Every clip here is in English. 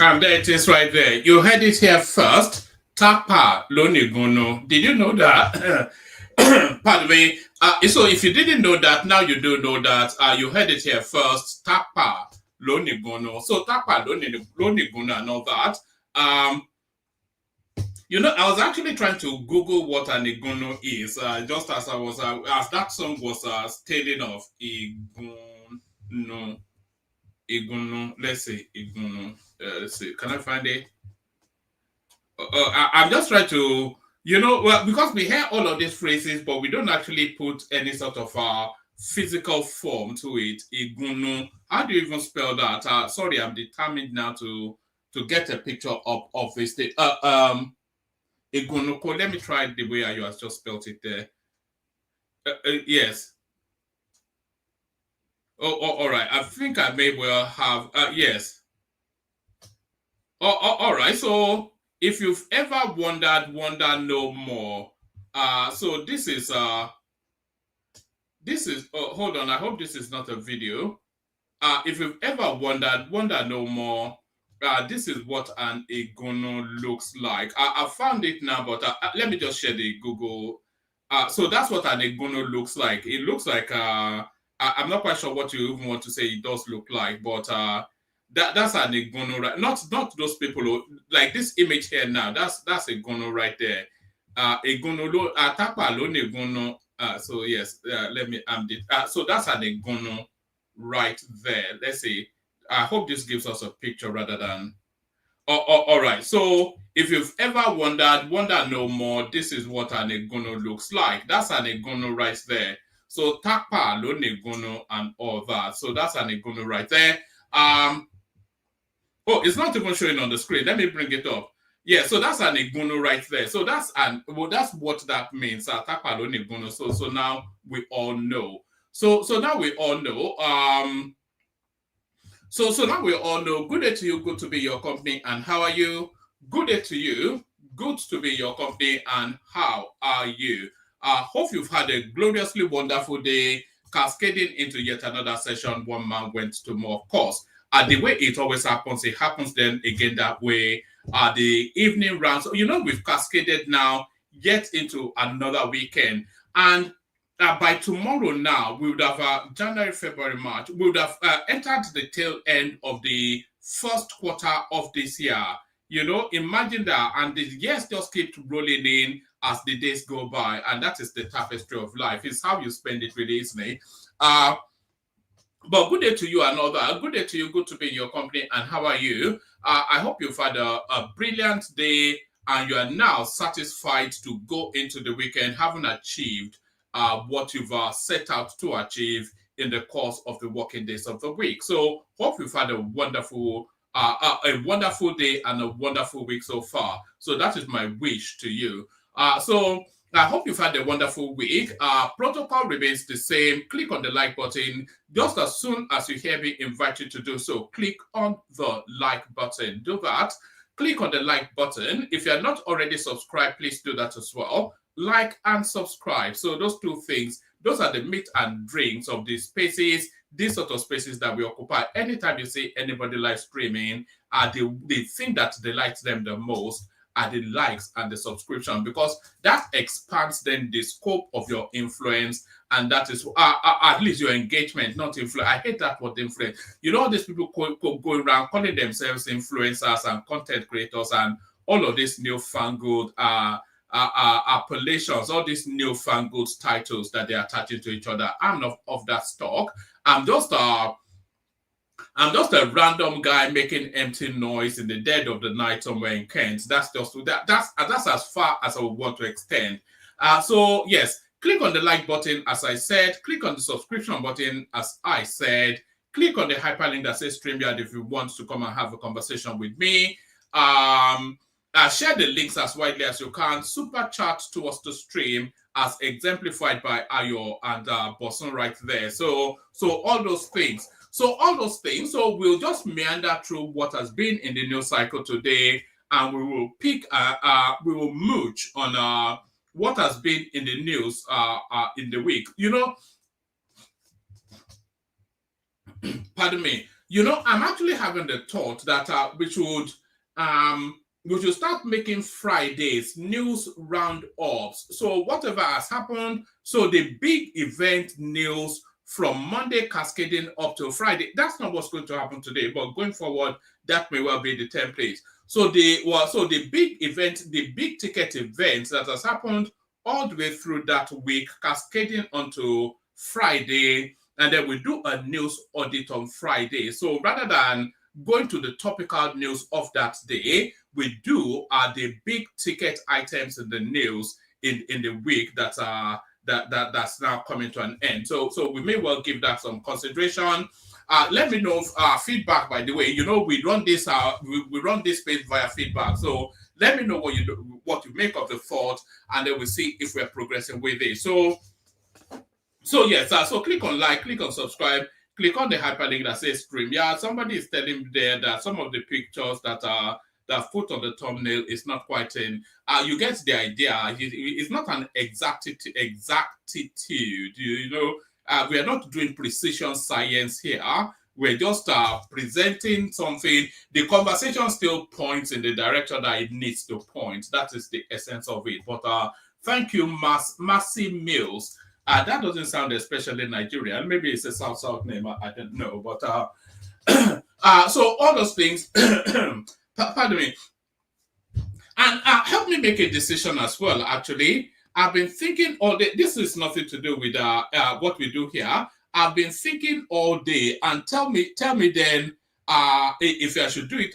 And there it is right there. You heard it here first. Tapa Lonigono. Did you know that? Pardon me. So if you didn't know that, now you do know that. You heard it here first. Tapa Lonigono. So Tapa Lonigono and all that. Um, I was actually trying to Google what an igono is, just as I was, as that song was stating of igono, igono. Let's say igono. Let's see. Can I find it? I'm just trying to, well, because we hear all of these phrases, but we don't actually put any sort of physical form to it. Igono. How do you even spell that? Sorry, I'm determined now to get a picture of this thing. Egonoko. Let me try the way you have just spelled it there. Yes. All right. I think I may well have. Yes. All right. So, if you've ever wonder no more. So this is. Hold on. I hope this is not a video. If you've ever wonder no more. This is what an igono looks like. I found it now, but let me just share the Google. So that's what an igono looks like. It looks like I'm not quite sure what you even want to say it does look like, but that's an igono, right? Not those people like this image here now. That's igono right there. Igono tapa lo igono. So yes, let me so that's an igono right there. Let's see. I hope this gives us a picture rather than. All right. So if you've ever wonder no more, this is what an egono looks like. That's an egono right there. So tapa lo negono and all that. So that's an egono right there. Oh, it's not even showing on the screen. Let me bring it up. Yeah, so that's an egono right there. So that's what that means. Tapa lo negono. So now we all know. So now we all know. So now we all know. Good day to you. Good to be your company. And how are you? Good day to you. Good to be your company. And how are you? Hope you've had a gloriously wonderful day, cascading into yet another session. One man went to more. Of course, the way it always happens, it happens then again that way. The evening rounds. We've cascaded now yet into another weekend. And by tomorrow now, we would have January, February, March, we would have entered the tail end of the first quarter of this year. Imagine that, and the years just keep rolling in as the days go by, and that is the tapestry of life. It's how you spend it, really, isn't it? But good day to you and all that. Good day to you. Good to be in your company. And how are you? I hope you've had a brilliant day and you are now satisfied to go into the weekend having achieved what you've set out to achieve in the course of the working days of the week. So hope you've had a wonderful day and a wonderful week so far. So that is my wish to you. So I hope you've had a wonderful week. Protocol remains the same. Click on the like button. Just as soon as you hear me invite you to do so, click on the like button. Do that. Click on the like button. If you're not already subscribed, please do that as well. Like and subscribe. So those two things, those are the meat and drinks of these spaces, these sort of spaces that we occupy. Anytime you see anybody live streaming, the thing that delights them the most are the likes and the subscription, because that expands then the scope of your influence, and that is at least your engagement, not influence. I hate that word influence. All these people going around calling themselves influencers and content creators and all of these newfangled appellations, all these newfangled titles that they are attaching to each other. I'm not of that stock. I'm just a random guy making empty noise in the dead of the night somewhere in Kent. That's as far as I would want to extend. So yes, click on the like button as I said. Click on the subscription button as I said. Click on the hyperlink that says StreamYard if you want to come and have a conversation with me. Share the links as widely as you can. Super chat towards the stream as exemplified by Ayo and Boson right there. So all those things. So we'll just meander through what has been in the news cycle today, and we will we will mooch on what has been in the news in the week. Pardon me. I'm actually having the thought that we should start making Fridays news roundups. So whatever has happened, so the big event news from Monday cascading up to Friday. That's not what's going to happen today, but going forward, that may well be the template. So the big event, the big ticket events that has happened all the way through that week, cascading onto Friday, and then we do a news audit on Friday. So rather than going to the topical news of that day, we do the big ticket items in the news in the week that's now coming to an end. So we may well give that some consideration. Let me know feedback. By the way, we run this we run this page via feedback. So let me know what you make of the thought, and then we'll see if we're progressing with it. So yes, so click on like, click on subscribe, click on the hyperlink that says stream. Yeah, somebody is telling me there that some of the pictures that put on the thumbnail is not quite in. You get the idea. It's not an exactitude. We are not doing precision science here. We're just presenting something. The conversation still points in the direction that it needs to point. That is the essence of it. But thank you, Massey Mills. That doesn't sound especially Nigerian. Maybe it's a South name. I don't know. But so all those things. Pardon me. And help me make a decision as well. Actually, I've been thinking all day. This is nothing to do with what we do here. I've been thinking all day, and tell me then if I should do it.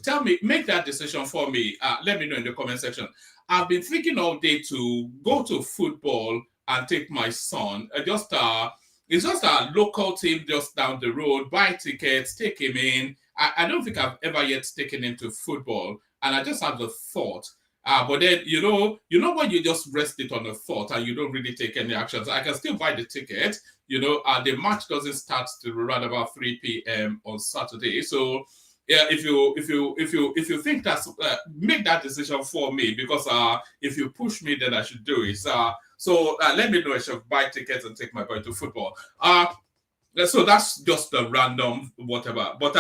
Tell me, make that decision for me. Let me know in the comment section. I've been thinking all day to go to football and take my son. It's just a local team just down the road. Buy tickets, take him in. I don't think I've ever yet taken him to football, and I just have the thought. But then when you just rest it on the thought and you don't really take any actions, I can still buy the ticket. The match doesn't start till around about 3 p.m. on Saturday. So yeah, if you think that's make that decision for me, because if you push me, then I should do it. So let me know if I should buy tickets and take my boy to football. So that's just a random whatever. But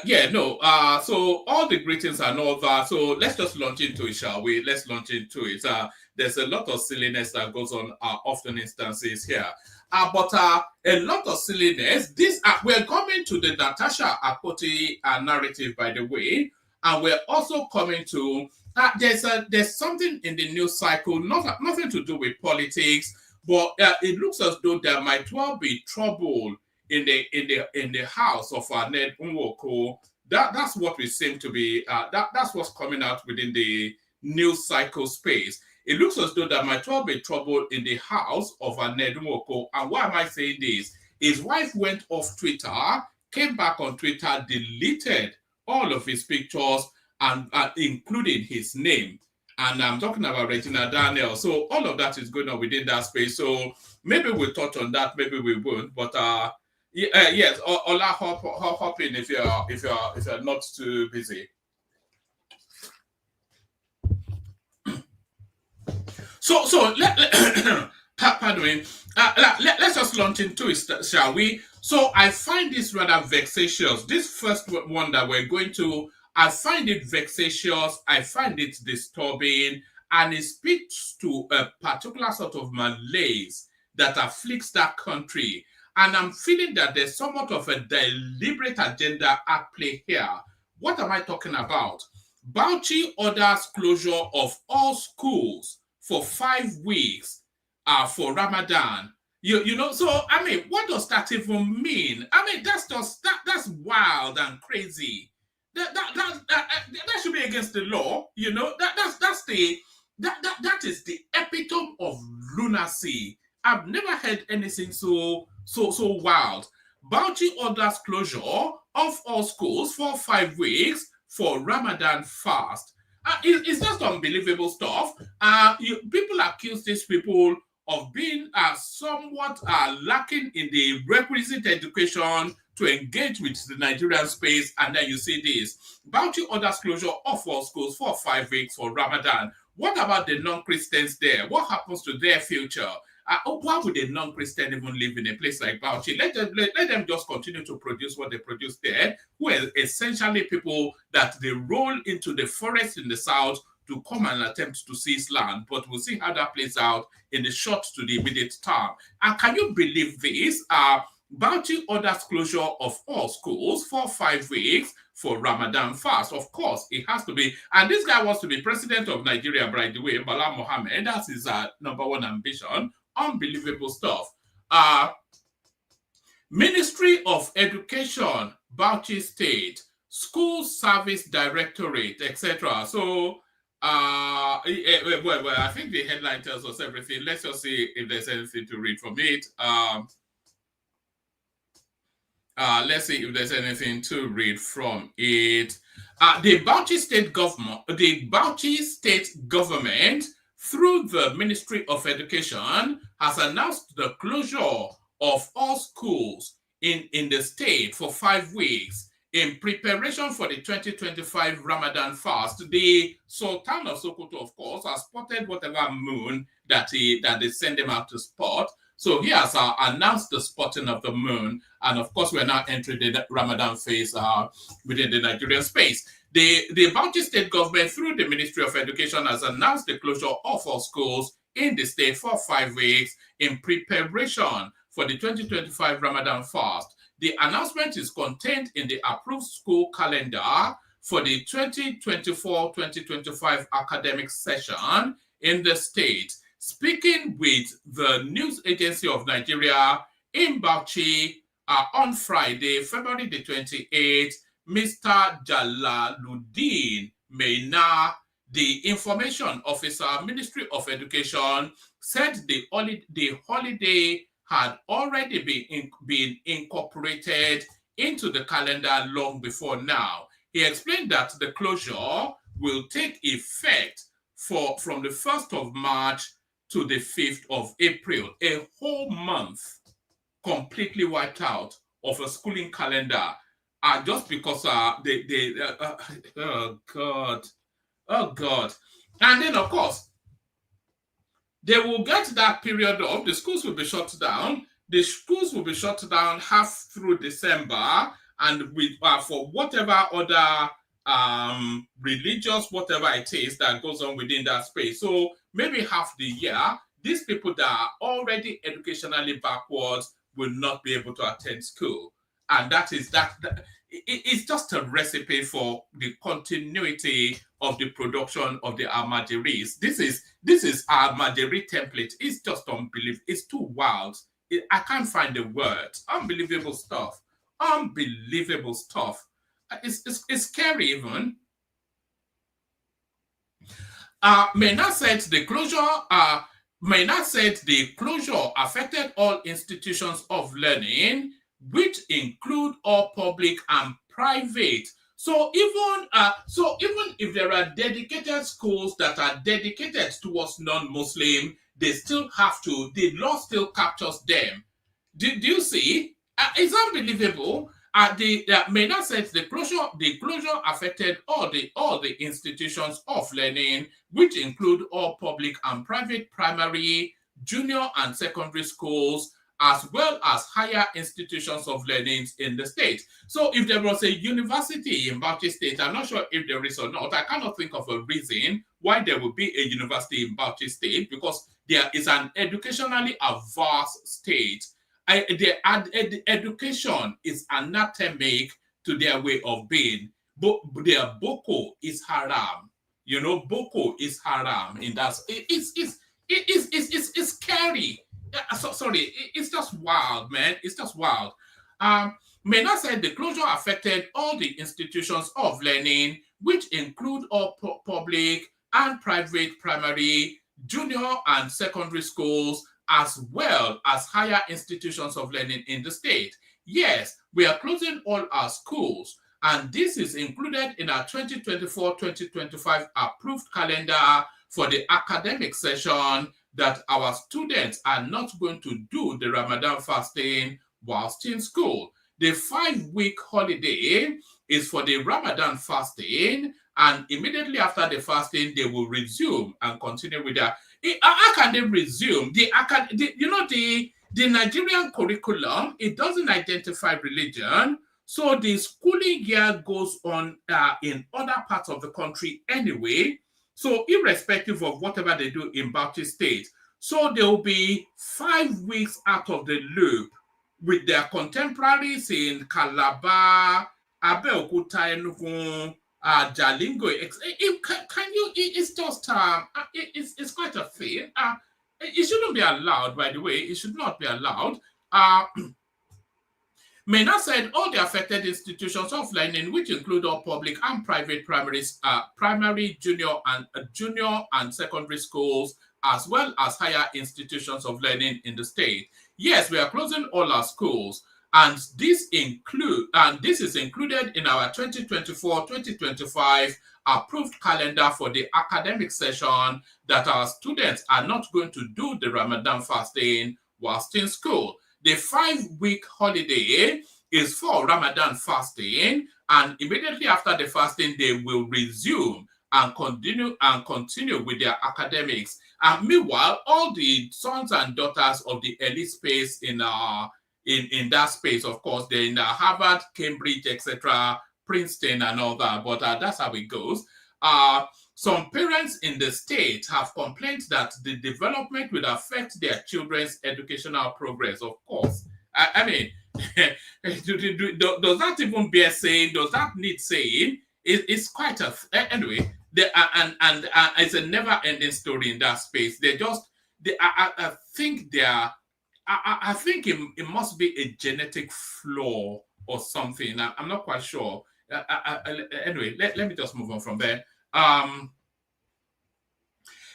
yeah, no. So all the greetings and all that. So let's just launch into it, shall we? Let's launch into it. There's a lot of silliness that goes on often instances here. But a lot of silliness. We're coming to the Natasha Akpoti narrative, by the way, and we're also coming to there's something in the news cycle, nothing to do with politics, but it looks as though there might well be trouble in the house of Ned Nwoko. That's what we seem to be. That's what's coming out within the news cycle space. It looks as though there might well be trouble in the house of Ned Nwoko. And why am I saying this? His wife went off Twitter, came back on Twitter, deleted all of his pictures, and including his name. And I'm talking about Regina Daniel. So all of that is going on within that space. So maybe we'll touch on that, maybe we won't. But yes, Ola, hop in if you're not too busy. So pardon me. Let's just launch into it, shall we? So I find this rather vexatious. This first one that we're going to, I find it vexatious. I find it disturbing, and it speaks to a particular sort of malaise that afflicts that country. And I'm feeling that there's somewhat of a deliberate agenda at play here. What am I talking about? Bauchi orders closure of all schools for 5 weeks for Ramadan. So I mean, what does that even mean? I mean, that's that's wild and crazy. That should be against the law. That is the epitome of lunacy. I've never heard anything so wild. Bauchi orders closure of all schools for 5 weeks for Ramadan fast. It's just unbelievable stuff. People accuse these people of being somewhat lacking in the requisite education to engage with the Nigerian space, and then you see this. Bauchi orders closure of all schools for 5 weeks for Ramadan. What about the non-Christians there? What happens to their future? Why would a non-Christian even live in a place like Bauchi? Let them just continue to produce what they produce there, who are essentially people that they roll into the forest in the south to come and attempt to seize land. But we'll see how that plays out in the short to the immediate term. And can you believe this? Bauchi orders closure of all schools for 5 weeks for Ramadan fast. Of course, it has to be. And this guy wants to be president of Nigeria, by the way, Bala Mohammed. That's his number one ambition. Unbelievable stuff. Ministry of Education, Bauchi State, School Service Directorate, etc. So, well, I think the headline tells us everything. Let's just see if there's anything to read from it. Let's see if there's anything to read from it. The Bauchi State Government, through the Ministry of Education, has announced the closure of all schools in the state for 5 weeks in preparation for the 2025 Ramadan fast. The Sultan of Sokoto, of course, has spotted whatever moon that they send them out to spot. So he has announced the spotting of the moon. And of course, we're now entering the Ramadan phase within the Nigerian space. The Bauchi State Government, through the Ministry of Education, has announced the closure of all schools in the state for 5 weeks in preparation for the 2025 Ramadan fast. The announcement is contained in the approved school calendar for the 2024-2025 academic session in the state. Speaking with the News Agency of Nigeria in Bauchi on Friday, February the 28th, Mr. Jalaluddin Meina, the Information Officer, Ministry of Education, said the holiday had already been incorporated into the calendar long before now. He explained that the closure will take effect from the 1st of March to the 5th of April, a whole month completely wiped out of a schooling calendar, just because oh God. And then, of course, they will get that period of the schools will be shut down. The schools will be shut down half through December, and with for whatever other religious, whatever it is that goes on within that space. So maybe half the year, these people that are already educationally backwards will not be able to attend school. And it's just a recipe for the continuity of the production of the Almajiris. This is Almajiri template. It's just unbelievable. It's too wild. I can't find the words. Unbelievable stuff. Unbelievable stuff. It's scary even. Mena said the closure affected all institutions of learning, which include all public and private. So even if there are dedicated schools that are dedicated towards non-Muslim, they still have to. The law still captures them. Do you see? It's unbelievable. Mena said the closure affected all the institutions of learning, which include all public and private primary, junior and secondary schools, as well as higher institutions of learning in the state. So if there was a university in Bauchi State, I'm not sure if there is or not, I cannot think of a reason why there would be a university in Bauchi State, because there is an educationally averse state. The education is anatomic to their way of being. But their boko is haram. You know, boko is haram. In that, it's scary. Sorry, it's just wild, man. It's just wild. Mena said the closure affected all the institutions of learning, which include all public and private primary, junior and secondary schools, as well as higher institutions of learning in the state. Yes, we are closing all our schools, and this is included in our 2024-2025 approved calendar for the academic session, that our students are not going to do the Ramadan fasting whilst in school. The 5-week holiday is for the Ramadan fasting, and immediately after the fasting, they will resume and continue with that. how can they resume? The Nigerian curriculum, it doesn't identify religion. So the schooling year goes on in other parts of the country anyway. So irrespective of whatever they do in Bauchi State, so they will be 5 weeks out of the loop with their contemporaries in Calabar, Abeokuta, Enugu, Jalingo. Can you? It's just it's quite a thing. It shouldn't be allowed. By the way, it should not be allowed. MENA said all the affected institutions of learning, which include all public and private primary, junior and secondary schools, as well as higher institutions of learning in the state. Yes, we are closing all our schools, and this is included in our 2024-2025 approved calendar for the academic session, that our students are not going to do the Ramadan fasting whilst in school. The 5-week holiday is for Ramadan fasting, and immediately after the fasting, they will resume and continue with their academics. And meanwhile, all the sons and daughters of the elite space in that space, of course, they're in Harvard, Cambridge, etc., Princeton, and all that. But that's how it goes. Some parents in the state have complained that the development will affect their children's educational progress. Of course, I mean, does that even bear saying? Does that need saying? It's quite a anyway. And it's a never-ending story in that space. I think I think it must be a genetic flaw or something. I'm not quite sure. Anyway, let me just move on from there.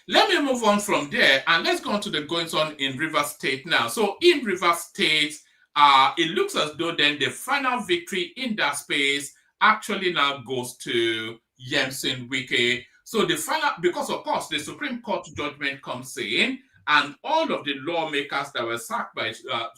Let me move on from there and let's go on to the goings on in Rivers State now. So in Rivers State, it looks as though then the final victory in that space actually now goes to Yemsin Wike. So the final, because of course the Supreme Court judgment comes in, and all of the lawmakers that were sacked by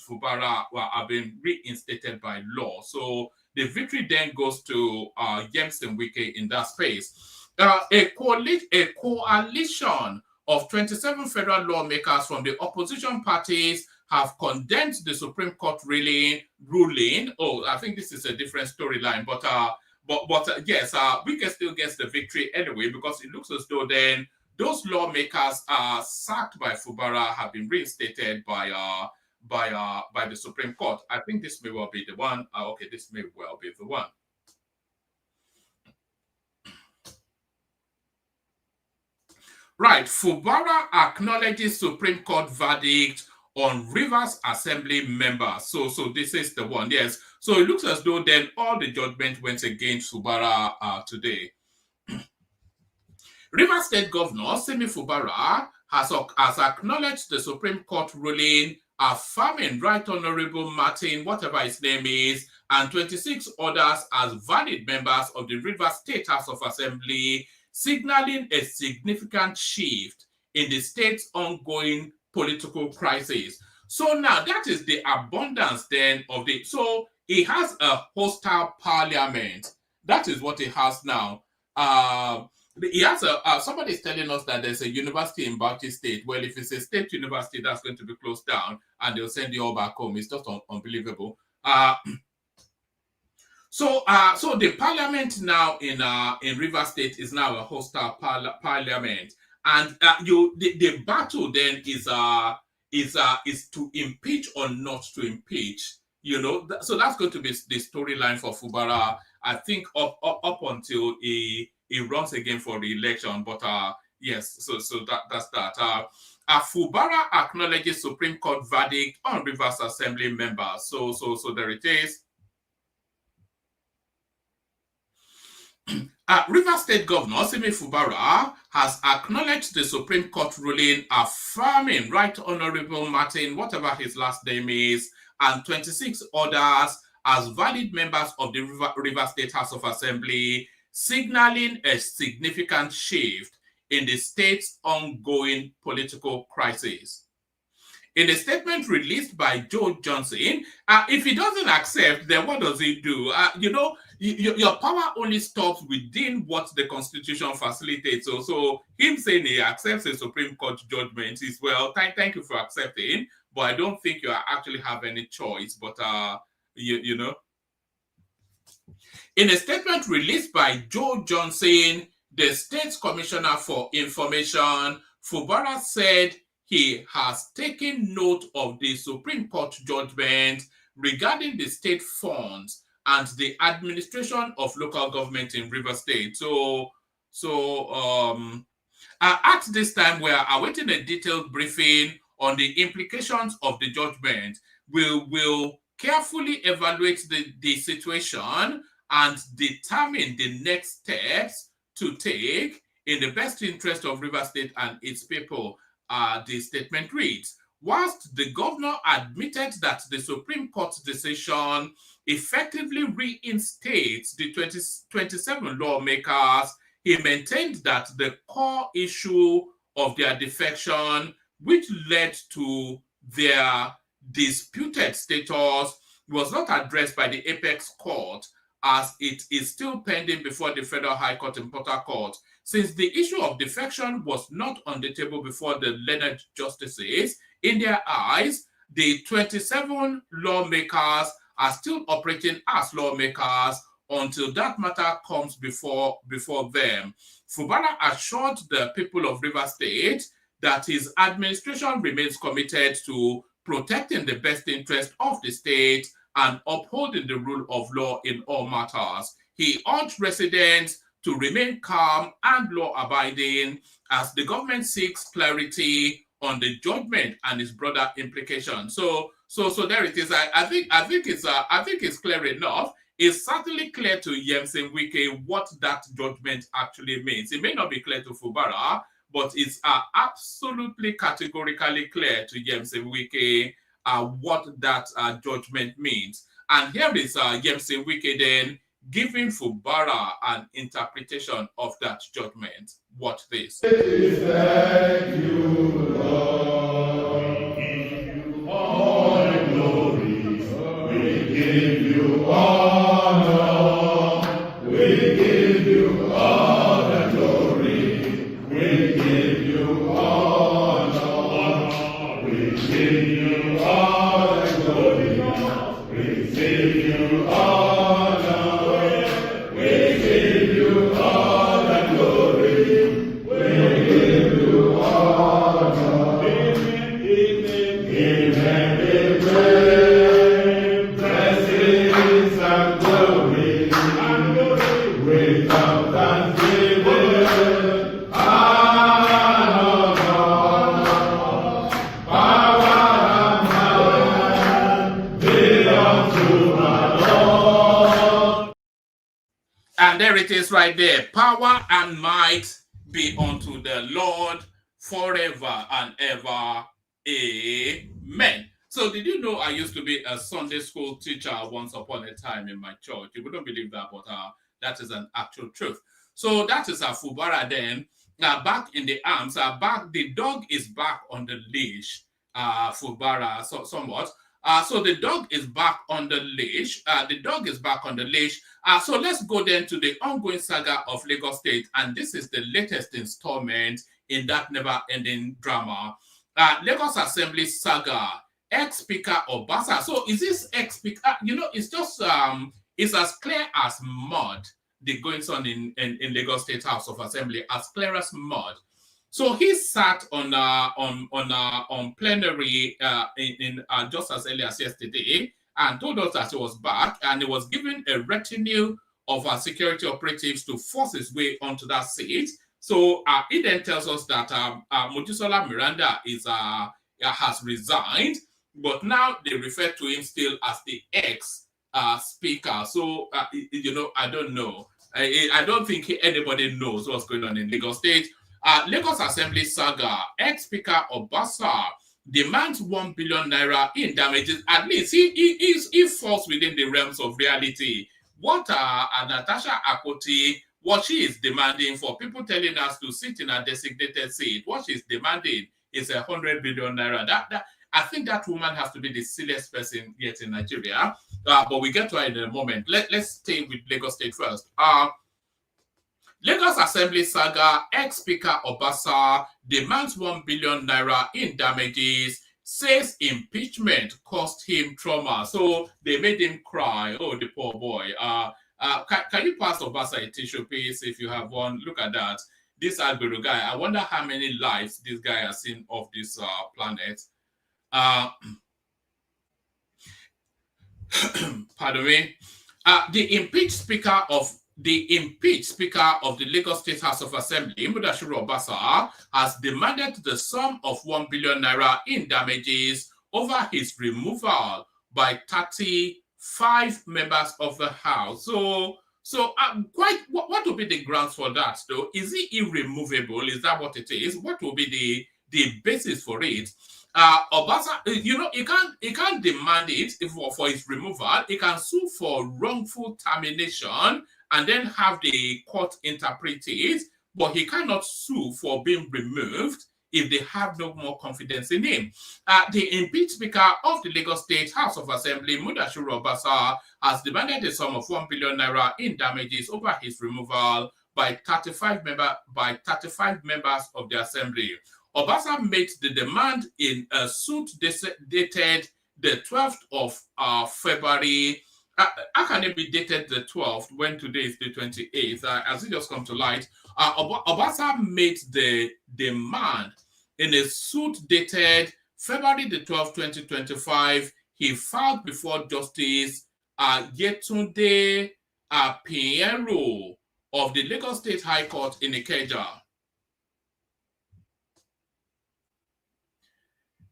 Fubara have been reinstated by law. So the victory then goes to Yemsin Wike in that space. A coalition of 27 federal lawmakers from the opposition parties have condemned the Supreme Court ruling. Oh, I think this is a different storyline, but yes, Wike still gets the victory anyway, because it looks as though then those lawmakers sacked by Fubara have been reinstated by the Supreme Court. I think this may well be the one. Okay, this may well be the one. Right, Fubara acknowledges Supreme Court verdict on Rivers Assembly members. So this is the one, yes. So it looks as though then all the judgment went against Fubara today. Rivers State Governor Simi Fubara has acknowledged the Supreme Court ruling, affirming Right Honorable Martin, whatever his name is, and 26 others as valid members of the Rivers State House of Assembly, signaling a significant shift in the state's ongoing political crisis. So now that is the abundance then of the, so he has a hostile parliament. That is what he has now. He has somebody is telling us that there's a university in Bauchi State. Well, if it's a state university, that's going to be closed down and they'll send you all back home. It's just unbelievable. So the parliament now in Rivers State is now a hostile parliament, and the battle then is to impeach or not to impeach. You know, so that's going to be the storyline for Fubara. I think up until he runs again for re-election. But yes, so that's that. Fubara acknowledges Supreme Court verdict on Rivers Assembly members. So there it is. Rivers State Governor Simi Fubara has acknowledged the Supreme Court ruling, affirming Right Honorable Martin, whatever his last name is, and 26 others as valid members of the Rivers State House of Assembly, signaling a significant shift in the state's ongoing political crisis. In a statement released by Joe Johnson, if he doesn't accept, then what does he do? your power only stops within what the Constitution facilitates. So him saying he accepts a Supreme Court judgment is, well, thank you for accepting, but I don't think you actually have any choice. But you know, in a statement released by Joe Johnson, the State's Commissioner for Information, Fubara said he has taken note of the Supreme Court judgment regarding the state funds and the administration of local government in River State. At this time, we are awaiting a detailed briefing on the implications of the judgment. We will carefully evaluate the situation and determine the next steps to take in the best interest of River State and its people. The statement reads, whilst the governor admitted that the Supreme Court's decision effectively reinstates the 27 lawmakers, he maintained that the core issue of their defection, which led to their disputed status, was not addressed by the apex court, as it is still pending before the Federal High Court in Port Harcourt. Since the issue of defection was not on the table before the learned justices, in their eyes, the 27 lawmakers are still operating as lawmakers until that matter comes before them. Fubara assured the people of River State that his administration remains committed to protecting the best interest of the state and upholding the rule of law in all matters. He urged residents to remain calm and law-abiding as the government seeks clarity on the judgment and its broader implications. So there it is. I think it's clear enough. It's certainly clear to Yemsen Wike what that judgment actually means. It may not be clear to Fubara, but it's absolutely categorically clear to Yemsen Wike what that judgment means. And here is Yemsen Wike then giving Fubara an interpretation of that judgment. Watch this. Thank you, Lord. We give you all the glory. We give you honor. We give you all the glory. We give you honor. We give you all the glory. We give you honor. And there it is right there. Power and might be unto the Lord forever and ever. Amen. So did you know I used to be a Sunday school teacher once upon a time in my church? You wouldn't believe that, but that is an actual truth. So that is Fubara then. Back in the arms, the dog is back on the leash. Fubara, somewhat. So the dog is back on the leash. So let's go then to the ongoing saga of Lagos State. And this is the latest installment in that never-ending drama. Lagos Assembly saga, ex-speaker Obasa. So is this ex-speaker? It's just, it's as clear as mud, the goings on in Lagos State House of Assembly, as clear as mud. So he sat on plenary in just as early as yesterday and told us that he was back, and he was given a retinue of security operatives to force his way onto that seat. So he then tells us that Mojisola Miranda has resigned, but now they refer to him still as the ex-speaker. So I don't know. I don't think anybody knows what's going on in Lagos State. Lagos Assembly saga, ex-speaker Obasa demands 1 billion naira in damages. At least he falls within the realms of reality. What Natasha Akpoti, what she is demanding for people telling us to sit in a designated seat, what she's demanding is 100 billion naira. I think that woman has to be the silliest person yet in Nigeria. but we get to it in a moment. Let's stay with Lagos State first. Lagos Assembly saga, ex-Speaker Obasa demands 1 billion naira in damages, says impeachment cost him trauma. So they made him cry. Oh, the poor boy. Can you pass Obasa a tissue, please, if you have one? Look at that. This Agbero guy, I wonder how many lives this guy has seen of this planet. Pardon me. The impeached speaker of the Lagos State House of Assembly, Mudashiru Obasa, has demanded the sum of 1 billion naira in damages over his removal by 35 members of the House. So what will be the grounds for that, though? Is he irremovable? Is that what it is? What will be the basis for it? Obasa, he can't demand it for his removal. He can sue for wrongful termination and then have the court interpret it, but he cannot sue for being removed if they have no more confidence in him. The impeached Speaker of the Lagos State House of Assembly, Mudashiru Obasa, has demanded a sum of 1 billion naira in damages over his removal by 35 members of the Assembly. Obasa made the demand in a suit dated the 12th of February. How can it be dated the 12th when today is the 28th? As it just come to light, Obasa made the demand in a suit dated February the 12th, 2025. He filed before Justice Yetunde Pinheiro of the Lagos State High Court in Ikeja.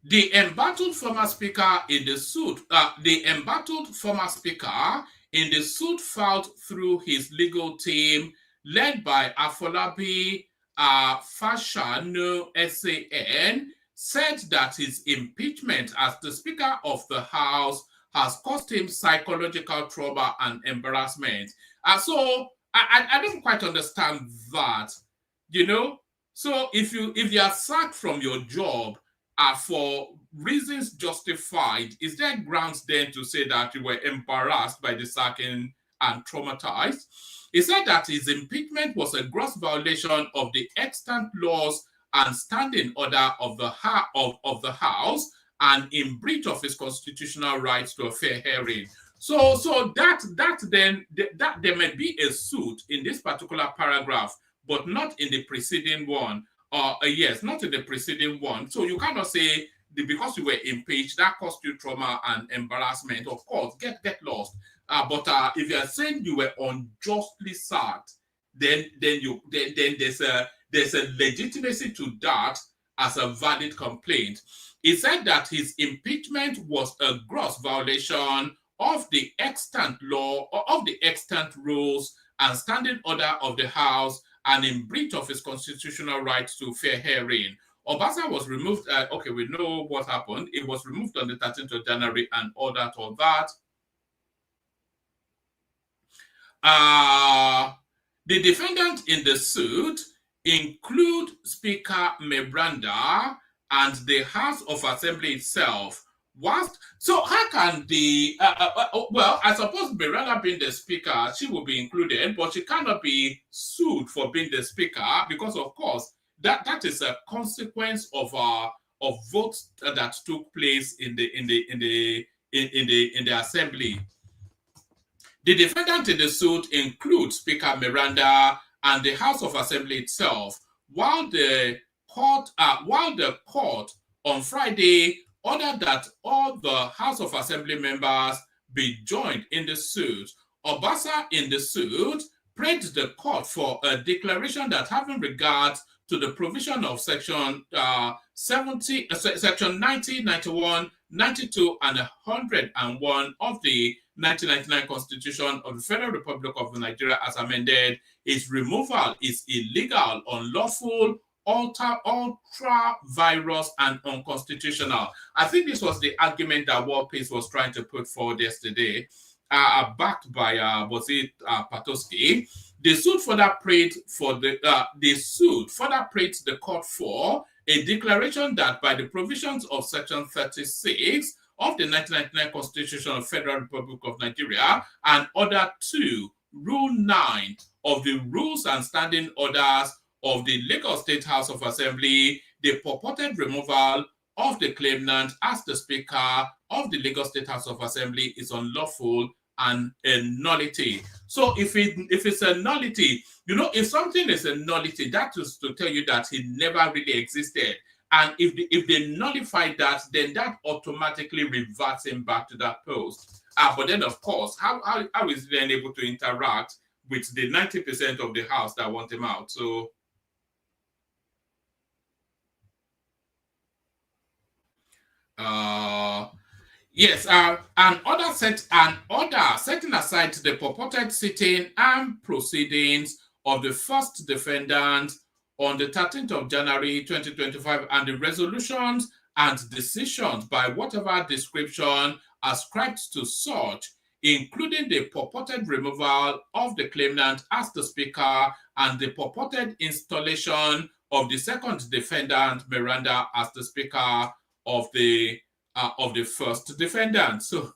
The embattled former speaker in the suit, filed through his legal team, led by Afolabi Fashanu SAN, said that his impeachment as the Speaker of the House has caused him psychological trauma and embarrassment. So I don't quite understand that, So if you are sacked from your job, for reasons justified, is there grounds then to say that you were embarrassed by the sacking and traumatized? He said that his impeachment was a gross violation of the extant laws and standing order of the House and in breach of his constitutional rights to a fair hearing. So that there may be a suit in this particular paragraph, but not in the preceding one. Yes, not in the preceding one. So you cannot say because you were impeached, that caused you trauma and embarrassment. Of course, get lost. But if you are saying you were unjustly sacked, then there's a legitimacy to that as a valid complaint. He said that his impeachment was a gross violation of the extant law, of the extant rules and standing order of the House, and in breach of his constitutional rights to fair hearing. Obasa was removed. We know what happened. It was removed on the 13th of January and all that. The defendant in the suit include Speaker Mebranda and the House of Assembly itself. So how can the I suppose Mebranda being the speaker, she will be included, but she cannot be sued for being the speaker because, of course, that is a consequence of votes that took place in the assembly. The defendant in the suit includes Speaker Miranda and the House of Assembly itself, while the court on Friday ordered that all the House of Assembly members be joined in the suit. Obasa in the suit prayed the court for a declaration that having regard to the provision of section 90, 91, 92, and 101 of the 1999 Constitution of the Federal Republic of Nigeria as amended, its removal is illegal, unlawful, ultra-virus, and unconstitutional. I think this was the argument that War Peace was trying to put forward yesterday, backed by Patoski. The suit further prayed the court for a declaration that by the provisions of Section 36 of the 1999 Constitution of Federal Republic of Nigeria, and Order 2, Rule 9 of the Rules and Standing Orders of the Lagos State House of Assembly, the purported removal of the claimant as the Speaker of the Lagos State House of Assembly is unlawful and a nullity. So if it's a nullity, if something is a nullity, that is to tell you that he never really existed. And if they nullify that, then that automatically reverts him back to that post. But then, of course, how is he then able to interact with the 90% of the House that want him out? So, yes, an order setting aside the purported sitting and proceedings of the first defendant on the 13th of January 2025 and the resolutions and decisions by whatever description ascribed to such, including the purported removal of the claimant as the Speaker and the purported installation of the second defendant, Miranda, as the Speaker of the first defendant. So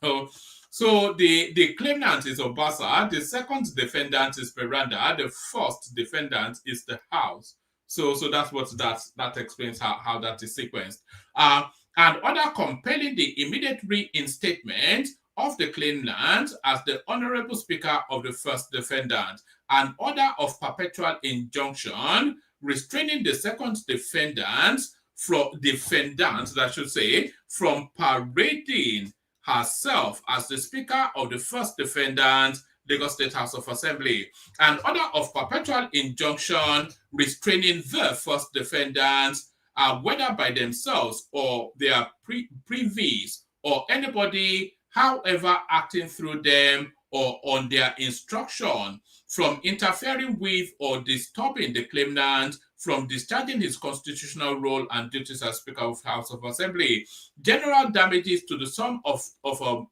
the claimant is Obasa, the second defendant is Miranda, the first defendant is the House. So that's what that explains how that is sequenced. And order compelling the immediate reinstatement of the claimant as the Honorable Speaker of the first defendant, an order of perpetual injunction restraining the second defendant from parading herself as the Speaker of the first defendant, Lagos State House of Assembly, an order of perpetual injunction restraining the first defendants, whether by themselves or their privies or anybody, however, acting through them or on their instruction, from interfering with or disturbing the claimant from discharging his constitutional role and duties as Speaker of the House of Assembly. General damages to the sum of a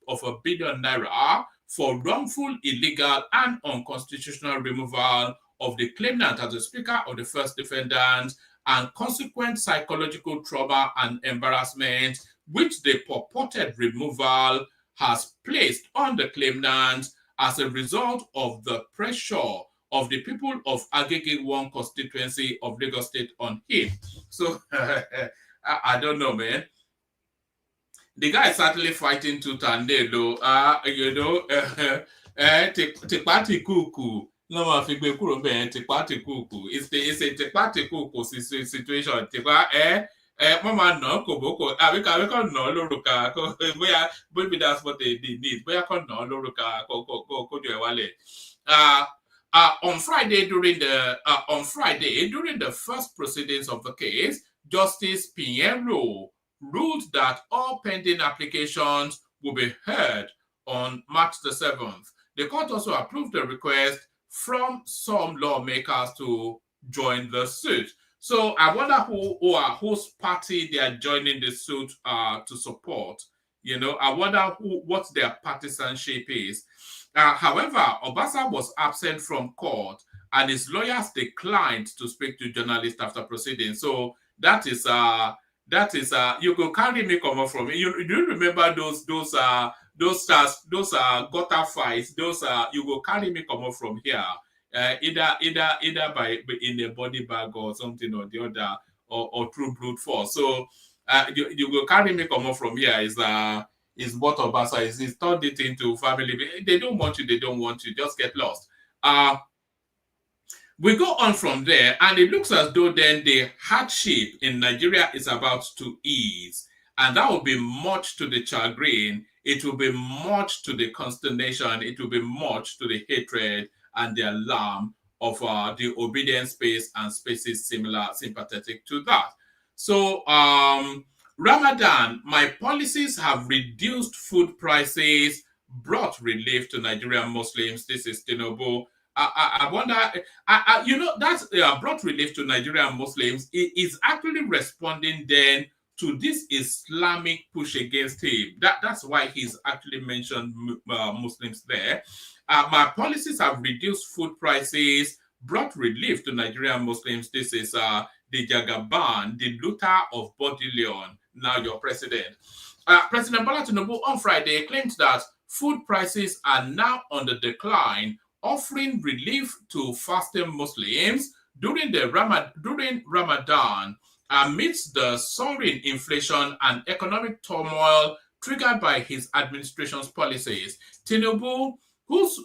billion naira for wrongful, illegal, and unconstitutional removal of the claimant as the Speaker of the first defendant, and consequent psychological trauma and embarrassment which the purported removal has placed on the claimant as a result of the pressure of the people of Agege 1 constituency of Lagos State on him. So, I don't know, man. The guy is certainly fighting tooth and nail, though. Tipati kuku. No ma fi gbe kúrò ńbẹ̀, tipati kuku. It's a tipati kuku situation. Mama no koboko. We can no loruka. Maybe that's what they need. Boya kan no loruka. Ko jo wale. On Friday during the first proceedings of the case, Justice Pinheiro ruled that all pending applications will be heard on March the 7th. The court also approved the request from some lawmakers to join the suit. So I wonder whose party they are joining the suit to support. I wonder what their partisanship is. However, Obasa was absent from court and his lawyers declined to speak to journalists after proceedings. So that is you go carry me come up from it. You remember those gutter fights, you go carry me come up from here. Either by in a body bag or something or the other, or through brute force. So you go carry me come up from here is what Obasa is. He's turned it into family. They don't want you, just get lost. We go on from there, and it looks as though then the hardship in Nigeria is about to ease. And that will be much to the chagrin. It will be much to the consternation. It will be much to the hatred and the alarm of the obedient space and spaces sympathetic to that. So, Ramadan, my policies have reduced food prices, brought relief to Nigerian Muslims. This is Tinubu. I wonder, that brought relief to Nigerian Muslims is actually responding then to this Islamic push against him. That's why he's actually mentioned Muslims there. My policies have reduced food prices, brought relief to Nigerian Muslims. This is the Jagaban, the looter of Bodilion, now your president. President Bola Tinubu on Friday claimed that food prices are now on the decline, offering relief to fasting Muslims during Ramadan amidst the soaring inflation and economic turmoil triggered by his administration's policies. Tinubu, whose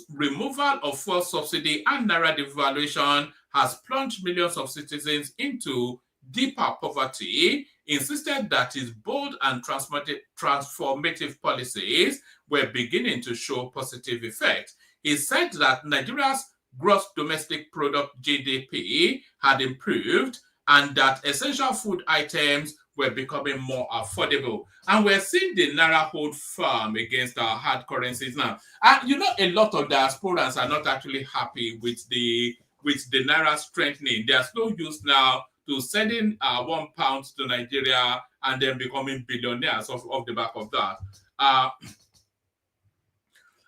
removal of fuel subsidy and naira devaluation has plunged millions of citizens into deeper poverty, insisted that his bold and transformative policies were beginning to show positive effect. He said that Nigeria's gross domestic product GDP had improved and that essential food items were becoming more affordable. And we're seeing the naira hold firm against our hard currencies now. And you know, a lot of diasporans are not actually happy with the naira strengthening. There's no use now to sending £1 to Nigeria and then becoming billionaires off the back of that.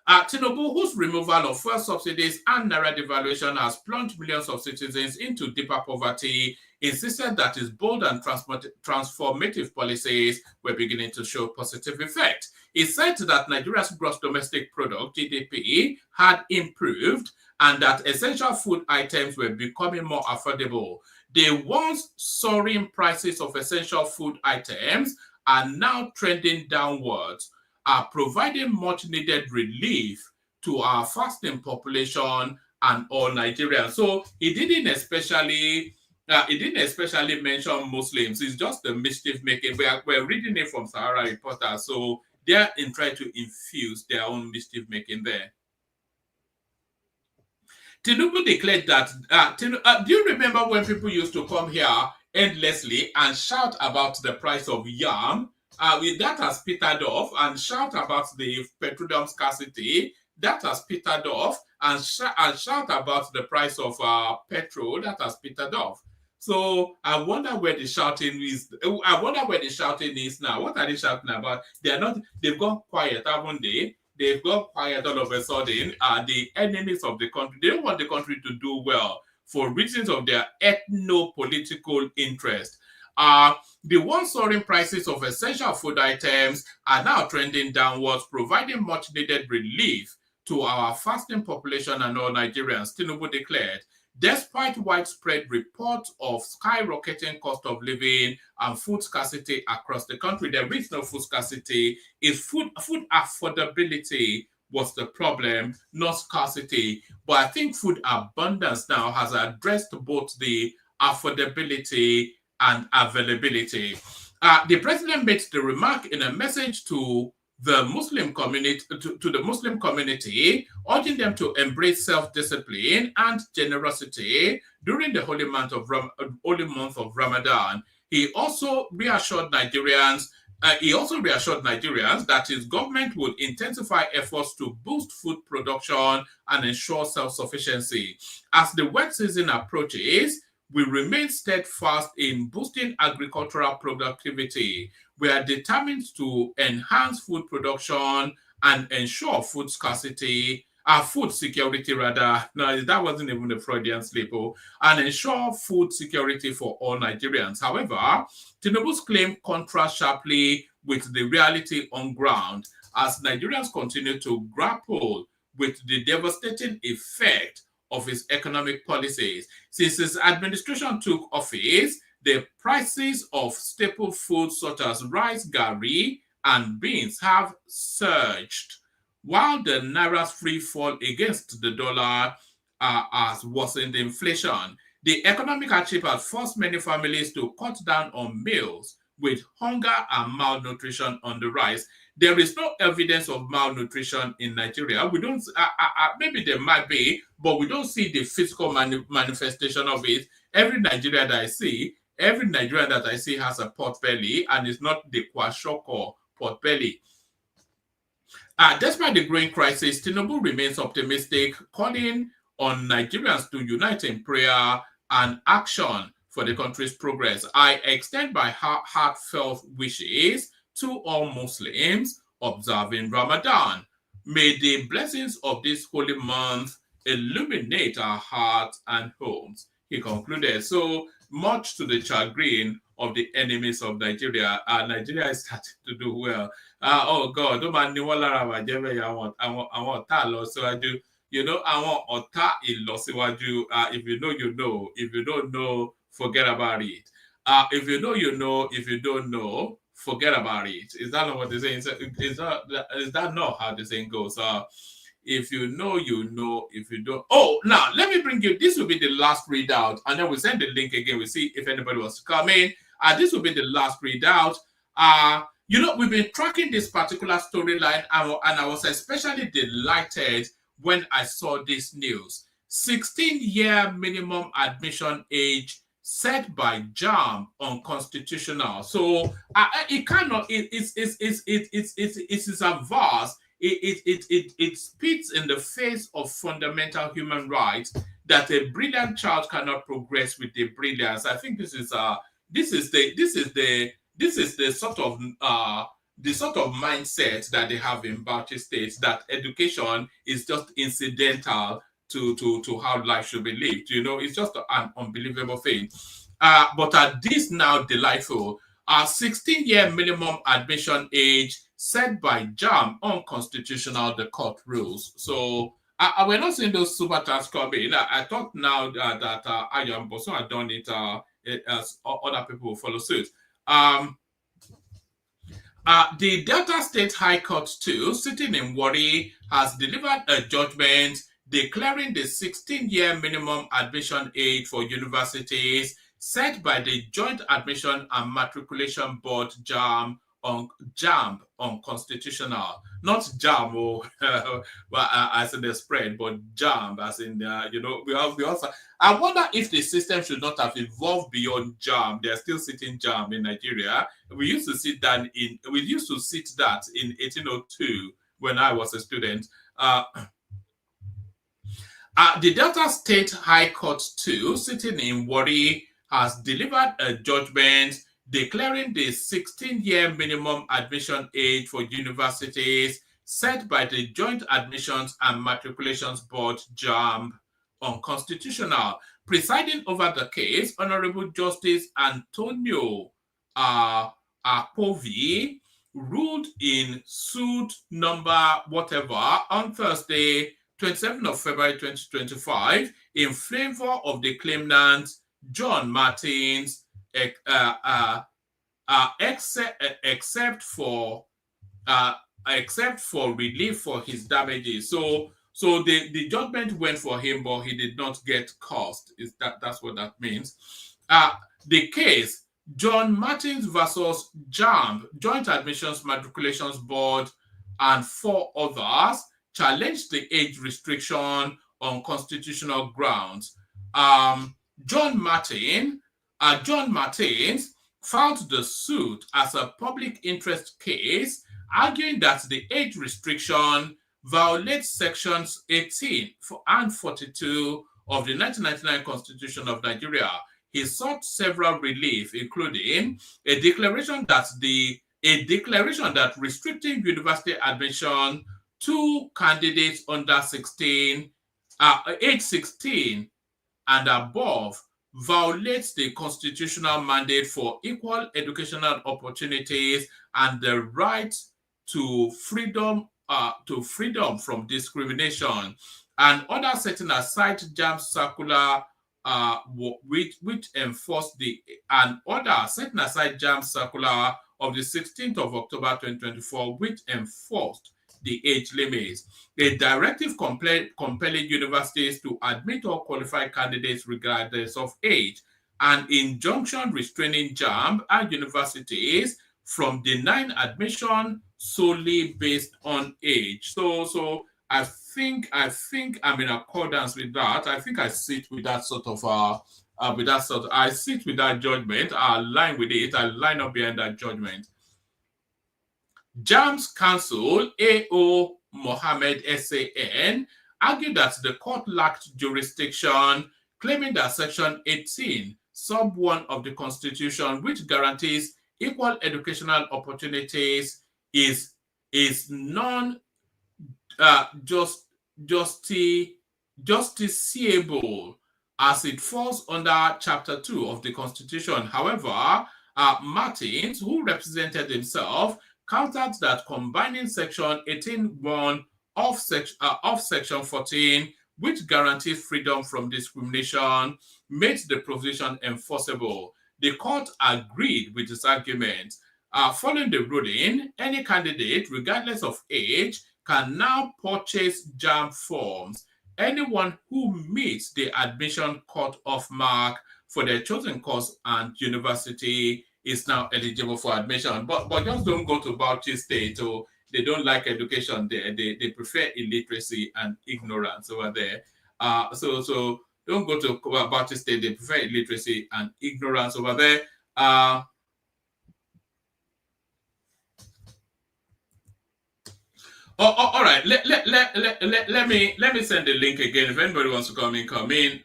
Tinubu, whose removal of fuel subsidies and naira devaluation has plunged millions of citizens into deeper poverty, insisted that his bold and transformative policies were beginning to show positive effect. He said that Nigeria's gross domestic product, GDP, had improved and that essential food items were becoming more affordable. The once soaring prices of essential food items are now trending downwards, are providing much needed relief to our fasting population and all Nigerians. So he didn't especially mention Muslims. It's just the mischief making. We're reading it from Sahara Reporter, so they're in trying to infuse their own mischief making there. Tinubu declared that, do you remember when people used to come here endlessly and shout about the price of yam? That has petered off, and shout about the petroleum scarcity. That has petered off, and shout about the price of petrol. That has petered off. So I wonder where the shouting is. I wonder where the shouting is now. What are they shouting about? They've gone quiet, haven't they? They've got quiet all of a sudden. The enemies of the country. They don't want the country to do well for reasons of their ethno-political interest. The once soaring prices of essential food items are now trending downwards, providing much needed relief to our fasting population and all Nigerians, Tinubu declared. Despite widespread reports of skyrocketing cost of living and food scarcity across the country, there is no food scarcity. It's food affordability was the problem, not scarcity. But I think food abundance now has addressed both the affordability and availability. The president made the remark in a message to the Muslim community, to the Muslim community, urging them to embrace self-discipline and generosity during the holy month of Ramadan. He also reassured Nigerians. That his government would intensify efforts to boost food production and ensure self-sufficiency. As the wet season approaches, we remain steadfast in boosting agricultural productivity. We are determined to enhance food production and ensure food security rather. No, that wasn't even a Freudian slip. And ensure food security for all Nigerians. However, Tinubu's claim contrasts sharply with the reality on ground as Nigerians continue to grapple with the devastating effect of his economic policies. Since his administration took office, the prices of staple foods such as rice, garri, and beans have surged, while the naira's free fall against the dollar has worsened inflation. The economic hardship has forced many families to cut down on meals, with hunger and malnutrition on the rise. There is no evidence of malnutrition in Nigeria. We don't, maybe there might be, but we don't see the physical manifestation of it. Every Nigerian that I see has a pot belly, and it's not the kwashiorkor pot belly. Despite the growing crisis, Tinubu remains optimistic, calling on Nigerians to unite in prayer and action for the country's progress. I extend my heartfelt wishes to all Muslims observing Ramadan. May the blessings of this holy month illuminate our hearts and homes, he concluded. So much to the chagrin of the enemies of Nigeria. Nigeria is starting to do well. Oh God, ó máa ní wọ́n lára bàjẹ́ bẹ́ẹ̀ àwọn ọ̀tá ìlọsíwájú. You know, àwọn ọ̀tá ìlọsíwájú. If you know, you know. If you don't know, forget about it. If you know, you know. If you don't know, forget about it. Is that not what they're saying? Is that not how the saying goes? If you know, you know. If you don't, oh, now let me bring you. This will be the last readout, and then we'll send the link again. We'll see if anybody wants to come in. This will be the last readout. You know, we've been tracking this particular storyline, and I was especially delighted when I saw this news. 16-year minimum admission age set by JAMB unconstitutional. So it cannot. It's a vast. It spits in the face of fundamental human rights that a brilliant child cannot progress with their brilliance. I think this is the sort of mindset that they have in Bauchi State, that education is just incidental to how life should be lived. You know, it's just an unbelievable thing. But this now delightful. 16-year minimum admission age set by JAMB unconstitutional, the court rules. So we're not seeing those super chats come in. I thought now that I am also had done it as other people will follow suit. The Delta State High Court 2, sitting in Warri, has delivered a judgment declaring the 16-year minimum admission age for universities set by the Joint Admission and Matriculation Board JAMB unconstitutional. Not JAMB as in the spread, but JAMB as in you know, we also. I wonder if the system should not have evolved beyond JAMB. They're still sitting JAMB in Nigeria. We used to sit that in 1802 when I was a student. The Delta State High Court 2, sitting in Warri, has delivered a judgment declaring the 16-year minimum admission age for universities set by the Joint Admissions and Matriculations Board, JAMB, unconstitutional. Presiding over the case, Honorable Justice Antonio Akpabio ruled in suit number whatever on Thursday, 27th of February 2025, in favor of the claimant John Martins, except for relief for his damages. So the judgment went for him, but he did not get cost. That's what that means. The case, John Martins versus JAMB, Joint Admissions Matriculations Board, and 4 others, challenged the age restriction on constitutional grounds. John Martins filed the suit as a public interest case, arguing that the age restriction violates sections 18 and 42 of the 1999 Constitution of Nigeria. He sought several relief, including a declaration that restricting university admission to candidates under age 16 and above violates the constitutional mandate for equal educational opportunities and the right to freedom from discrimination, and order setting aside JAMB circular which enforced JAMB circular of the 16th of October 2024, which enforced the age limits. A directive compelling universities to admit all qualified candidates regardless of age. An injunction restraining JAMB and universities from denying admission solely based on age. So I think I'm in accordance with that. I think I sit with that sort of I sit with that judgment. I align with it. I line up behind that judgment. JAMB's counsel, A.O. Mohammed S.A.N., argued that the court lacked jurisdiction, claiming that Section 18, Sub 1 of the Constitution, which guarantees equal educational opportunities, is non-justiciable as it falls under Chapter 2 of the Constitution. However, Martins, who represented himself, countered that combining Section 18(1) of Section 14, which guarantees freedom from discrimination, made the provision enforceable. The court agreed with his argument. Following the ruling, any candidate, regardless of age, can now purchase JAMB forms. Anyone who meets the admission cut-off mark for their chosen course and university is now eligible for admission. But just don't go to Bauchi State, or they don't like education there. They prefer illiteracy and ignorance over there. So don't go to Bauchi State. They prefer illiteracy and ignorance over there. All right. Let me send the link again. If anybody wants to come in, come in.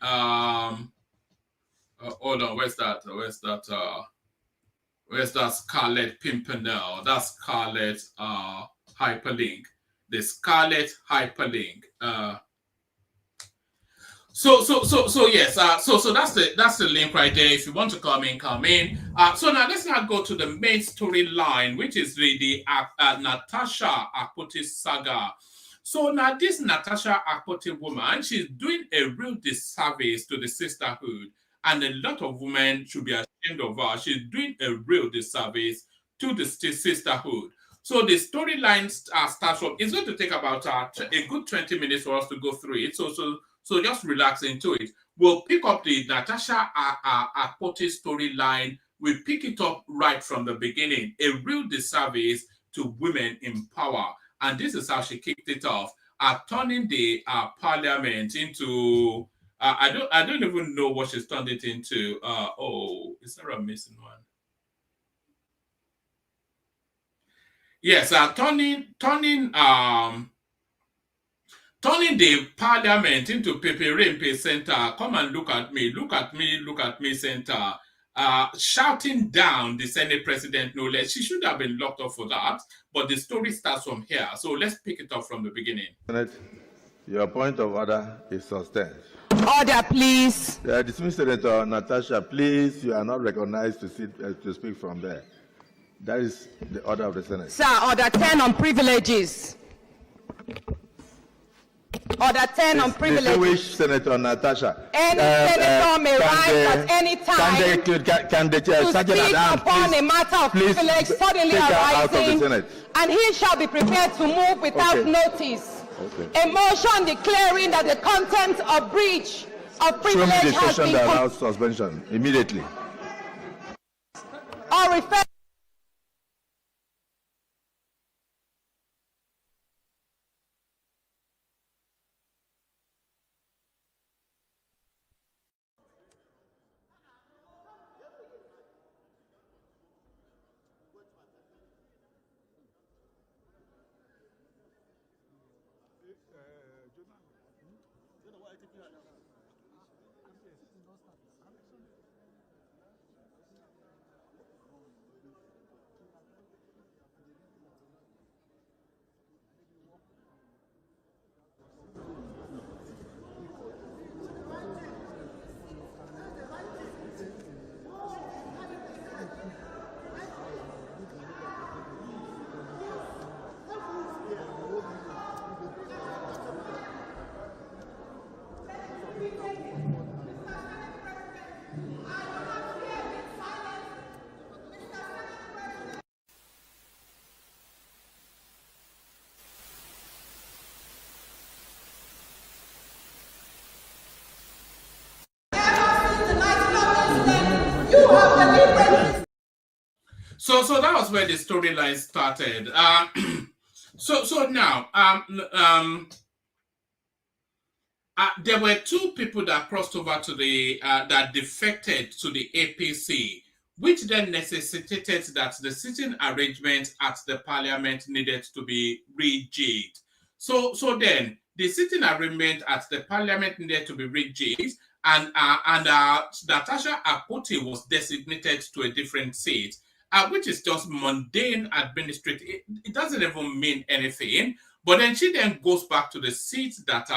Hold on. Where's that? Where's that Scarlet Pimpernel? That's Scarlet hyperlink. The Scarlet hyperlink. So yes. So that's the link right there. If you want to come in, come in. So now let's now go to the main storyline, which is the Natasha Akpoti saga. So now this Natasha Akpoti woman, she's doing a real disservice to the sisterhood, and a lot of women should be ashamed of her. She's doing a real disservice to the sisterhood. So the storyline starts from. It's going to take about a good 20 minutes for us to go through it. So just relax into it. We'll pick up the Natasha Akpoti storyline. We'll pick it up right from the beginning. A real disservice to women in power. And this is how she kicked it off. Turning the parliament into... I don't even know what she's turned it into. Is there a missing one? Yes, turning the parliament into Pepe Center. Come and look at me center. Shouting down the Senate president, no less. She should have been locked up for that. But the story starts from here. So let's pick it up from the beginning. Senate, your point of order is sustained. Order, please. Dismissed Senator Natasha, please. You are not recognized to speak from there. That is the order of the Senate. Sir, order 10 on privileges. Order 10 on privileges. Distinguished Senator Natasha. Any senator may rise at any time can the to speak upon a matter of privilege suddenly arising, and he shall be prepared to move without notice. A motion declaring that the content of breach of privilege has been... that allows suspension immediately. Or refer... So that was where the storyline started. So now, there were two people that crossed over to the that defected to the APC, which then necessitated that the sitting arrangement at the parliament needed to be rejigged. So then the sitting arrangement at the parliament needed to be rejigged, and Natasha Akpoti was designated to a different seat. Which is just mundane administrative. It doesn't even mean anything. But then she then goes back to the seat that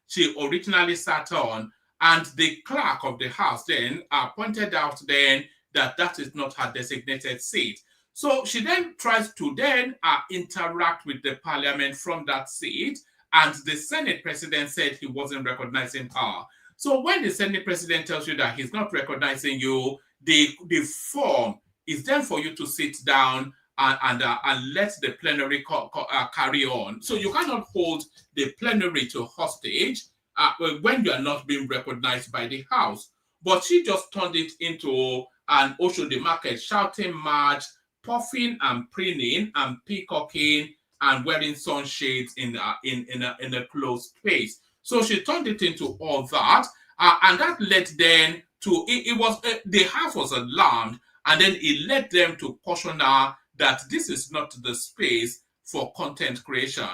she originally sat on. And the clerk of the House then pointed out then that that is not her designated seat. So she then tries to then interact with the parliament from that seat, and the Senate president said he wasn't recognizing her. So when the Senate president tells you that he's not recognizing you, the form is then for you to sit down and let the plenary carry on. So you cannot hold the plenary to hostage when you are not being recognized by the House. But she just turned it into an Oshodi market, shouting march, puffing and preening and peacocking and wearing sunshades in a closed space. So she turned it into all that, and that led then to it was the House was alarmed, and then it led them to caution her that this is not the space for content creation.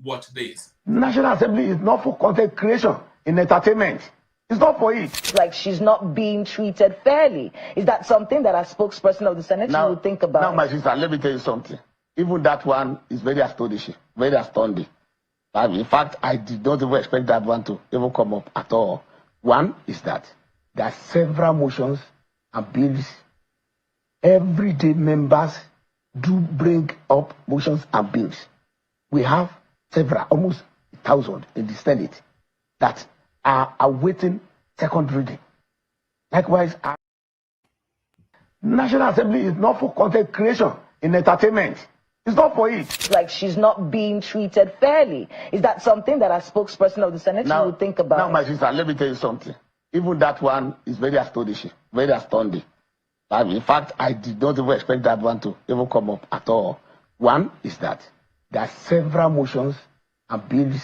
Watch this. National Assembly is not for content creation in entertainment. It's not for it. Like she's not being treated fairly. Is that something that as spokesperson of the Senate you would think about? Now, my sister, let me tell you something. Even that one is very astonishing, very astounding. In fact, I did not even expect that one to even come up at all. One is that there are several motions and bills. Everyday members do bring up motions and bills. We have several, almost 1,000 in the Senate that are awaiting second reading. Likewise, National Assembly is not for content creation in entertainment. It's not for it. Like she's not being treated fairly. Is that something that as spokesperson of the Senate you would think about? Now, my sister, let me tell you something. Even that one is very astonishing, very astounding. In fact, I did not even expect that one to even come up at all. One is that there are several motions and bills.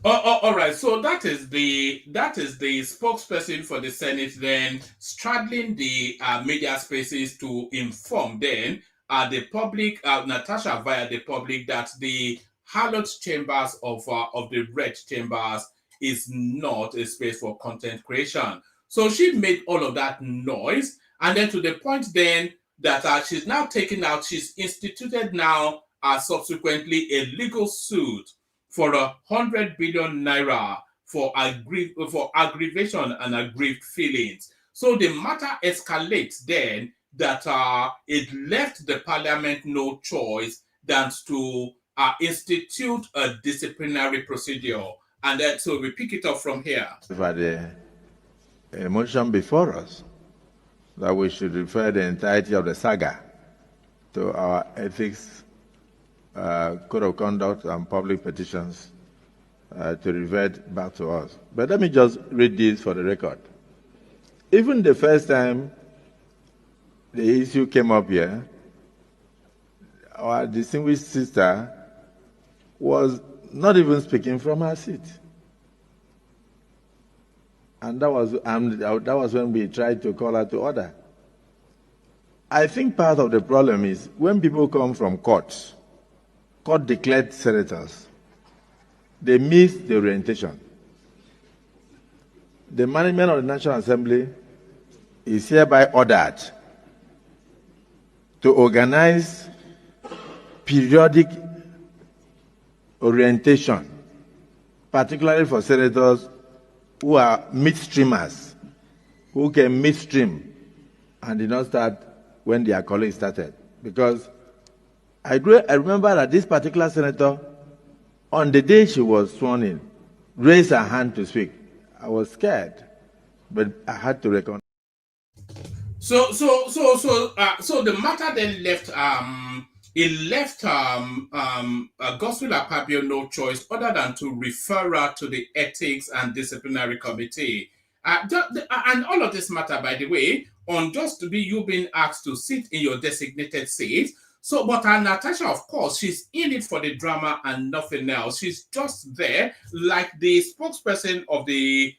All right. So that is the spokesperson for the Senate then straddling the media spaces to inform then the public, Natasha via the public, that the hallowed chambers of the red chambers is not a space for content creation. So she made all of that noise, and then to the point then that she's now taken out, she's instituted now subsequently a legal suit for 100 billion naira for aggravation and aggrieved feelings. So the matter escalates then that it left the parliament no choice than to institute a disciplinary procedure. And then so we pick it up from here. We've had a motion before us that we should refer the entirety of the saga to our ethics, code of conduct, and public petitions to revert back to us. But let me just read this for the record. Even the first time the issue came up here, our distinguished sister was not even speaking from her seat. And that was when we tried to call her to order. I think part of the problem is when people come from court-declared senators, they miss the orientation. The management of the National Assembly is hereby ordered to organize periodic orientation, particularly for senators who are midstreamers, who can midstream and did not start when their colleagues started. Because I remember that this particular senator, on the day she was sworn in, raised her hand to speak. I was scared, but I had to recognize. So the matter then left Godswill Akpabio no choice other than to refer her to the Ethics and Disciplinary Committee. And all of this matter, by the way, on just to be you being asked to sit in your designated seat. So, but Natasha, of course, she's in it for the drama and nothing else. She's just there, like the spokesperson of the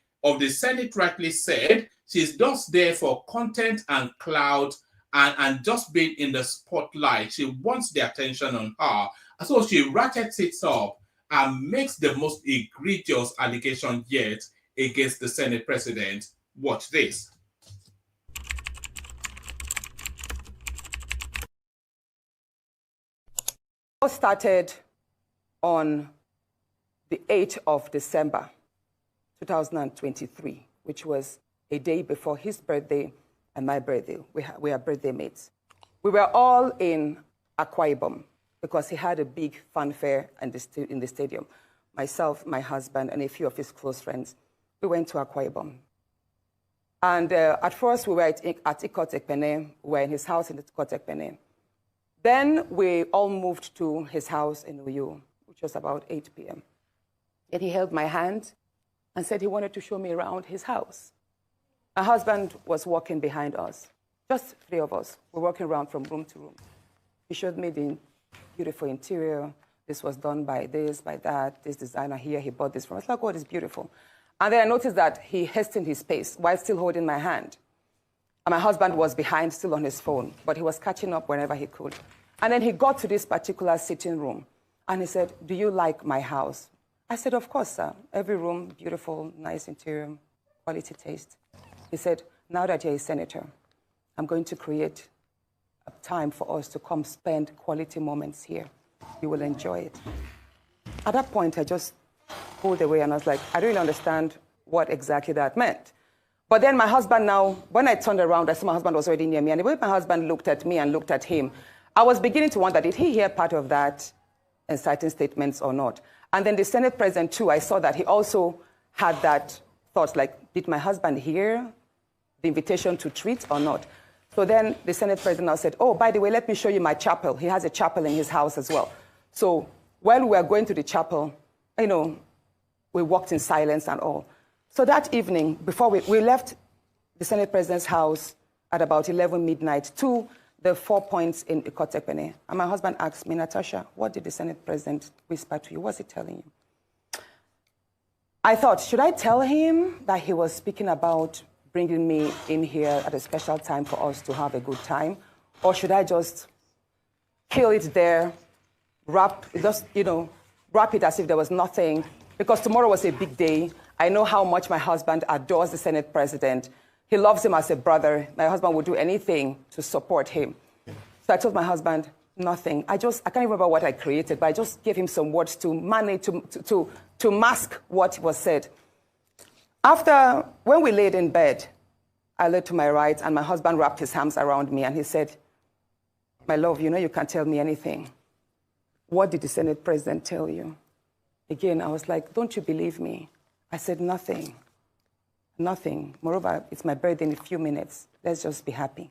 Senate rightly said. She's just there for content and clout and just being in the spotlight. She wants the attention on her. So she ratchets it up and makes the most egregious allegation yet against the Senate president. Watch this. Started on the 8th of December. 2023, which was a day before his birthday and my birthday. We are birthday mates. We were all in Akwa Ibom because he had a big fanfare in the stadium. Myself, my husband, and a few of his close friends, we went to Akwa Ibom. And at first, we were at Ikot Ekpene. We were in his house in Ikot Ekpene. Then we all moved to his house in Uyo, which was about 8 p.m. And he held my hand and said he wanted to show me around his house. My husband was walking behind us, just 3 of us. We're walking around from room to room. He showed me the beautiful interior. This was done by this, by that, this designer here, he bought this from us. I was like, oh, it's beautiful. And then I noticed that he hastened his pace while still holding my hand. And my husband was behind, still on his phone, but he was catching up whenever he could. And then he got to this particular sitting room, and he said, do you like my house? I said, of course, sir. Every room, beautiful, nice interior, quality taste. He said, now that you're a senator, I'm going to create a time for us to come spend quality moments here. You will enjoy it. At that point, I just pulled away, and I was like, I don't really understand what exactly that meant. But then my husband now, when I turned around, I saw my husband was already near me, and the way my husband looked at me and looked at him, I was beginning to wonder, did he hear part of that inciting statements or not? And then the Senate president, too, I saw that he also had that thought, like, did my husband hear the invitation to treat or not? So then the Senate president now said, oh, by the way, let me show you my chapel. He has a chapel in his house as well. So while we were going to the chapel, you know, we walked in silence and all. So that evening, before we left the Senate president's house at about 11 midnight to the 4 points in Ikot Ekpene. And my husband asked me, Natasha, what did the Senate president whisper to you? What's he telling you? I thought, should I tell him that he was speaking about bringing me in here at a special time for us to have a good time? Or should I just kill it there, wrap it as if there was nothing? Because tomorrow was a big day. I know how much my husband adores the Senate president. He loves him as a brother. My husband would do anything to support him. So I told my husband, nothing. I can't remember what I created, but I just gave him some words to manage, to mask what was said. When we laid in bed, I lay to my right, and my husband wrapped his arms around me, and he said, my love, you know you can't tell me anything. What did the Senate president tell you? Again, I was like, don't you believe me? I said, nothing. Nothing. Moreover, it's my birthday in a few minutes. Let's just be happy.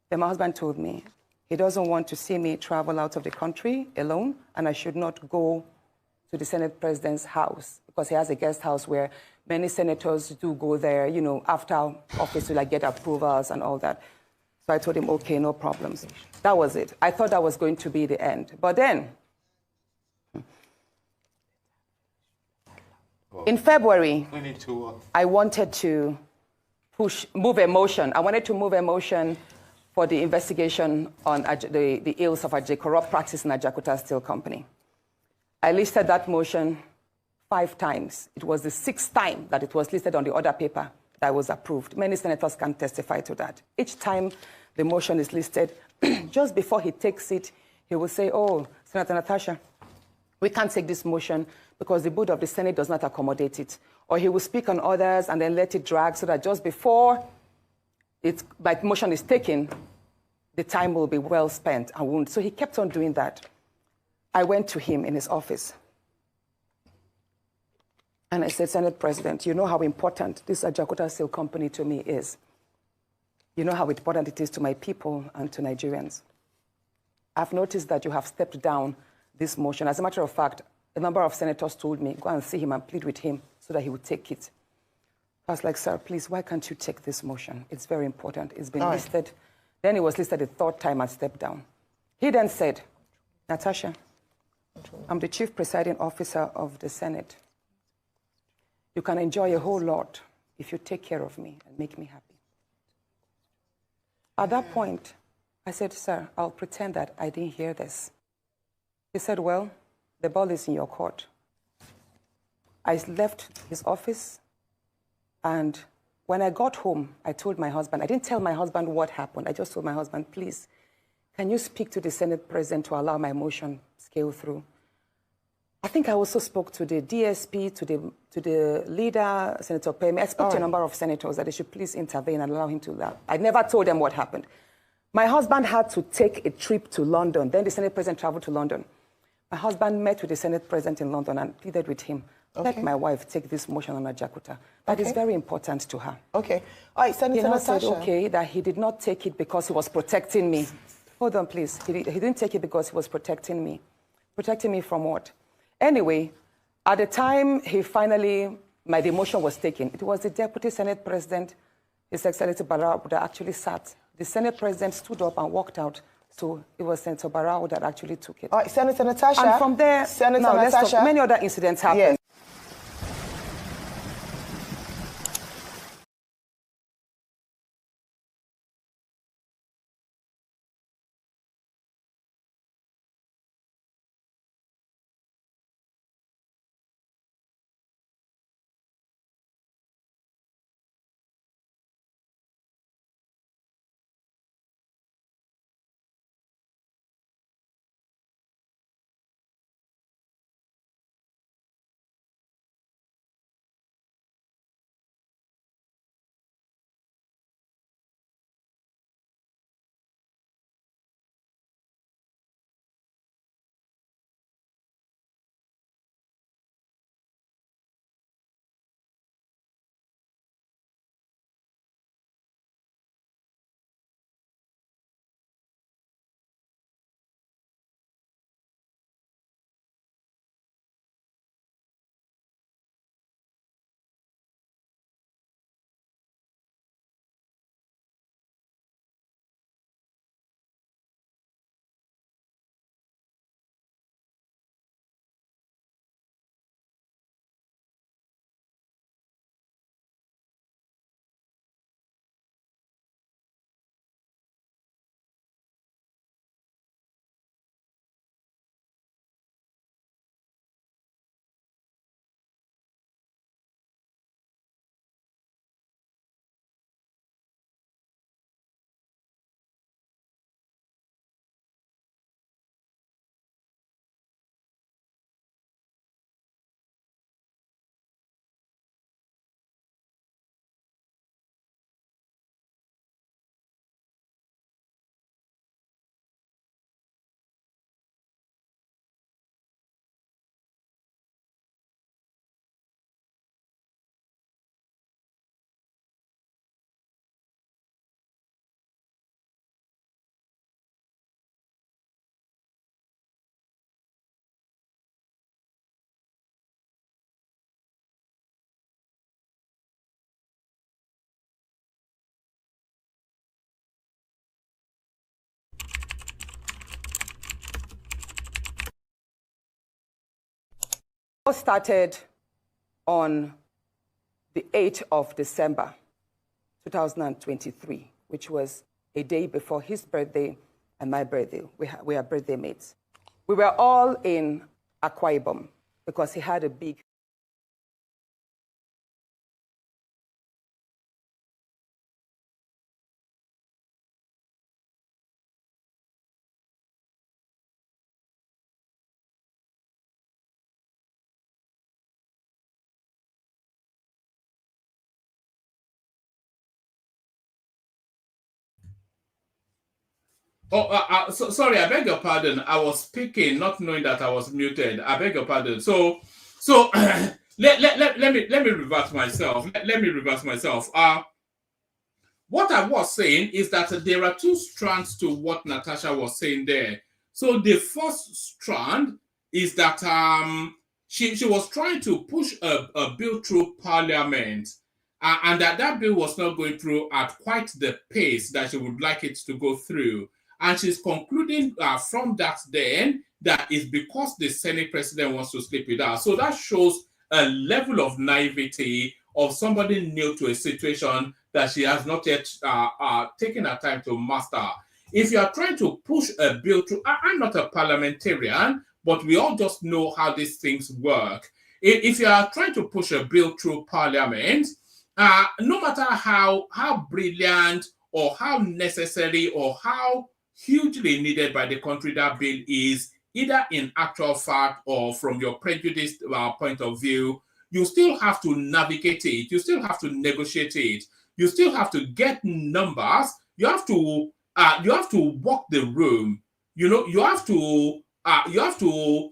Then my husband told me he doesn't want to see me travel out of the country alone, and I should not go to the Senate president's house because he has a guest house where many senators do go there, you know, after office to like get approvals and all that. So I told him, okay, no problems. That was it. I thought that was going to be the end. But then, in February, I wanted to move a motion. I wanted to move a motion for the investigation on the ills of corrupt practice in Ajakuta Steel Company. I listed that motion 5 times. It was the 6th time that it was listed on the order paper that was approved. Many senators can testify to that. Each time the motion is listed, just before he takes it, he will say, oh, Senator Natasha, we can't take this motion because the board of the Senate does not accommodate it. Or he will speak on others and then let it drag so that just before motion is taken, the time will be well spent. So he kept on doing that. I went to him in his office. And I said, Senate President, you know how important this Ajakuta Steel Company to me is. You know how important it is to my people and to Nigerians. I've noticed that you have stepped down this motion. As a matter of fact, a number of senators told me, go and see him and plead with him so that he would take it. I was like, sir, please, why can't you take this motion? It's very important. It's been listed. Then it was listed the 3rd time and stepped down. He then said, Natasha, I'm the chief presiding officer of the Senate. You can enjoy a whole lot if you take care of me and make me happy. At that point, I said, sir, I'll pretend that I didn't hear this. He said, well, the ball is in your court. I left his office, and when I got home, I told my husband, I didn't tell my husband what happened. I just told my husband, please, can you speak to the Senate president to allow my motion scale through? I think I also spoke to the DSP, to the leader, Senator Pemi. I spoke to a number of senators that they should please intervene and allow him to laugh. I never told them what happened. My husband had to take a trip to London. Then the Senate President traveled to London. My husband met with the Senate President in London and pleaded with him. Let my wife take this motion on Ajakuta. That is very important to her. Okay. All right, Senator Natasha. Said, okay, that he did not take it because he was protecting me. Hold on, please. He didn't take it because he was protecting me. Protecting me from what? Anyway, at the time my demotion was taken, it was the Deputy Senate President, His Excellency Barao, that actually sat. The Senate President stood up and walked out. So it was Senator Barao that actually took it. All right, Senator Natasha. And from there, many other incidents happened. Yes. It started on the 8th of December, 2023, which was a day before his birthday and my birthday. We are birthday mates. We were all in Akpabio because he had a big sorry, I beg your pardon. I was speaking, not knowing that I was muted. I beg your pardon. So let me reverse myself. Let me reverse myself. What I was saying is that there are two strands to what Natasha was saying there. So the first strand is that she was trying to push a bill through Parliament, and that bill was not going through at quite the pace that she would like it to go through. And she's concluding from that then that it's because the Senate President wants to sleep it out. So that shows a level of naivety of somebody new to a situation that she has not yet taken her time to master. If you are trying to push a bill through, I'm not a parliamentarian, but we all just know how these things work. If you are trying to push a bill through Parliament, no matter how brilliant or how necessary or how hugely needed by the country that bill is, either in actual fact or from your prejudiced point of view, you still have to navigate it. You still have to negotiate it. You still have to get numbers. You have to walk the room. You know, you have to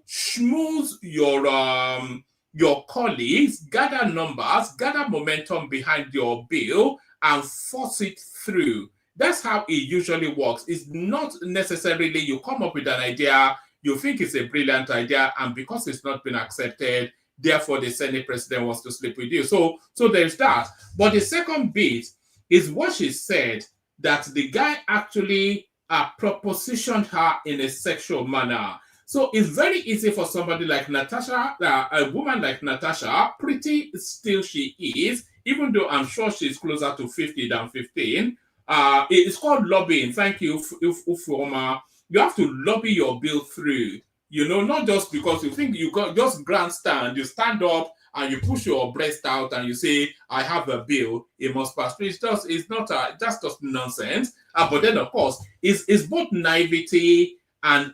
schmooze your colleagues, gather numbers, gather momentum behind your bill, and force it through. That's how it usually works. It's not necessarily you come up with an idea, you think it's a brilliant idea, and because it's not been accepted, therefore the Senate president wants to sleep with you. So there's that. But the second bit is what she said, that the guy actually propositioned her in a sexual manner. So it's very easy for somebody like Natasha, a woman like Natasha, pretty still she is, even though I'm sure she's closer to 50 than 15. It's called lobbying. Thank you, Ufoma. You have to lobby your bill through. You know, not just because you think you got just grandstand, you stand up and you push your breast out and you say, I have a bill, it must pass through. That's just nonsense. But then, of course, it's both naivety and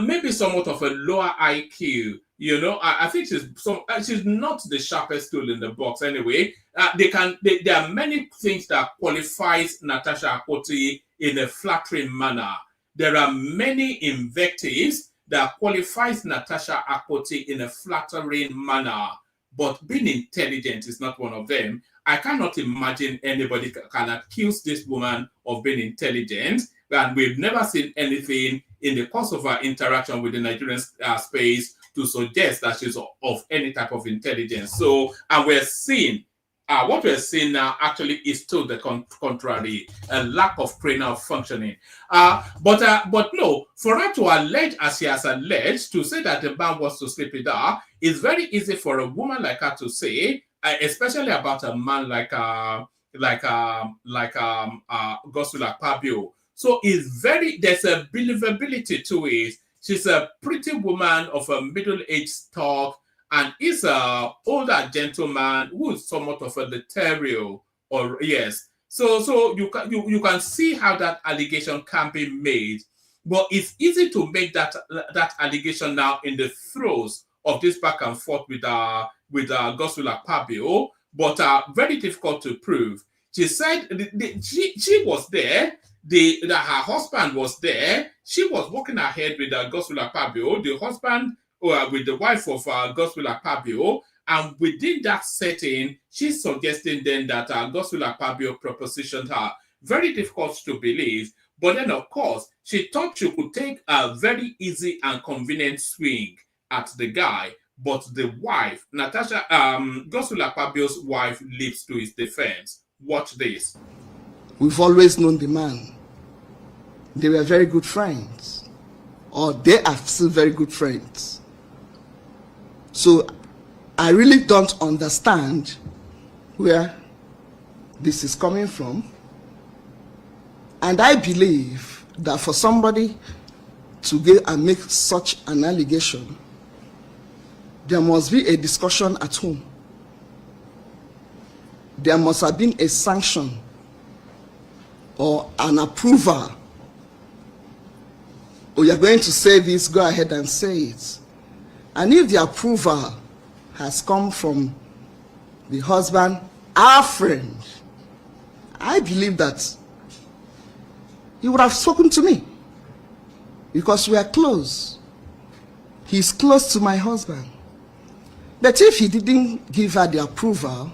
maybe somewhat of a lower IQ. You know, I think she's not the sharpest tool in the box anyway. There are many things that qualifies Natasha Akpoti in a flattering manner. There are many invectives that qualifies Natasha Akpoti in a flattering manner, but being intelligent is not one of them. I cannot imagine anybody can accuse this woman of being intelligent, and we've never seen anything in the course of our interaction with the Nigerian space to suggest that she's of any type of intelligence. So, and we're seeing, what we're seeing now actually is to the contrary, a lack of cranial functioning. But no, for her to allege, as she has alleged, to say that the man wants to sleep with her, it's very easy for a woman like her to say, especially about a man like Godswill Akpabio. So there's a believability to it. She's a pretty woman of a middle-aged stock, and is an older gentleman who is somewhat of a literal, or yes. So you can see how that allegation can be made, but it's easy to make that allegation now in the throes of this back and forth with Godswill Akpabio, but very difficult to prove. She said she was there. Her husband was there. She was walking ahead with Godswill Akpabio, the husband with the wife of Godswill Akpabio, and within that setting, she's suggesting then that Godswill Akpabio propositioned her. Very difficult to believe, but then of course, she thought she could take a very easy and convenient swing at the guy, but the wife, Godswill Akpabio's wife, leaps to his defense. Watch this. We've always known the man. They were very good friends, or they are still very good friends. So I really don't understand where this is coming from. And I believe that for somebody to get and make such an allegation, there must be a discussion at home. There must have been a sanction or an approval. Oh, you're going to say this, go ahead and say it. And if the approval has come from the husband, our friend, I believe that he would have spoken to me, because we are close. He's close to my husband. But if he didn't give her the approval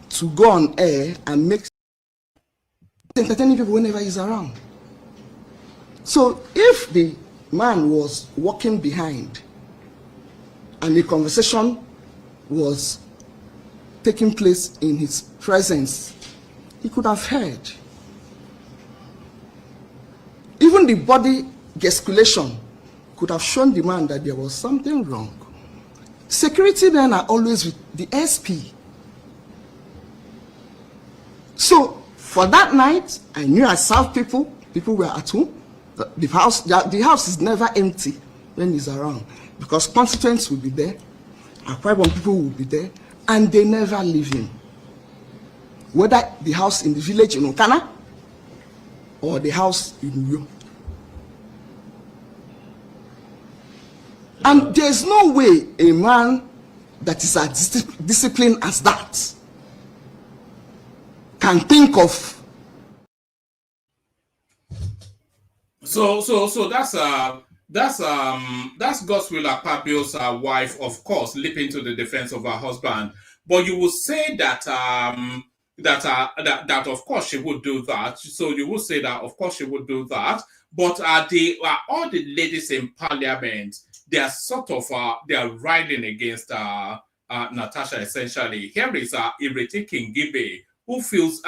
to go on air and make entertaining people whenever he's around. So if the man was walking behind and the conversation was taking place in his presence, he could have heard. Even the body gesticulation could have shown the man that there was something wrong. Security men are always with the SP. So for that night, I knew I served people. People were at home. The house is never empty when he's around, because constituents will be there, Akpabio people will be there, and they never leave him. Whether the house in the village in Okana or the house in Uyo, And there's no way a man that is as disciplined as that can think of. So that's Godswill Akpabio's wife, of course, leaping to the defense of her husband. But you will say that that of course she would do that. So you will say that of course she would do that. But all the ladies in parliament, they are sort of they are riding against Natasha essentially. Here is Ireti Kingibe, who feels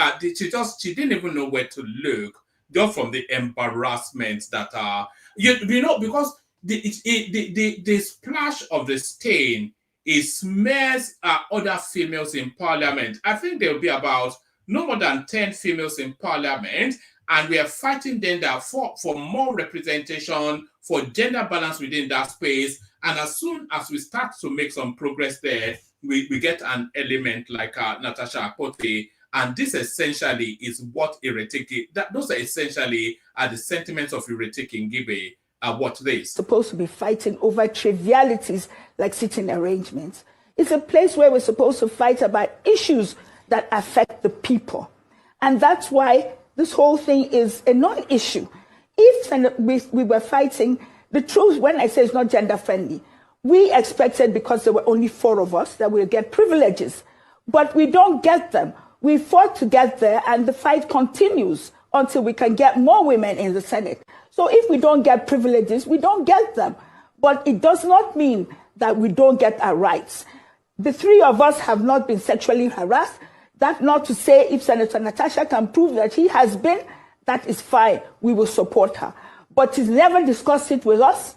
she didn't even know where to look, just from the embarrassment that you know, because the splash of the stain, it smears other females in parliament. I think there will be about no more than 10 females in parliament, and we are fighting then that for more representation, for gender balance within that space. And as soon as we start to make some progress there, we get an element like Natasha Akpoti. And this essentially is what those are essentially the sentiments of Ireti Kingibe. What they supposed to be fighting over trivialities like sitting arrangements. It's a place where we're supposed to fight about issues that affect the people. And that's why this whole thing is a non-issue. If we were fighting, the truth, when I say it's not gender friendly, we expected, because there were only 4 of us, that we'll get privileges. But we don't get them. We fought to get there, and the fight continues until we can get more women in the Senate. So if we don't get privileges, we don't get them. But it does not mean that we don't get our rights. The 3 of us have not been sexually harassed. That's not to say if Senator Natasha can prove that she has been, that is fine. We will support her. But she's never discussed it with us.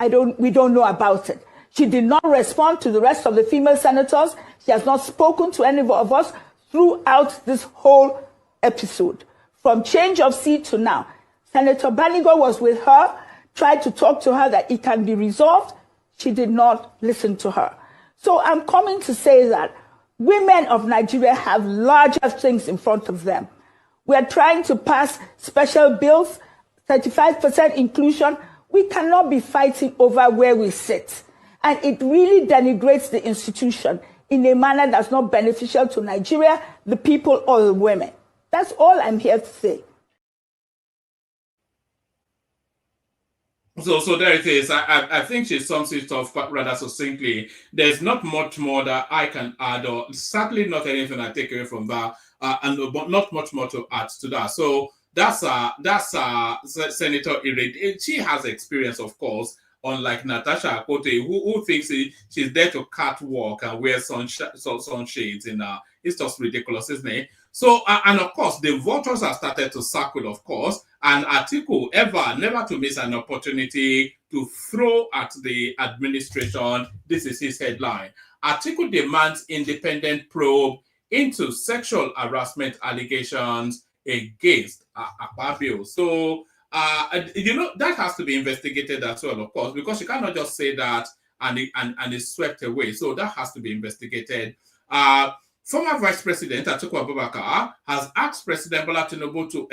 We don't know about it. She did not respond to the rest of the female senators. She has not spoken to any of us throughout this whole episode. From change of seat to now. Senator Banigo was with her, tried to talk to her that it can be resolved. She did not listen to her. So I'm coming to say that women of Nigeria have larger things in front of them. We are trying to pass special bills, 35% inclusion. We cannot be fighting over where we sit. And it really denigrates the institution in a manner that's not beneficial to Nigeria, the people, or the women. That's all I'm here to say. So there it is. I think she sums it up rather succinctly. There's not much more that I can add, or certainly not anything I take away from that, and but not much more to add to that. So that's Senator Ireti. She has experience, of course, unlike Natasha Akpoti, who thinks she's there to catwalk and wear sunshades. It's just ridiculous, isn't it? So, and of course, the voters have started to circle, of course, and Atiku never to miss an opportunity to throw at the administration. This is his headline. Atiku demands independent probe into sexual harassment allegations against Akpabio. So, that has to be investigated as well, of course, because you cannot just say that and it's swept away. So that has to be investigated. Former Vice President Atiku Abubakar has asked President Bola Tinubu to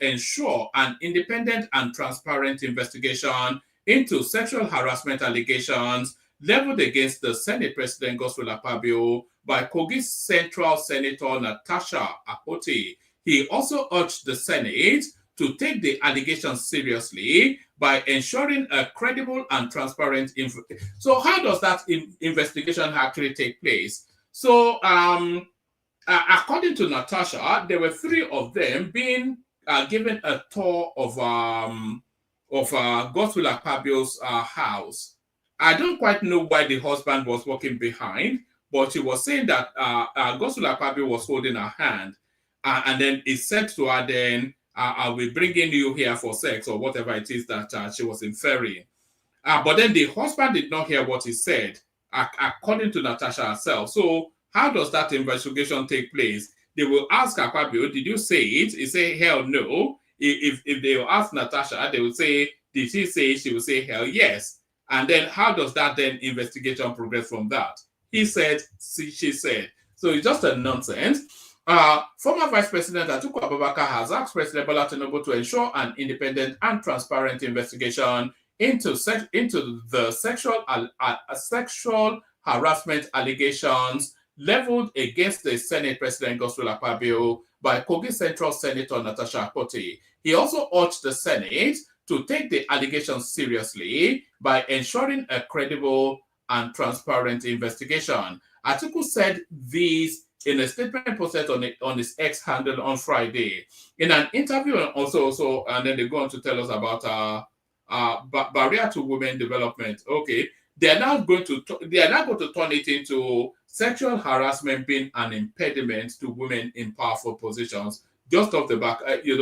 ensure an independent and transparent investigation into sexual harassment allegations leveled against the Senate President Godswill Akpabio by Kogi Central Senator Natasha Akpoti. He also urged the Senate to take the allegations seriously by ensuring a credible and transparent So how does that investigation actually take place? So according to Natasha, there were 3 of them being given a tour of Godswill Akpabio's house. I don't quite know why the husband was walking behind, but she was saying that Godswill Akpabio was holding her hand. And then it said to her then, I'll be bringing you here for sex, or whatever it is that she was inferring. But then the husband did not hear what he said, according to Natasha herself. So how does that investigation take place? They will ask Akpabio, did you say it? He say, hell no. If they will ask Natasha, they will say, did she say it? She will say, hell yes. And then how does that then investigation progress from that? He said, she said. So it's just a nonsense. Former Vice President Atiku Abubakar has asked President Bola Tinubu to ensure an independent and transparent investigation into the sexual harassment allegations leveled against the Senate President Godswill Akpabio by Kogi Central Senator Natasha Akpoti. He also urged the Senate to take the allegations seriously by ensuring a credible and transparent investigation. Atiku said this in a statement posted on his X handle on Friday. In an interview, and then they go on to tell us about barrier to women development. Okay, they are now going to turn it into sexual harassment being an impediment to women in powerful positions. Just off the back,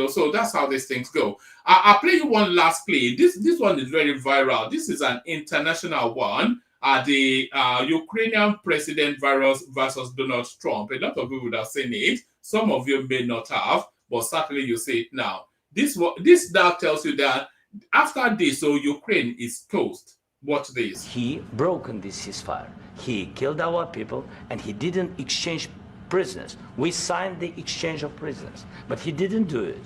so that's how these things go. I'll play you one last play. This one is very viral. This is an international one. The Ukrainian president versus Donald Trump. A lot of you would have seen it. Some of you may not have, but certainly you see it now. This now tells you that after this, so Ukraine is toast. Watch this. He broken this ceasefire. He killed our people, and he didn't exchange prisoners. We signed the exchange of prisoners, but he didn't do it.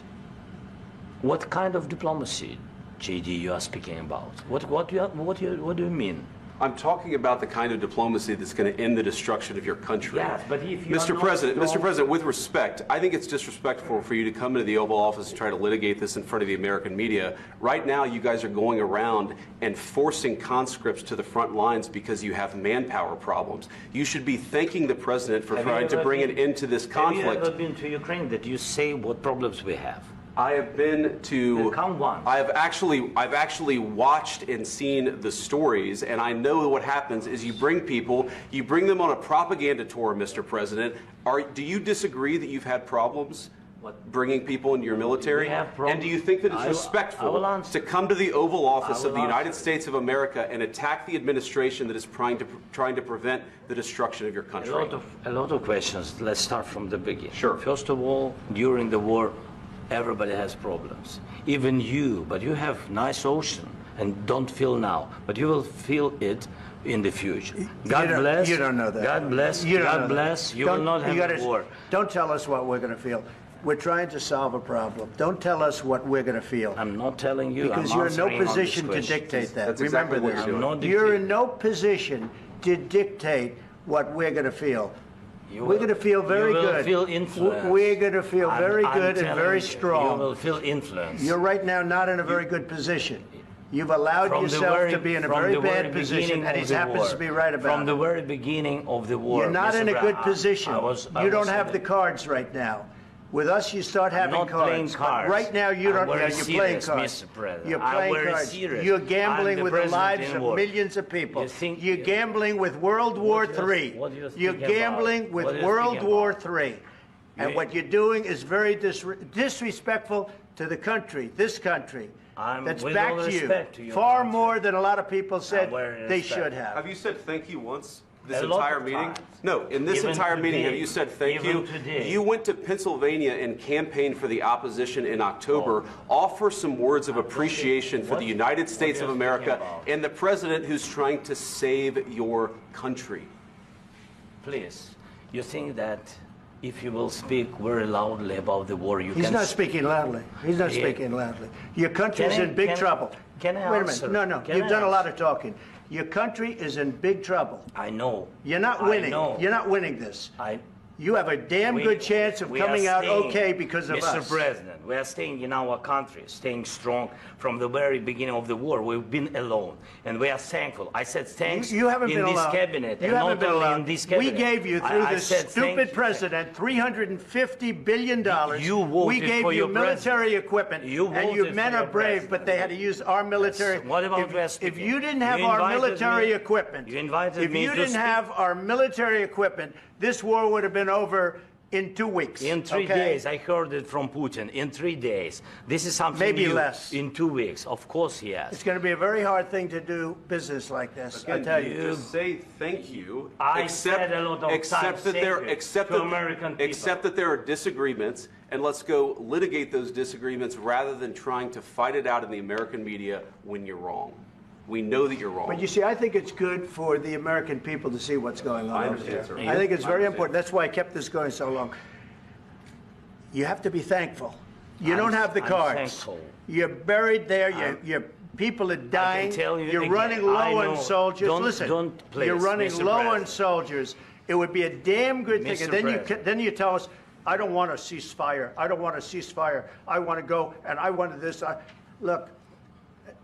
What kind of diplomacy, JD, you are speaking about? What do you mean? I'm talking about the kind of diplomacy that's going to end the destruction of your country. Yes, but if you Mr. President, with respect, I think it's disrespectful for you to come into the Oval Office and try to litigate this in front of the American media. Right now, you guys are going around and forcing conscripts to the front lines because you have manpower problems. You should be thanking the President for trying to bring an end to this conflict. Have you ever been to Ukraine that you say what problems we have? I have been to. Count one. I've actually watched and seen the stories, and I know what happens is you bring them on a propaganda tour, Mr. President. Do you disagree that you've had problems bringing people into your military? And do you think that it's respectful to come to the Oval Office of the United States of America and attack the administration that is trying to prevent the destruction of your country? A lot of questions. Let's start from the beginning. Sure. First of all, during the war, everybody has problems, even you, but you have nice ocean and don't feel now, but you will feel it in the future. God bless. You don't know that. God bless. God bless. You will not have a war. Don't tell us what we're going to feel. We're trying to solve a problem. Don't tell us what we're going to feel. I'm not telling you. Because you're in no position to dictate that. That's Remember exactly this. You're in no position to dictate what we're going to feel. We're going to feel very good. You will feel influence. We're going to feel very good and very strong. You will feel influence. You're right now not in a very good position. You've allowed yourself to be in a very bad position, and he happens to be right about it. From the very beginning of the war. You're not in a good position. You don't have the cards right now. With us, you start having cards. Playing cards. Right now, you don't. You're playing cards. You're playing cards. You're gambling with the lives of millions of people. You're gambling with World War III. You're gambling with World War III. And what you're doing is very disrespectful to the country, this country. That's back to you. Far more than a lot of people said they should have. Have you said thank you once? This entire meeting? No, in this entire meeting, have you said thank you? You went to Pennsylvania and campaigned for the opposition in October. Offer some words of appreciation for the United States of America and the president who's trying to save your country. Please, you think that if you will speak very loudly about the war, you can... He's not speaking loudly. He's not speaking loudly. Your country's in big trouble. Can I Wait a minute. No. You've done a lot of talking. Your country is in big trouble. I know. You're not winning. You're not winning this. You have a damn good chance of coming out okay because of us. Mr. President, we are staying in our country, staying strong from the very beginning of the war. We've been alone, and we are thankful. I said thanks you haven't in been this alone. cabinet. You haven't been alone. In this cabinet. We gave you, through this stupid president, $350 billion. We gave you military equipment, and your men are brave, but they had to use our military. What about if you didn't have our military equipment, if you didn't have our military equipment, this war would have been over in 2 weeks. In 3 days. I heard it from Putin. In 3 days. This is something maybe new. Less. In 2 weeks. Of course, yes. It's going to be a very hard thing to do business like this. Again, I tell you. Just say thank you. Said a lot of except that there are disagreements, and let's go litigate those disagreements rather than trying to fight it out in the American media when you're wrong. We know that you're wrong. But you see, I think it's good for the American people to see what's going on. I understand, sir. I think it's very important. That's why I kept this going so long. You have to be thankful. You don't have the cards. Thankful. You're buried there. You're People are dying. You're running low on soldiers. Listen, you're running low on soldiers. It would be a damn good thing. And then you tell us, I don't want a ceasefire. I don't want a ceasefire. I want to go and I want this. Look,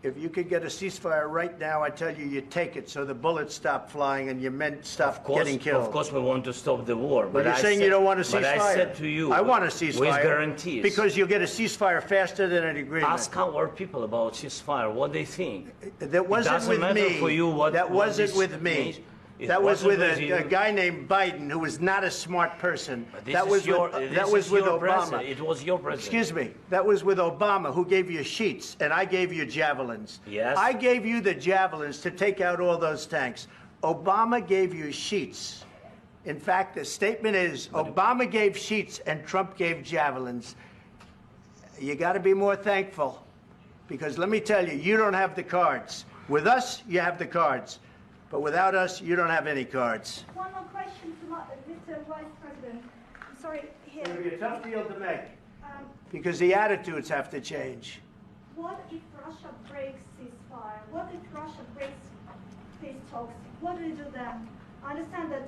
if you could get a ceasefire right now, I tell you, you take it so the bullets stop flying and your men stop getting killed. Of course, we want to stop the war. But you're saying you don't want a ceasefire. But I said to you, I want a ceasefire. With guarantees. Because you'll get a ceasefire faster than an agreement. Ask our people about ceasefire, what they think. That wasn't with me. For you what, that what wasn't with me. That was with a guy named Biden, who was not a smart person. That was with Obama. It was your president. Excuse me. That was with Obama, who gave you sheets, and I gave you javelins. Yes. I gave you the javelins to take out all those tanks. Obama gave you sheets. In fact, the statement is Obama gave sheets and Trump gave javelins. You got to be more thankful, because let me tell you, you don't have the cards. With us, you have the cards. But without us, you don't have any cards. One more question to Mr. Vice President. I'm sorry, here. It's going to be a tough deal to make, because the attitudes have to change. What if Russia breaks ceasefire? What if Russia breaks peace talks? What do you do then? I understand that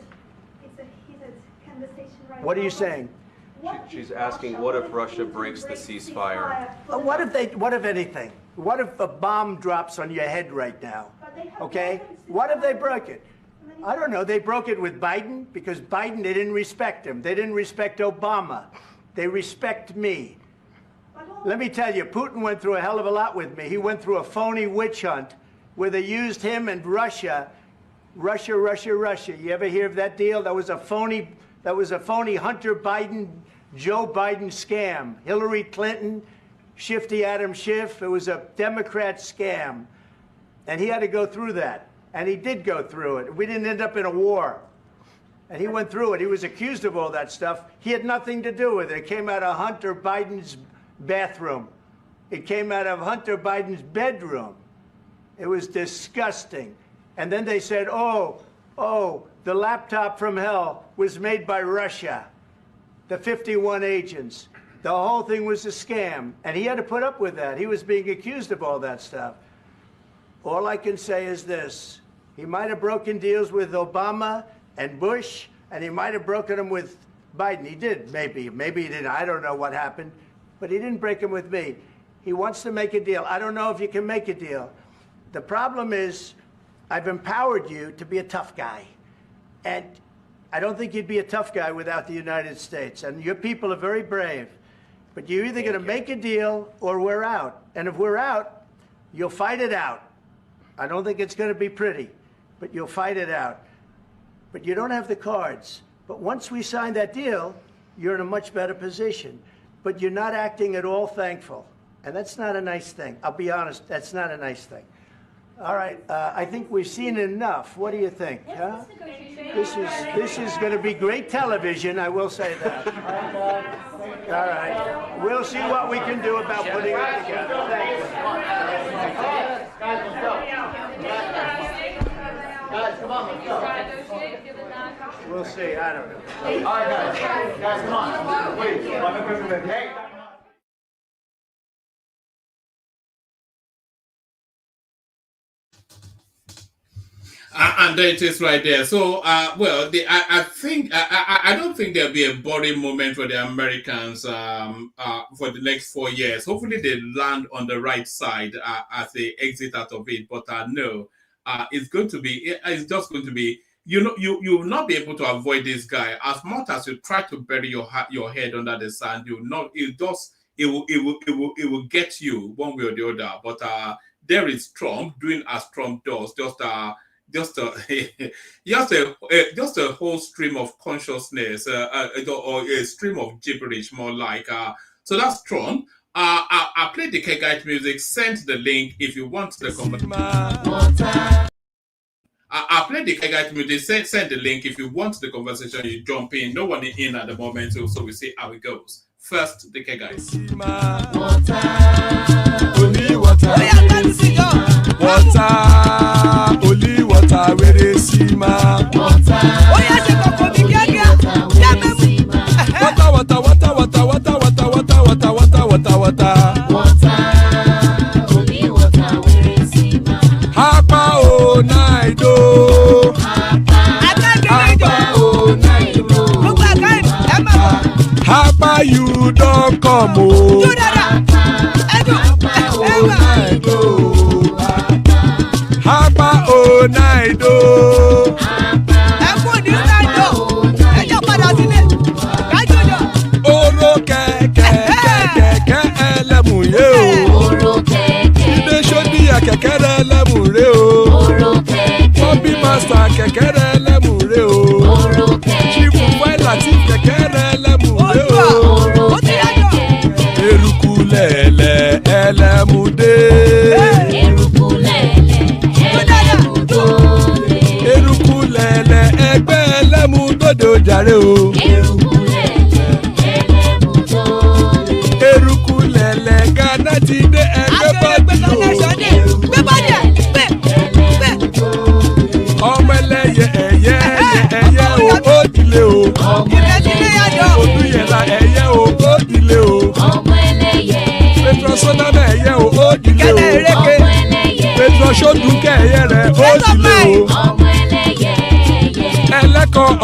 it's a heated conversation right now. What are you saying? She's asking, what if Russia breaks the ceasefire? What if anything? What if a bomb drops on your head right now? Okay? What if they broke it? I don't know. They broke it with Biden because Biden, they didn't respect him. They didn't respect Obama. They respect me. Let me tell you, Putin went through a hell of a lot with me. He went through a phony witch hunt where they used him and Russia. Russia. You ever hear of that deal? That was a phony Hunter Biden, Joe Biden scam. Hillary Clinton, Shifty Adam Schiff. It was a Democrat scam. And he had to go through that. And he did go through it. We didn't end up in a war. And he went through it. He was accused of all that stuff. He had nothing to do with it. It came out of Hunter Biden's bathroom. It came out of Hunter Biden's bedroom. It was disgusting. And then they said, oh, the laptop from hell was made by Russia, the 51 agents. The whole thing was a scam. And he had to put up with that. He was being accused of all that stuff. All I can say is this. He might have broken deals with Obama and Bush, and he might have broken them with Biden. He did, maybe. Maybe he didn't. I don't know what happened. But he didn't break them with me. He wants to make a deal. I don't know if you can make a deal. The problem is I've empowered you to be a tough guy. And I don't think you'd be a tough guy without the United States. And your people are very brave. But you're either going to make a deal or we're out. And if we're out, you'll fight it out. I don't think it's going to be pretty, but you'll fight it out. But you don't have the cards. But once we sign that deal, you're in a much better position. But you're not acting at all thankful. And that's not a nice thing. I'll be honest, that's not a nice thing. All right, I think we've seen enough. What do you think? Huh? This is going to be great television, I will say that. All right. We'll see what we can do about putting it together. Thank you. Guys, let's go. Guys, come on, let's go. We'll see. I don't know. All right, guys. Guys, come on. Please. Hey. And there it is right there. So, well, I don't think there'll be a boring moment for the Americans for the next 4 years. Hopefully they land on the right side as they exit out of it. But no, it's just going to be, you will not be able to avoid this guy. As much as you try to bury your head under the sand, it will get you one way or the other. But there is Trump doing as Trump does, just a whole stream of consciousness, or a stream of gibberish, more like. So that's Trump. I played the K-Guide music. Send the link if you want the conversation. I played the K-Guide music. Send the link if you want the conversation. You jump in. No one in at the moment, so we see how it goes. First, the K-Guys. Only water, where they see ma. Water, only water, where they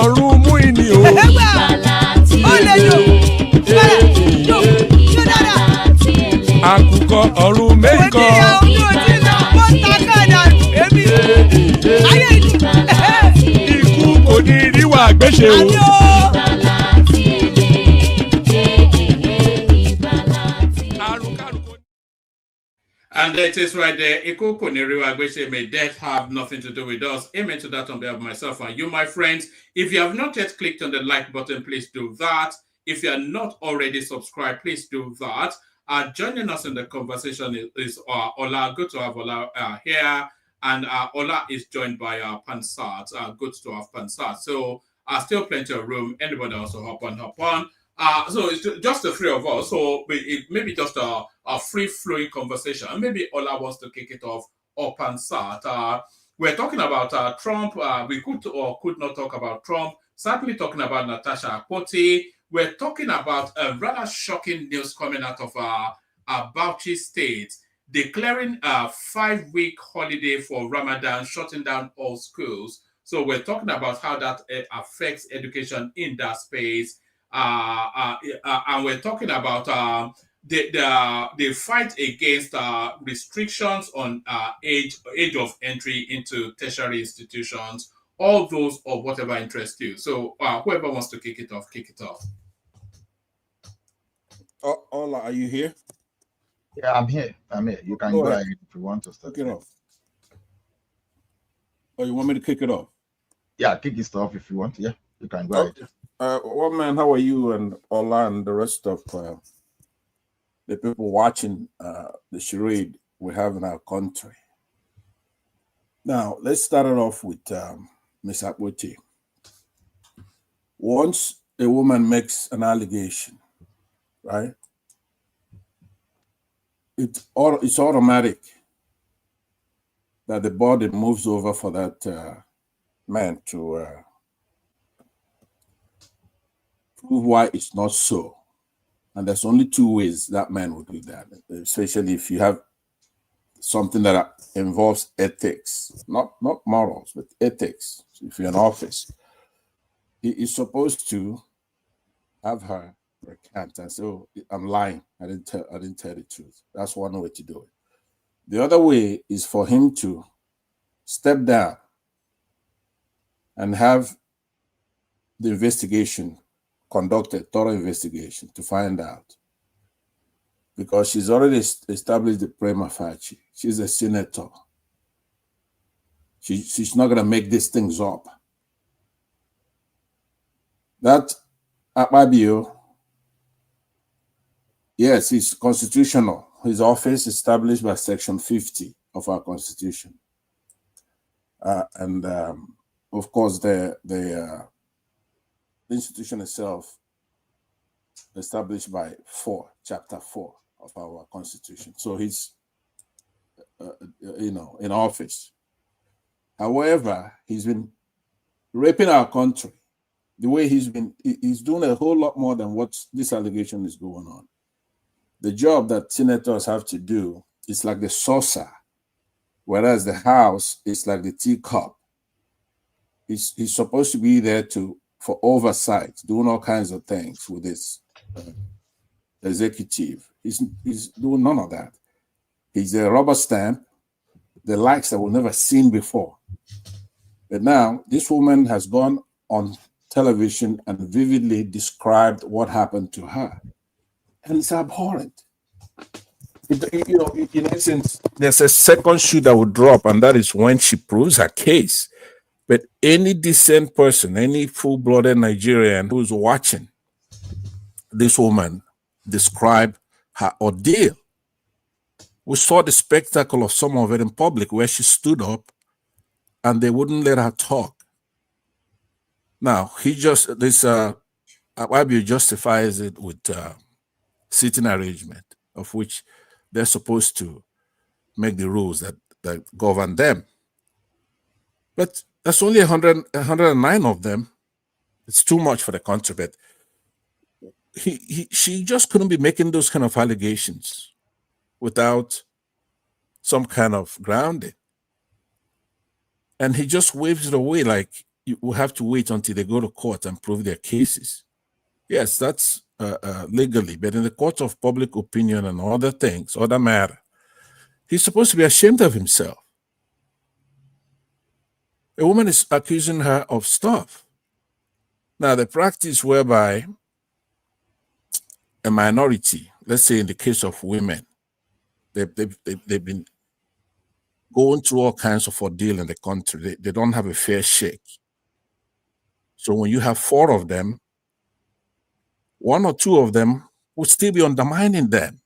ọ̀run mú ìní o. Àkùkọ ọ̀run mẹ́kọ. Ikú kò ní ríwà gbéṣe o. And it is right there. Iku Koniriwa Agbeche, may death have nothing to do with us. Amen to that on behalf of myself and you, my friends. If you have not yet clicked on the like button, please do that. If you are not already subscribed, please do that. Joining us in the conversation is Ola. Good to have Ola here. And Ola is joined by Pansat. Good to have Pansat. So still plenty of room. Anybody also hop on. So it's just the three of us. So maybe just a free-flowing conversation. Maybe Ola wants to kick it off, or Pansat. We're talking about Trump. We could or could not talk about Trump. Certainly talking about Natasha Akpoti. We're talking about a rather shocking news coming out of Bauchi State, declaring a 5-week holiday for Ramadan, shutting down all schools. So we're talking about how that affects education in that space. And we're talking about the fight against restrictions on age of entry into tertiary institutions, all those or whatever interests you. So whoever wants to kick it off, kick it off. Ola, are you here? Yeah, I'm here. You can go ahead if you want to start. Kick it off. Oh, you want me to kick it off? Yeah, kick it off if you want. Yeah, you can go ahead. One man, how are you and Ola and the rest of the people watching the charade we have in our country? Now, let's start it off with Ms. Akpoti. Once a woman makes an allegation, right, it's automatic that the body moves over for that man to prove why it's not so. And there's only two ways that man would do that, especially if you have something that involves ethics, not morals, but ethics. So if you're in office, he is supposed to have her recant and say, "Oh, I'm lying. I didn't tell the truth." That's one way to do it. The other way is for him to step down and have the investigation conducted, thorough investigation to find out. Because she's already established the prima facie. She's a senator. She's not going to make these things up. That Akpabio, yes, it's constitutional. His office is established by Section 50 of our Constitution. Of course, the institution itself established by Chapter 4 of our Constitution. So he's, in office. However, he's been raping our country. The way he's doing a whole lot more than what this allegation is going on. The job that senators have to do is like the saucer, whereas the House is like the teacup. He's supposed to be there for oversight, doing all kinds of things with his executive. He's doing none of that. He's a rubber stamp, the likes that we've never seen before. But now this woman has gone on television and vividly described what happened to her. And it's abhorrent. In essence, there's a second shoe that will drop, and that is when she proves her case. But any decent person, any full-blooded Nigerian who's watching this woman describe her ordeal, we saw the spectacle of some of it in public where she stood up and they wouldn't let her talk. Now, Akpabio justifies it with sitting arrangement, of which they're supposed to make the rules that govern them. But that's only 109 of them. It's too much for the country. But she just couldn't be making those kind of allegations without some kind of grounding. And he just waves it away like you will have to wait until they go to court and prove their cases. Yes, that's legally, but in the court of public opinion and other things, other matter, he's supposed to be ashamed of himself. A woman is accusing her of stuff. Now, the practice whereby a minority, let's say in the case of women, they've been going through all kinds of ordeal in the country. They don't have a fair shake. So when you have 4 of them, 1 or 2 of them will still be undermining them.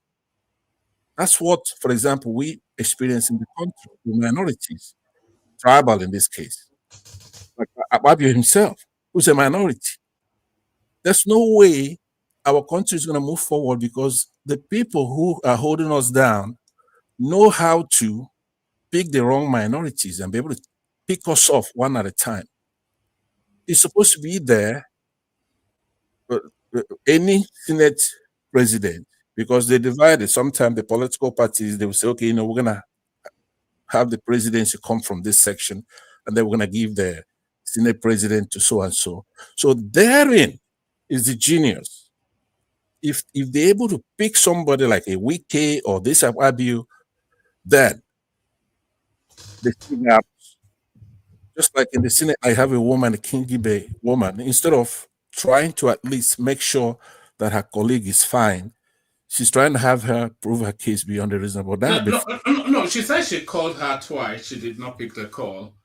That's what, for example, we experience in the country with minorities, tribal in this case, like Akpabio himself, who's a minority. There's no way our country is going to move forward because the people who are holding us down know how to pick the wrong minorities and be able to pick us off one at a time. It's supposed to be there, any Senate president, because they divided. Sometimes the political parties, they will say, okay, we're going to have the presidency come from this section, and then we're going to give the Senate president to so and so. So therein is the genius. If they're able to pick somebody like a WIKE or this Akpabio, then they sing out. Just like in the Senate, I have a woman, a Kingibe woman. Instead of trying to at least make sure that her colleague is fine, she's trying to have her prove her case beyond a reasonable doubt. No, she said she called her twice. She did not pick the call.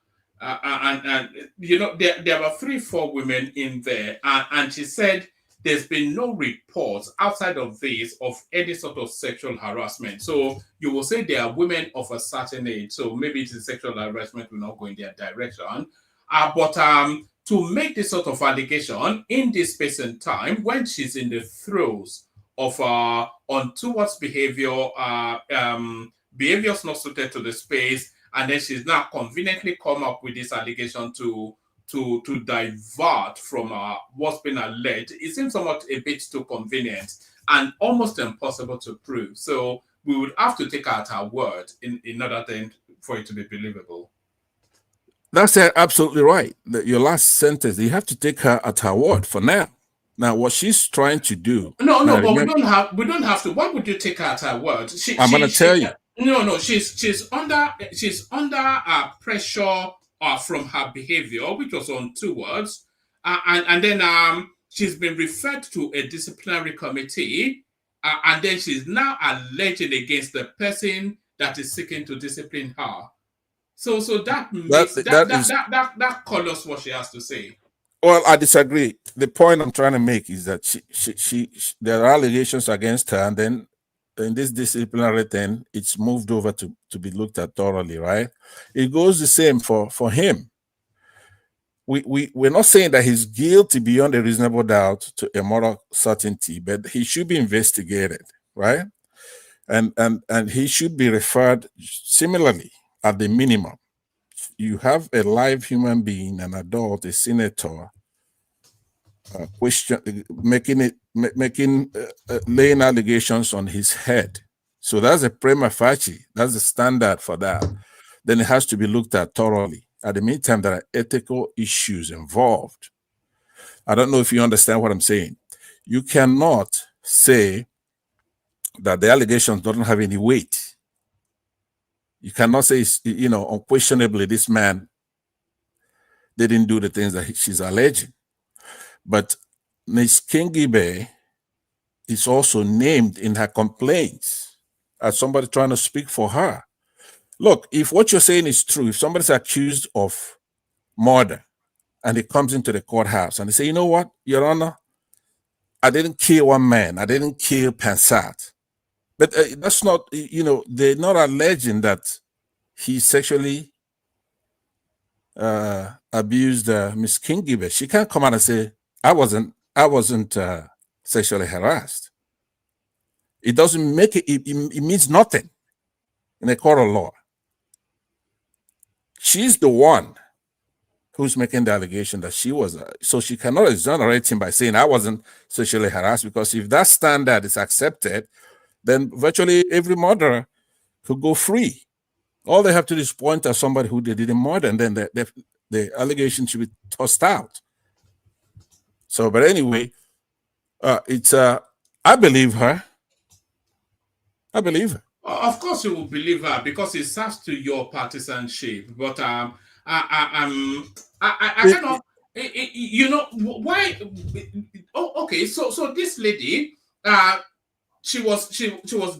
And there were 3-4 women in there. And she said there's been no reports outside of this of any sort of sexual harassment. So you will say there are women of a certain age. So maybe it's sexual harassment will not go in their direction. But to make this sort of allegation in this space and time, when she's in the throes of untoward behavior, behaviors not suited to the space, and then she's now conveniently come up with this allegation to divert from what's been alleged, it seems somewhat a bit too convenient and almost impossible to prove. So we would have to take out our word in order for it to be believable. That's absolutely right. Your last sentence, you have to take her at her word for now. Now, what she's trying to do. No, but we don't have to. Why would you take her at her word? I'm going to tell you. No, she's under pressure from her behavior, which was on 2 words, and then she's been referred to a disciplinary committee, and then she's now alleging against the person that is seeking to discipline her. So that makes that colors what she has to say. Well, I disagree. The point I'm trying to make is that she there are allegations against her, and then in this disciplinary thing, it's moved over to be looked at thoroughly, right? It goes the same for him. We're not saying that he's guilty beyond a reasonable doubt to a moral certainty, but he should be investigated, right? And he should be referred similarly at the minimum. You have a live human being, an adult, a senator, laying allegations on his head. So that's a prima facie. That's the standard for that. Then it has to be looked at thoroughly. At the meantime, there are ethical issues involved. I don't know if you understand what I'm saying. You cannot say that the allegations don't have any weight. You cannot say, unquestionably, this man didn't do the things that she's alleging. But Ms. Kingibe is also named in her complaints as somebody trying to speak for her. Look, if what you're saying is true, if somebody's accused of murder and he comes into the courthouse and they say, you know what, Your Honor, I didn't kill one man. I didn't kill Pansat. But that's not, they're not alleging that he sexually abused Ms. Kingibe. She can't come out and say, I wasn't sexually harassed. It doesn't make it, it means nothing in a court of law. She's the one who's making the allegation that she was, so she cannot exonerate him by saying I wasn't sexually harassed, because if that standard is accepted, then virtually every murderer could go free. All they have to do is point at somebody who they didn't murder, and then the allegation should be tossed out. So, but anyway, it's I believe her. I believe her. Of course, you will believe her because it serves to your partisanship. But I cannot. You know why? Oh, okay. So this lady, she was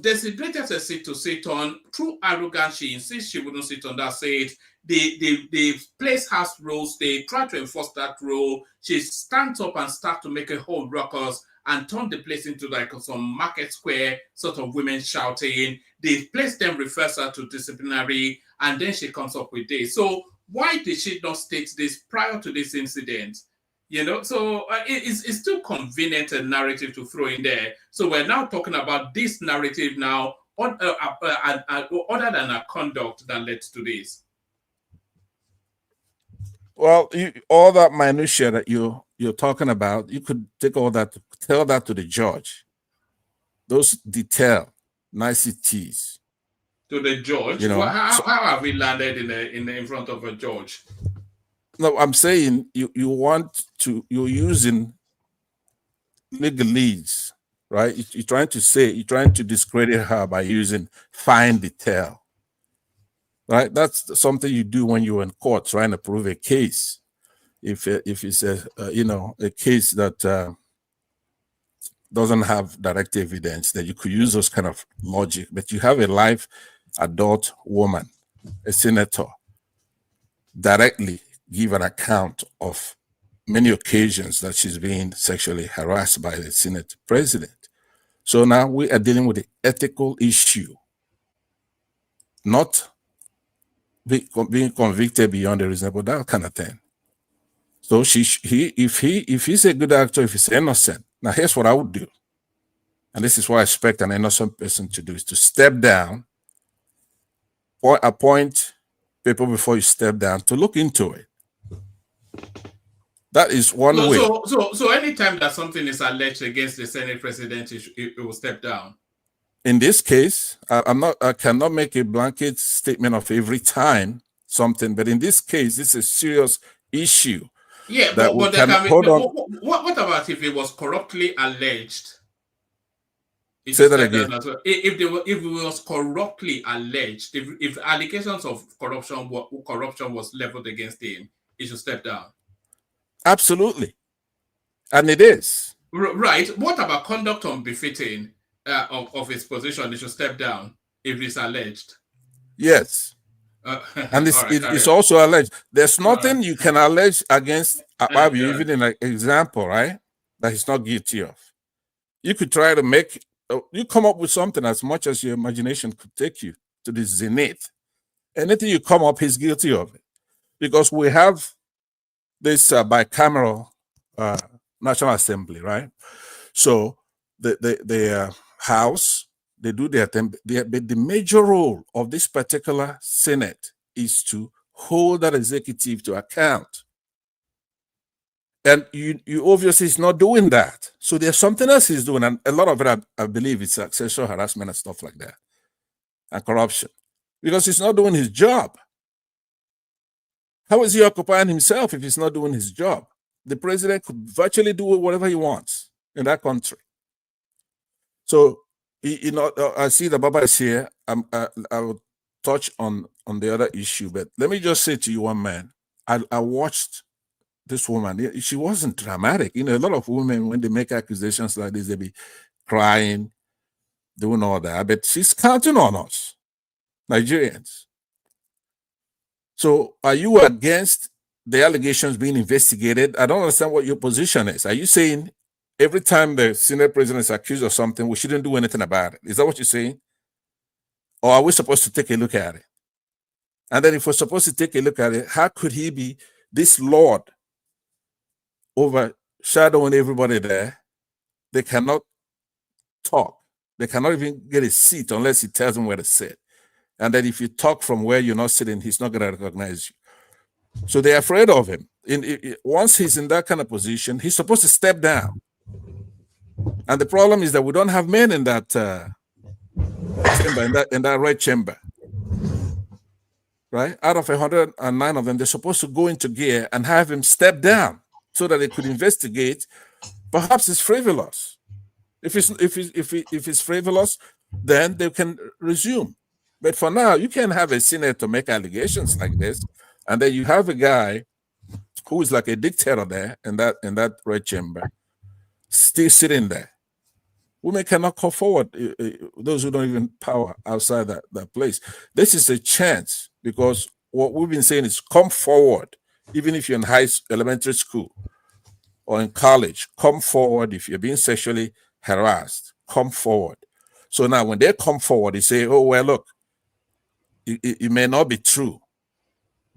designated a seat to sit on. Through arrogance, she insists she wouldn't sit on that seat. They place house rules. They try to enforce that rule. She stands up and starts to make a whole ruckus and turn the place into like some market square, sort of women shouting. They place them, refers her to disciplinary, and then she comes up with this. So why did she not state this prior to this incident? You know, so it's still convenient a narrative to throw in there. So we're now talking about this narrative now, other than a conduct that led to this. Well, all that minutia that you're talking about, you could take all that, tell that to the judge. Those detail niceties. To the judge? You know, how have we landed in front of a judge? No, I'm saying you're using legalese, right? You're trying to discredit her by using fine detail. Right, that's something you do when you're in court trying to prove a case. If it's a case that doesn't have direct evidence, that you could use those kind of logic. But you have a live adult woman, a senator, directly give an account of many occasions that she's being sexually harassed by the Senate president. So now we are dealing with the ethical issue, not being convicted beyond a reasonable doubt kind of thing. So if he's a good actor, if he's innocent, now here's what I would do. And this is what I expect an innocent person to do, is to step down, or appoint people before you step down to look into it. That is one way. So anytime that something is alleged against the Senate president, it will step down. In this case, I cannot make a blanket statement of every time something, but in this case, this is a serious issue. Yeah, but what about if it was corruptly alleged? Say that again. If it was corruptly alleged, if allegations of corruption was leveled against him, he should step down. Absolutely, and it is. Right. What about conduct unbefitting of his position? He should step down if it's alleged. Yes. And it's also alleged. There's nothing you can allege against Akpabio, even in an example, right, that he's not guilty of. You could try to you come up with something as much as your imagination could take you to the zenith. Anything you come up, he's guilty of it. Because we have this bicameral National Assembly, right? So the House, they do their thing, but the major role of this particular Senate is to hold that executive to account. And you obviously is not doing that. So there's something else he's doing, and a lot of it, I believe, it's sexual harassment and stuff like that, and corruption, because he's not doing his job. How is he occupying himself if he's not doing his job? The president could virtually do whatever he wants in that country. So, I see the Baba is here. I will touch on the other issue, but let me just say to you, one man, I watched this woman. She wasn't dramatic. A lot of women, when they make accusations like this, they be crying, doing all that. But she's counting on us, Nigerians. So are you against the allegations being investigated? I don't understand what your position is. Are you saying every time the Senate president is accused of something, we shouldn't do anything about it? Is that what you're saying? Or are we supposed to take a look at it? And then if we're supposed to take a look at it, how could he be this Lord overshadowing everybody there? They cannot talk. They cannot even get a seat unless he tells them where to sit. And then if you talk from where you're not sitting, he's not going to recognize you. So they're afraid of him. Once he's in that kind of position, he's supposed to step down. And the problem is that we don't have men in that chamber, in that red chamber. right? Out of 109 of them, they're supposed to go into gear and have him step down so that they could investigate. Perhaps it's frivolous. If it's frivolous, then they can resume. But for now, you can't have a senator make allegations like this, and then you have a guy who is like a dictator there in that red chamber, still sitting there. Women cannot come forward, those who don't even power outside that place. This is a chance, because what we've been saying is come forward, even if you're in elementary school or in college, come forward. If you're being sexually harassed, come forward. So now when they come forward, they say, oh, well, look, it may not be true.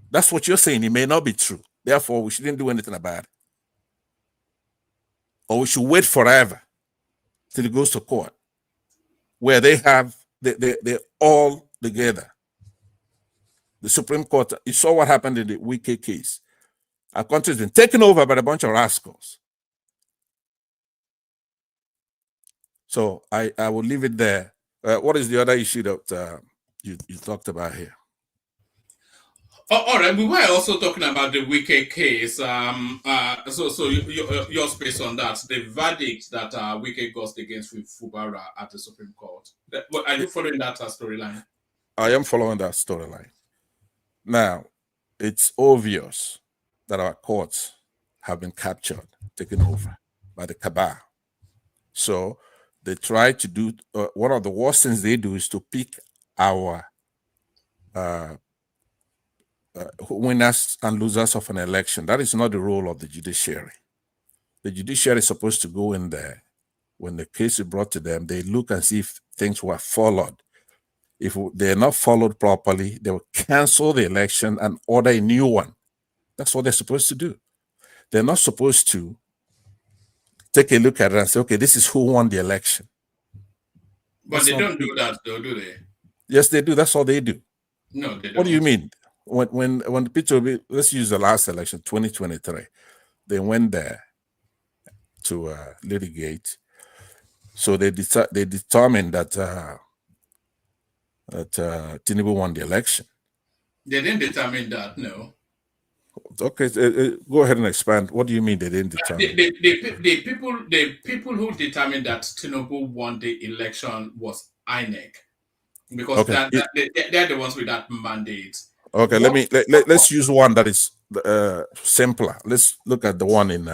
That's what you're saying, it may not be true. Therefore, we shouldn't do anything about it. Or we should wait forever till it goes to court, where they're all together. The Supreme Court, you saw what happened in the WIKE case. Our country's been taken over by a bunch of rascals. So I will leave it there. What is the other issue that you talked about here? All right, we were also talking about the WIKE case. So your space on that, the verdict that WIKE got against Fubara at the Supreme Court. Are you following that storyline? I am following that storyline. Now, it's obvious that our courts have been captured, taken over by the cabal. So they try to do, one of the worst things they do is to pick our winners and losers of an election. That is not the role of the judiciary. The judiciary is supposed to go in there. When the case is brought to them, they look and see if things were followed. If they're not followed properly, they will cancel the election and order a new one. That's what they're supposed to do. They're not supposed to take a look at it and say, okay, this is who won the election. But they don't do that, though, do they? Yes, they do. That's all they do. No, they don't. What do you mean? When the P2B, let's use the last election, 2023, they went there to litigate. So they determined that Tinubu won the election. They didn't determine that, no. Okay, go ahead and expand. What do you mean they didn't determine? The people who determined that Tinubu won the election was INEC, because they're the ones with that mandate. Okay, let's use one that is simpler. Let's look at the one in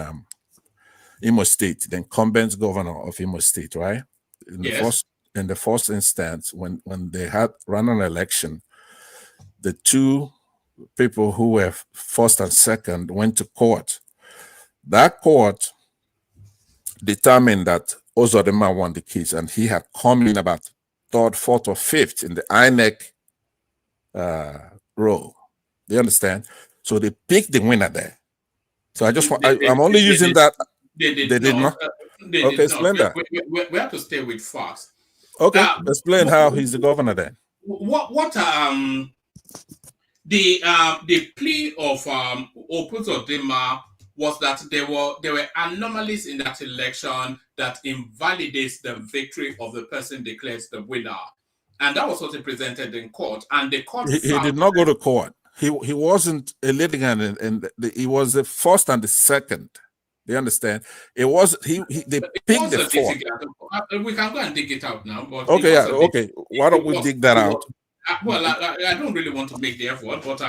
Imo State, the incumbent governor of Imo State, right? In the first instance, when they had run an election, the two people who were first and second went to court. That court determined that Ozodema won the case, and he had come in about third, fourth, or fifth in the INEC row. Do you understand? So they picked the winner there. So I just want, I'm only using that. They did not. Okay, explain that. We have to stay with facts. Okay, explain how he's the governor then. The plea of Opuzodema was that there were anomalies in that election that invalidates the victory of the person declared the winner, and that was what he presented in court. And the court he did not go to court. He wasn't a litigant, and he was the first and the second. Do you understand? It was they picked the fourth. We can go and dig it out now. But okay, yeah, okay. Why don't we dig that out? Well, I don't really want to make the effort, but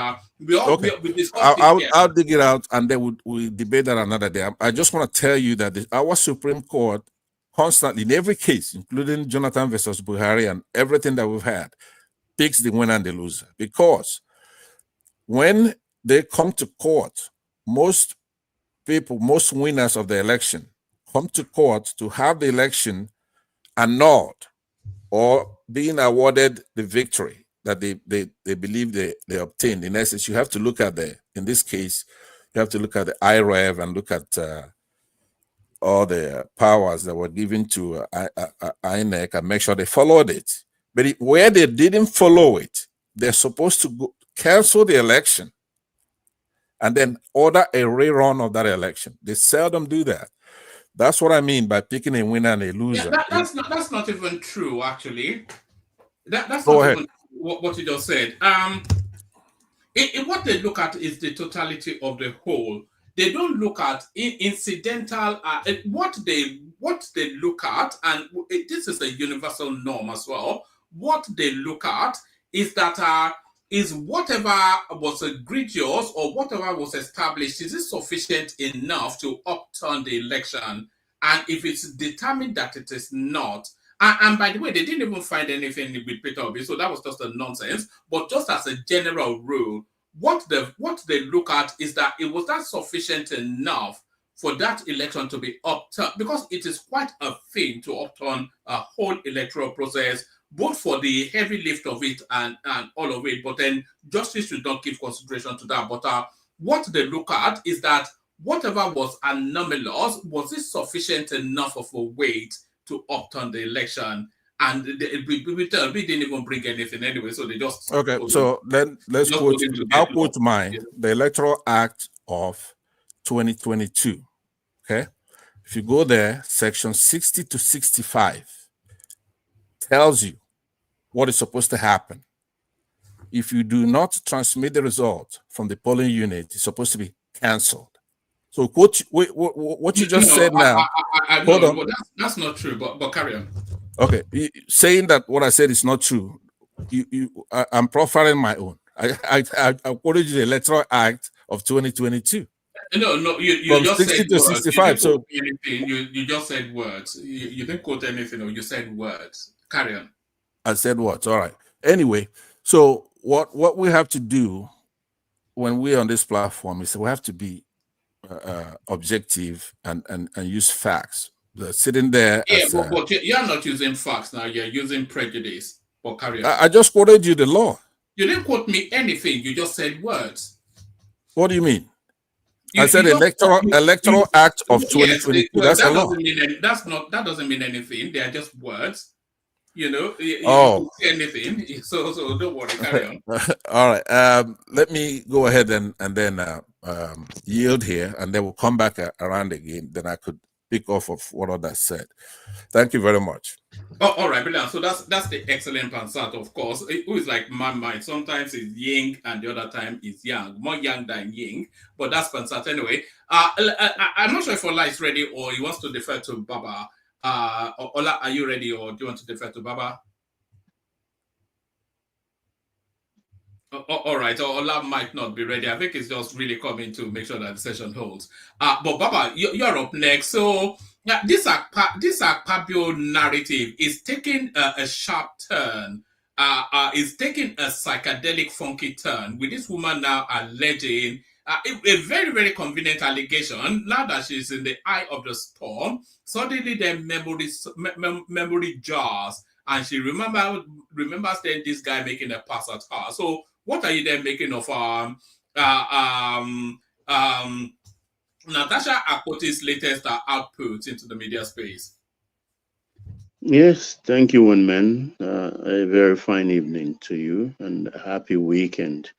we discussed I'll dig it out, and then we debate that another day. I just want to tell you that our Supreme Court constantly, in every case, including Jonathan versus Buhari and everything that we've had, picks the winner and the loser. Because when they come to court, most winners of the election come to court to have the election annulled or being awarded the victory that they believe they obtained. In essence, you have to look at in this case, you have to look at the IREV and look at all the powers that were given to INEC and make sure they followed it. But where they didn't follow it, they're supposed to cancel the election and then order a rerun of that election. They seldom do that. That's what I mean by picking a winner and a loser. Yeah, that's not even true, actually. That's Go not ahead. even what you just said. What they look at is the totality of the whole. They don't look at incidental. What they look at, and this is a universal norm as well. What they look at is that is whatever was egregious or whatever was established, is it sufficient enough to upturn the election? And if it's determined that it is not, and by the way, they didn't even find anything with Peter Obi, so that was just a nonsense. But just as a general rule, what they look at is that it was not sufficient enough for that election to be upturned, because it is quite a thing to upturn a whole electoral process, both for the heavy lift of it and all of it. But then justice should not give consideration to that. But what they look at is that whatever was anomalous, was it sufficient enough of a weight to upturn the election? And we didn't even bring anything anyway, so they just... Okay, so then let's quote, I'll quote mine, the Electoral Act of 2022, okay? If you go there, section 60 to 65 tells you what is supposed to happen. If you do not transmit the result from the polling unit, it's supposed to be canceled. So what you just said now... Hold on. That's not true, but carry on. Okay, saying that what I said is not true, I'm profiling my own. I quoted you the Electoral Act of 2022. No, you from just 60 said to words. 65. So you just said words. You didn't quote anything, or you said words. Carry on. I said words. All right. Anyway, so what we have to do when we're on this platform is we have to be objective and use facts. Sitting there, yeah, but you're not using facts now. You're using prejudice. But carry on. I just quoted you the law. You didn't quote me anything. You just said words. What do you mean? I said Electoral Act of 2022. Yes, that's a law. That doesn't mean anything. They are just words. You know. You can say anything. So don't worry. Carry on. All right. Let me go ahead and then yield here, and then we'll come back around again. Then I could pick off of what others said. Thank you very much. Oh, all right, brilliant. So that's the excellent Pansat, of course, who is like my mind. Sometimes it's yin and the other time is yang. More yang than yin, but that's Pansat anyway. I'm not sure if Ola is ready or he wants to defer to Baba. Ola, are you ready or do you want to defer to Baba? All right, Ola might not be ready. I think it's just really coming to make sure that the session holds. But Baba, you're up next. So this Akpabio narrative is taking a sharp turn. Is taking a psychedelic, funky turn with this woman now alleging a very, very convenient allegation. Now that she's in the eye of the storm, suddenly the memory jars, and she remembers then this guy making a pass at her. So what are you then making of Natasha Akpoti's latest output into the media space? Yes, thank you, one man. A very fine evening to you and a happy weekend.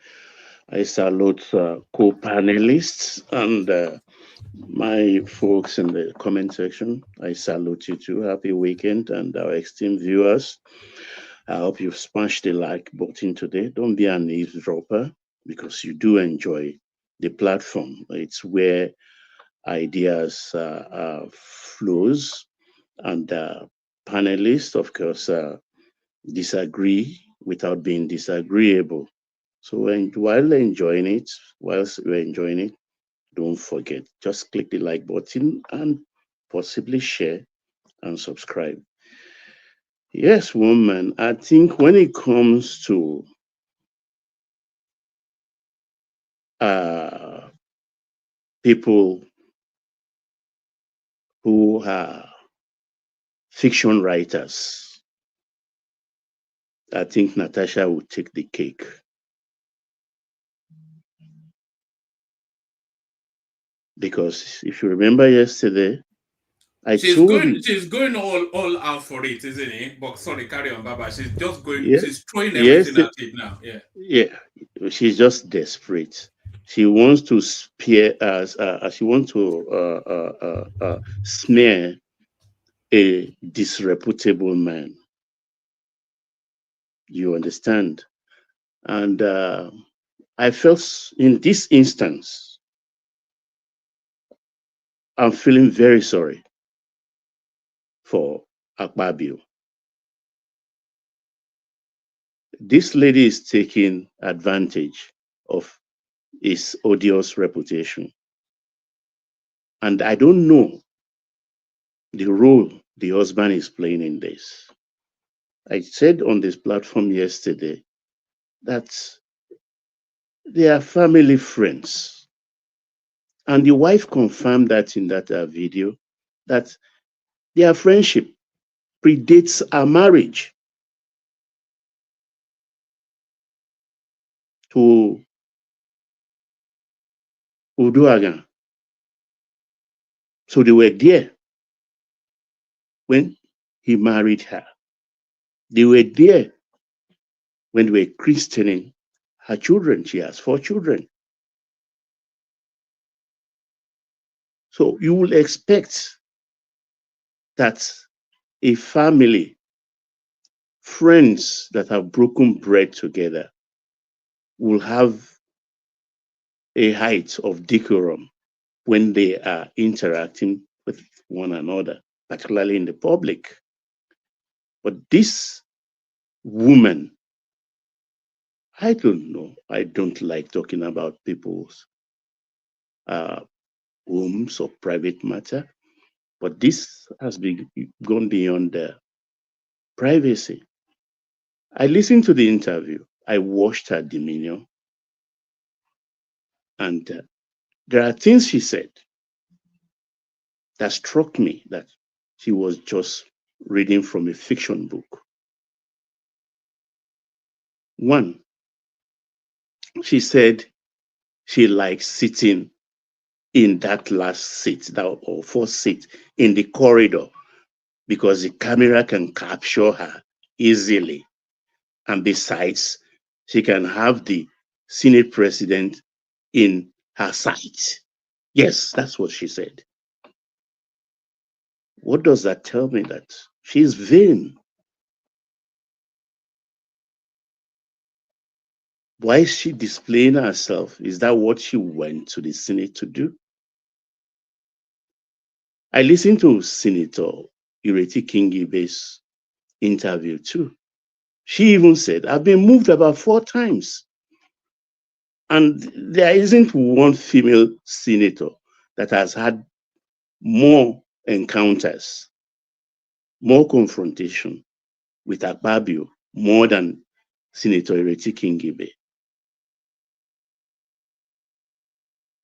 I salute co-panelists and my folks in the comment section. I salute you too. Happy weekend, and our esteemed viewers. I hope you've smashed the like button today. Don't be an eavesdropper, because you do enjoy the platform. It's where ideas flows, and panelists, of course, disagree without being disagreeable. So while enjoying it, whilst you're enjoying it, don't forget, just click the like button and possibly share and subscribe. Yes, woman, I think when it comes to people who are fiction writers, I think Natasha would take the cake. Because if you remember yesterday, she's going all out for it, isn't it? But sorry, carry on, Baba. She's just going. Yeah. She's throwing everything at it now. Yeah. Yeah. She's just desperate. She wants to spear us. She wants to smear a disreputable man. You understand? And I felt in this instance, I'm feeling very sorry for Akpabio. This lady is taking advantage of his odious reputation. And I don't know the role the husband is playing in this. I said on this platform yesterday that they are family friends. And the wife confirmed that in that video, that their friendship predates our marriage. To Uduagan. So they were there when he married her. They were there when they were christening her children. She has 4 children. So you will expect that a family, friends that have broken bread together, will have a height of decorum when they are interacting with one another, particularly in the public. But this woman, I don't know. I don't like talking about people's homes or private matter, but this has gone beyond the privacy. I listened to the interview. I watched her demeanor, and there are things she said that struck me that she was just reading from a fiction book. One, she said she likes sitting in that last seat, or first seat in the corridor, because the camera can capture her easily. And besides, she can have the Senate president in her sight. Yes, that's what she said. What does that tell me? That she's vain. Why is she displaying herself? Is that what she went to the Senate to do? I listened to Senator Ireti Kingibe's interview too. She even said, I've been moved about 4 times. And there isn't one female senator that has had more encounters, more confrontation with Akpabio, more than Senator Ireti Kingibe.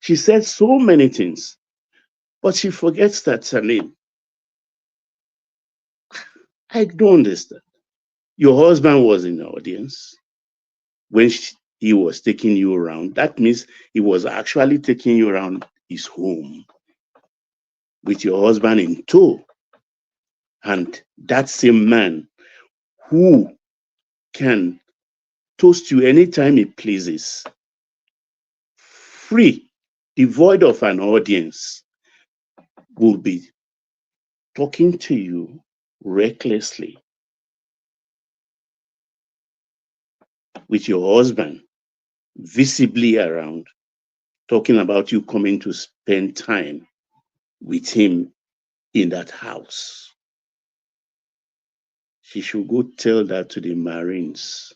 She said so many things, but she forgets that her name. I don't understand. Your husband was in the audience when he was taking you around. That means he was actually taking you around his home with your husband in tow. And that same man who can toast you anytime he pleases, free, devoid of an audience, will be talking to you recklessly with your husband visibly around, talking about you coming to spend time with him in that house. She should go tell that to the Marines.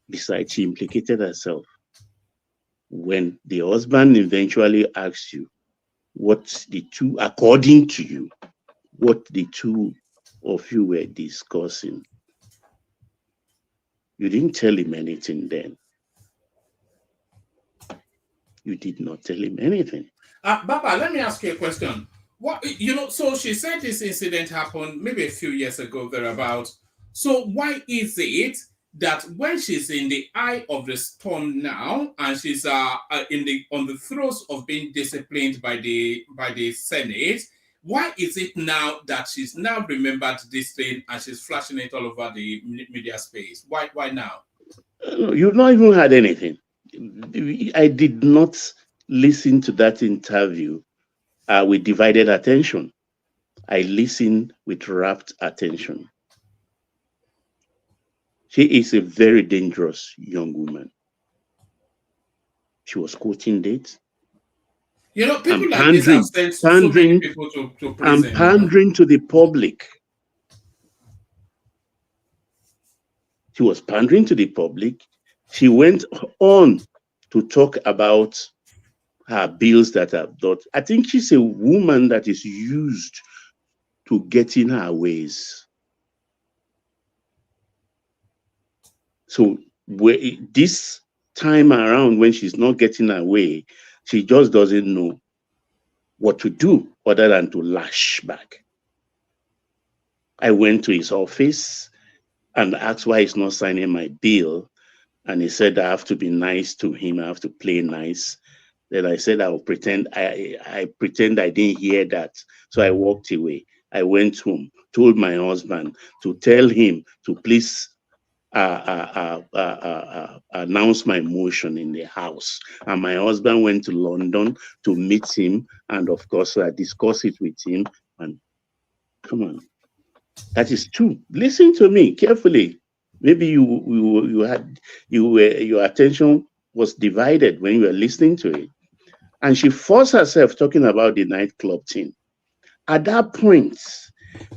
Besides, she implicated herself when the husband eventually asked you what the two, according to you, what the two of you were discussing. You didn't tell him anything then. You did not tell him anything. Baba, let me ask you a question. What, so she said this incident happened maybe a few years ago, thereabout. So why is it that when she's in the eye of the storm now, and she's on the throes of being disciplined by the Senate, why is it now that she's now remembered this thing and she's flashing it all over the media space? Why now? You've not even had anything. I did not listen to that interview with divided attention. I listened with rapt attention. She is a very dangerous young woman. She was quoting dates. You know, people like this have sent so many people to prison. And pandering to the public. She was pandering to the public. She went on to talk about her bills that are done. I think she's a woman that is used to getting her ways. So this time around, when she's not getting her way, she just doesn't know what to do other than to lash back. I went to his office and asked why he's not signing my bill. And he said, I have to be nice to him. I have to play nice. Then I said, I'll pretend I pretend I didn't hear that. So I walked away. I went home, told my husband to tell him to please announce my motion in the house. And my husband went to London to meet him. And of course, I discussed it with him. And come on, that is true. Listen to me carefully. Maybe your attention was divided when you were listening to it. And she forced herself talking about the nightclub thing. At that point,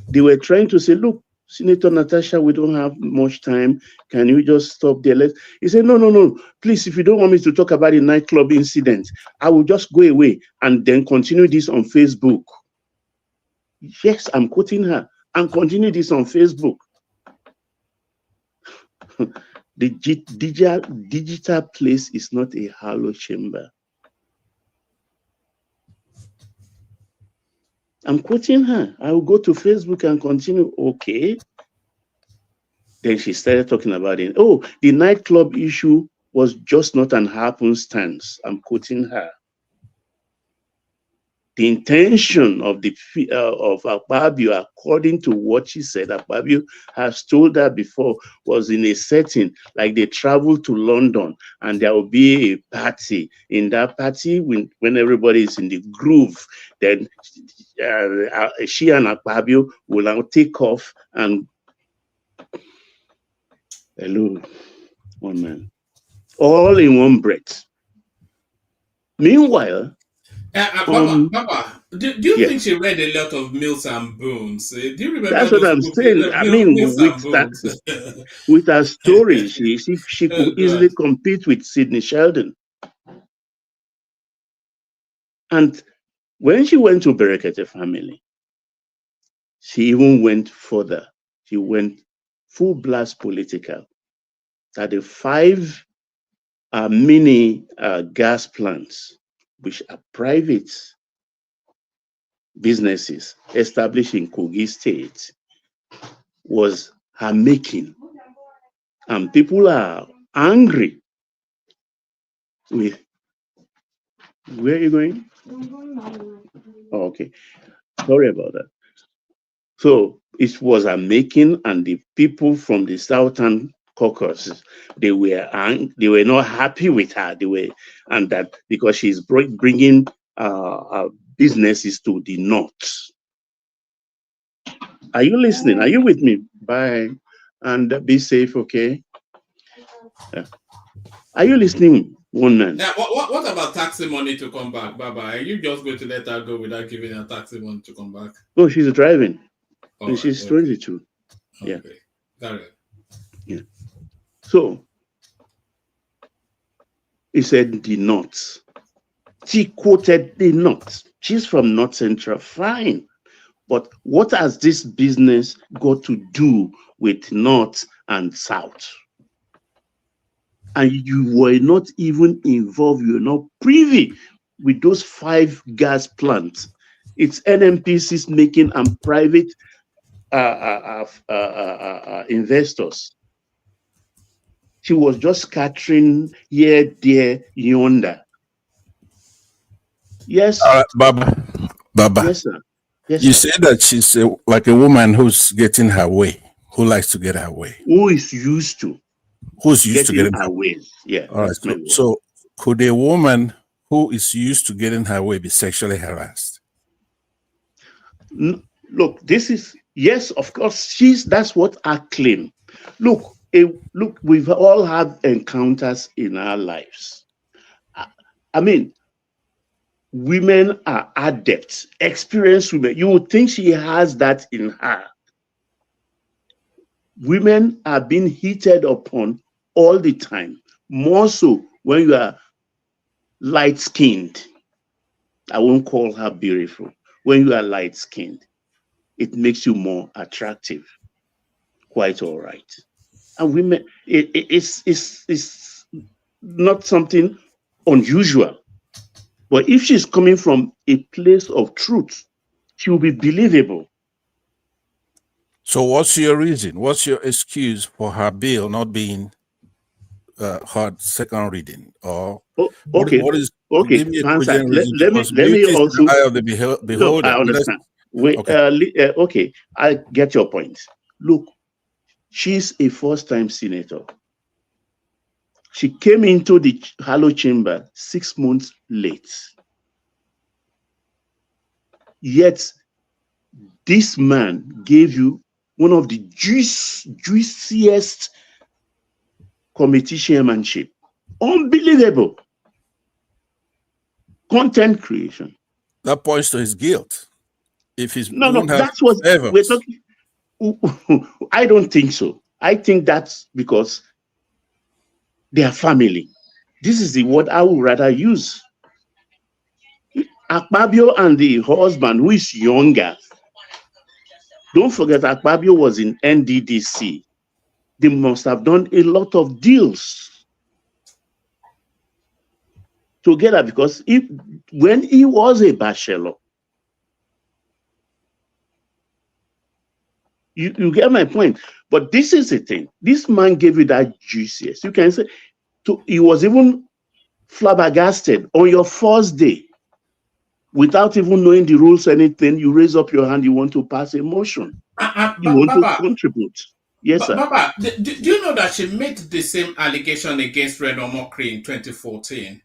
they were trying to say, look, Senator Natasha, we don't have much time. Can you just stop there? He said, no. Please, if you don't want me to talk about the nightclub incident, I will just go away and then continue this on Facebook. Yes, I'm quoting her. And continue this on Facebook. The digital place is not a hollow chamber. I'm quoting her. I will go to Facebook and continue. Okay. Then she started talking about it. Oh, the nightclub issue was just not an happenstance. I'm quoting her. The intention of Akpabio, according to what she said, Akpabio has told her before, was in a setting like they traveled to London and there will be a party. In that party, when everybody is in the groove, then she and Akpabio will now take off and hello, one man, all in one breath. Meanwhile, Papa, do you think she read a lot of Mills and Boons? Do you remember? That's what I'm saying. I mean, with her story, she could easily compete with Sidney Sheldon. And when she went to Berekete family, she even went further. She went full blast political. That the 5 mini gas plants, which are private businesses established in Kogi State, was her making. And people are angry with, where are you going? Oh, okay, sorry about that. So it was her making, and the people from the Southern Caucasus, they were not happy with her. And that because she's bringing businesses to the north. Are you listening? Are you with me? Bye, and be safe. Okay. Yeah. Are you listening, one man? Now, what about taxi money to come back? Bye. Are you just going to let her go without giving her taxi money to come back? Oh, she's driving. And she's 22. Okay. Yeah. Got it. Yeah. So he said the North. She quoted the North. She's from North Central. Fine. But what has this business got to do with North and South? And you were not even involved. You're not privy with those 5 gas plants. It's NNPC's making and private investors. She was just scattering here, there, yonder. Yes. Baba. Yes, sir. Yes, you sir. said that she's like a woman who's getting her way, who likes to get her way. Who is used to. Who's used to getting her way. Yeah. All right. So could a woman who is used to getting her way be sexually harassed? Look, this is, yes, of course, that's what I claim. Look, Look, we've all had encounters in our lives. I mean, women are adepts, experienced women. You would think she has that in her. Women are being heated upon all the time, more so when you are light-skinned. I won't call her beautiful. When you are light-skinned, it makes you more attractive. Quite all right. And women, it's not something unusual. But if she's coming from a place of truth, she will be believable. So what's your reason? What's your excuse for her bill not being heard second reading? Or okay, what is? Okay, give me a VANCE, reason, let me also. The eye of the beholder. Look, I understand. Wait, okay. Okay, I get your point. Look, she's a first-time senator. She came into the Halo chamber 6 months late. Yet, this man gave you one of the juiciest committee chairmanship. Unbelievable. Content creation. That points to his guilt. If he's no, that's what we're talking. I don't think so. I think that's because they are family. This is the word I would rather use. Akpabio and the husband, who is younger. Don't forget, Akpabio was in NDDC. They must have done a lot of deals together, because when he was a bachelor, you get my point. But this is the thing. This man gave you that juiciest. You can say, he was even flabbergasted on your first day. Without even knowing the rules or anything, you raise up your hand, you want to pass a motion. You want to contribute. Yes, sir. Baba, do you know that she made the same allegation against Reno Mokri in 2014?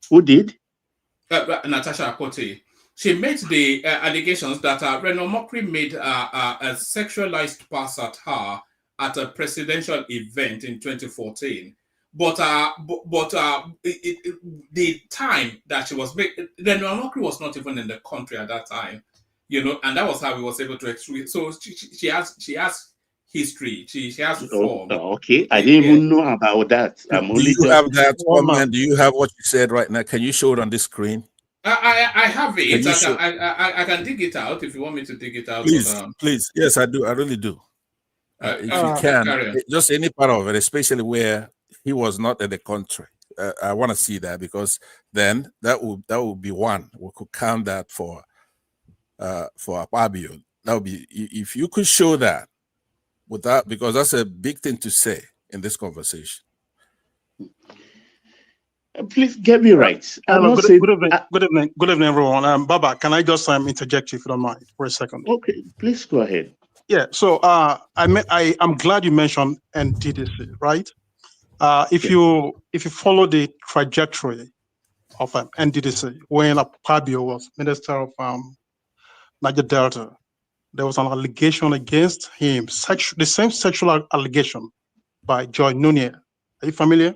Who did? Natasha Akpoti. She made the allegations that Reno Mokri made a sexualized pass at her at a presidential event in 2014. But the time that she was made, Reno Mokri was not even in the country at that time, you know, and that was how he was able to extrude. So she has history. She has form. Okay, I didn't even know about that. I'm only do you have that comment? Do you have what you said right now? Can you show it on this screen? I have it. I can dig it out if you want me to dig it out. Please, please. Yes, I do. I really do. If you can, just any part of it, especially where he was not in the country. I want to see that, because then that would be one. We could count that for Akpabio. That would be, if you could show that without, because that's a big thing to say in this conversation. Please get me right. Hello, good evening, everyone. Baba, can I just interject if you don't mind for a second? Okay, please go ahead. Yeah, so I'm glad you mentioned NDDC, right? If you follow the trajectory of NDDC, when Akpabio was Minister of Niger Delta, there was an allegation against him, the same sexual allegation by Joy Nunez. Are you familiar?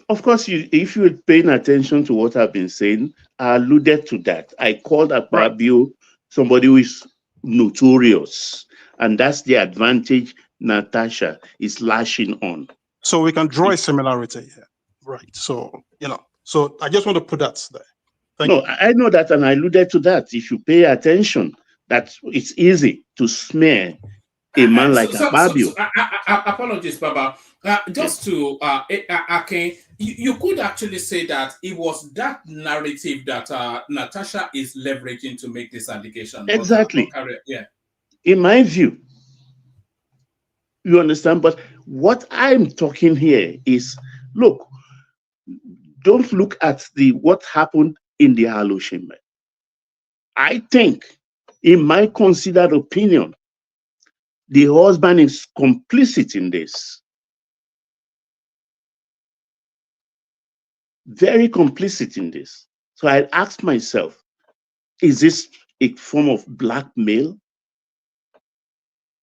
Of course, if you're paying attention to what I've been saying, I alluded to that. I called Akpabio somebody who is notorious, and that's the advantage Natasha is lashing on. So we can draw a similarity here, right? So, so I just want to put that there. Thank you. I know that, and I alluded to that. If you pay attention, that it's easy to smear a man like Akpabio. Apologies, Baba. Just to Akin, you could actually say that it was that narrative that Natasha is leveraging to make this allegation. Exactly. Yeah. In my view, you understand? But what I'm talking here is, look, don't look at what happened in the Halo chamber. I think, in my considered opinion, the husband is complicit in this. Very complicit in this. So I asked myself, is this a form of blackmail?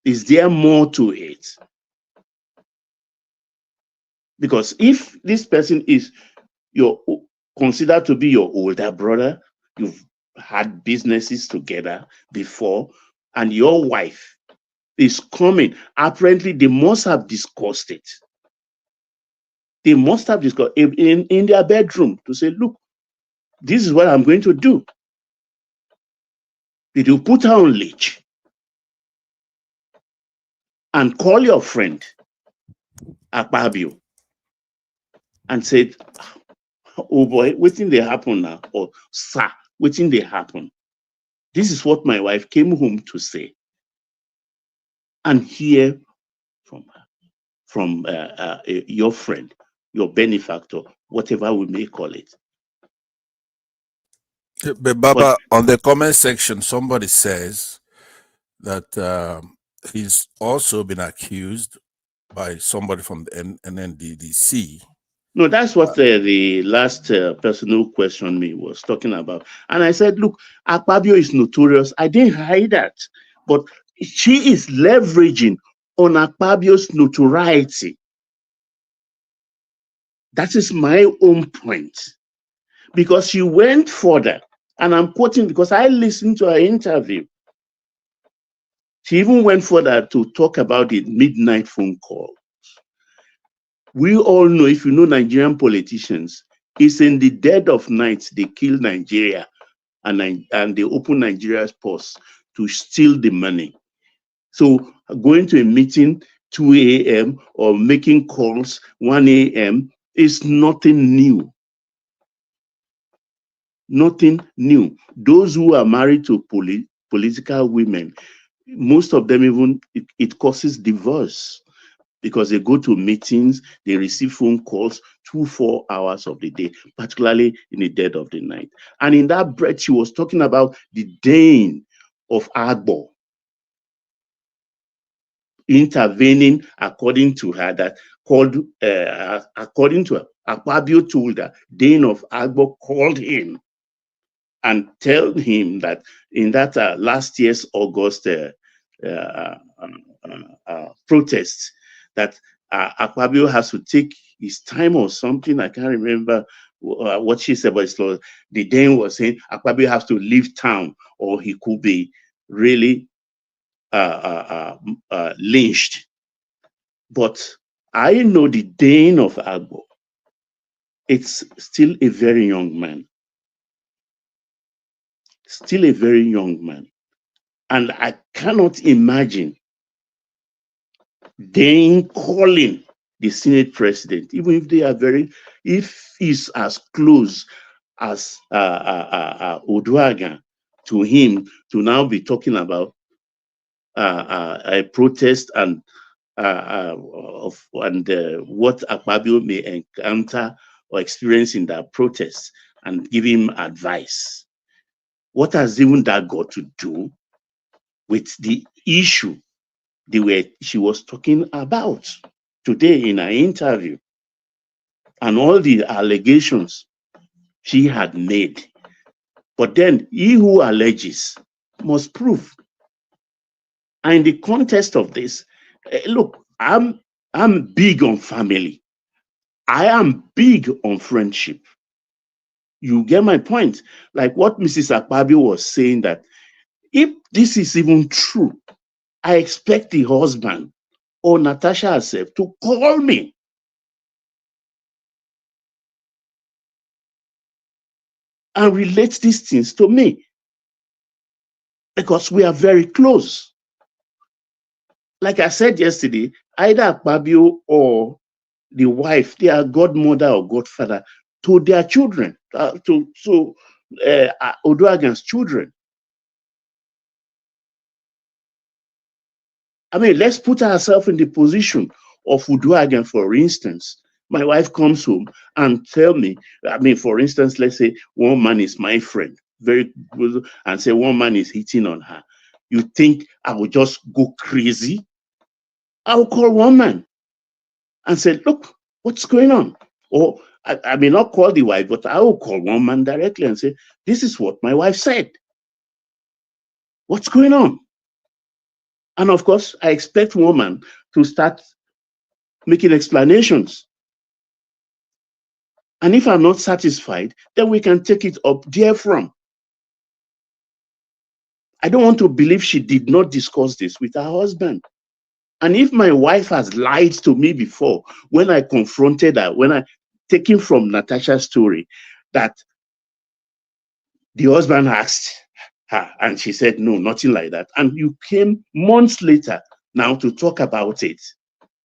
Is there more to it? Because if this person is considered to be your older brother, you've had businesses together before, and your wife is coming, apparently they must have discussed it. They must have discussed in their bedroom to say, look, this is what I'm going to do. Did you put her on leash and call your friend Akpabio and said, oh boy, waiting they happen now, or sir, waiting they happen. This is what my wife came home to say. And hear from your friend, your benefactor, whatever we may call it. But Baba, on the comment section, somebody says that he's also been accused by somebody from the NNDDC. No, that's what the last person who questioned me was talking about. And I said, look, Akpabio is notorious. I didn't hide that. But she is leveraging on Akpabio's notoriety. That is my own point. Because she went further. And I'm quoting because I listened to her interview. She even went further to talk about the midnight phone call. We all know, if you know Nigerian politicians, it's in the dead of night they kill Nigeria and they open Nigeria's purse to steal the money. So going to a meeting 2 a.m. or making calls 1 a.m. is nothing new. Nothing new. Those who are married to political women, most of them even, it causes divorce. Because they go to meetings, they receive phone calls 2-4 hours of the day, particularly in the dead of the night. And in that breath, she was talking about the Dane of Agbo intervening, according to her, that called, according to her, Akpabio told her, Dane of Agbo called him and told him that in that last year's August protest, that Akpabio has to take his time or something. I can't remember what she said, but the Dane was saying Akpabio has to leave town or he could be really lynched. But I know the Dane of Agbo. It's still a very young man. Still a very young man. And I cannot imagine Dane calling the Senate president, even if they are if he's as close as Oduaga to him, to now be talking about a protest and what Akpabio may encounter or experience in that protest and give him advice. What has even that got to do with the issue she was talking about today in her interview and all the allegations she had made? But then he who alleges must prove. And in the context of this, look, I'm big on family. I am big on friendship. You get my point? Like what Mrs. Akpabio was saying, that if this is even true, I expect the husband or Natasha herself to call me. And relate these things to me. Because we are very close. Like I said yesterday, either Akpabio or the wife, they are godmother or godfather to their children, to Oduagan's children. I mean, let's put ourselves in the position of Oduagan, for instance. My wife comes home and tell me, I mean, for instance, let's say one man is my friend, very good, and say one man is hitting on her. You think I will just go crazy? I will call one man and say, look, what's going on? Or I may not call the wife, but I will call one man directly and say, this is what my wife said. What's going on? And of course, I expect woman to start making explanations. And if I'm not satisfied, then we can take it up there from. I don't want to believe she did not discuss this with her husband. And if my wife has lied to me before, when I confronted her, when I taken from Natasha's story, that the husband asked her and she said, no, nothing like that. And you came months later now to talk about it,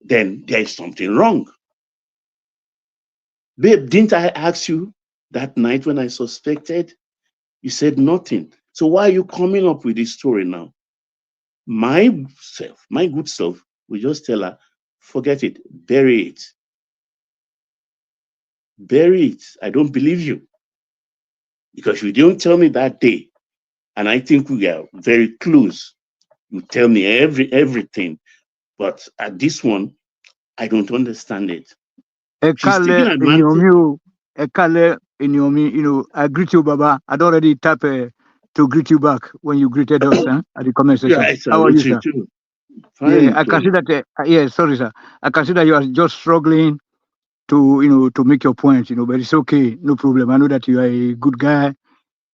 then there is something wrong. Babe, didn't I ask you that night when I suspected? You said nothing. So why are you coming up with this story now? My good self, will just tell her, forget it, bury it. Bury it. I don't believe you. Because you didn't tell me that day, and I think we are very close. You tell me everything. But at this one, I don't understand it. You know, I greet you, Baba. I'd already tapped to greet you back when you greeted us at the comment section. Yeah, How are you, sir? Too. Fine, yeah, I can see that. Yeah, sorry, sir. I can see that you are just struggling to make your point. But it's okay, no problem. I know that you are a good guy.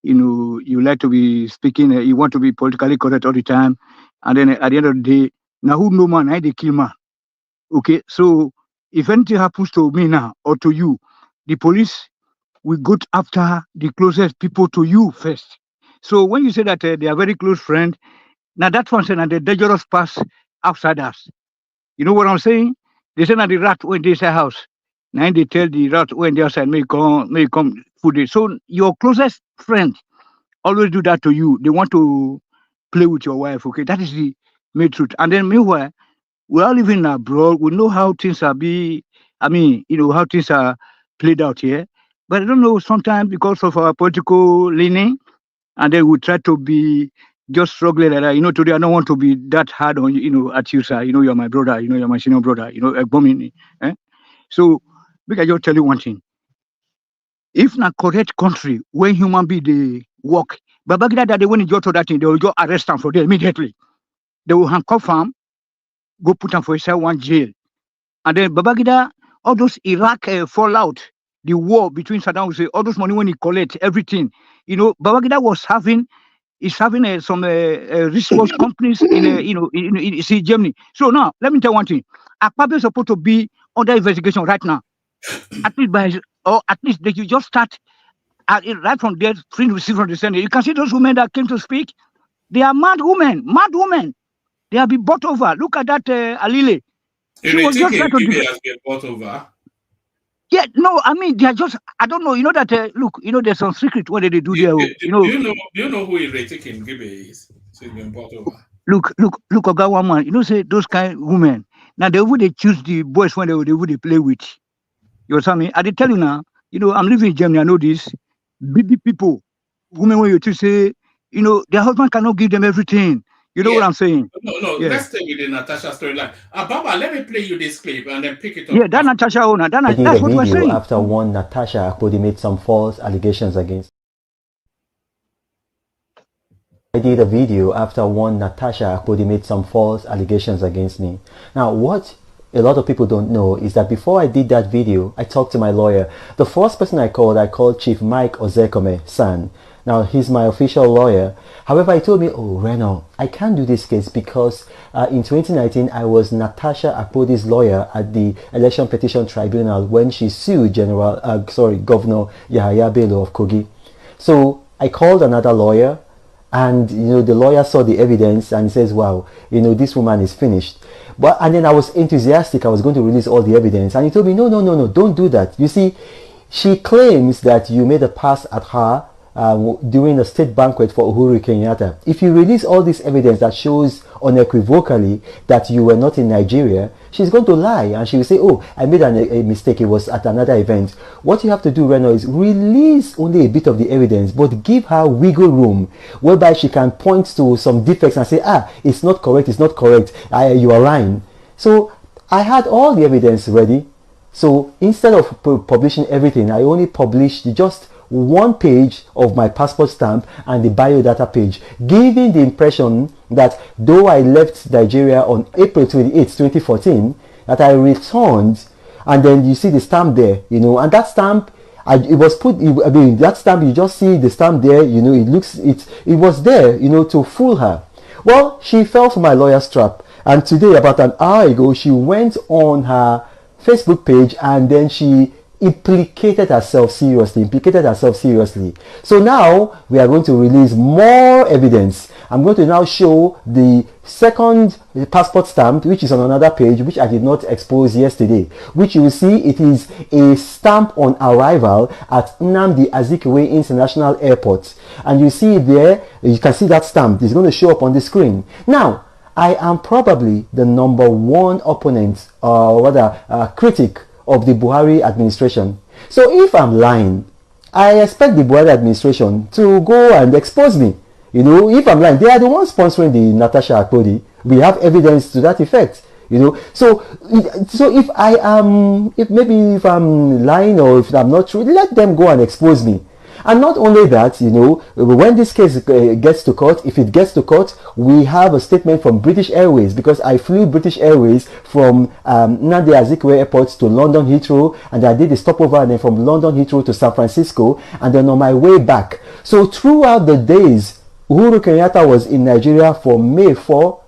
You like to be speaking. You want to be politically correct all the time, and then at the end of the day, now who know man, I they kill man. Okay, so if anything happens to me now or to you, the police will go after the closest people to you first. So when you say that they are very close friends, now that one saying that the dangerous pass outsiders. You know what I'm saying? They say that the rat when they say house. Now they tell the rat when they outside may come food it. So your closest friend always do that to you. They want to play with your wife. Okay, that is the main truth. And then meanwhile, we are living abroad. We know how things are how things are played out here. But I don't know, sometimes because of our political leaning, and then we try to be just struggling like that. Today I don't want to be that hard on you, at you, sir. You're my brother, you're my senior brother, So, because I just tell you one thing. If not correct country, when human being they work, but back that they when you go to that thing, they will just arrest them for them immediately. They will handcuff them, go put them for inside one jail. And then Babangida, all those Iraq fallout, the war between Saddam Hussein, all those money when he collect everything, Babangida was having some resource companies in Germany. So now let me tell you one thing: Akpabio is supposed to be under investigation right now. At least they you just start right from there, free to receive from the Senate. You can see those women that came to speak; they are mad women. They have been bought over. Look at that Alile. She was just trying to has been bought over. Yeah, no, I mean they are just. I don't know. That look. There's some secret what they do there. Do you know who Ireti Kingibe is? She's been bought over. Look, Oga woman. Say those kind of women. Now they choose the boys when they play with. You understand me? I did tell you now. I'm living in Germany. I know this. Baby people, women when you to say, their husband cannot give them everything. You know what I'm saying? No. Yeah. Let's stay with the Natasha storyline. Baba, let me play you this clip and then pick it up. Yeah, that Natasha owner. That's what we're saying. After one Natasha Akpoti made some false allegations against. I did a video after one Natasha Akpoti made some false allegations against me. Now, what a lot of people don't know is that before I did that video, I talked to my lawyer. The first person I called Chief Mike Ozekome San. Now, he's my official lawyer. However, he told me, oh, Reno, I can't do this case because in 2019, I was Natasha Akpoti's lawyer at the Election Petition Tribunal when she sued Governor Yahaya Bello of Kogi. So I called another lawyer, and the lawyer saw the evidence and says, wow, this woman is finished. And then I was enthusiastic. I was going to release all the evidence. And he told me, no, don't do that. You see, she claims that you made a pass at her during a state banquet for Uhuru Kenyatta. If you release all this evidence that shows unequivocally that you were not in Nigeria, she's going to lie and she will say, oh, I made a mistake, it was at another event. What you have to do, Reno, is release only a bit of the evidence, but give her wiggle room whereby she can point to some defects and say, it's not correct, you are lying. So I had all the evidence ready. So instead of publishing everything, I only published just one page of my passport stamp and the biodata page, giving the impression that though I left Nigeria on April 28, 2014, that I returned, and then you see the stamp there, and that stamp, it was put, I mean, that stamp, you just see the stamp there, you know, it was there, you know, to fool her. Well, she fell for my lawyer's trap. And today, about an hour ago, she went on her Facebook page and then she implicated herself seriously. So now we are going to release more evidence. I'm going to now show the second passport stamp, which is on another page, which I did not expose yesterday, which you will see it is a stamp on arrival at Nnamdi Azikiwe International Airport. And you see it there, you can see that stamp. It's going to show up on the screen. Now, I am probably the #1 opponent, or rather critic of the Buhari administration. So if I'm lying, I expect the Buhari administration to go and expose me. You know, if I'm lying, they are the ones sponsoring the Natasha Akpoti. We have evidence to that effect. You know, so if if I'm lying or if I'm not true, let them go and expose me. And not only that, you know, when this case gets to court, if it gets to court, we have a statement from British Airways, because I flew British Airways from Nnamdi Azikiwe Airport to London Heathrow, and I did a stopover, and then from London Heathrow to San Francisco, and then on my way back. So throughout the days, Uhuru Kenyatta was in Nigeria from May 4,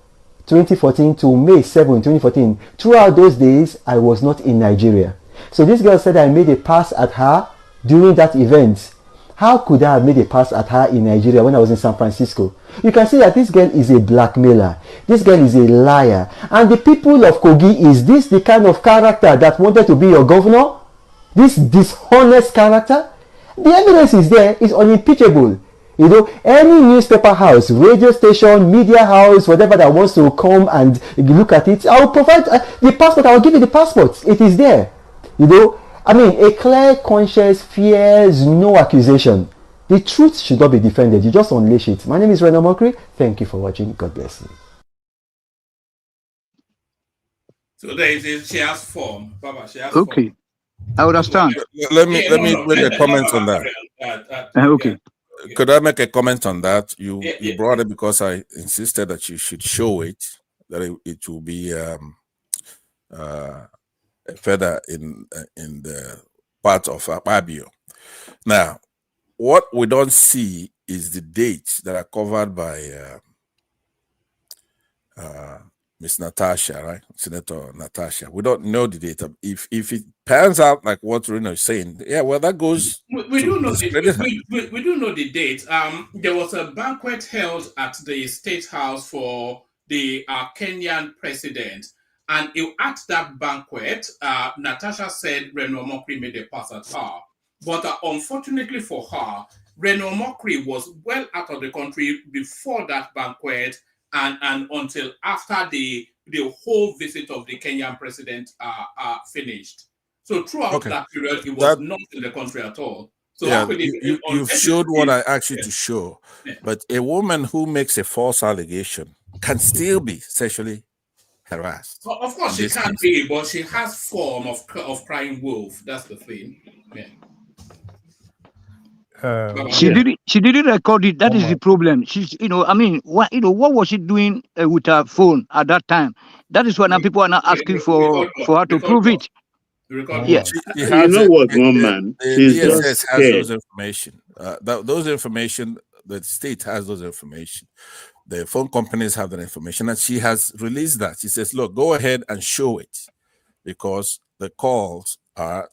2014 to May 7, 2014. Throughout those days, I was not in Nigeria. So this girl said I made a pass at her during that event. How could I have made a pass at her in Nigeria when I was in San Francisco? You can see that this girl is a blackmailer. This girl is a liar. And the people of Kogi, is this the kind of character that wanted to be your governor? This dishonest character? The evidence is there, it's unimpeachable. You know, any newspaper house, radio station, media house, whatever that wants to come and look at it, I'll provide the passport, I'll give you the passport. It is there. You know, I mean, a clear conscience fears no accusation. The truth should not be defended. You just unleash it. My name is Reno Mokri. Thank you for watching. God bless you. So there is she has form. Baba, she has okay. form. I understand. Let me make a comment on that. Okay. Could I make a comment on that? You brought it because I insisted that you should show it, that it will be a feather in the part of Akpabio. Now, what we don't see is the dates that are covered by Miss Natasha, right? Senator Natasha. We don't know the date. If it pans out like what Reno is saying, yeah, well, that goes. We do know the date. There was a banquet held at the State House for the Kenyan president. And at that banquet, Natasha said Reno Mokri made a pass at her. But unfortunately for her, Reno Mokri was well out of the country before that banquet and until after the whole visit of the Kenyan president finished. So throughout that period, he was not in the country at all. So yeah, you've showed what I asked you to show. Yeah. But a woman who makes a false allegation can still be sexually harassed. Well, of course, she can't be, but she has form of crying wolf. That's the thing. Yeah. She didn't record it. That is the problem. She's, you know, I mean, what was she doing with her phone at that time? That is why now people are not asking for her to prove it. Yeah, you know what, one man, she's just has those information. Those information, the state has those information. The phone companies have that information, and she has released that. She says, "Look, go ahead and show it, because the calls are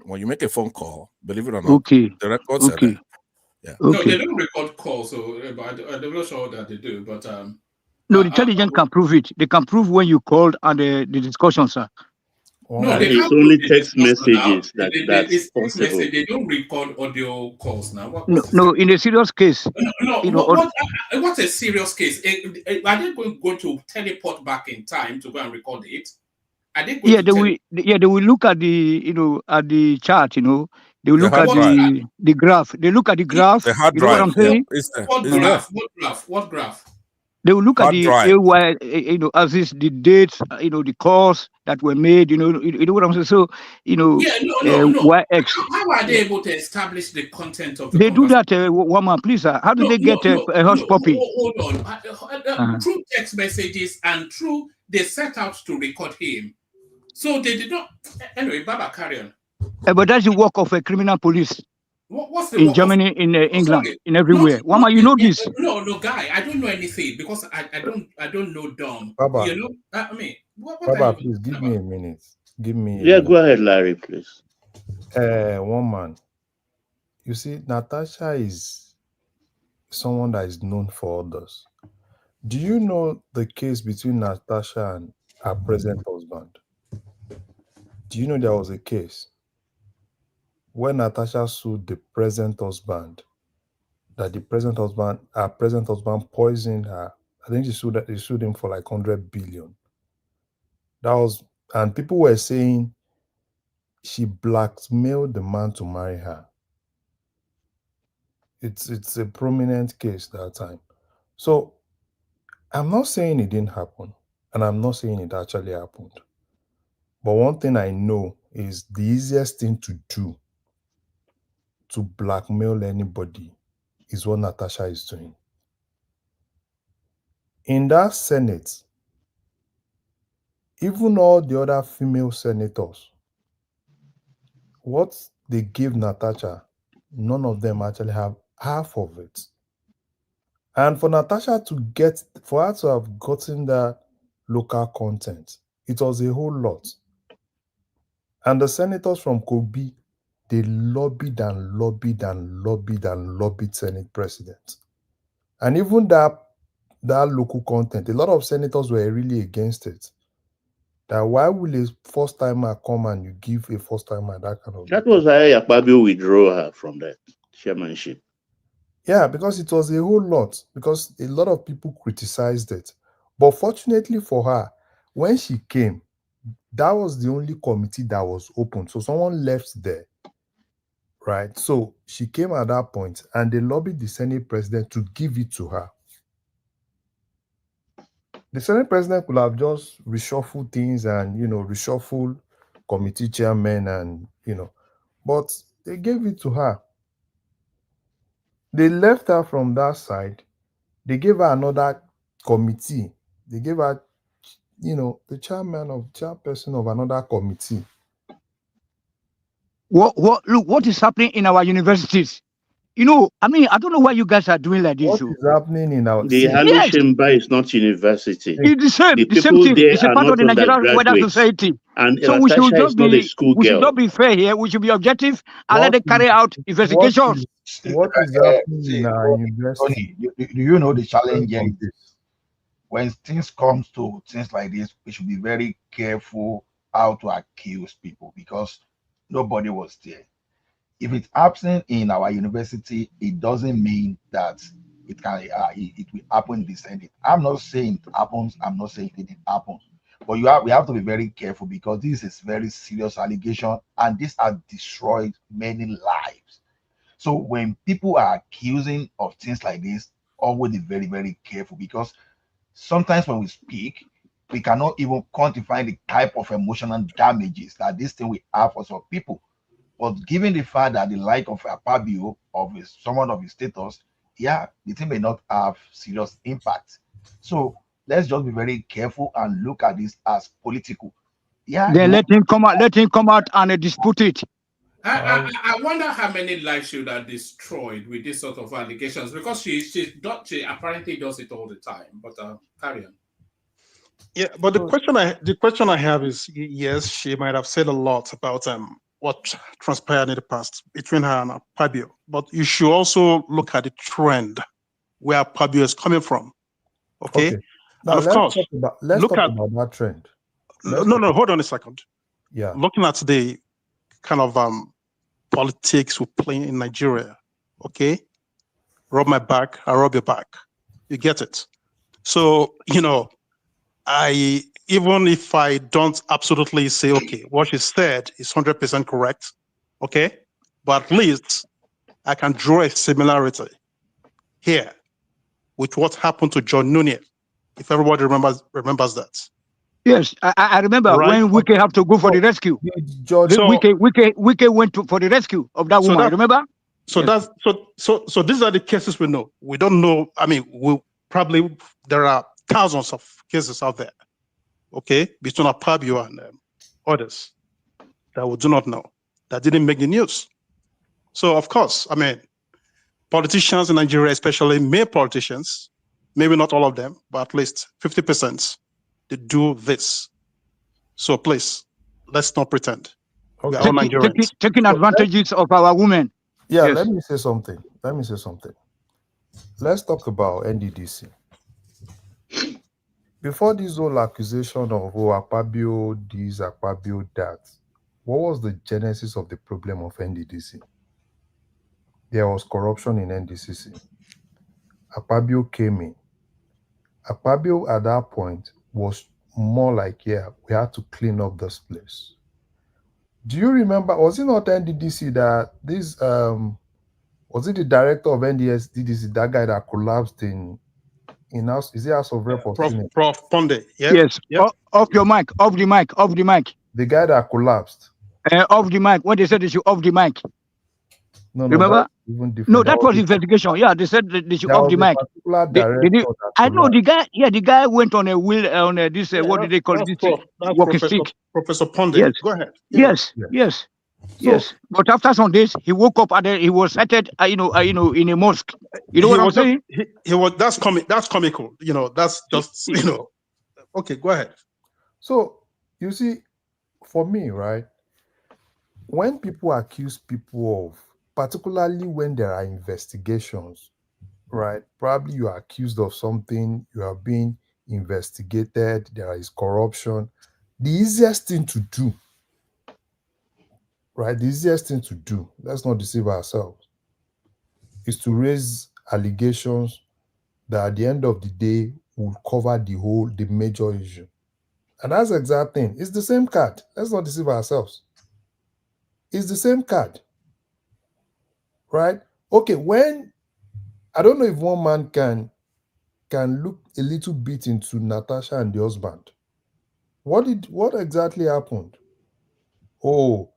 when you make a phone call, believe it or not, the records are there." Yeah. No, they don't record calls, so but I'm not sure that they do. But no, the intelligence can prove it. They can prove when you called and the discussion, sir. No, it's only text messages that's possible. They don't record audio calls now. No, in a serious case. What's a serious case? Are they going to teleport back in time to go and record it? Are they going they will look at the at the chart, They will look at the graph. They look at the graph. The hard drive. Know what I'm saying? What graph? They will look at the AY, as is the dates, the calls that were made, you know what I'm saying? So, YX. How are they able to establish the content of the They do that, woman, please, sir. How do they get a hush puppy? Hold on. Through text messages and through, they set out to record him. So they did not. Anyway, Baba, carry on. But that's the work of a criminal police. What's the in work Germany, in England, in everywhere. Wama, you know this? No, guy, I don't know anything because I don't know dumb. Baba, you know, I mean, what Baba, are you please give me a minute. Give me. Yeah, go ahead, Larry, please. One man. You see, Natasha is someone that is known for others. Do you know the case between Natasha and her present husband? Do you know there was a case when Natasha sued the present husband, that her present husband poisoned her? I think she sued him for like 100 billion. And people were saying she blackmailed the man to marry her. It's a prominent case that time. So I'm not saying it didn't happen, and I'm not saying it actually happened. But one thing I know is the easiest thing to do to blackmail anybody is what Natasha is doing. In that Senate, even all the other female senators, what they give Natasha, none of them actually have half of it. And for Natasha for her to have gotten that local content, it was a whole lot. And the senators from Kobe, they lobbied and lobbied and lobbied and lobbied Senate president. And even that local content, a lot of senators were really against it. That why will a first-timer come and you give a first-timer that kind of... That was why Akpabio withdrew her from that chairmanship. Yeah, because it was a whole lot. Because a lot of people criticized it. But fortunately for her, when she came, that was the only committee that was open. So someone left there, right? So she came at that point and they lobbied the Senate president to give it to her. The Senate president could have just reshuffled things and, reshuffled committee chairmen and, but they gave it to her. They left her from that side. They gave her another committee. They gave her, the chairperson of another committee. Look, what is happening in our universities? I don't know why you guys are doing like this. What is happening in our... The Halu Chamber is not university. It's the same thing. It's a part of the Nigerian wider society. And so we should not be fair here. We should be objective and let them carry out investigations. What is happening in our university? Do you know the challenge here is this? When things comes to things like this, we should be very careful how to accuse people because nobody was there. If it's happening in our university, it doesn't mean that it will happen in the Senate. I'm not saying it happens. I'm not saying it didn't happen. But we have to be very careful because this is very serious allegation and this has destroyed many lives. So when people are accusing of things like this, always be very, very careful because sometimes when we speak, we cannot even quantify the type of emotional damages that this thing will have for some people. But given the fact that the like of Akpabio, someone of his status, the thing may not have serious impact. So let's just be very careful and look at this as political. Then let him come out and dispute it. I wonder how many lives she would have destroyed with this sort of allegations because she apparently does it all the time. But carry on. Yeah, but the question I have is, yes, she might have said a lot about what transpired in the past between her and Akpabio, but you should also look at the trend where Akpabio is coming from. Okay. Now, and of course, let's talk about that trend. No, hold on a second. Yeah. Looking at the kind of politics we're playing in Nigeria, okay? Rub my back, I rub your back. You get it? So, even if I don't absolutely say, okay, what she said is 100% correct, okay? But at least I can draw a similarity here with what happened to John Nunez, if everybody remembers that. Yes, I remember when WIKE have to go for the rescue. WIKE went for the rescue of that woman, remember? So these are the cases we know. We don't know, there are thousands of cases out there, okay, between Akpabio and others that we do not know. that didn't make the news. So, of course, I mean, politicians in Nigeria, especially male politicians, maybe not all of them, but at least 50%, they do this. So please, let's not pretend. We are all Nigerians. Taking advantages of our women. Yeah, Yes. let me say something. Let's talk about NDDC. Before this whole accusation of Akpabio this, Akpabio that, what was the genesis of the problem of NDDC? There was corruption in NDCC. Akpabio came in. Akpabio at that point was more like, yeah, we had to clean up this place. Do you remember, was it not NDDC that this, was it the director of NDDC, that guy that collapsed in House, is it House of Rep or Senate? Prof. Ponde, yeah? Yes, yep. Off the mic. The guy that collapsed. Off the mic, when they said they should off the mic. No, remember? No, that was investigation. Yeah, they said they should off the mic. I know the guy. Yeah, the guy went on a wheel on this. What did they call it? Walking stick. Professor Ponde. Yes. Go ahead. Yes. But after some days, he woke up and he was sighted. In a mosque. You know what I'm saying? He was. That's comical. That's just. Okay, go ahead. So you see, for me, right? When people accuse people of, particularly when there are investigations, right? Probably you are accused of something, you are being investigated, there is corruption. The easiest thing to do, right? The easiest thing to do, let's not deceive ourselves, is to raise allegations that at the end of the day will cover the major issue. And that's the exact thing. It's the same card. Let's not deceive ourselves. It's the same card. Right? Okay, when I don't know if one man can look a little bit into Natasha and the husband. What exactly happened? Oh,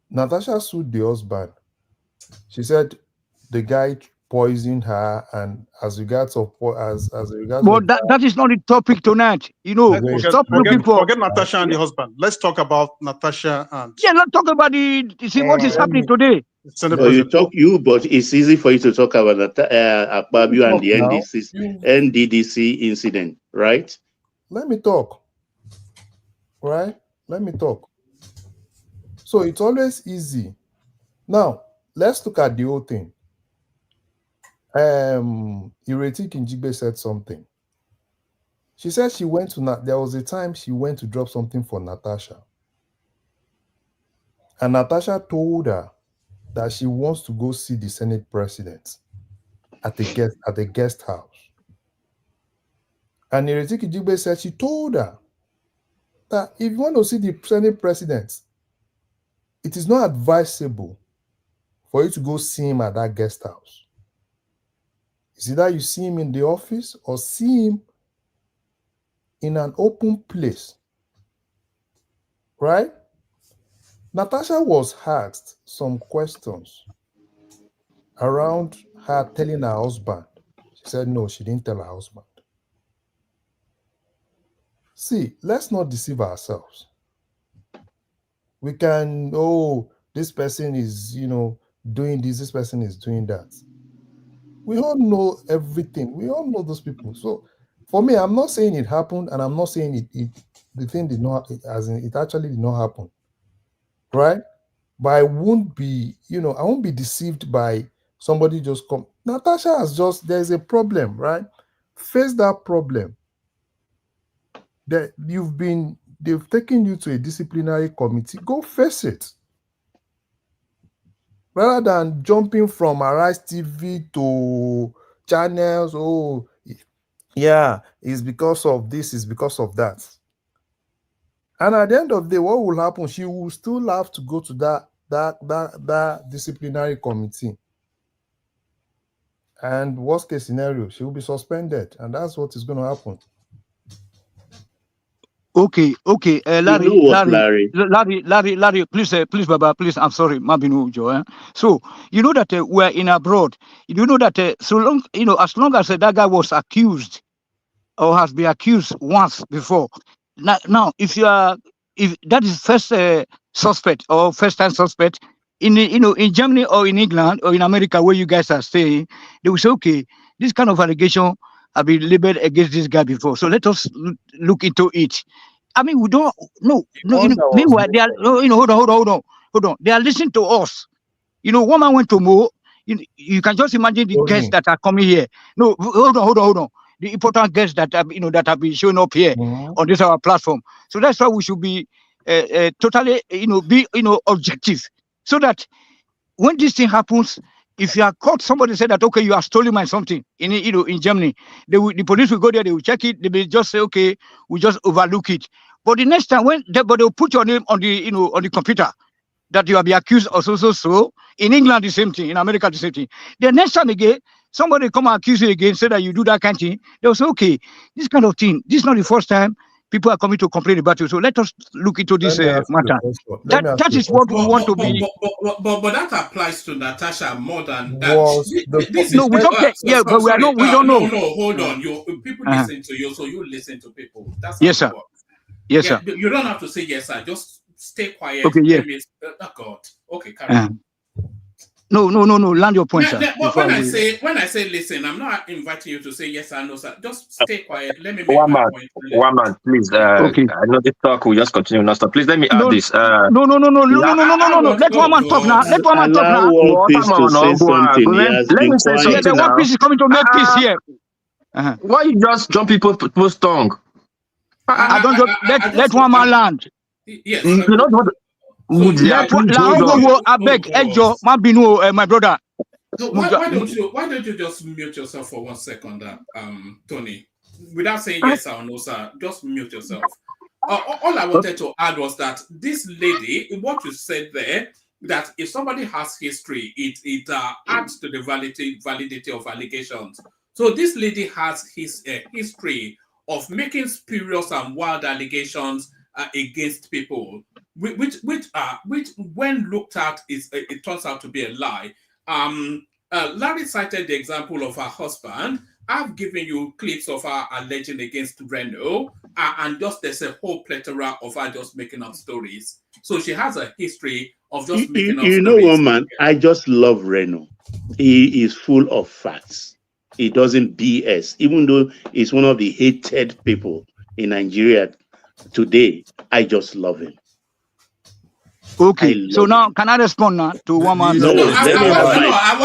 Natasha sued the husband. She said the guy poisoned her, and as regards But that is not the topic tonight. Forget Natasha and the husband. Let's talk about Natasha and. Yeah, let's talk about what is happening today. But it's easy for you to talk about Akpabio and the NDDC incident, right? Let me talk. Right? Let me talk. So it's always easy. Now, let's look at the whole thing. Ireti Kingibe said something. She said she went to there was a time she went to drop something for Natasha. And Natasha told her that she wants to go see the Senate president at the guest house. And Ireti Kingibe said she told her that if you want to see the Senate president, it is not advisable for you to go see him at that guest house. It's either you see him in the office or see him in an open place. Right? Natasha was asked some questions around her telling her husband. She said no, she didn't tell her husband. See, let's not deceive ourselves. We can, this person is, doing this person is doing that. We all know everything. We all know those people. So for me, I'm not saying it happened, and I'm not saying the thing did not, as in it actually did not happen. Right? But I won't be, I won't be deceived by somebody just come. Natasha has there's a problem, right? Face that problem. That they've taken you to a disciplinary committee. Go face it. Rather than jumping from Arise TV to channels, it's because of this, it's because of that. And at the end of the day, what will happen? She will still have to go to that disciplinary committee. And worst case scenario, she will be suspended. And that's what is going to happen. Okay. Larry, please, Baba, please. I'm sorry, Mabinu Joe. So you know that we're in abroad. You know that so long, as long as that guy was accused or has been accused once before. Now, if that is first suspect or first-time suspect in in Germany or in England or in America where you guys are staying, they will say, okay, this kind of allegation have been labeled against this guy before, so let us look into it. I mean, we don't no. Meanwhile, they are hold on. They are listening to us. One man went to Mo. You can just imagine the guests that are coming here. No, hold on. The important guests that have that have been showing up here on this our platform. So that's why we should be totally be objective, so that when this thing happens, if you are caught, somebody said that, okay, you are stolen my something in Germany, the police will go there, they will check it, they will just say, okay, we just overlook it. But the next time they will put your name on the on the computer that you have been accused of so. In England, the same thing. In America, the same thing. The next time again, somebody come and accuse you again, say that you do that kind of thing. They will say, okay, this kind of thing, this is not the first time people are coming to complain about you. So let us look into this matter. That is what we want to be. But that applies to Natasha more than that. No, we don't care. Yeah, but we don't know. No, hold on. People listen to you, so you listen to people. That's yes, sir. Yes, sir. You don't have to say yes, sir. Just stay quiet. Okay, yeah. Oh God. Okay, carry on. No. Land your point, sir. When I say listen, I'm not inviting you to say yes or no, sir. Just stay quiet. Let me make one my man, point. One man, please. Okay. I know this talk will just continue non-stop. Please let me add this. No. Let one man talk now. Let one man talk now. One piece to say something. Let me say something the now. one piece is coming to make peace here. Why you just jump people's tongue? I don't just let one man land. Yes. You know what? I beg, my brother. So why don't you just mute yourself for 1 second, Tony? Without saying yes or no, sir, just mute yourself. All I wanted to add was that this lady, what you said there, that if somebody has history, it adds to the validity of allegations. So this lady has his history of making spurious and wild allegations against people, which when looked at it turns out to be a lie. Larry cited the example of her husband. I've given you clips of her alleging against Renault, and just there's a whole plethora of her just making up stories. So she has a history of just making up stories. You know what, man? I just love Renault. He is full of facts. He doesn't BS, even though he's one of the hated people in Nigeria today. I just love him. Okay, so now can I respond now to one man? I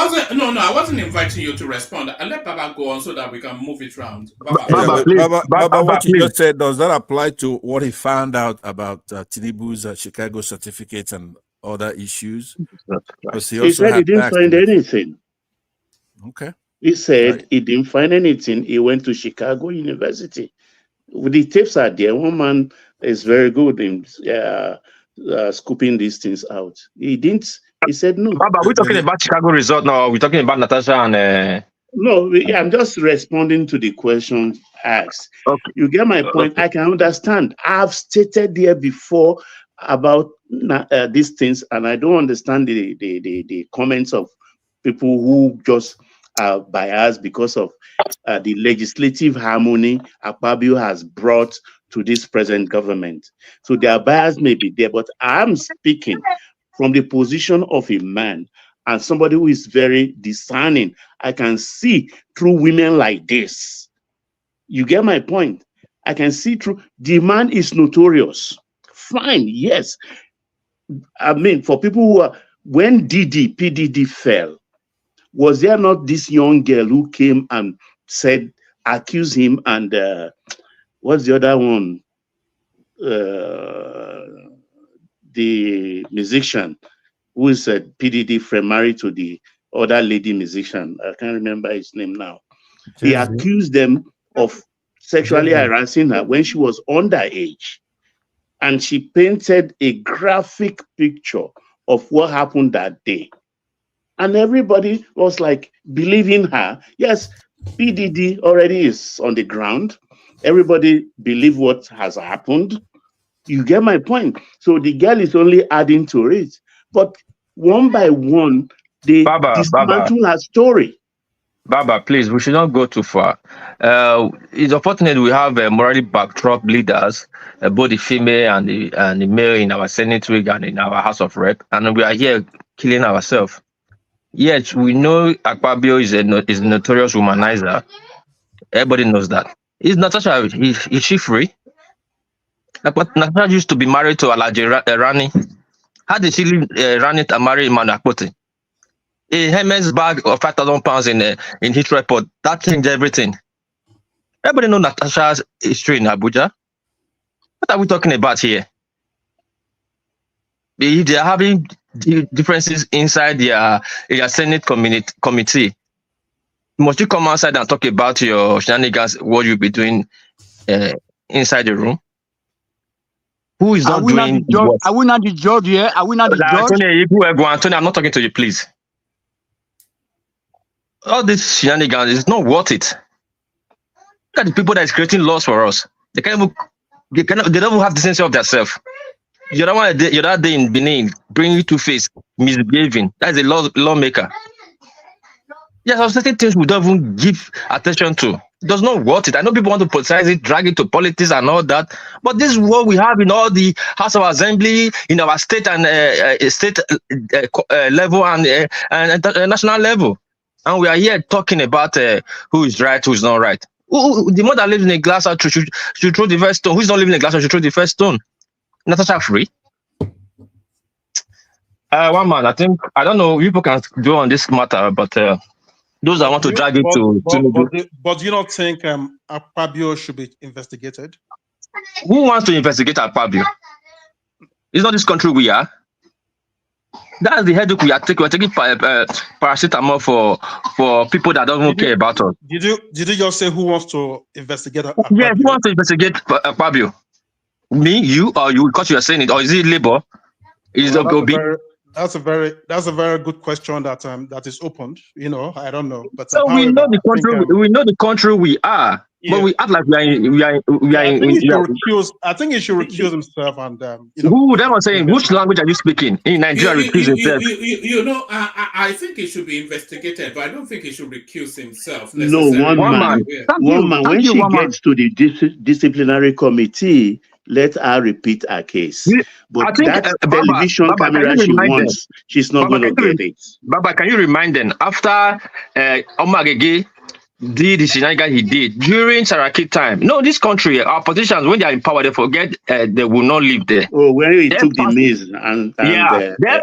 wasn't inviting you to respond. I let Baba go on so that we can move it round. Baba, what you just said, does that apply to what he found out about Tinubu's Chicago certificate and other issues? He said he didn't find anything. Okay. He said he didn't find anything. He went to Chicago University. The tapes are there. One man is very good in scooping these things out. He didn't. He said no. Baba, we're talking about Chicago result now. We're talking about Natasha and. No, I'm just responding to the questions asked. Okay. You get my point. Okay. I can understand. I've stated there before about these things, and I don't understand the comments of people who just are biased because of the legislative harmony Akpabio has brought to this present government. So their bias may be there, but I'm speaking from the position of a man and somebody who is very discerning. I can see through women like this. You get my point? I can see through. The man is notorious. Fine, yes. I mean, for people who are, when PDD fell, was there not this young girl who came and said, accused him, and what's the other one? The musician who is a PDD friend married to the other lady musician. I can't remember his name now. He accused them of sexually harassing her when she was underage. And she painted a graphic picture of what happened that day. And everybody was like believing her. Yes, PDD already is on the ground. Everybody believe what has happened. You get my point. So the girl is only adding to it. But one by one, they dismantle her story. Baba, please, we should not go too far. It's unfortunate we have morally backdrop leaders, both the female and the male in our Senate wing and in our House of Rep, and we are here killing ourselves. Yes, we know Akpabio is a notorious womanizer. Everybody knows that. Is Natasha, is she free? Natasha used to be married to Alaji Rani. How did she leave Rani to marry Emmanuel Akpoti? A Hermes bag of £5,000 in his report. That changed everything. Everybody knows Natasha's history in Abuja. What are we talking about here? If they are having differences inside their Senate committee, must you come outside and talk about your shenanigans, what you'll be doing inside the room? Who is not doing what? Are we not the judge here? Are we not the judge? Anthony, I'm not talking to you, please. All this shenanigans is not worth it. Look at the people that is creating laws for us. They don't even have the sense of themselves. You're that day in Benin, bringing two-face, misbehaving. That is a lawmaker. Yes, some certain things we don't even give attention to. It does not worth it. I know people want to politicize it, drag it to politics and all that, but this is what we have in all the House of Assembly, in our state and level and national level. And we are here talking about who is right, who is not right. The mother lives in a glass house should throw the first stone. Who is not living in a glass house should throw the first stone. Natasha free. One man, I think, I don't know, people can do on this matter, but those that want to drag it But do you not think Akpabio should be investigated? Who wants to investigate Akpabio? It's not this country we are. That's the headache we are taking. We're taking paracetamol for people that don't care about us. Did you just say who wants to investigate Akpabio? Yeah, who wants to investigate Akpabio? Me, you, or you? Because you are saying it, or is it Labour? That's a very good question that is opened. You know, I don't know, but so we know the country. We know the country we are, yeah. But we act like we are. I think he should recuse himself. And who? That was saying, which language are you speaking in Nigeria? You know, I think he should be investigated, but I don't think he should recuse himself. No, one man. When she gets to the disciplinary committee, let her repeat her case. But that television camera she wants, she's not going to get it. Baba, can you remind them, after Omagege did the shenanigans he did during Saraki time? No, this country, our politicians, when they are in power, they forget they will not live there. Oh, where he took the maize and they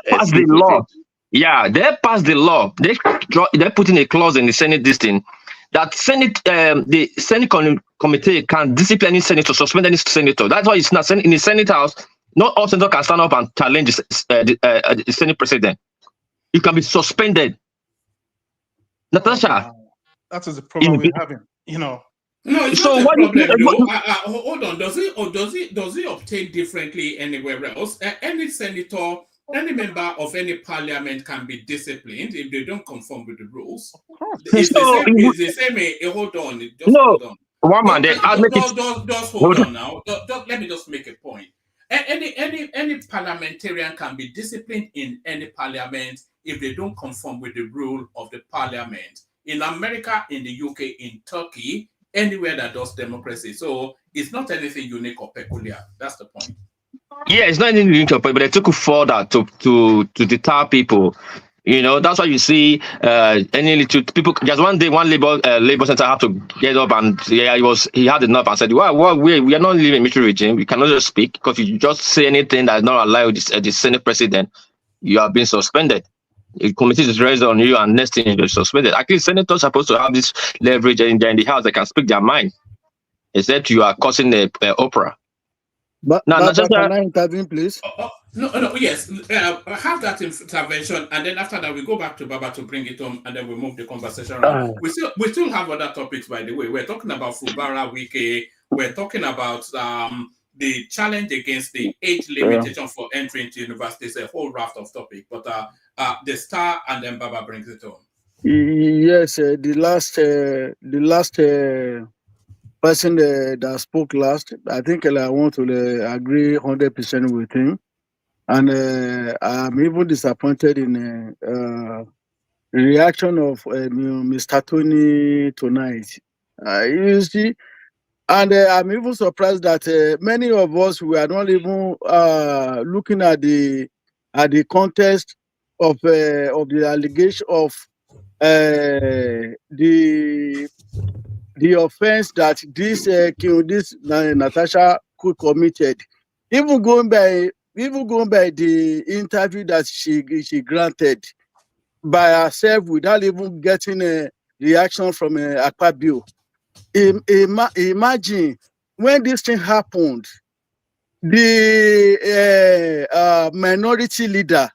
passed the law. Yeah, they passed the law. They put in a clause in the Senate this thing that the Senate committee can discipline any senator, suspend any senator. That's why it's not in the Senate House. Not all senators can stand up and challenge the Senate president. You can be suspended. Natasha, that is the problem we're having. You know. No, it's not a problem. Hold on. Does he obtain differently anywhere else? Any senator, any member of any parliament can be disciplined if they don't conform with the rules. It's the same. Hold on. Hold on. One man, just hold on now. Let me just make a point. Any parliamentarian can be disciplined in any parliament if they don't conform with the rule of the parliament. In America, in the UK, in Turkey, anywhere that does democracy. So it's not anything unique or peculiar. That's the point. Yeah, it's not anything unique or peculiar, but they took it further to deter people. You know, that's why you see any little people. Just one day, one labor center had to get up and he had enough and said, "Well, we are not living in a military regime. We cannot just speak because if you just say anything that is not allowed the Senate president, you are being suspended. The committee is raised on you, and next thing you're suspended." Actually, senators are supposed to have this leverage in the house. They can speak their mind, except you are causing an opera. But can I intervene, please? Yes. Have that intervention, and then after that we go back to Baba to bring it home, and then we move the conversation around. We still have other topics, by the way. We're talking about Fubara WIKE. We're talking about the challenge against the age limitation for entry into universities. A whole raft of topics, but the star, and then Baba brings it home. Yes, the last person that spoke last, I think I want to agree 100% with him. And I'm even disappointed in reaction of Mr. Tony tonight. You see, and I'm even surprised that many of us were not even looking at the context of the allegation of the offense that this Natasha committed. Even going by the interview that she granted by herself without even getting a reaction from Akpabio. Imagine when this thing happened, the minority leader,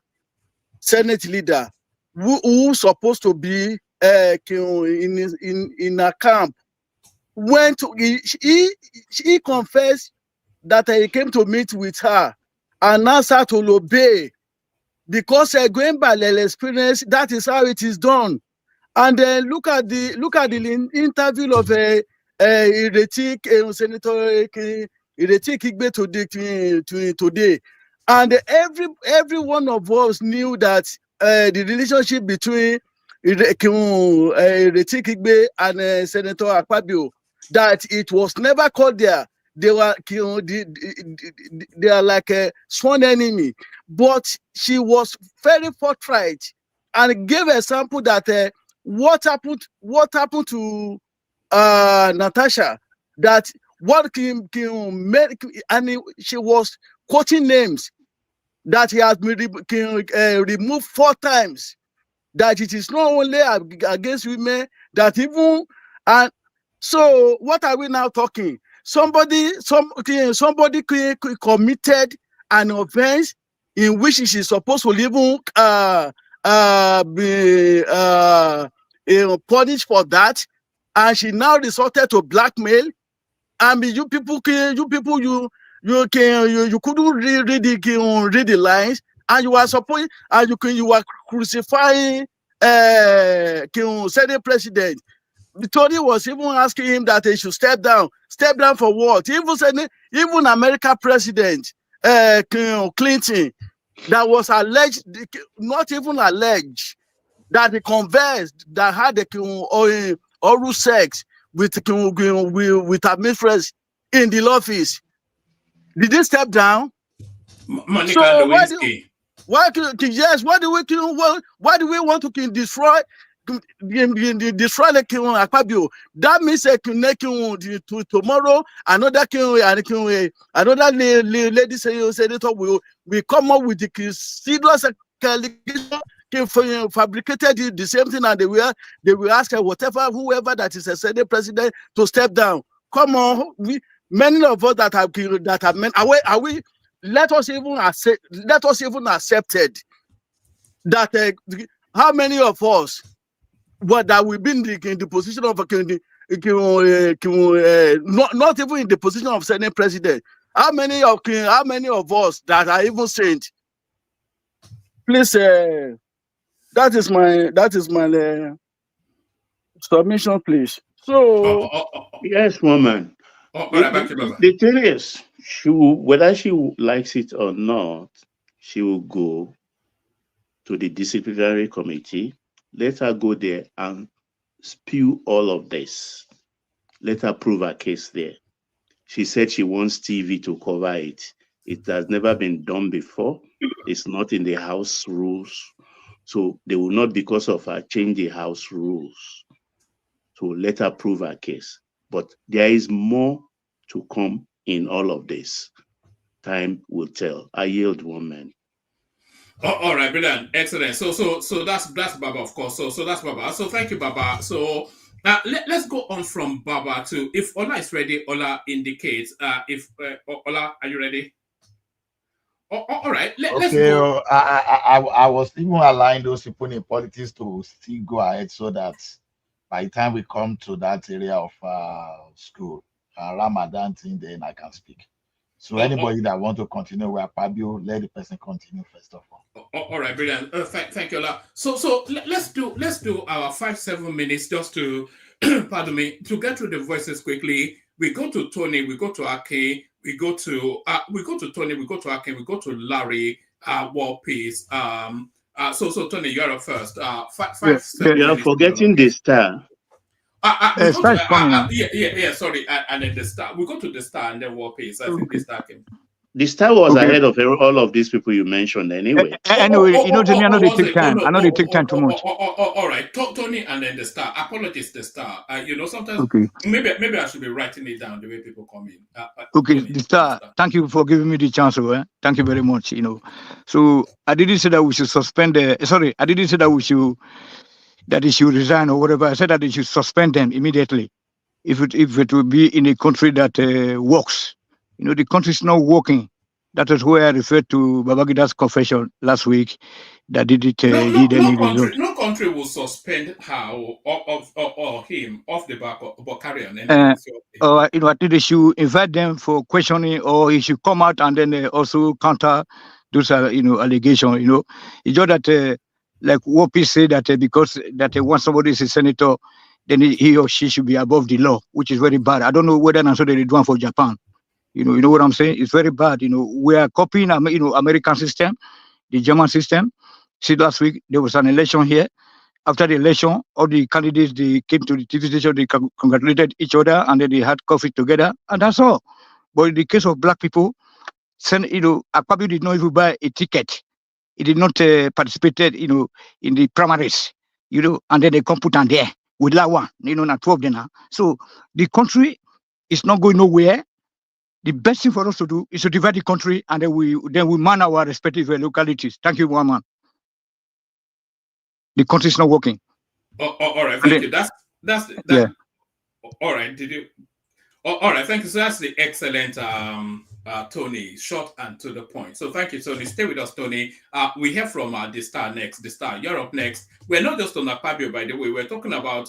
Senate leader, who supposed to be in a camp, went to, he confessed that he came to meet with her and asked her to obey because going by the experience, that is how it is done. And then look at the interview of Ireti Senator Ireti Kingibe today, and every one of us knew that the relationship between Ireti Kingibe and Senator Akpabio, that it was never cordial. They were they are like a sworn enemy, but she was very forthright and gave a sample that what happened to Natasha, that what made, and she was quoting names that he has been removed 4 times, that it is not only against women, that even, and so what are we now talking? Somebody committed an offense in which she is supposed to even be punished for that, and she now resorted to blackmail. And you people couldn't read the lines, and you are supposed, and you are crucifying Senate President. Tony was even asking him that he should step down. Step down for what? Even American President Clinton, that was alleged, not even alleged, that he conversed, that had oral sex with her mistress in the office. Did they step down? Monica So Lewinsky. why do we want to destroy the Akpabio? That means tomorrow another lady senator will come up with the serious allegation, fabricated the same thing, and they will ask her whoever that is a Senate president to step down. Come on, many of us that have men, are we? Let us even accept it that how many of us that we've been in the position of not even in the position of Senate president. How many of us that are even saint? Please, that is my submission, please. So yes, woman. The thing is, whether she likes it or not, she will go to the disciplinary committee. Let her go there and spew all of this. Let her prove her case there. She said she wants TV to cover it. It has never been done before. It's not in the house rules. So they will not, because of her, change the house rules. So let her prove her case. But there is more to come in all of this. Time will tell. I yield, woman. All right, brilliant, excellent. So that's Baba, of course. So that's Baba. So thank you, Baba. So let's go on from Baba to, if Ola is ready. Ola indicates Ola, are you ready? All right, let's go. I was even allowing those people in politics to still go ahead, so that by the time we come to that area of school, Ramadan thing, then I can speak. So anybody that want to continue with Akpabio, let the person continue first of all. All right, brilliant. Thank you, Ola. So let's do our 5-7 minutes just to pardon me, to get through the voices quickly. We go to Tony, we go to Ake, we go to Tony, we go to Ake, we go to Larry, War Peace, So Tony, you're up first. Yeah, You are forgetting the star. Star is coming now. Yeah, sorry. And then the star. We go to the star and then war pace. I think the star came. The star was ahead of all of these people you mentioned anyway. Anyway, you know, to me, I know they take time. I know they take time too much. All right, Tony, and then the star. Apologies, the star. You know, sometimes maybe I should be writing it down the way people come in. Okay, Tony, the star. Thank you for giving me the chance. Thank you very much. You know, so I didn't say that we should suspend. Sorry, I didn't say that we should they should resign or whatever. I said that they should suspend them immediately. If it will be in a country that works. You know, the country is not working. That is where I referred to Babagida's confession last week that didn't yield any result. No country will suspend her or him off the back of carry on. You know, I think they should invite them for questioning, or he should come out and then also counter those allegations. You know, it's just that like Wopi said that because once somebody is a senator, then he or she should be above the law, which is very bad. I don't know whether and so they do one for Japan. You know what I'm saying? It's very bad. You know, we are copying, American system, the German system. See, last week there was an election here. After the election, all the candidates, they came to the TV station, they congratulated each other, and then they had coffee together, and that's all. But in the case of black people, Akpabio did not even buy a ticket. He did not participate, in the primaries, and then they come put on there with Lawan, not 12 then. So the country is not going nowhere. The best thing for us to do is to divide the country, and then we man our respective localities. Thank you, one man. The country is not working. All right, thank you. That's yeah. All right, did you? All right, thank you. So that's the excellent Tony, short and to the point. So thank you, Tony. Stay with us, Tony. We hear from the star next. The star, you're up next. We're not just on Akpabio, by the way. We're talking about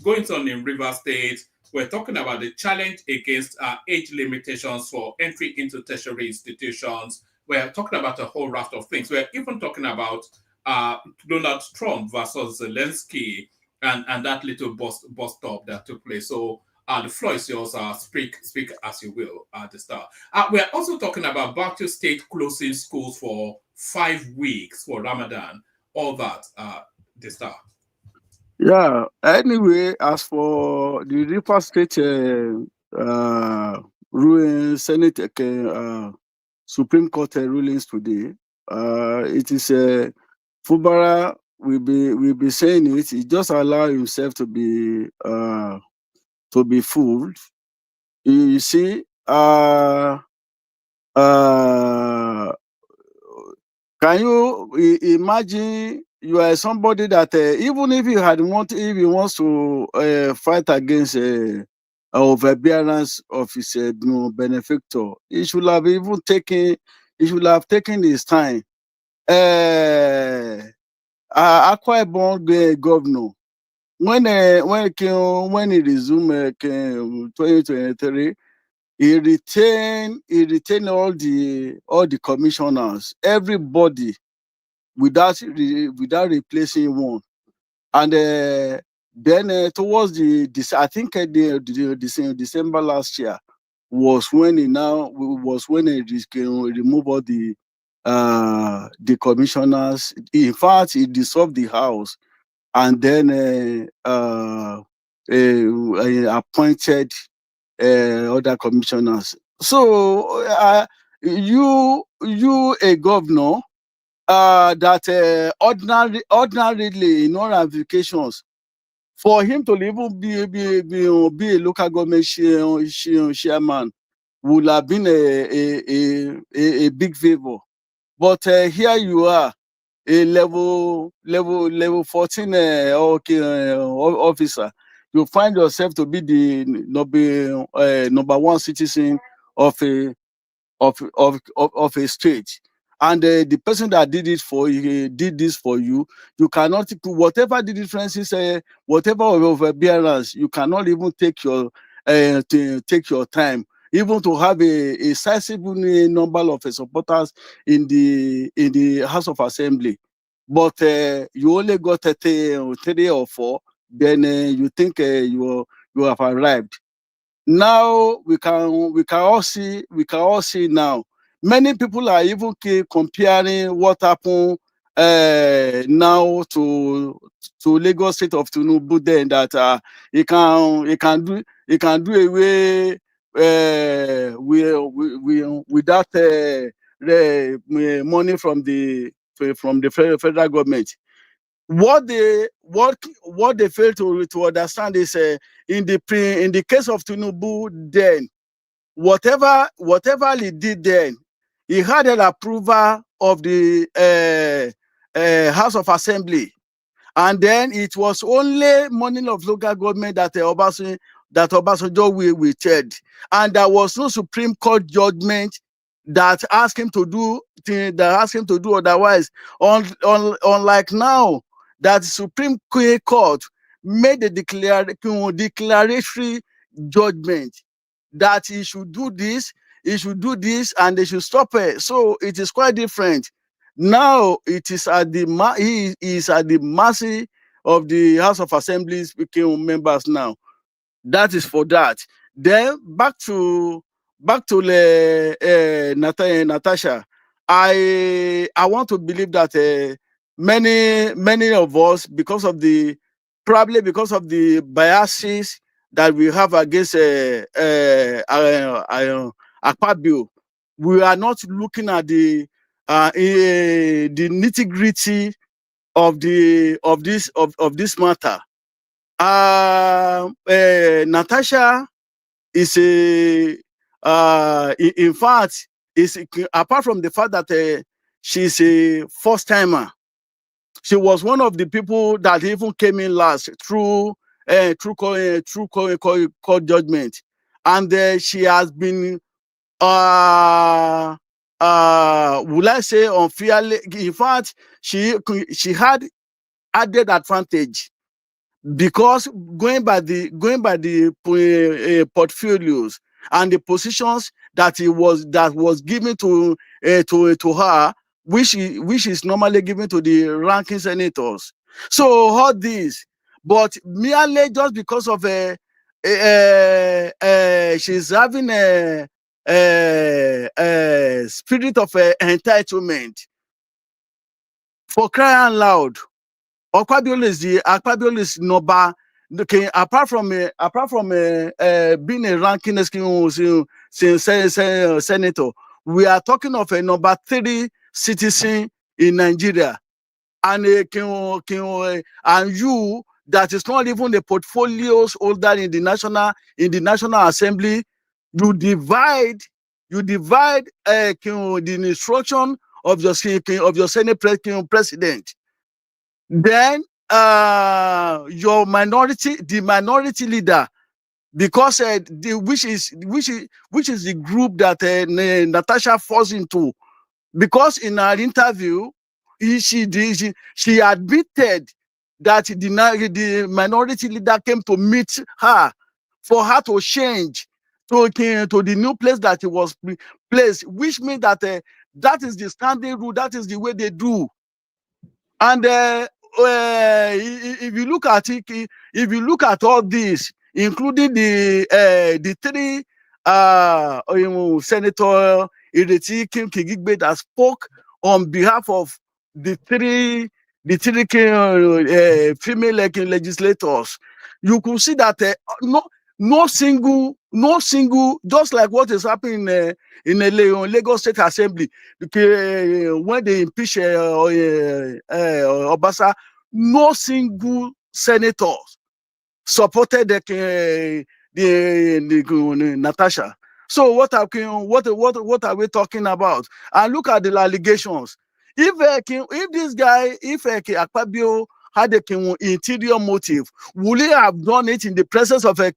going on in River State. We're talking about the challenge against age limitations for entry into tertiary institutions. We're talking about a whole raft of things. We're even talking about Donald Trump versus Zelensky and that little bus stop that took place. So the floor is yours. Speak as you will, the star. We're also talking about Bauchi State closing schools for 5 weeks for Ramadan. All that, the star. Yeah. Anyway, as for the River State ruling Senate Supreme Court rulings today, it is Fubara will be saying it. He just allow himself to be fooled. You see, can you imagine? You are somebody that even if he wants to fight against overbearance of his benefactor, he should have taken his time. Akwa Ibom governor, when he resumed 2023, he retained all the commissioners, everybody, without replacing one. And then towards I think the December last year was when he removed all the commissioners. In fact, he dissolved the house and then appointed other commissioners. So you a governor that ordinarily in all ramifications, for him to even be a local government chairman would have been a big favor. But here you are, a level 14 officer. You find yourself to be the number one citizen of a state, and the person that did this for you, you cannot, whatever the difference is, whatever overbearance, you cannot even take your time even to have a sizable number of supporters in the House of Assembly. But you only got 3 or 4, then you think you have arrived. Now we can all see now. Many people are even comparing what happened now to Lagos State of Tinubu then that he can do away with that money from the federal government. What they fail to understand is in the case of Tinubu then, whatever he did then, he had an approval of the House of Assembly, and then it was only money of local government that Obasanjo withheld, and there was no Supreme Court judgment that asked him to do otherwise. Unlike now, that Supreme Court made a declaratory judgment that he should do this, and they should stop it. So it is quite different. Now it is he is at the mercy of the House of Assembly speaking members now. That is for that. Then back to Natasha. I want to believe that many of us, probably because of the biases that we have against Akpabio, we are not looking at the nitty-gritty of this matter. Natasha is in fact, apart from the fact that she's a first-timer, she was one of the people that even came in last through court judgment, and she has been will I say unfairly. In fact, she had added advantage, because going by the portfolios and the positions that was given to her, which is normally given to the ranking senators. So all this, but merely just because of she's having a spirit of entitlement, for crying loud, Akpabio is Noba. Okay, apart from being a ranking senator, we are talking of a number 3 citizen in Nigeria, and and you that is not even the portfolios holder in the National Assembly, you divide the instruction of your Senate president. Then your the minority leader, because which is the group that Natasha falls into, because in her interview she admitted that the minority leader came to meet her for her to change to the new place that it was placed, which means that that is the standing rule, that is the way they do. And if you look at it, if you look at all this, including the 3 Senator Ireti Kingibe that spoke on behalf of the 3 female legislators, you could see that no single, just like what is happening in Lagos State Assembly, when they impeach Obasa, no single senator supported the Natasha. So what are we talking about? And look at the allegations. If this guy, Akpabio had a interior motive, would he have done it in the presence of her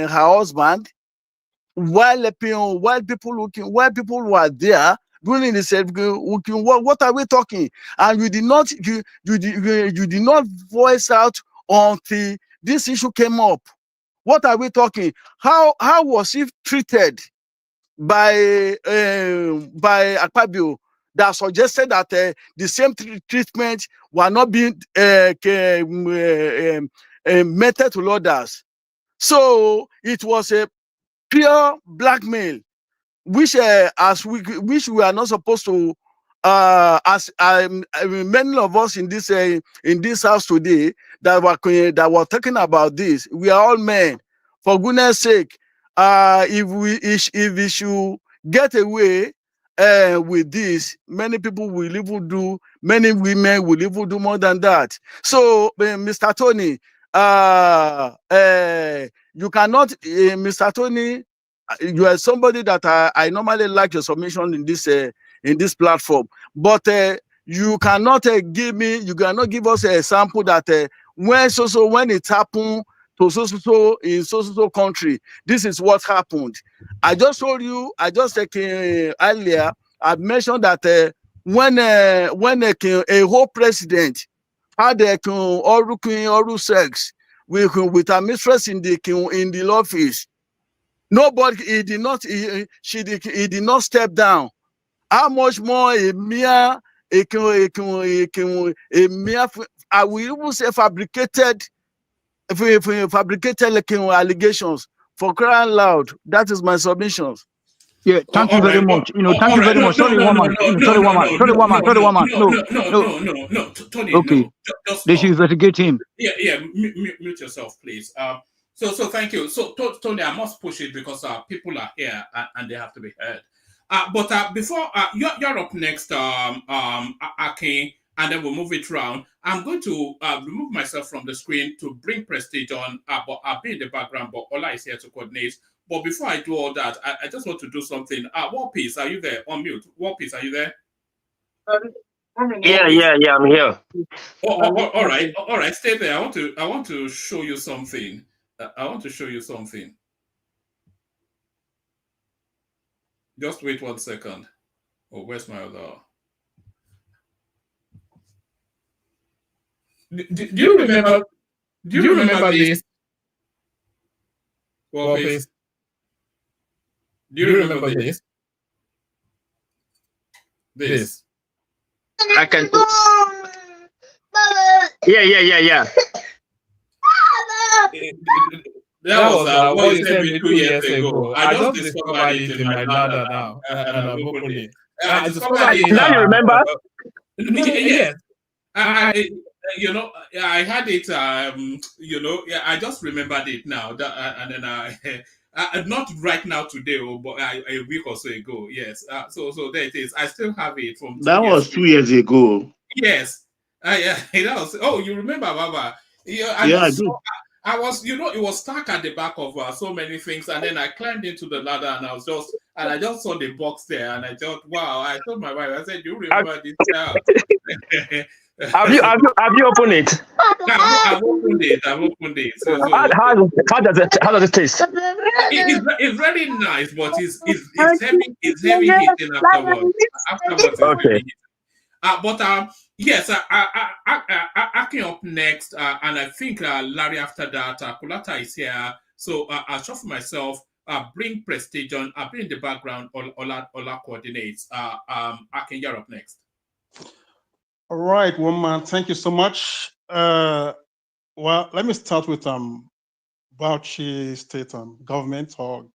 husband, while people were there doing the same? What are we talking? And you did not voice out until this issue came up. What are we talking? How was he treated by Akpabio that suggested that the same treatment were not being meted to others? So it was a pure blackmail which we are not supposed to. Many of us in this house today that were talking about this, we are all men. For goodness sake, if we should get away with this, many people will even do, many women will even do more than that. So, Mr. Tony, you cannot, Mr. Tony, you are somebody that I normally like your submission in this platform, but you cannot you cannot give us a sample that when it happened to in so country, this is what happened. I just told you, I just earlier I mentioned that when a whole president had oral sex with a mistress in the office, nobody, he did not step down. How much more a mere I will even say fabricated allegations, for crying loud. That is my submissions. Yeah, thank you very much. Thank you very much. Sorry, woman. Sorry, woman. No, Tony, Okay, no. Just they should stop. investigate him. Yeah, mute yourself, please. So thank you. So Tony, I must push it because people are here and they have to be heard. But before you're up next, Akin, and then we'll move it around. I'm going to remove myself from the screen to bring Prestige on, but I'll be in the background, but Ola is here to coordinate. But before I do all that, I just want to do something. War Peace, are you there? On mute. War Peace, are you there? Yeah, I'm here. All right. Stay there. I want to show you something. I want to show you something. Just wait 1 second. Oh, where's my other? Do you remember? Do you remember this? Well, please. Do you remember this? This. I can. Yeah. That was what you sent me 2 years ago. I just discovered it in my data now, and I'm opening it. I discovered it. Now you remember? Yes. I had it. I just remembered it now. And then I not right now today, but a week or so ago. Yes. So there it is. I still have it from. That was 2 years ago. Yes. Yeah. That was. Oh, you remember, Baba? Yeah, I do. I was, it was stuck at the back of so many things, and then I climbed into the ladder, and I just saw the box there, and I thought, wow! I told my wife, I said, "You remember this?" Have you opened it? I've opened it. So, how does it taste? It's very nice, but it's heavy. It's heavy hitting afterwards. Okay. Yes, Akin up next, and I think Larry after that. Kulata is here, so I'll shuffle myself. Bring Prestige on. I'll be in the background. Ola coordinates. Akin, you're up next. All right, woman. Thank you so much. Well, let me start with Bauchi State government or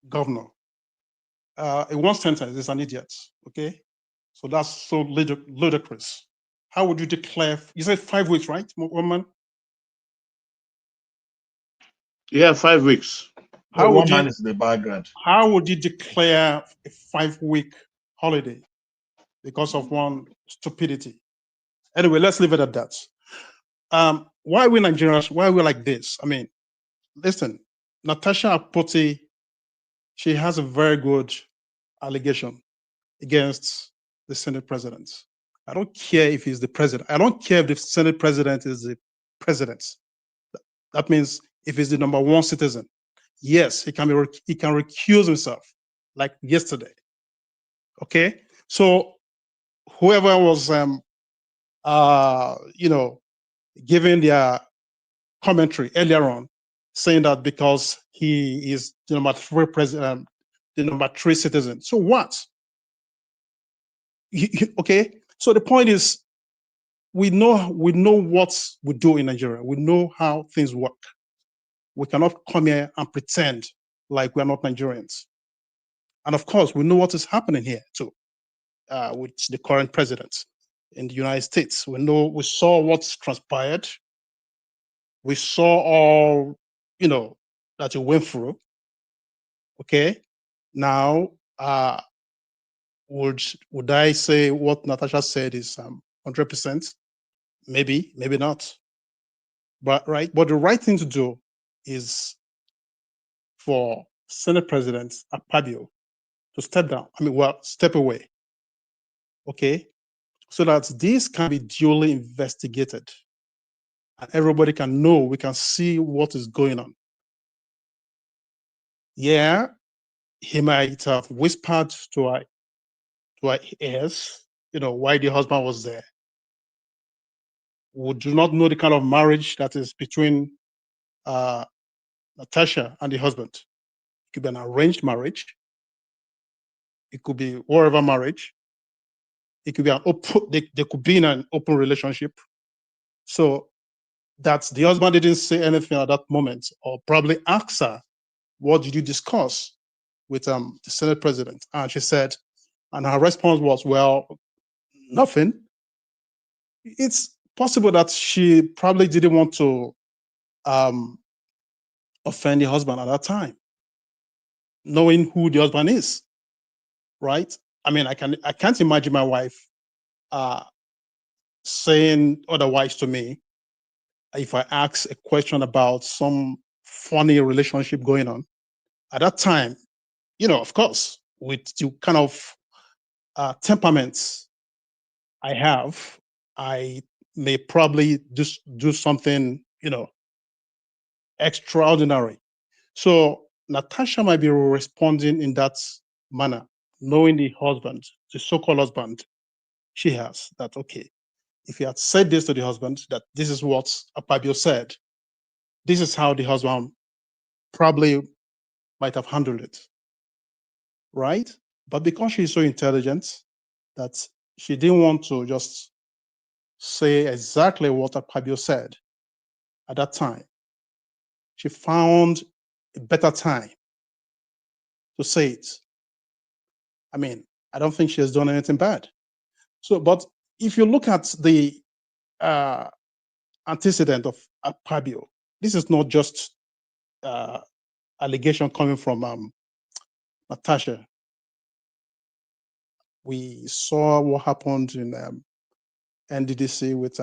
governor. In one sentence, is an idiot. Okay. So that's so ludicrous. How would you declare? You said 5 weeks, right, woman? Yeah, 5 weeks. How would you? Is the background. How would you declare a 5-week holiday because of one stupidity? Anyway, let's leave it at that. Why are we Nigerians? Why are we like this? I mean, listen, Natasha Akpoti, she has a very good allegation against the Senate president. I don't care if he's the president. I don't care if the Senate president is the president. That means if he's the #1 citizen, yes, he can recuse himself, like yesterday. Okay, so whoever was, giving their commentary earlier on, saying that because he is the #3 president, the #3 citizen. So what? Okay, so the point is, we know what we do in Nigeria. We know how things work. We cannot come here and pretend like we're not Nigerians. And of course, we know what is happening here too, with the current president in the United States. We saw what's transpired. We saw all, that he went through. Okay. Now, would I say what Natasha said is 100%? Maybe, maybe not. But the right thing to do is for Senate President Akpabio to step down. Step away. Okay, so that this can be duly investigated, and everybody can know. We can see what is going on. Yeah, he might have whispered to our ears, why the husband was there. We do not know the kind of marriage that is between Natasha and the husband. It could be an arranged marriage. It could be whatever marriage. It could be an open. They could be in an open relationship. So that the husband didn't say anything at that moment, or probably asked her, "What did you discuss with the Senate president?" And she said, and her response was, "Well, nothing." It's possible that she probably didn't want to offend the husband at that time, knowing who the husband is, right? I can't imagine my wife saying otherwise to me if I ask a question about some funny relationship going on. At that time, of course, with the kind of temperaments I have, I may probably do something, extraordinary. So Natasha might be responding in that manner, knowing the husband, the so-called husband she has, that, okay, if he had said this to the husband, that this is what Akpabio said, this is how the husband probably might have handled it, right? But because she's so intelligent that she didn't want to just say exactly what Akpabio said at that time, she found a better time to say it. I don't think she has done anything bad. So, but if you look at the antecedent of Akpabio, this is not just allegation coming from Natasha. We saw what happened in NDDC with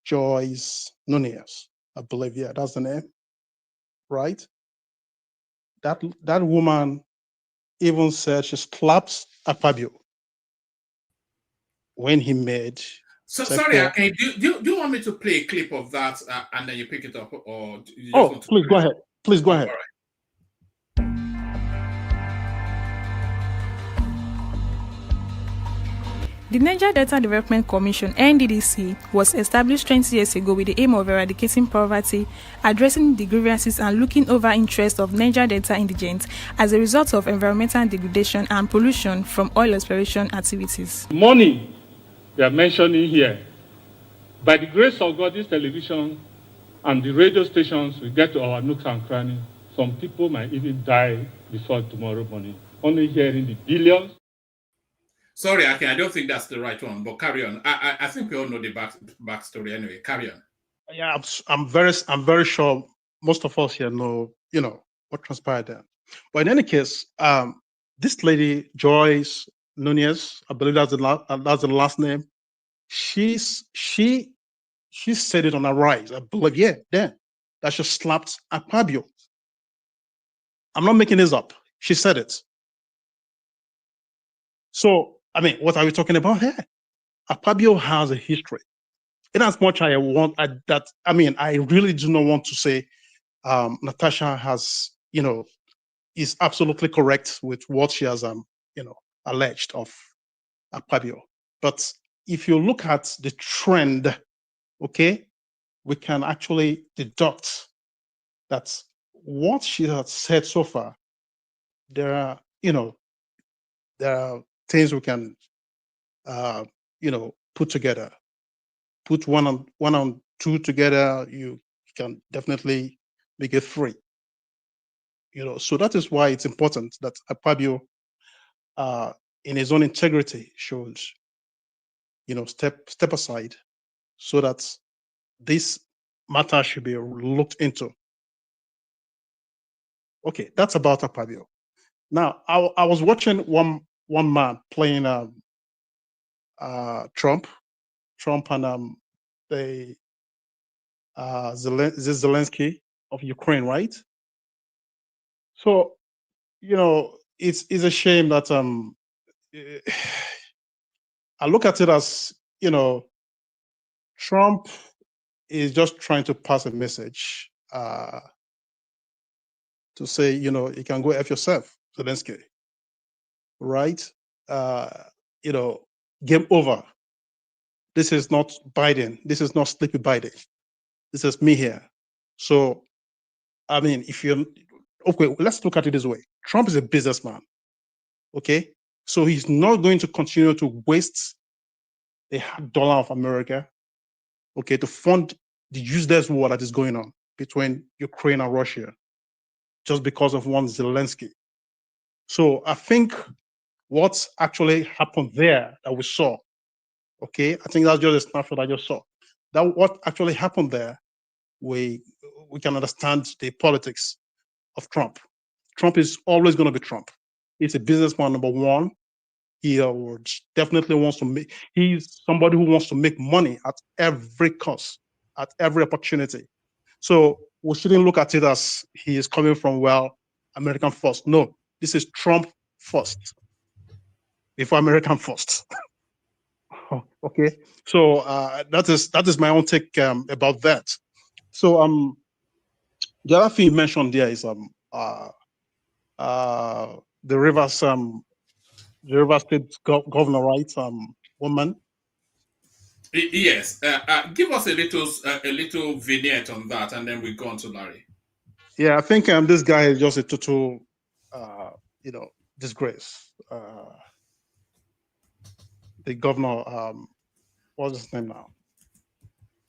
Joyce Nunez, I believe. Yeah, that's the name, right? That woman even said she slapped Akpabio when he made. So sorry, Akin, do you want me to play a clip of that and then you pick it up, or you just want to please go ahead. Please go ahead. All right. The Niger Delta Development Commission, NDDC, was established 20 years ago with the aim of eradicating poverty, addressing the grievances and looking over interests of Niger Delta indigents as a result of environmental degradation and pollution from oil exploration activities. Money they are mentioning here, by the grace of God, this television and the radio stations will get to our nooks and crannies. Some people might even die before tomorrow morning, only hearing the billions. Sorry, Akin, I don't think that's the right one, but carry on. I think we all know the backstory anyway. Carry on. Yeah, I'm very sure most of us here know, what transpired there. But in any case, this lady Joyce Nunez, I believe that's the last name. She said it on her rise, I believe, that she slapped Akpabio. I'm not making this up. She said it. So, what are we talking about here? Akpabio has a history. In as much as I really do not want to say Natasha has, is absolutely correct with what she has, alleged of Akpabio. But if you look at the trend, okay, we can actually deduct that what she has said so far, there are things we can, put together. Put one on two together, you can definitely make it three. So that is why it's important that Akpabio in his own integrity, should, step aside so that this matter should be looked into. Okay, that's about Akpabio. Now, I was watching one man playing Trump and the Zelensky of Ukraine, right? So, it's a shame that I look at it as, Trump is just trying to pass a message to say, you can go F yourself, Zelensky, right? Game over. This is not Biden. This is not Sleepy Biden. This is me here. So, I mean, okay, let's look at it this way. Trump is a businessman, okay? So he's not going to continue to waste the dollar of America, okay, to fund the useless war that is going on between Ukraine and Russia just because of one Zelensky. So I think what's actually happened there that we saw, okay, I think that's just a snapshot I just saw. That what actually happened there, we can understand the politics of Trump. Trump is always going to be Trump. He's a businessman, number one. He definitely wants to make, he's somebody who wants to make money at every cost, at every opportunity. So we shouldn't look at it as he is coming from, well, American first. No, this is Trump first, before American first. Okay, so that is my own take about that. So the other thing you mentioned there is the Rivers State governor, right? Woman. Yes. Give us a little vignette on that, and then we go on to Larry. Yeah, I think this guy is just a total, disgrace. The governor, what's his name now?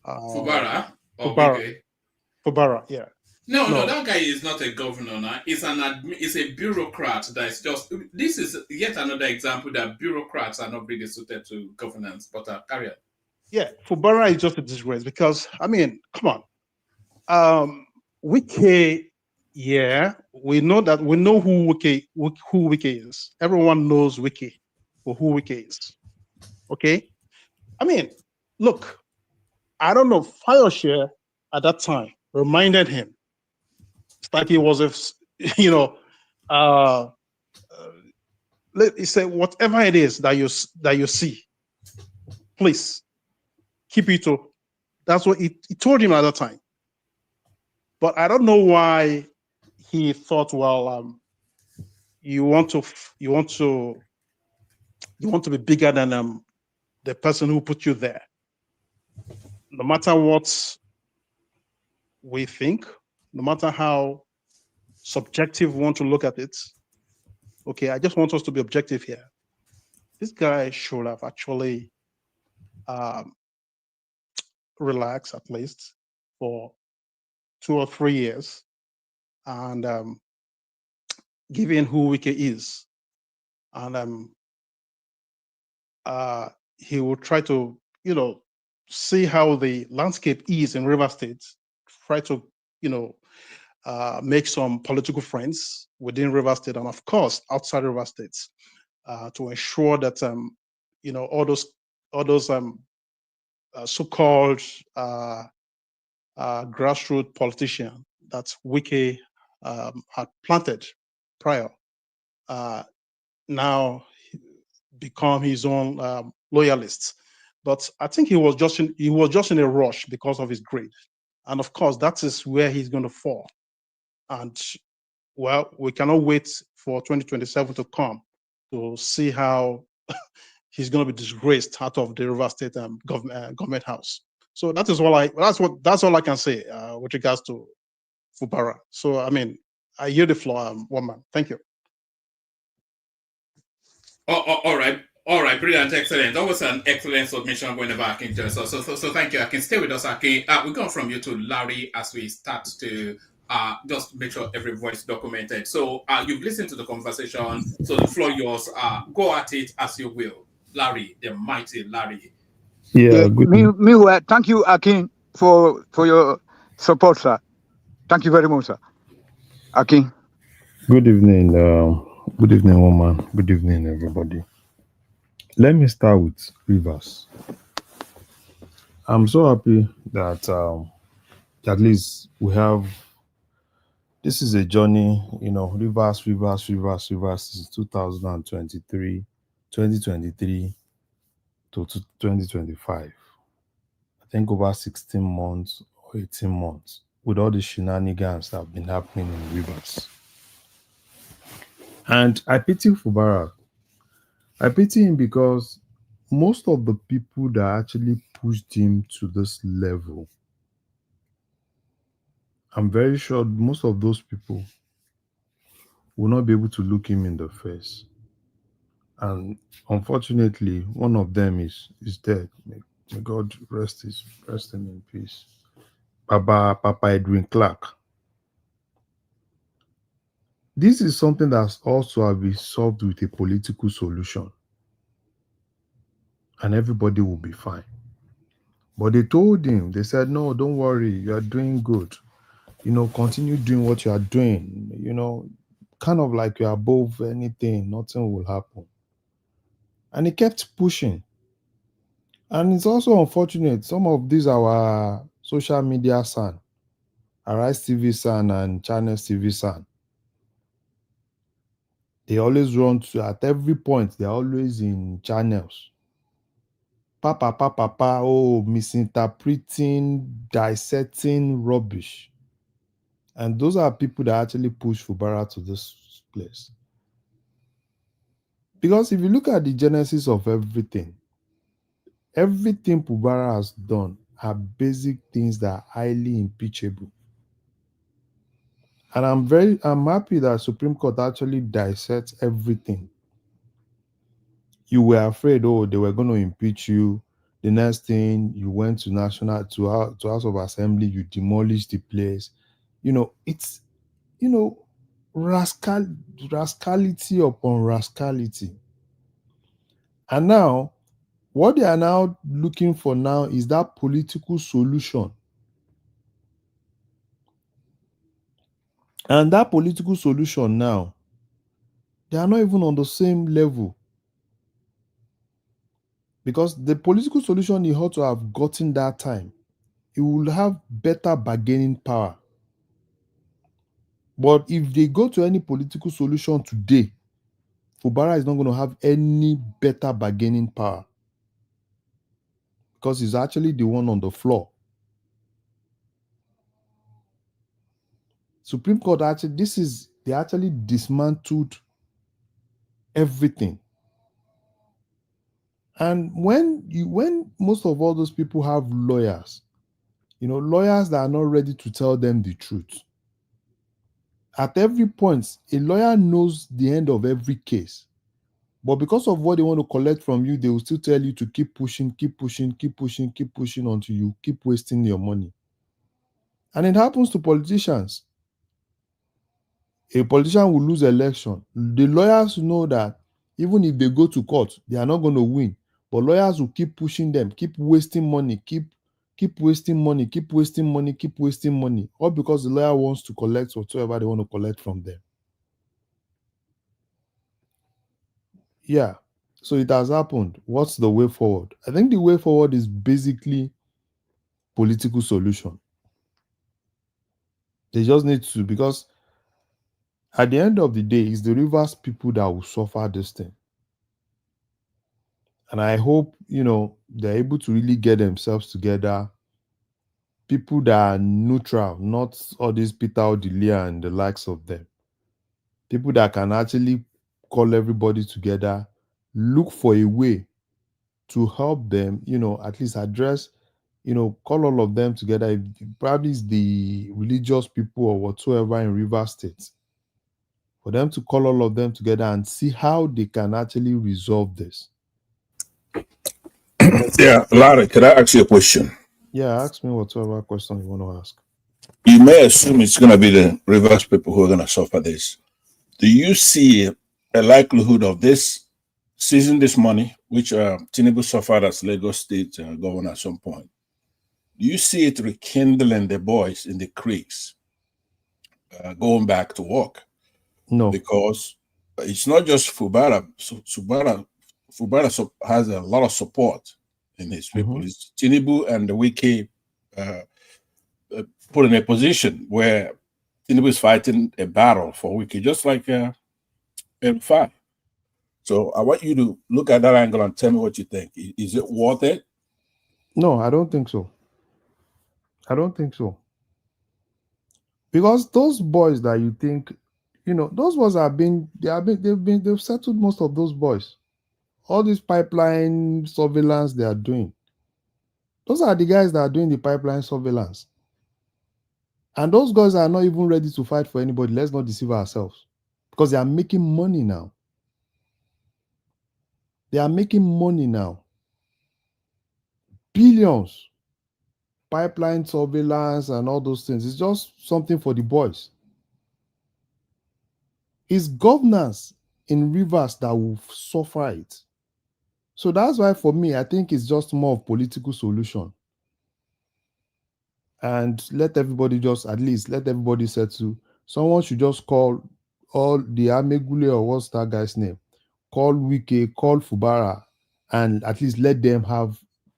Fubara? Fubara, yeah. No, that guy is not a governor now. He's a bureaucrat that is just, this is yet another example that bureaucrats are not really suited to governance, but carry on. Yeah, Fubara is just a disgrace because, I mean, come on. WIKE, yeah, we know who WIKE is. Everyone knows WIKE for who WIKE is. Okay? I mean, look, I don't know, Fayose at that time reminded him. It's like he was he say whatever it is that you see, please keep it to. That's what he told him at that time. But I don't know why he thought, well, you want to be bigger than the person who put you there. No matter what we think, no matter how subjective we want to look at it, okay, I just want us to be objective here. This guy should have actually relaxed at least for 2 or 3 years and given who WIKE is, and he will try to, see how the landscape is in River State, try to, make some political friends within River State and of course outside River State to ensure that all those so-called grassroots politicians that WIKE had planted prior now become his own loyalists. But I think he was just in a rush because of his greed, and of course that is where he's going to fall. And well, we cannot wait for 2027 to come to see how he's going to be disgraced out of the River State government house. So that is that's all I can say with regards to Fubara. So I mean, I yield the floor, woman. Thank you. All right, brilliant, excellent. That was an excellent submission whenever I can do so thank you. I can stay with us, Akin. We're going from you to Larry as we start to just make sure every voice documented. So you've listened to the conversation. So the floor yours. Go at it as you will. Larry, the mighty Larry. Yeah, good. Meanwhile, thank you, Akin, for your support, sir. Thank you very much, sir. Akin. Good evening. Good evening, woman. Good evening, everybody. Let me start with Rivers. I'm so happy that at least we have. This is a journey, Rivers since 2023 to 2025. I think over 16 months or 18 months with all the shenanigans that have been happening in Rivers. And I pity Fubara. I pity him because most of the people that actually pushed him to this level, I'm very sure most of those people will not be able to look him in the face. And unfortunately, one of them is dead. May God rest him in peace. Papa Edwin Clark. This is something that's also have been solved with a political solution. And everybody will be fine. But they told him, they said, no, don't worry, you are doing good. Continue doing what you are doing. Kind of like you're above anything, nothing will happen. And he kept pushing. And it's also unfortunate, some of these our social media son, Arise TV son and Channels TV son, they always run to, at every point, they're always in channels. Misinterpreting, dissecting rubbish. And those are people that actually push Fubara to this place. Because if you look at the genesis of everything Fubara has done are basic things that are highly impeachable. And I'm happy that Supreme Court actually dissects everything. You were afraid, they were going to impeach you. The next thing, you went to House of Assembly, you demolished the place. It's rascality upon rascality. And now, what they are now looking for now is that political solution. And that political solution now, they are not even on the same level. Because the political solution he ought to have gotten that time, it will have better bargaining power. But if they go to any political solution today, Fubara is not going to have any better bargaining power. Because he's actually the one on the floor. Supreme Court they actually dismantled everything. And when most of all those people have lawyers, lawyers that are not ready to tell them the truth. At every point, a lawyer knows the end of every case. But because of what they want to collect from you, they will still tell you to keep pushing until you keep wasting your money. And it happens to politicians. A politician will lose election. The lawyers know that even if they go to court, they are not going to win. But lawyers will keep pushing them, keep wasting money, keep wasting money, all because the lawyer wants to collect whatever they want to collect from them. Yeah. So it has happened. What's the way forward? I think the way forward is basically political solution. They just need to, because at the end of the day, it's the Rivers people that will suffer this thing. And I hope, they're able to really get themselves together. People that are neutral, not all these Peter Odilia and the likes of them. People that can actually call everybody together, look for a way to help them, at least address, call all of them together. Probably it's the religious people or whatsoever in Rivers State. For them to call all of them together and see how they can actually resolve this. Yeah, Larry, could I ask you a question? Yeah, ask me whatever question you want to ask. You may assume it's going to be the Rivers people who are going to suffer this. Do you see a likelihood of this seizing this money, which Tinubu suffered as Lagos State governor at some point? Do you see it rekindling the boys in the creeks going back to work? No. Because it's not just Fubara. Fubara has a lot of support in his people. It's Tinubu and the WIKE put in a position where Tinubu is fighting a battle for WIKE, just like M5. So I want you to look at that angle and tell me what you think. Is it worth it? No, I don't think so. I don't think so. Because those boys that you think, those boys they've settled most of those boys. All this pipeline surveillance they are doing. Those are the guys that are doing the pipeline surveillance. And those guys are not even ready to fight for anybody. Let's not deceive ourselves. Because they are making money now. They are making money now. Billions. Pipeline surveillance and all those things. It's just something for the boys. It's governance in Rivers that will suffer it. So that's why for me, I think it's just more of political solution. And let everybody settle. Someone should just call all the Amegule or what's that guy's name? Call WIKE, call Fubara, and at least let them have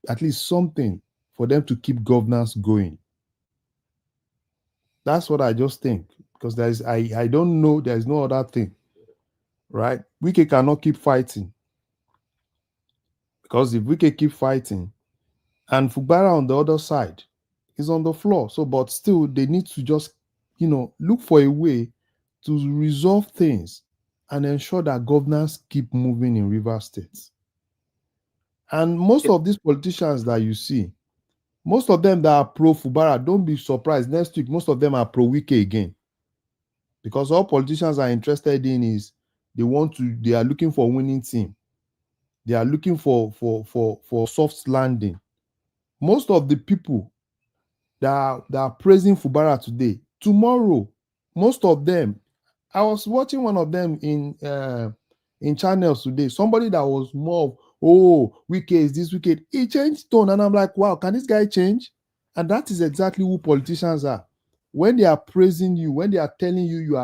at least something for them to keep governance going. That's what I just think. Because I don't know, there's no other thing. Right? WIKE cannot keep fighting. Because if WIKE keep fighting, and Fubara on the other side is on the floor. So, but still, they need to just, look for a way to resolve things and ensure that governance keep moving in Rivers State. And most of these politicians that you see, most of them that are pro-Fubara, don't be surprised. Next week, most of them are pro-WIKE again. Because all politicians are interested in is they are looking for winning team. They are looking for soft landing. Most of the people that are praising Fubara today, tomorrow, most of them, I was watching one of them in channels today. Somebody that was more of, WIKE is this wicked. He changed tone, and I'm like, wow, can this guy change? And that is exactly who politicians are. When they are praising you, when they are telling you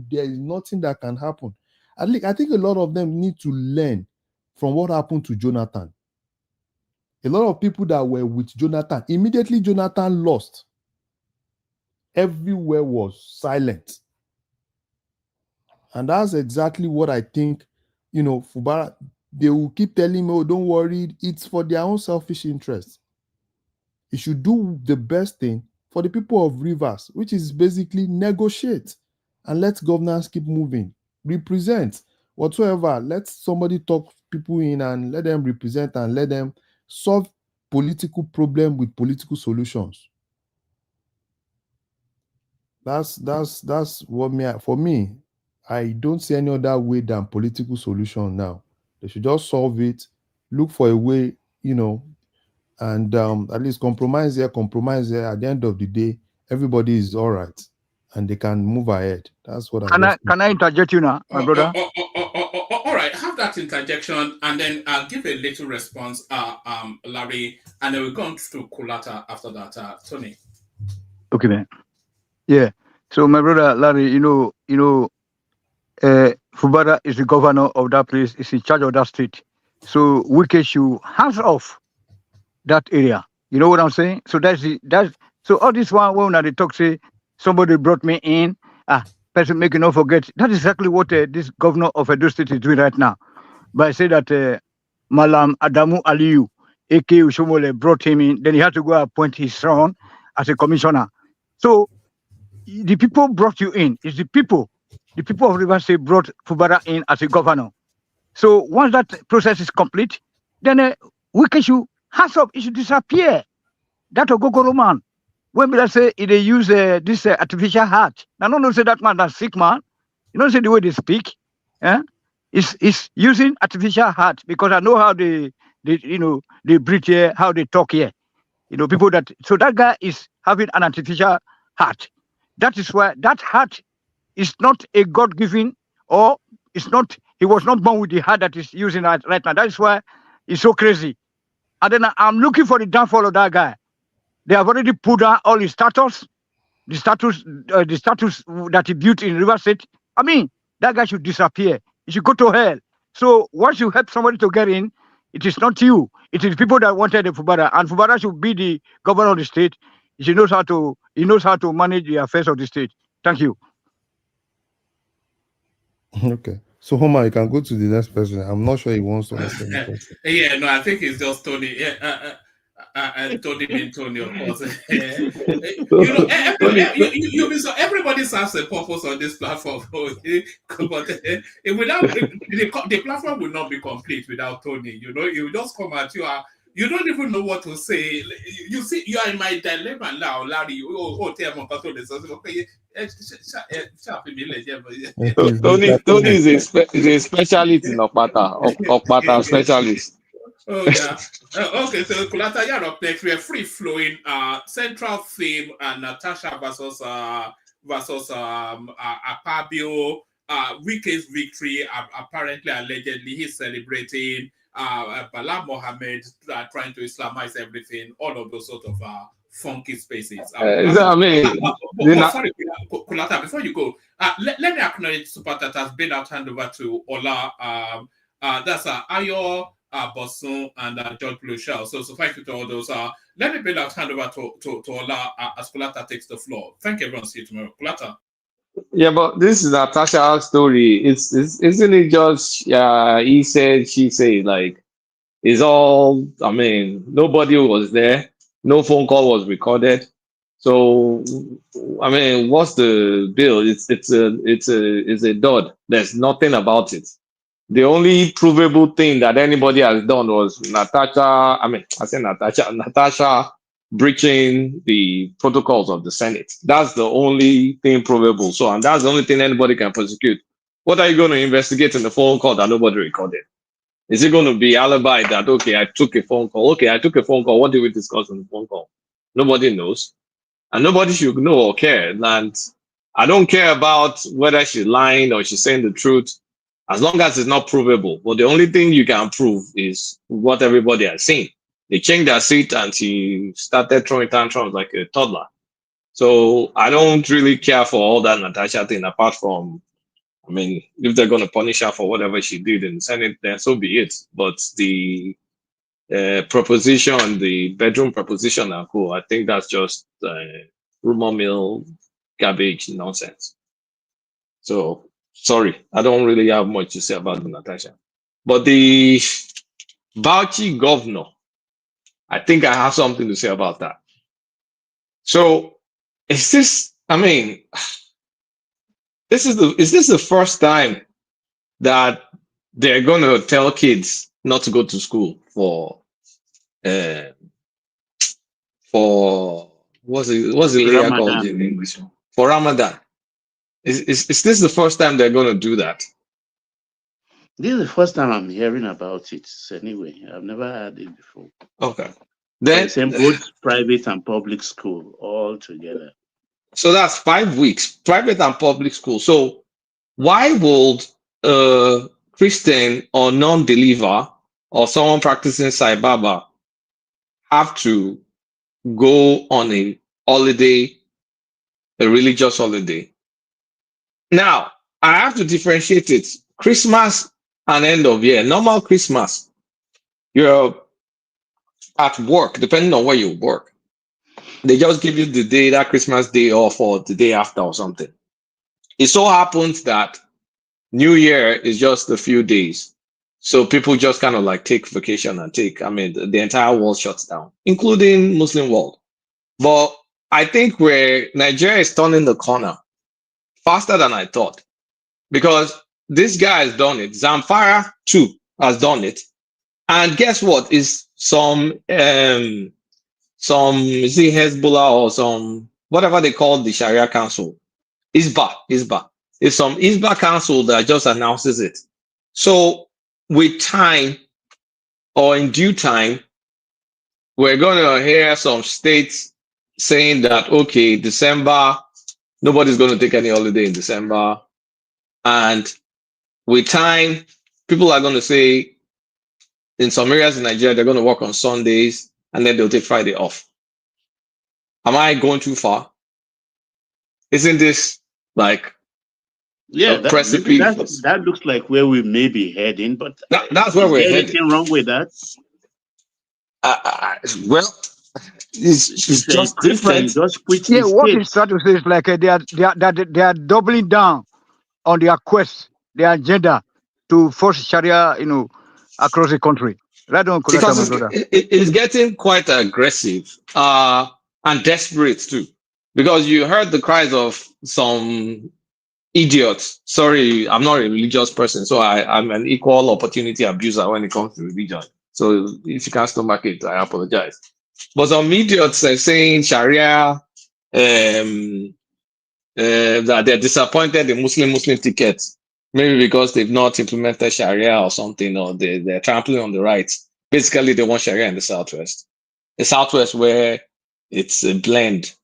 there is nothing that can happen. I think a lot of them need to learn from what happened to Jonathan. A lot of people that were with Jonathan, immediately Jonathan lost. Everywhere was silent. And that's exactly what I think, Fubara, they will keep telling me, don't worry, it's for their own selfish interests. You should do the best thing for the people of Rivers, which is basically negotiate and let governance keep moving. Represent whatsoever. Let somebody talk people in and let them represent and let them solve political problem with political solutions. That's what for me, I don't see any other way than political solution now. They should just solve it, look for a way, and at least compromise there. At the end of the day, everybody is all right and they can move ahead. That's what Can I interject you now, my brother? All right, have that interjection and then give a little response, Larry, and then we'll go on to Kulata after that, Tony. Okay, man. Yeah. So my brother Larry, Fubara is the governor of that place, is in charge of that state. So WIKE should hands off that area. You know what I'm saying? So so all this one when they talk say somebody brought me in, person make you not forget. That is exactly what this governor of Edo State is doing right now. But I say that Malam Adamu Aliyu, A.K. Ushomole, brought him in, then he had to go appoint his son as a commissioner. So the people brought you in. It's the people of Rivers State brought Fubara in as a governor. So once that process is complete, then WIKE should hands up, it should disappear. That Ogogoro man, when we say they use this artificial heart, now no say that man that's sick man. You know say the way they speak, it's using artificial heart because I know how they breathe here, how they talk here. People so that guy is having an artificial heart. That is why that heart is not a God-given, or it's not, he was not born with the heart that is using right now. That is why he's so crazy. And then I'm looking for the downfall of that guy. They have already put down all his status, the status that he built in River State. I mean, that guy should disappear. He should go to hell. So once you help somebody to get in, it is not you. It is people that wanted the Fubara, and Fubara should be the governor of the state. He knows how to manage the affairs of the state. Thank you. Okay. So Homa, you can go to the next person. I'm not sure he wants to answer the question. Yeah, no, I think it's just Tony. Yeah, Tony being Tony, of course. You know, everybody serves a purpose on this platform. But without the platform will not be complete without Tony. You know, you just come at you. You don't even know what to say. You see, you are in my dilemma now, Larry. Tony is a specialist in Okpata specialist. Oh yeah. Okay, so Kulata, you're up next. We're free flowing. Central theme, Natasha versus Akpabio. WIKE's victory. Apparently, allegedly, he's celebrating. Bala Mohammed trying to Islamize everything. All of those sort of funky spaces. Sorry, Kulata, before you go, let me acknowledge Super that has been out hand over to Ola. That's Ayo, Bosun, and George Blushell. So thank you to all those. Let me bring out hand over to Ola as Kulata takes the floor. Thank you, everyone. See you tomorrow. Kulata. Yeah, but this is Natasha's story. Isn't it just he said, she said, like it's all, I mean, nobody was there, no phone call was recorded. So I mean, what's the bill? It's a dud. There's nothing about it. The only provable thing that anybody has done was Natasha breaching the protocols of the Senate. That's the only thing provable. So, and that's the only thing anybody can prosecute. What are you going to investigate in the phone call that nobody recorded? Is it going to be alibi that, okay, I took a phone call. Okay, I took a phone call. What did we discuss on the phone call? Nobody knows. And nobody should know or care. And I don't care about whether she's lying or she's saying the truth, as long as it's not provable. But the only thing you can prove is what everybody has seen. They changed their seat and she started throwing tantrums like a toddler. So I don't really care for all that Natasha thing, apart from, I mean, if they're going to punish her for whatever she did in the Senate, then so be it. But the proposition, the bedroom proposition, I think that's just rumor mill garbage nonsense. So sorry, I don't really have much to say about Natasha. But the Bauchi governor, I think I have something to say about that. So is this, I mean, is this the first time that they're going to tell kids not to go to school for what's the layer called in English? For Ramadan. Is this the first time they're going to do that? This is the first time I'm hearing about it. Anyway, I've never heard it before. Okay. Then both private and public school all together. So that's 5 weeks, private and public school. So why would a Christian or non-believer or someone practicing Sai Baba have to go on a holiday, a religious holiday? Now, I have to differentiate it. Christmas and end of year, normal Christmas, you're at work, depending on where you work. They just give you the day, that Christmas day off or the day after or something. It so happens that New Year is just a few days. So people just kind of like take vacation and the entire world shuts down, including Muslim world. But I think where Nigeria is turning the corner faster than I thought, because this guy has done it. Zamfara too has done it. And guess what? Is some Hezbollah or some whatever they call the Sharia Council. Isba. It's some Isba Council that just announces it. So with time or in due time, we're going to hear some states saying that, okay, December, nobody's going to take any holiday in December. And with time, people are going to say, in some areas in Nigeria, they're going to work on Sundays and then they'll take Friday off. Am I going too far? Isn't this like Yeah, a precipice? that looks like where we may be heading, but that's where we're heading. Anything wrong with that? Well, it's just different. Just quit yeah, what he's trying to say is like they are doubling down on their quest, their agenda to force Sharia, across the country. Right on, Because it's getting quite aggressive and desperate too. Because you heard the cries of some idiots. Sorry, I'm not a religious person, so I'm an equal opportunity abuser when it comes to religion. So if you can't stomach it, I apologize. But some idiots are saying Sharia, that they're disappointed in Muslim tickets, maybe because they've not implemented Sharia or something, or they're trampling on the rights. Basically, they want Sharia in the Southwest. The Southwest where it's a blend.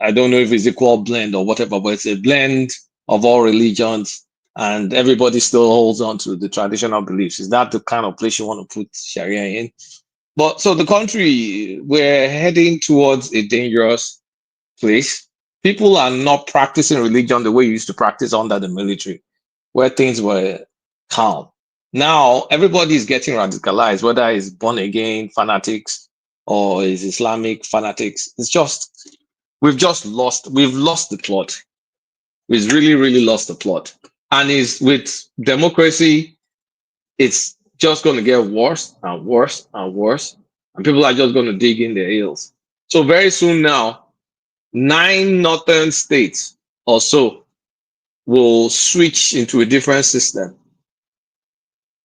I don't know if it's equal blend or whatever, but it's a blend of all religions, and everybody still holds on to the traditional beliefs. Is that the kind of place you want to put Sharia in? But so the country, we're heading towards a dangerous place. People are not practicing religion the way you used to practice under the military, where things were calm. Now everybody is getting radicalized, whether it's born again fanatics or is Islamic fanatics. It's just we've lost the plot. We've really lost the plot. And is with democracy, it's just going to get worse and worse and worse. And people are just going to dig in their heels. So very soon now, 9 northern states or so will switch into a different system.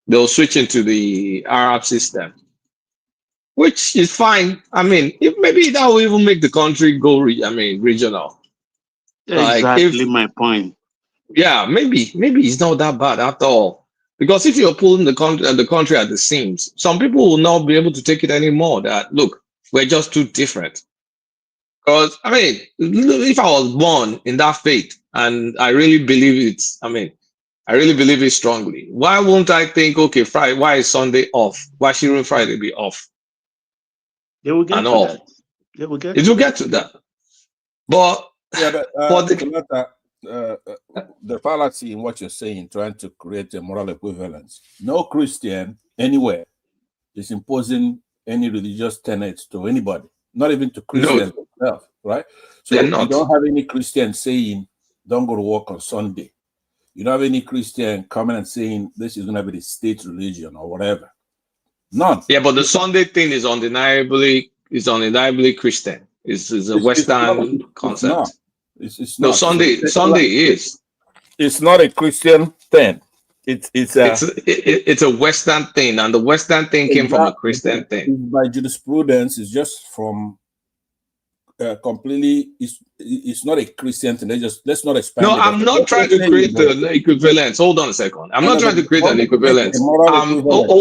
They'll switch into the Arab system, which is fine. I mean, maybe that will even make the country go, regional. Exactly my point. Yeah, maybe it's not that bad at all. Because if you're pulling the country at the seams, some people will not be able to take it anymore. That look, we're just too different. Because if I was born in that faith and I really believe it, I really believe it strongly. Why won't I think, okay, Friday, why is Sunday off? Why shouldn't Friday be off? They will get to that. They will get. It will get to that. But the fallacy in what you're saying, trying to create a moral equivalence. No Christian anywhere is imposing any religious tenets to anybody, not even to Christians themselves, right? So you don't have any Christian saying, don't go to work on Sunday. You don't have any Christian coming and saying this is going to be the state religion or whatever. None. Yeah, but the Sunday thing is undeniably Christian. It's a Western concept. It's no, not. Sunday is. It's not a Christian thing. It's a Western thing, and the Western thing came from a Christian thing. By jurisprudence, it's just from completely. It's not a Christian thing. Let's not expand. No, I'm not trying to create an equivalence. Hold on a second. I'm not trying to create an equivalence. Hold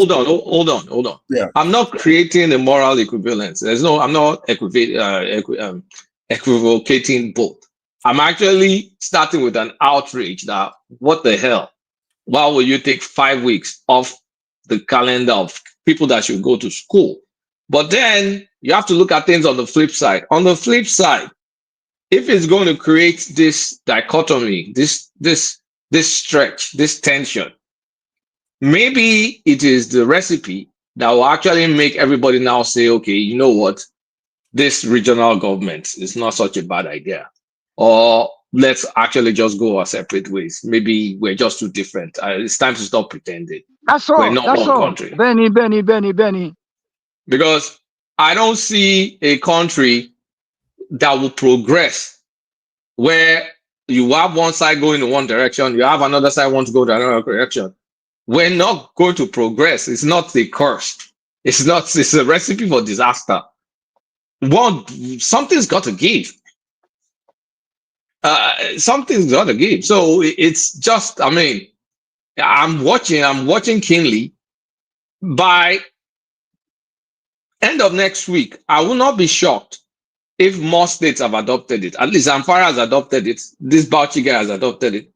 on. Yeah. I'm not creating a moral equivalence. I'm not equivocating both. I'm actually starting with an outrage that what the hell? Why will you take 5 weeks off the calendar of people that should go to school? But then you have to look at things on the flip side. On the flip side, if it's going to create this dichotomy, this stretch, this tension, maybe it is the recipe that will actually make everybody now say, okay, you know what? This regional government is not such a bad idea. Or let's actually just go our separate ways. Maybe we're just too different. It's time to stop pretending. That's all. We're not That's one all. country. Benny. Because I don't see a country that will progress where you have one side going in one direction, you have another side want to go to another direction. We're not going to progress. It's not a curse. It's a recipe for disaster. Something's got to give. Something's got to give. So it's just, I'm watching keenly. By end of next week, I will not be shocked if more states have adopted it, at least Zamfara has adopted it, this Bauchi guy has adopted it,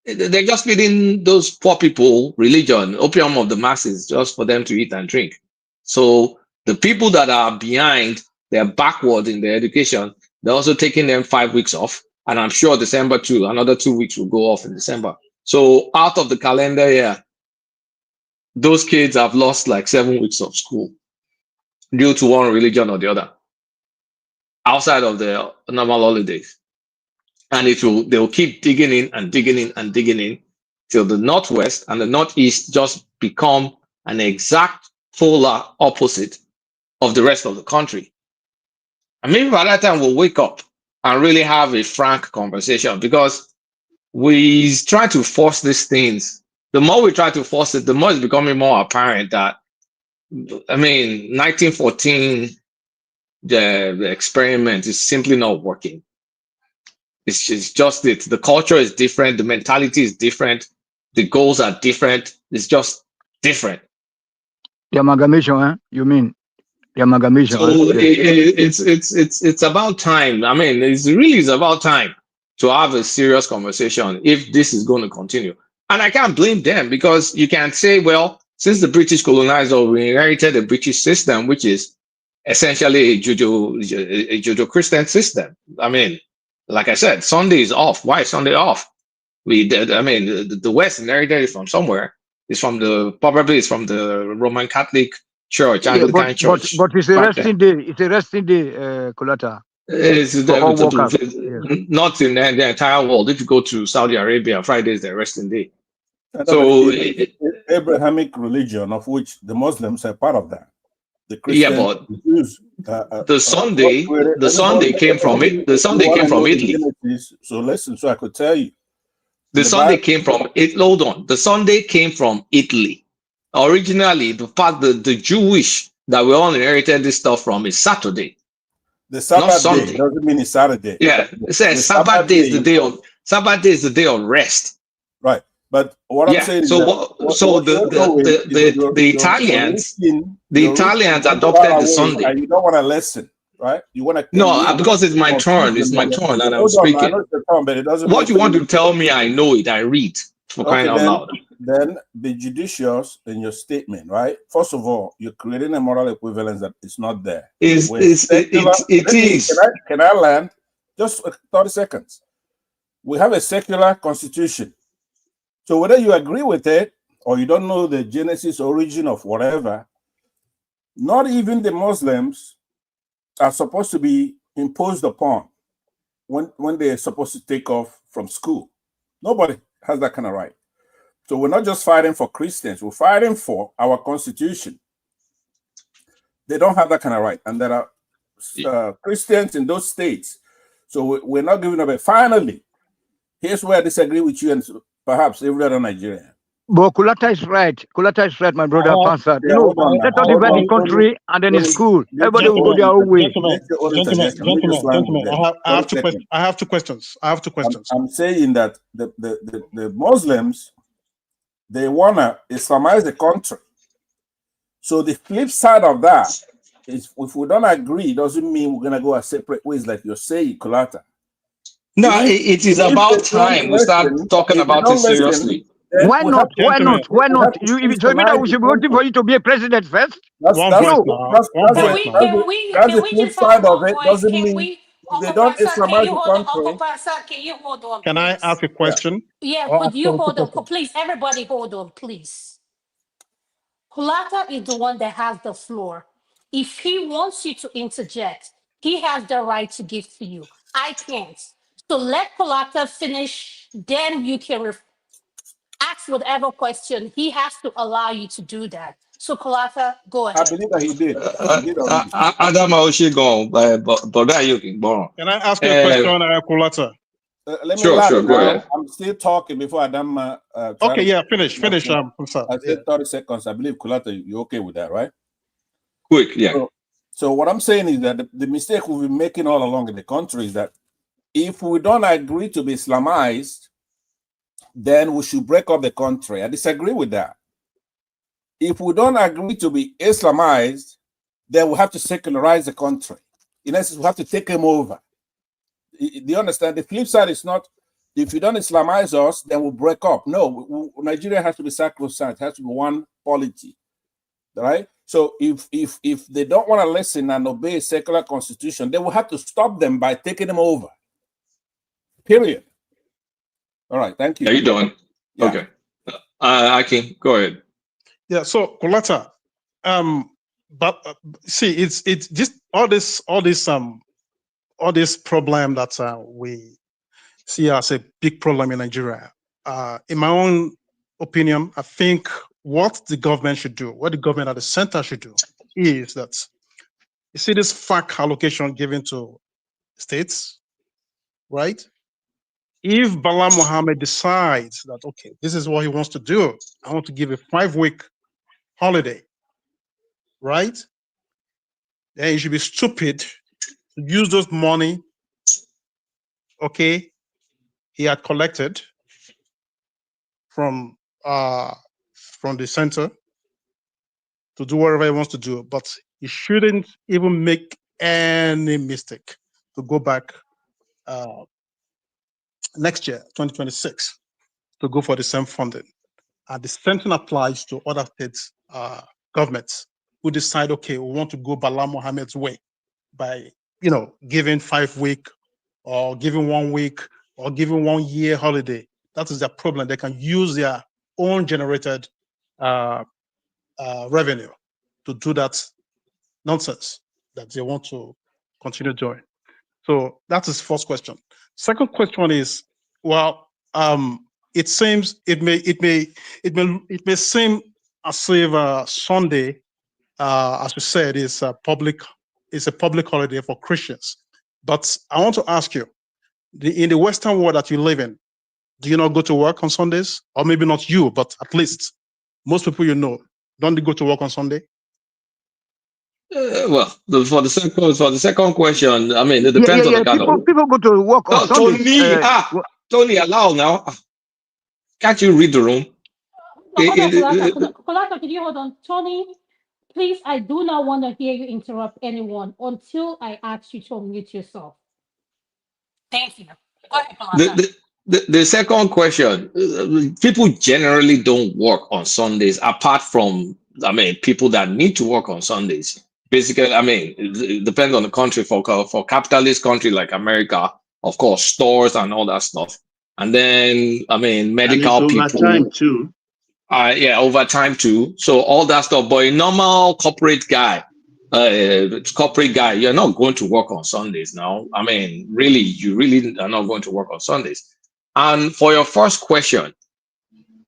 they're just feeding those poor people religion, opium of the masses, just for them to eat and drink. So the people that are behind, they're backward in their education, they're also taking them 5 weeks off. And I'm sure December too, another 2 weeks will go off in December. So out of the calendar year, those kids have lost like 7 weeks of school due to one religion or the other, outside of the normal holidays. And they'll keep digging in and digging in and digging in till the Northwest and the Northeast just become an exact polar opposite of the rest of the country. And maybe by that time we'll wake up and really have a frank conversation, because we try to force these things. The more we try to force it, the more it's becoming more apparent that, I mean, 1914, the experiment is simply not working. It's just it. The culture is different. The mentality is different. The goals are different. It's just different. The amalgamation, You mean the amalgamation? So it's about time. I mean, it's about time to have a serious conversation if this is going to continue. And I can't blame them, because you can say, well, since the British colonizer, we inherited a British system, which is essentially a Judeo-Christian system. I mean, like I said, Sunday is off. Why is Sunday off? The West inherited it from somewhere. It's from the Roman Catholic Church, Anglican Church. But it's a resting day. It's a resting day, Kulata. Not in the entire world. If you go to Saudi Arabia, Friday is the resting day. So Abrahamic religion, of which the Muslims are part of that. The Christians, but the Jews, the Sunday came from it. The Sunday came from Italy. So listen, so I could tell you. The Sunday came from it. Hold on. The Sunday came from Italy. Originally, the Jewish that we all inherited this stuff from is Saturday. The Sabbath day doesn't mean it's Saturday. Yeah, it says Sabbath day is the day of Sabbath is the day of rest. Right. But what I'm saying is the Italians adopted the Sunday. And you don't want to listen, right? You want to because it's my turn. It's my turn, and I'm speaking. What you want to tell me, I know it. I read for crying out loud. Then be judicious in your statement, right? First of all, you're creating a moral equivalence that is not there. It is. Can I land? Just 30 seconds. We have a secular constitution. So whether you agree with it or you don't know the genesis origin of whatever, not even the Muslims are supposed to be imposed upon when they're supposed to take off from school. Nobody has that kind of right. So we're not just fighting for Christians, we're fighting for our constitution. They don't have that kind of right. And there are Christians in those states. So we're not giving up. Finally, here's where I disagree with you and perhaps every other Nigerian. But Kulata is right. Kulata is right, my brother. Let us divide the country and then it's school. Everybody will go their own way. Gentlemen, I have two questions. I'm saying that the Muslims, they want to Islamize the country. So the flip side of that is, if we don't agree, it doesn't mean we're going to go our separate ways, like you're saying, Kulata. No, it is about time we start talking about it seriously. Why not? You told me that we should be waiting for you to be a president first. That's the flip side of it. Doesn't mean they don't Islamize the country. Can I ask a question? Yeah, could you hold on? Please, everybody hold on, please. Kulata is the one that has the floor. If he wants you to interject, he has the right to give to you. I can't. So let Kulata finish, then you can ask whatever question. He has to allow you to do that. So Kulata, go ahead. I believe that he did. Can I ask you a question, Kulata? Let me sure, go ahead. I'm still talking before Adam. Okay, yeah, finish. I said 30 seconds. I believe, Kulata, you're okay with that, right? Quick, yeah. So what I'm saying is that the mistake we've been making all along in the country is that if we don't agree to be Islamized, then we should break up the country. I disagree with that. If we don't agree to be Islamized, then we have to secularize the country. in essence, we have to take them over. Do you understand? The flip side is not, if you don't Islamize us, then we'll break up. No, Nigeria has to be sacrosanct. It has to be one polity, right? So if they don't want to listen and obey a secular constitution, they will have to stop them by taking them over. Period. All right, thank you. Are you done? Yeah. Okay. Akin, go ahead. Yeah. So Kolata, but see, it's just all this problem that we see as a big problem in Nigeria. In my own opinion, I think what the government should do, what the government at the center should do, is that you see this FAC allocation given to states, right? If Bala Mohammed decides that, okay, this is what he wants to do, I want to give a 5-week holiday, right? Then you should be stupid to use those money, okay, he had collected from the center to do whatever he wants to do, but he shouldn't even make any mistake to go back next year, 2026, to go for the same funding. And the same thing applies to other states governments who decide, okay, we want to go Bala Mohammed's way by, giving 5 week or giving 1 week or giving 1 year holiday. That is their problem. They can use their own generated revenue to do that nonsense that they want to continue doing. So that is first question. Second question is, well, it seems it may seem as if Sunday, as we said, is a public holiday for Christians. But I want to ask you, in the Western world that you live in, do you not go to work on Sundays? Or maybe not you, but at least most people don't they go to work on Sunday? Well, for the second question, I mean, it depends on the kind of. People go to work on Sunday. Tony, allow now. Can't you read the room? Kolata, can you hold on? Tony, please, I do not want to hear you interrupt anyone until I ask you to unmute yourself. Thank you. Go ahead, Kolata. The second question, people generally don't work on Sundays apart from, people that need to work on Sundays. Basically, it depends on the country. For capitalist country like America, of course, stores and all that stuff. And then, medical and it's people. Overtime too. Overtime too. So all that stuff. But a normal corporate guy, you're not going to work on Sundays now. You really are not going to work on Sundays. And for your first question,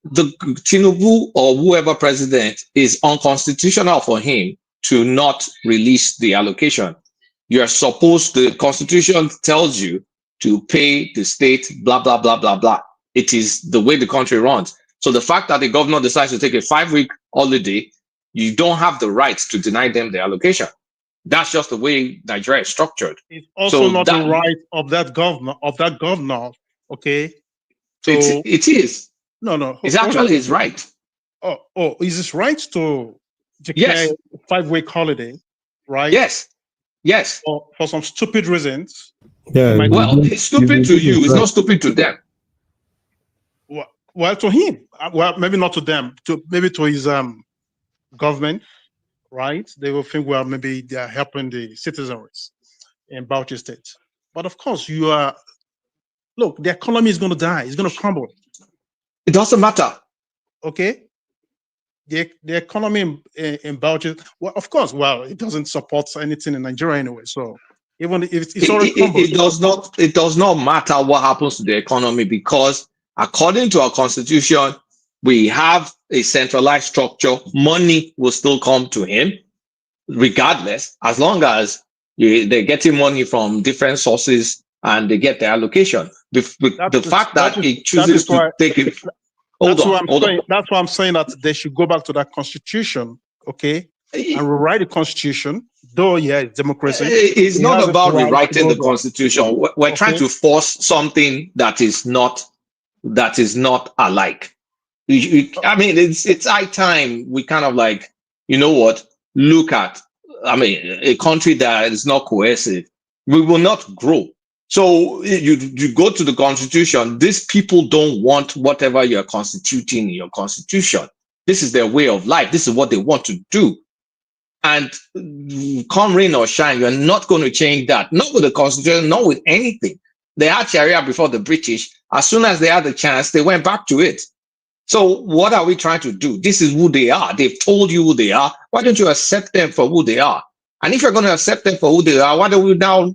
the Tinubu or whoever president is unconstitutional for him to not release the allocation. The Constitution tells you to pay the state, blah, blah, blah, blah, blah. It is the way the country runs. So the fact that the governor decides to take a 5-week holiday, you don't have the right to deny them the allocation. That's just the way Nigeria is structured. It's also not the right of that governor, okay? So it is. No. It's actually his right. Oh, is his right to declare a 5-week holiday, right? Yes. For some stupid reasons. Yeah. Well, it's stupid to you. It's not stupid to them. Well, to him. Well, maybe not to them. Maybe to his government, right? They will think, well, maybe they are helping the citizens in Bauchi State. But of course, look, the economy is going to die. It's going to crumble. It doesn't matter. Okay? The economy in Bauchi, well, of course, it doesn't support anything in Nigeria anyway. So even if it's already crumbled. It does not matter what happens to the economy, because according to our constitution, we have a centralized structure. Money will still come to him regardless, as long as they're getting money from different sources and they get their allocation. The fact that he chooses to take it. Hold on. That's why I'm saying that they should go back to that constitution, okay, and rewrite the constitution. Though, it's democracy. It's not about rewriting the constitution. We're trying to force something that is not alike. It's high time we kind of look at I mean, a country that is not cohesive, we will not grow. So you go to the constitution, these people don't want whatever you're constituting in your constitution. This is their way of life. This is what they want to do. And come rain or shine, you're not going to change that. Not with the constitution, not with anything. They had Sharia before the British. As soon as they had the chance, they went back to it. So what are we trying to do? This is who they are. They've told you who they are. Why don't you accept them for who they are? And if you're going to accept them for who they are, why don't we now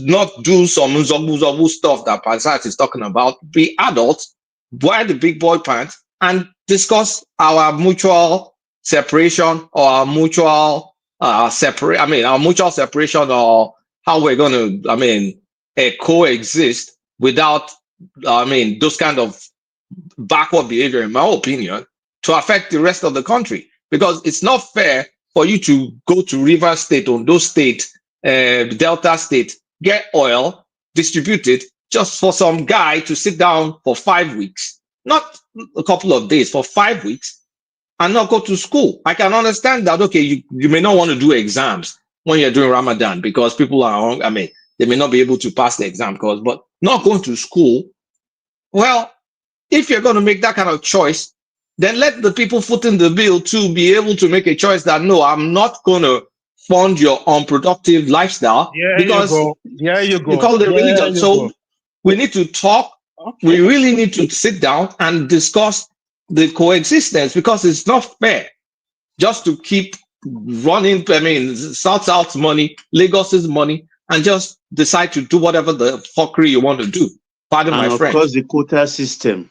not do some zobu stuff that Pansat is talking about? Be adults, wear the big boy pants, and discuss our mutual separation or our mutual our mutual separation, or how we're going to, coexist without, those kind of backward behavior, in my opinion, to affect the rest of the country. Because it's not fair for you to go to Rivers State, Ondo State, Delta State, get oil, distribute it, just for some guy to sit down for 5 weeks, not a couple of days, for 5 weeks, and not go to school. I can understand that, okay, you may not want to do exams when you're doing Ramadan because people are, they may not be able to pass the exam course, but not going to school. Well, if you're going to make that kind of choice, then let the people footing the bill to be able to make a choice that, no, I'm not going to fund your unproductive lifestyle because you call it religion. So we need to talk. Okay. We really need to sit down and discuss the coexistence, because it's not fair just to keep running, South's money, Lagos's money, and just decide to do whatever the fuckery you want to do. Pardon my French. And of course, the quota system.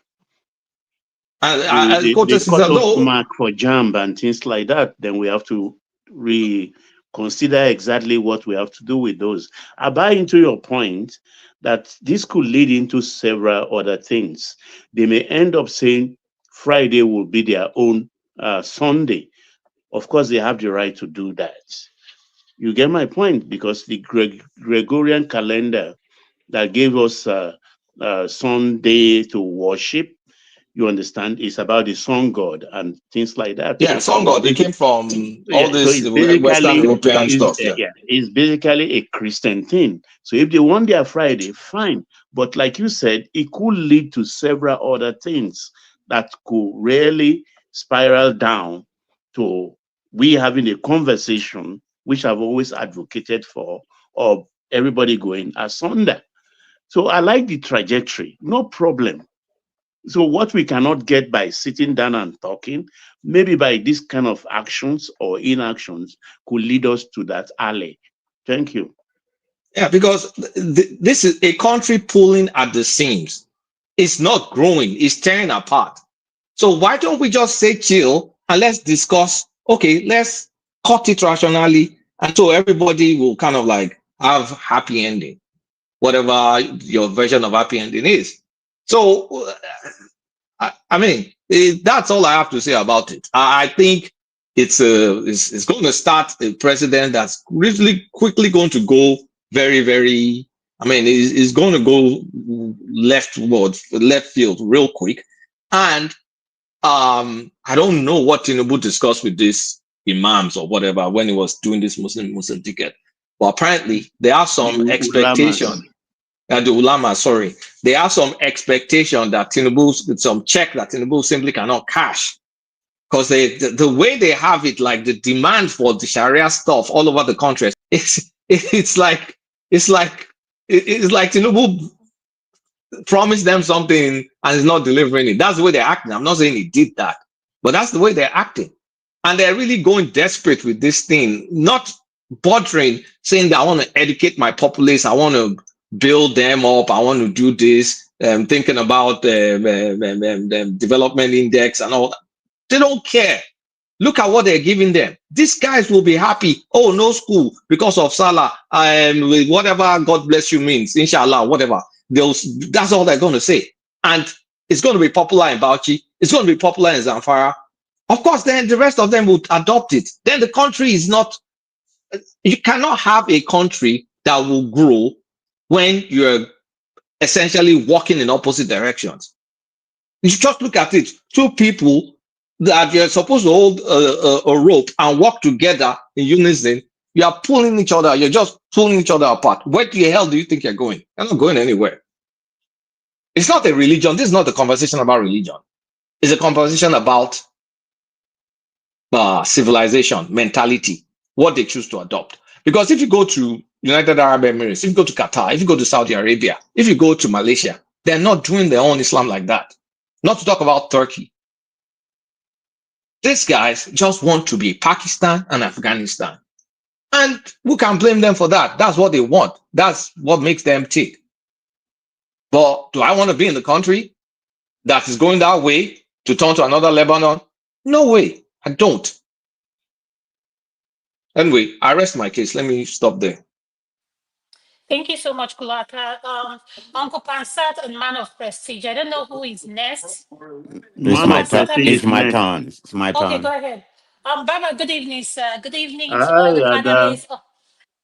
And the cut-off mark for JAMB and things like that, then we have to reconsider exactly what we have to do with those. I buy into your point that this could lead into several other things. They may end up saying Friday will be their own Sunday. Of course, they have the right to do that. You get my point? Because the Gregorian calendar that gave us Sunday to worship, you understand, it's about the sun god and things like that. Yeah, sun god. It came from all this Western European stuff. It's basically a Christian thing. So if they want their Friday, fine. But like you said, it could lead to several other things that could really spiral down to we having a conversation, which I've always advocated for, of everybody going asunder. So I like the trajectory, no problem. So what we cannot get by sitting down and talking, maybe by this kind of actions or inactions could lead us to that alley. Thank you. Yeah, because this is a country pulling at the seams. It's not growing, it's tearing apart. So why don't we just say chill and let's discuss, okay, let's cut it rationally, and so everybody will kind of like have happy ending, whatever your version of happy ending is. So, that's all I have to say about it. I think it's going to start a president that's really quickly going to go very, very, is going to go left field real quick. And I don't know what Tinubu discussed with these imams or whatever when he was doing this Muslim ticket. But apparently there are some expectations. The ulama, sorry. There are some expectation that some check that Tinubu simply cannot cash. Because the way they have it, like the demand for the Sharia stuff all over the country, it's like Tinubu promised them something and is not delivering it. That's the way they're acting. I'm not saying he did that, but that's the way they're acting. And they're really going desperate with this thing, not bothering, saying that I want to educate my populace, I want to build them up, I want to do this, thinking about the development index and all that. They don't care. Look at what they're giving them. These guys will be happy. Oh, no school because of Salah, whatever God bless you means, inshallah, whatever. That's all they're going to say. And it's going to be popular in Bauchi. It's going to be popular in Zamfara. Of course, then the rest of them would adopt it. Then the country is not, you cannot have a country that will grow when you're essentially walking in opposite directions. You just look at it. Two people that you're supposed to hold a rope and walk together in unison, you are pulling each other. You're just pulling each other apart. Where the hell do you think you're going? You're not going anywhere. It's not a religion. This is not a conversation about religion. It's a conversation about civilization, mentality, what they choose to adopt. Because if you go to United Arab Emirates, if you go to Qatar, if you go to Saudi Arabia, if you go to Malaysia, they're not doing their own Islam like that. Not to talk about Turkey. These guys just want to be Pakistan and Afghanistan. And who can blame them for that? That's what they want. That's what makes them tick. But do I want to be in the country that is going that way to turn to another Lebanon? No way. I don't. Anyway, I rest my case. Let me stop there. Thank you so much, Kulata. Uncle Pansat and Man of Prestige. I don't know who is next. It's my turn. It's my turn. It's my turn. Okay, go ahead. Baba, good evening, sir. Good evening to all Hi, the Ada. panelists. Oh,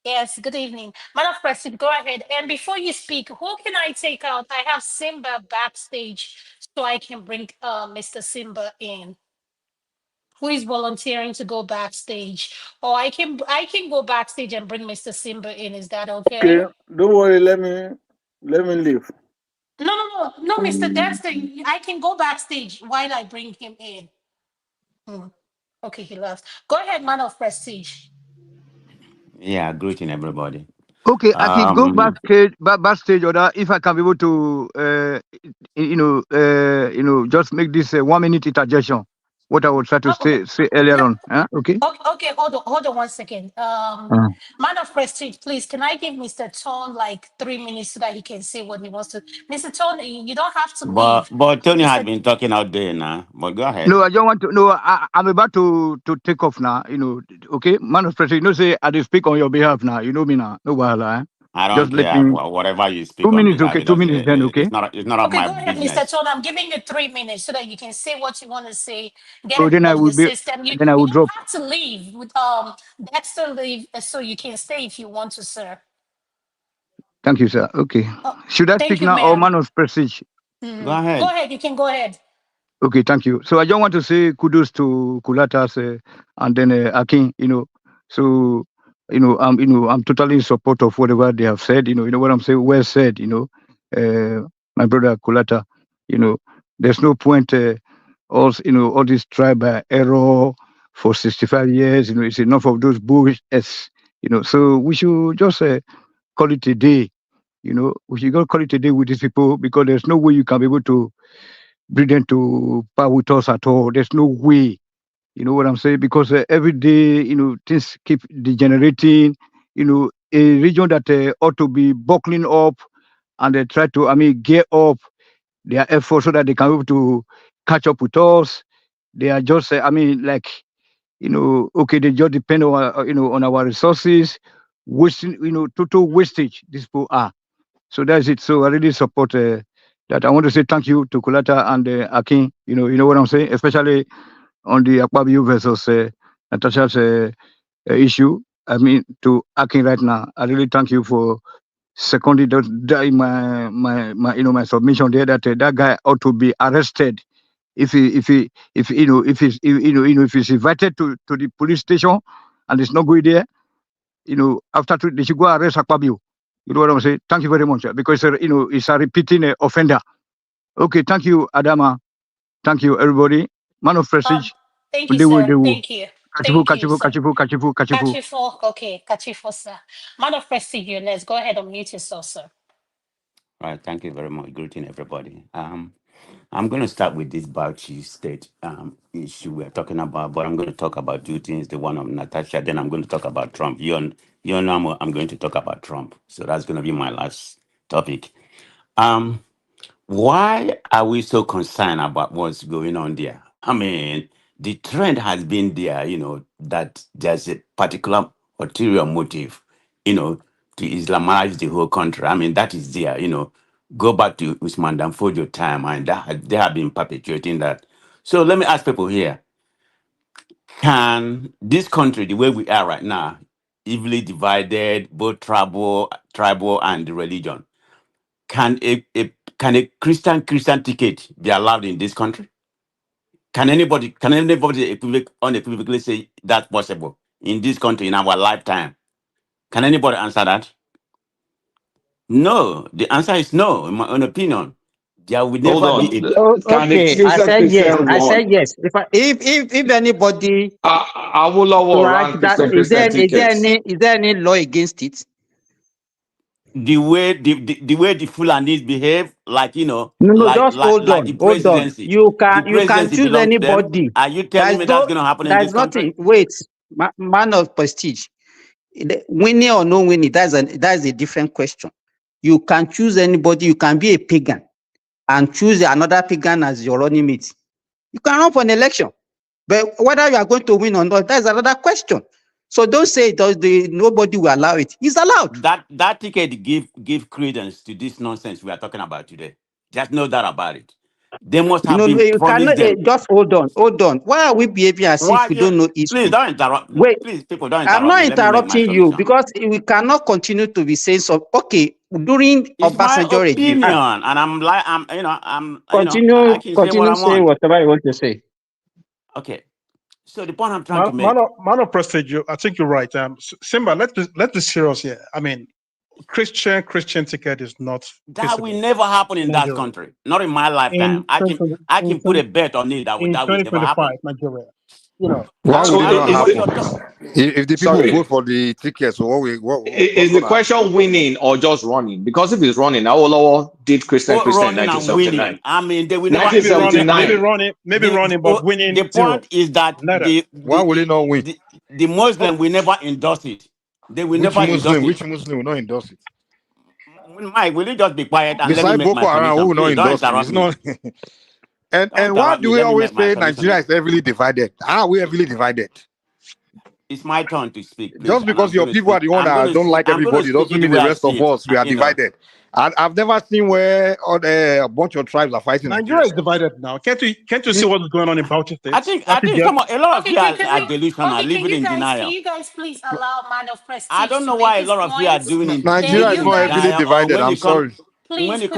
yes, good evening. Man of Prestige, go ahead. And before you speak, who can I take out? I have Simba backstage, so I can bring Mr. Simba in. Who is volunteering to go backstage? Or I can go backstage and bring Mr. Simba in. Is that okay? Okay, don't worry. Let me leave. No, Mr. Dexter, I can go backstage while I bring him in. Hmm. Okay, he left. Go ahead, Man of Prestige. Yeah, greeting everybody. Okay, I can go backstage, or if I can be able to, just make this 1 minute interjection. What I was trying to say earlier on. Okay. Okay, hold on 1 second. Man of Prestige, please, can I give Mr. Tone like 3 minutes so that he can say what he wants to? Mr. Tone, you don't have to leave. But Tony has been talking out there now. But go ahead. No, I don't want to. No, I'm about to take off now. Okay, Man of Prestige. Say I will speak on your behalf now. You know me now. No wahala. I don't Just care. let me. Whatever you speak 2 minutes, on okay. 2 minutes then, okay. It's not of Okay, my go ahead, business. Mr. Tone. I'm giving you 3 minutes so that you can say what you want to say. Get So it then I out of will the be. system. You Then I will don't drop. have to leave. With Dexter leave, so you can stay if you want to, sir. Thank you, sir. Okay. Should I Thank speak you, now or ma'am. Man of Prestige? Go ahead. Go ahead. You can go ahead. Okay, thank you. So I just want to say kudos to Kulatas and then Akin. So I'm totally in support of whatever they have said. You know what I'm saying. Well said. My brother Kulata. There's no point. All this tribal error for 65 years. It's enough of those bullshit. So we should just call it a day. We should go call it a day with these people because there's no way you can be able to bring them to power with us at all. There's no way. You know what I'm saying? Because every day, things keep degenerating. A region that ought to be buckling up and they try to, gear up their efforts so that they can be able to catch up with us. They are just, okay, they just depend on our resources, wasting, total wastage these people are. So that's it. So I really support that. I want to say thank you to Kulata and Akin. You know what I'm saying, especially on the Akpabio versus Natasha's issue. To Akin right now. I really thank you for seconding my submission there that that guy ought to be arrested if he's invited to the police station and it's not going there. After they should go arrest Akpabio. You know what I'm saying? Thank you very much because it's a repeating offender. Okay, thank you, Adama. Thank you, everybody. Man of Prestige. Thank you, sir. Thank you. Kachifu. Kachifo. Okay, Kachifo, sir. Man of Prestige, you next. Go ahead and mute yourself, sir. All right, thank you very much. Greeting everybody. I'm going to start with this Bauchi state issue we're talking about, but I'm going to talk about two things. The one of Natasha, then I'm going to talk about Trump. You know I'm going to talk about Trump. So that's going to be my last topic. Why are we so concerned about what's going on there? The trend has been there, that there's a particular ulterior motive, to Islamize the whole country. That is there, Go back to Usman Danfodio time, and they have been perpetuating that. So let me ask people here, can this country, the way we are right now, evenly divided, both tribal and religion, can a Christian ticket be allowed in this country? Can anybody unequivocally say that's possible in this country in our lifetime? Can anybody answer that? No. The answer is no, in my own opinion. There will Hold never be on. Can the Okay, I said yes. Christian I said run? yes. If anybody Awolowo track ran that, Christian tickets. is there any law against it? the way the Fulanis behave, like No, just hold like the on, hold on. presidency. You The can presidency choose belongs to them. anybody. Are you telling me that's going to happen in There's this country? nothing. Wait, man of prestige, winning or no winning, that's a different question. You can choose anybody. You can be a pagan and choose another pagan as your running mate. You can run for an election, but whether you are going to win or not, that's another question. So don't say nobody will allow it. It's allowed. That ticket give credence to this nonsense we are talking about today. Just know that about it. They must have No, been you promised cannot. them. Just hold on. Why are we behaving as Why? if we don't know history? Please don't interrupt. Wait, Please, people, don't I'm interrupt not me. Let me make my interrupting you submission. because we cannot continue to be saying so. Okay, during It's my Obasanjo regime, opinion, and I can say what I continue saying want. whatever you want to say. Okay. So the point I'm trying to make. Man of prestige, I think you're right. Simba, let's be serious here. I mean, Christian ticket is not That feasible will never happen in in that Nigeria. country. Not in my lifetime. In I can put a bet on it that will never 2025, happen. Nigeria. You know. Why will it not happen? Just, If the people vote for the tickets, so Is the question winning or just running? Because if it's running, Awolowo did Christian in running and 1979. winning. I mean, they will never. 1979. Maybe running, but winning. The point is that why will it not win? The Muslim will never endorse it. They will never endorse it. Which Muslim will not endorse it? Mike, will you just be quiet and let me Besides make Boko my Haram, who submission? will not Please don't endorse it? interrupt It's me. not. And why do we always say Nigeria is heavily divided? How are we heavily divided? It's my turn to speak, please. Just because your people are the one that don't like everybody doesn't mean the rest of us we are divided. And I've never seen where a bunch of tribes are fighting. Nigeria is divided now. Can't you see what's going on in Bauchi State? I think a lot of you are delusional, living in Can denial. you guys please allow man of prestige? I don't know why a lot of you are doing in Nigeria is not heavily divided. I'm sorry. When you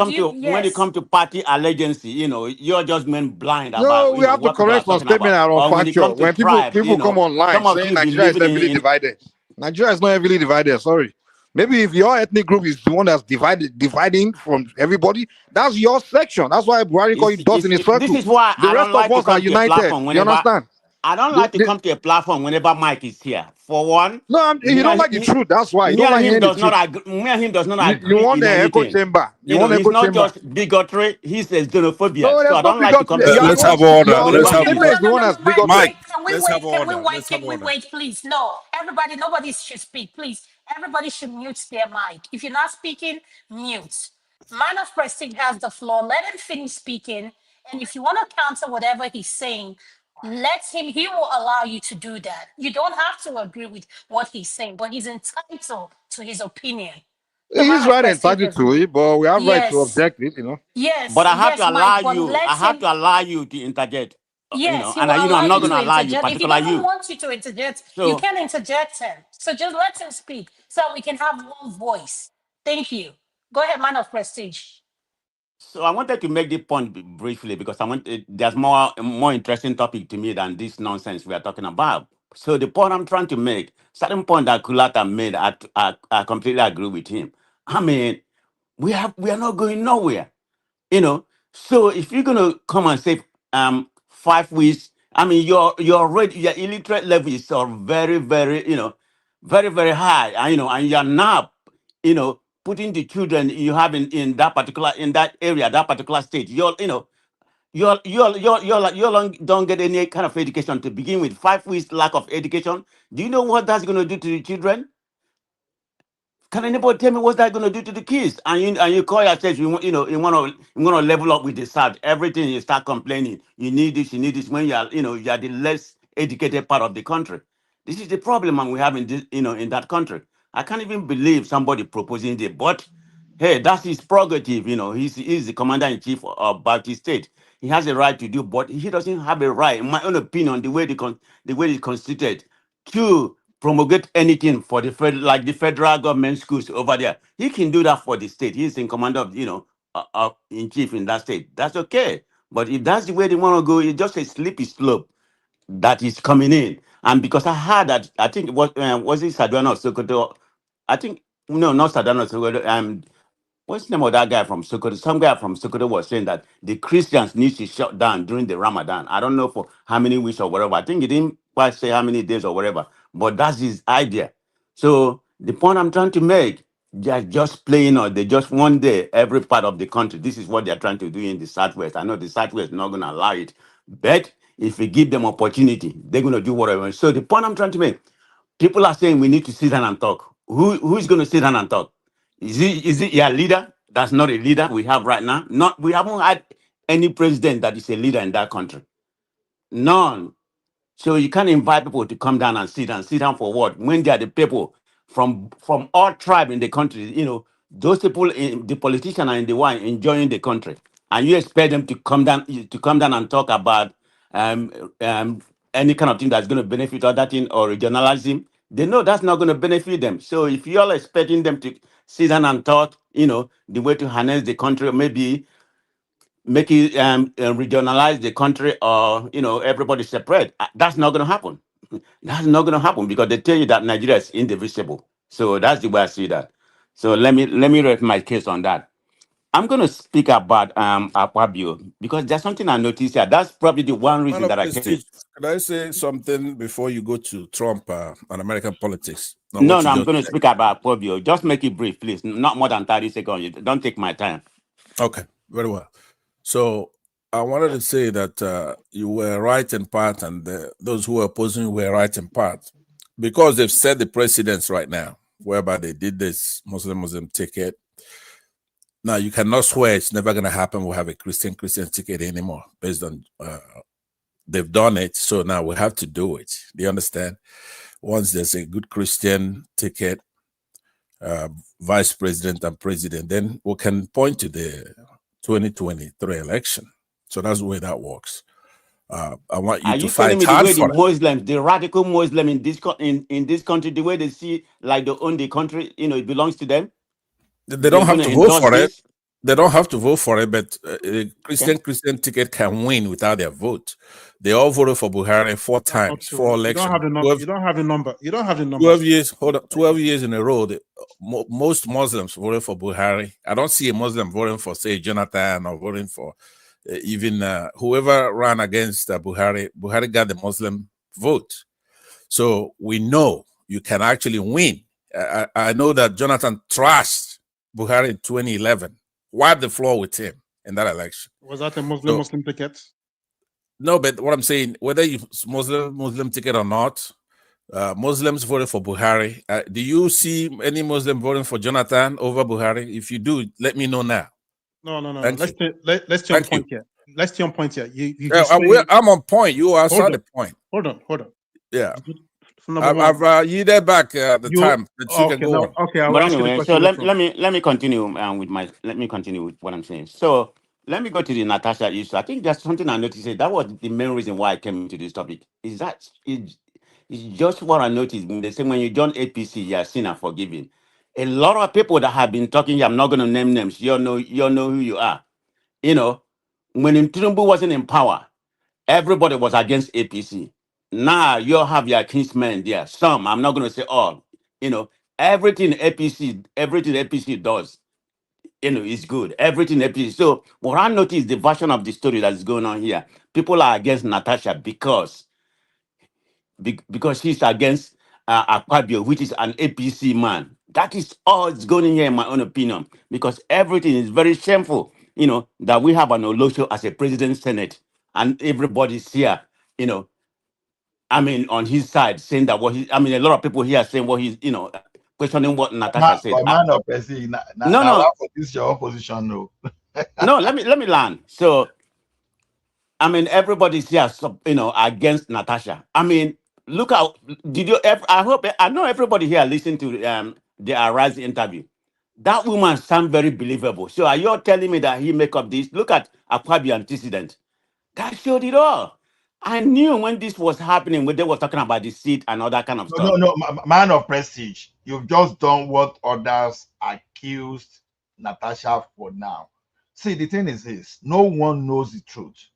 come to party allegiance, you're just men blind about we have to what people are correct some talking statement about. and Or when it comes factual. to When tribes, people come online some of saying you be Nigeria is living heavily divided. Nigeria is not heavily divided. Sorry. Maybe if your ethnic group is the one that's dividing from everybody, that's your section. That's why Buhari call you dust in his circle. This is why the I rest don't like of to us are come to a united. platform You understand? I don't like to come to a platform whenever Mike is here. For one, you don't like the truth. That's why you don't like hearing the truth. Me and him does not agree. You want in the echo anything. chamber. He's not just bigotry. He's a xenophobia. No, so I don't like to come to let's have order. Let's have order. Mike, can we wait, please? No, nobody should speak, please. Everybody should mute their mic. If you're not speaking, mute. Man of Prestige has the floor. Let him finish speaking. And if you want to counter whatever he's saying, he will allow you to do that. You don't have to agree with what he's saying, but he's entitled to his opinion. He's right entitled to it, but we have right to object it, Yes. But I have to allow Mike, you. I have to allow you to interject. Yes, and I'm not going to allow you, if he doesn't want you to interject, you can interject him. So just let him speak so we can have one voice. Thank you. Go ahead, man of prestige. So I wanted to make the point briefly because there's more interesting topic to me than this nonsense we are talking about. So the point I'm trying to make, certain point that Kulata made, I completely agree with him. I mean, we are not going nowhere, So if you're gonna come and say 5 weeks, I mean your illiterate level is very, very, very, very high, and you're now, putting the children you have in that area, that particular state, you don't get any kind of education to begin with. 5 weeks lack of education. Do you know what that's going to do to the children? Can anybody tell me what's that going to do to the kids? And you call yourself, you want to level up with the South. Everything you start complaining. You need this when you are the less educated part of the country. This is the problem and we have in this, in that country. I can't even believe somebody proposing it, but hey, that's his prerogative. He's the commander-in-chief of Bauchi State. He has a right to do, but he doesn't have a right, in my own opinion, the way it's constituted, to promulgate anything for the federal government schools over there. He can do that for the state. He's in command of, in chief in that state. That's okay. But if that's the way they want to go, it's just a slippery slope that is coming in. And because I heard that, I think it was it Sadwana or Sokoto? I think no, not Sadwana or Sokoto. What's the name of that guy from Sokoto? Some guy from Sokoto was saying that the Christians need to shut down during the Ramadan. I don't know for how many weeks or whatever. I think he didn't quite say how many days or whatever, but that's his idea. So the point I'm trying to make, they're just playing or they just one day every part of the country. This is what they're trying to do in the Southwest. I know the Southwest is not going to allow it, but if we give them opportunity, they're going to do whatever. So the point I'm trying to make, people are saying we need to sit down and talk. Who's going to sit down and talk? Is it your leader? That's not a leader we have right now. Not we haven't had any president that is a leader in that country. None. So you can't invite people to come down and sit down for what? When they are the people from all tribe in the country, those people, the politicians are in the one enjoying the country, and you expect them to come down and talk about any kind of thing that's going to benefit other thing or regionalism. They know that's not going to benefit them. So if you're expecting them to sit down and talk, the way to harness the country, maybe make it regionalize the country, or everybody separate. That's not going to happen. That's not going to happen because they tell you that Nigeria is indivisible. So that's the way I see that. So let me rest my case on that. I'm going to speak about Akpabio because there's something I noticed here. That's probably the one reason that I came. Could I say something before you go to Trump and American politics? No, I'm going to speak about Akpabio. Just make it brief, please. Not more than 30 seconds. Don't take my time. Okay, very well. So I wanted to say that you were right in part, and those who are opposing were right in part, because they've set the precedence right now, whereby they did this Muslim ticket. Now, you cannot swear it's never going to happen. We'll have a Christian ticket anymore, based on they've done it. So now we have to do it. Do you understand? Once there's a good Christian ticket, vice president and president, then we can point to the 2023 election. So that's the way that works. I want you to fight hard for it. Muslims, the radical Muslim in this country, the way they see like they own the country, it belongs to them. They don't have to vote for it. They don't have to vote for it, but a Christian ticket can win without their vote. They all voted for Buhari 4 times, 4 elections. You don't have the number. 12 years. Hold on. 12 years in a row. Most Muslims voted for Buhari. I don't see a Muslim voting for, say, Jonathan, or voting for even whoever ran against Buhari. Buhari got the Muslim vote. So we know you can actually win. I know that Jonathan trashed Buhari in 2011. Wiped the floor with him in that election. Was that a Muslim ticket? No, but what I'm saying, whether you Muslim ticket or not, Muslims voted for Buhari. Do you see any Muslim voting for Jonathan over Buhari? If you do, let me know now. No. Let's stay on point here. Let's stay on point here. I'm on point. You are on the point. Hold on. Yeah. I've yielded back the time that you can go on. Okay, but anyway, so let me continue with what I'm saying. So let me go to the Natasha issue. I think there's something I noticed. That was the main reason why I came into this topic. Is that it's just what I noticed. They say when you join APC, you are seen and forgiven. A lot of people that have been talking, I'm not going to name names. You know who you are. When Tinubu wasn't in power, everybody was against APC. Now you have your kinsmen there. Some, I'm not going to say all. Everything APC does, is good. Everything APC. So what I noticed, the version of the story that is going on here, people are against Natasha because she's against Akpabio, which is an APC man. That is all it's going in here, in my own opinion, because everything is very shameful. That we have an Olosho as a president senate, and everybody's here. On his side, saying that a lot of people here are saying what he's, questioning what Natasha said. No. This is your opposition, no. No, let me learn. So, everybody's here, against Natasha. Look out. I know everybody here listened to the Arise interview. That woman sounds very believable. So are you telling me that he make up this? Look at Akpabio antecedent. That showed it all. I knew when this was happening, when they were talking about the seat and all that kind of stuff. No, man of prestige. You've just done what others accused Natasha for now. See, the thing is this: no one knows the truth.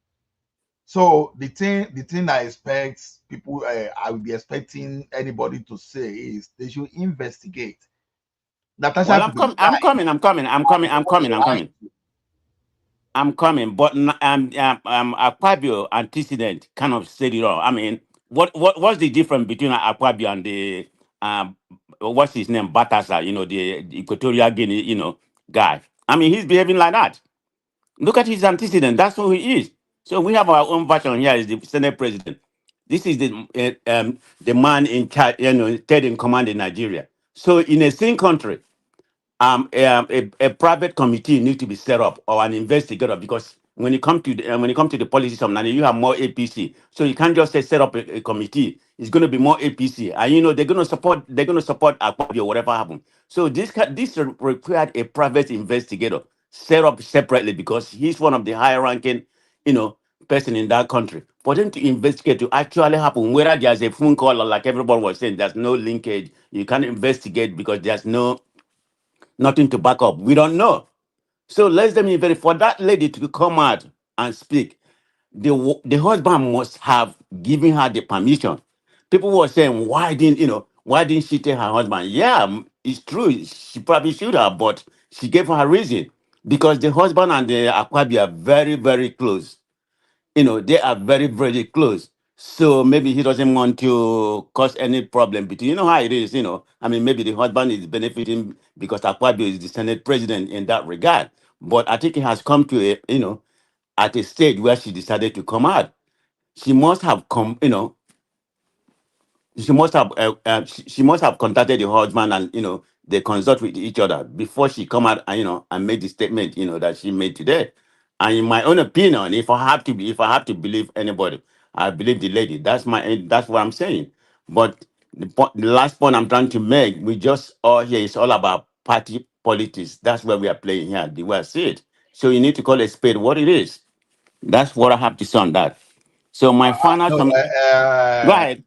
So the thing I expect people, I will be expecting anybody to say is they should investigate. Natasha Well, could be I'm lying. coming. But Akpabio antecedent kind of said it all. I mean, what's the difference between Akpabio and the what's his name, Batasa? You know, the Equatorial Guinea, you know, guy. I mean, he's behaving like that. Look at his antecedent. That's who he is. So we have our own version here. Is the Senate President. This is the man in charge, you know, third in command in Nigeria. So in a same country, a private committee needs to be set up or an investigator, because when it comes to the policies of Nigeria, you have more APC. So you can't just say set up a committee. It's going to be more APC, and you know they're going to support Akpabio, whatever happens. So this required a private investigator set up separately, because he's one of the higher ranking, you know, person in that country. For them to investigate to actually happen, whether there's a phone call or like everyone was saying, there's no linkage. You can't investigate because there's nothing to back up. We don't know. So let them investigate. For that lady to come out and speak, the husband must have given her the permission. People were saying, why didn't she tell her husband? Yeah, it's true. She probably should have, but she gave her a reason. Because the husband and the Akpabio are very, very close. You know, they are very, very close. So maybe he doesn't want to cause any problem between, you know how it is, you know. I mean, maybe the husband is benefiting because Akpabio is the Senate president in that regard. But I think it has come to a, you know, at a stage where she decided to come out. She must have come, you know, she must have contacted the husband, and you know they consult with each other before she come out and you know and made the statement, you know, that she made today. And in my own opinion, if I have to believe anybody, I believe the lady. That's what I'm saying. But the last point I'm trying to make, we just all here is all about party politics. That's where we are playing here. The way I see it. So you need to call a spade what it is. That's what I have to say on that. So my final No, go ahead.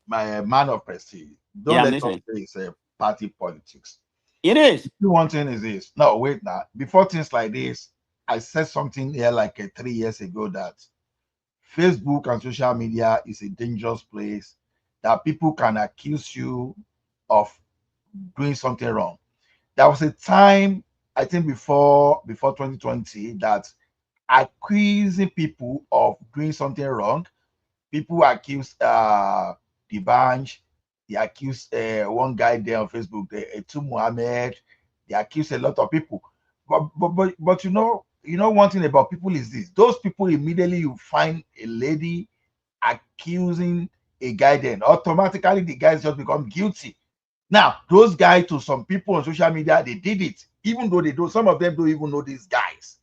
my man of prestige. Don't Yeah, I'm let us listening. say it's party politics. It is. One thing is this. No, wait now. Before things like this, I said something here like 3 years ago that Facebook and social media is a dangerous place, that people can accuse you of doing something wrong. There was a time, I think before 2020, that accusing people of doing something wrong, people accuse the bunch, they accuse one guy there on Facebook, Etu Muhammad, they accuse a lot of people. But you know one thing about people is this: those people immediately you find a lady accusing a guy, then automatically the guys just become guilty. Now, those guys, to some people on social media, they did it, even though they don't, some of them don't even know these guys.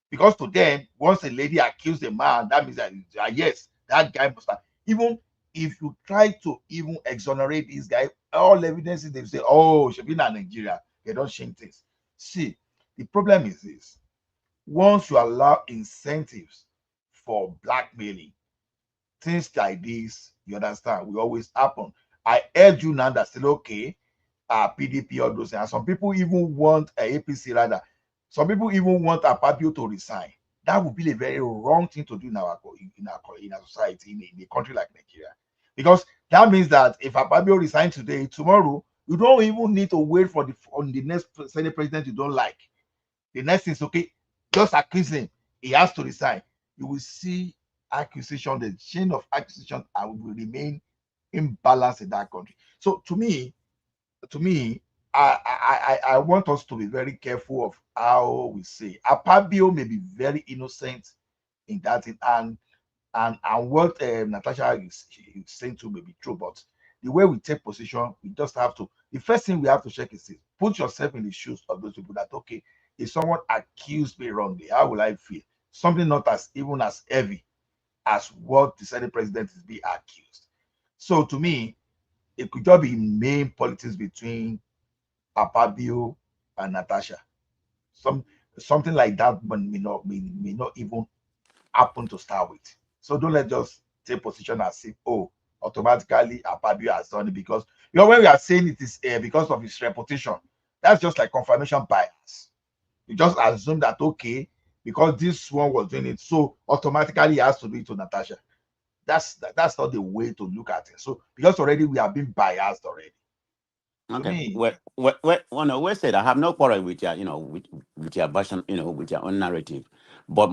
Because to them, once a lady accused a man, that means that yes, that guy must have. Even if you try to even exonerate this guy, all evidences they say, oh, she's been in Nigeria, they don't change things. See, the problem is this: once you allow incentives for blackmailing, things like this, you understand, will always happen. I urge you now that still okay, PDP, all those things. And some people even want APC rather. Some people even want Akpabio to resign. That would be a very wrong thing to do in our society, in a country like Nigeria, because that means that if Akpabio resigns today, tomorrow you don't even need to wait for the next Senate president you don't like. The next thing is okay, just accuse him. He has to resign. You will see accusation, the chain of accusation, and will remain imbalanced in that country. So to me, I want us to be very careful of how we say. Akpabio may be very innocent in that, and what Natasha is saying to may be true, but the way we take position, we just have to. The first thing we have to check is this: put yourself in the shoes of those people. That okay, if someone accused me wrongly, how will I feel? Something not as even as heavy as what the Senate president is being accused. So to me, it could just be main politics between Akpabio and Natasha. Something like that may not even happen to start with. So don't let just take position as if, oh, automatically Akpabio has done it, because when we are saying it is because of his reputation, that's just like confirmation bias. You just assume that, okay, because this one was doing it, so automatically he has to do it to Natasha. That's not the way to look at it. So because already we have been biased already. Okay. We said I have no quarrel with your, with your version, with your own narrative. But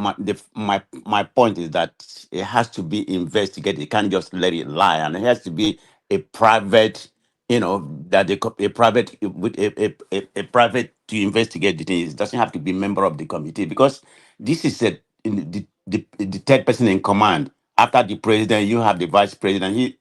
my point is that it has to be investigated. You can't just let it lie, and it has to be a private, that a private with a private to investigate the thing. It doesn't have to be member of the committee, because this is the third person in command. After the president, you have the vice president.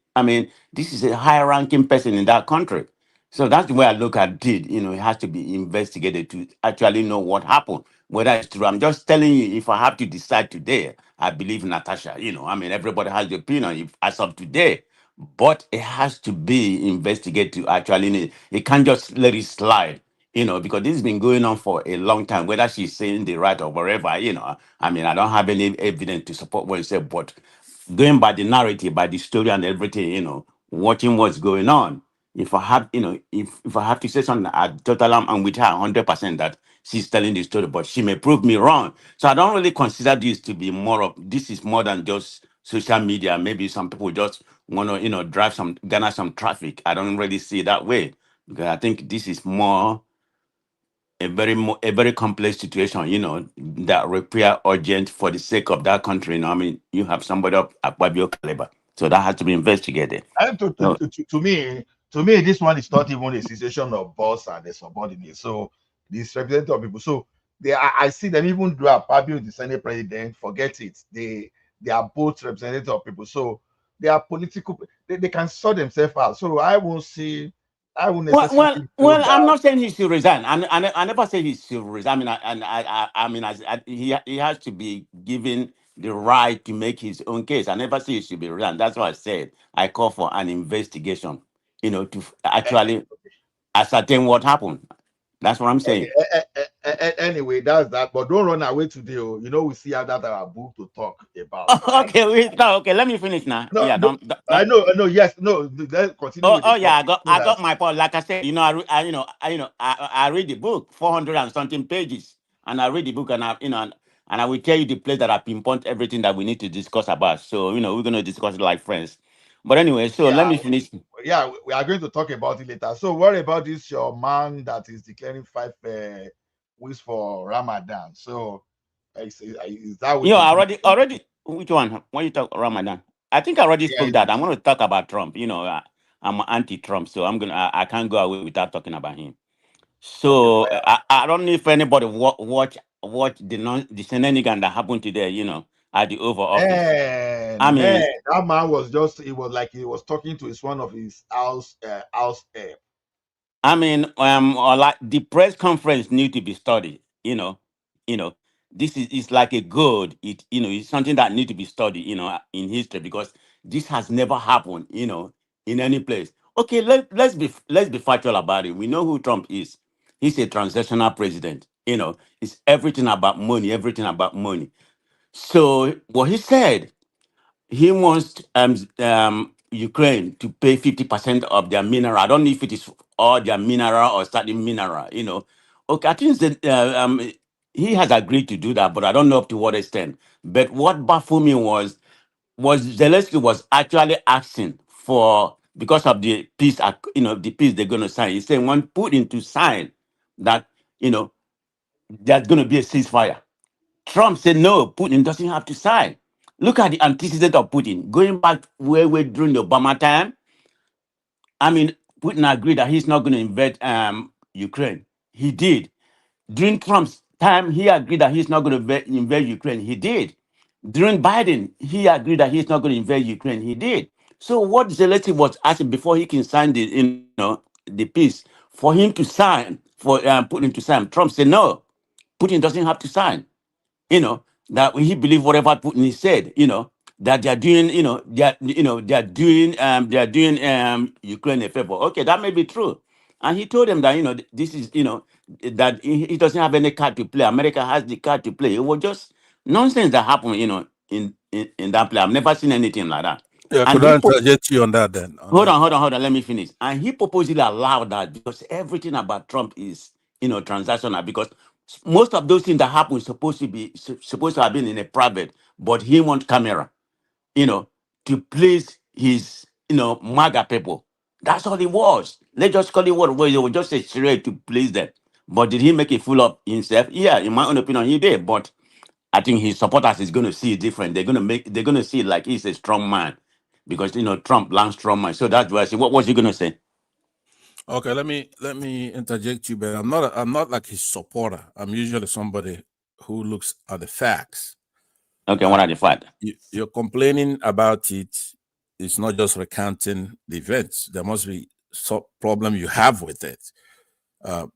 This is a high-ranking person in that country. So that's the way I look at it. It has to be investigated to actually know what happened, whether it's true. I'm just telling you, if I have to decide today, I believe Natasha. Everybody has the opinion as of today, but it has to be investigated to actually. It can't just let it slide. Because this has been going on for a long time, whether she's saying the right or whatever. I don't have any evidence to support what you said, but going by the narrative, by the story and everything, watching what's going on. If I have, if I have to say something, I'm with her 100% that she's telling the story, but she may prove me wrong. So I don't really consider this to be this is more than just social media. Maybe some people just want to, garner some traffic. I don't really see it that way, because I think this is more a very complex situation, that require urgent for the sake of that country. You have somebody of Akpabio caliber, so that has to be investigated. And to me, this one is not even a situation of boss and the subordinate. So this representative of people. So I see them, even though Akpabio the Senate president, forget it. They are both representative of people. So they are political. They can sort themselves out. So I won't necessarily. Well, I'm not saying he should resign. I never say he should resign. He has to be given the right to make his own case. I never say he should be resigned. That's what I said. I call for an investigation, to actually ascertain what happened. That's what I'm saying. Anyway, that's that. But don't run away today. We see how that our book to talk about. Okay. Let me finish now. No, Yeah, no, I know. Yes, no. Let's continue. I got my point. Like I said, I read the book, 400 and something pages, and I read the book, and I will tell you the place that I pinpoint everything that we need to discuss about. So we're going to discuss it like friends. But anyway, so let me finish. Yeah, we are going to talk about it later. So what about this your man that is declaring 5 weeks for Ramadan? So is that what already which one? When you talk Ramadan, I think I already spoke that. I'm going to talk about Trump. I'm anti-Trump, so I can't go away without talking about him. So I don't know if anybody watch the shenanigan that happened today, at the Oval Office. That man was like he was talking to one of his house air. Like the press conference need to be studied. This is like a good. It's something that need to be studied. In history, because this has never happened. In any place. Okay, let's be factual about it. We know who Trump is. He's a transactional president. It's everything about money. Everything about money. So what he said, he wants Ukraine to pay 50% of their mineral. I don't know if it is all their mineral or starting mineral. Okay, I think that he has agreed to do that, but I don't know up to what extent. But what baffled me was Zelensky was actually asking for, because of the peace, the peace they're going to sign. He's saying when Putin to sign that, there's going to be a ceasefire. Trump said, no, Putin doesn't have to sign. Look at the antecedent of Putin. Going back way during the Obama time, Putin agreed that he's not going to invade Ukraine. He did. During Trump's time, he agreed that he's not going to invade Ukraine. He did. During Biden, he agreed that he's not going to invade Ukraine. He did. So what Zelensky was asking before he can sign the peace, for him to sign, for Putin to sign, Trump said, no, Putin doesn't have to sign. That he believed whatever Putin said, that they are doing, they are doing Ukraine a favor. Okay, that may be true. And he told them that, this is, that he doesn't have any card to play. America has the card to play. It was just nonsense that happened, in that play. I've never seen anything like that. Yeah, could I interject you on that then? Hold on. Let me finish. And he purposely allowed that because everything about Trump is, transactional. Because Most of those things that happen supposed to have been in a private, but he want camera, to please his, MAGA people. That's all it was. Let's just call it what it was. It was just a charade to please them. But did he make a fool of himself? Yeah, in my own opinion, he did. But I think his supporters is going to see it different. They're going to see it like he's a strong man, because Trump lands strong man. So that's why I say, what was he going to say? Okay, let me interject you, but I'm not like his supporter. I'm usually somebody who looks at the facts. Okay, what are the facts? You're complaining about it. It's not just recounting the events. There must be some problem you have with it. No,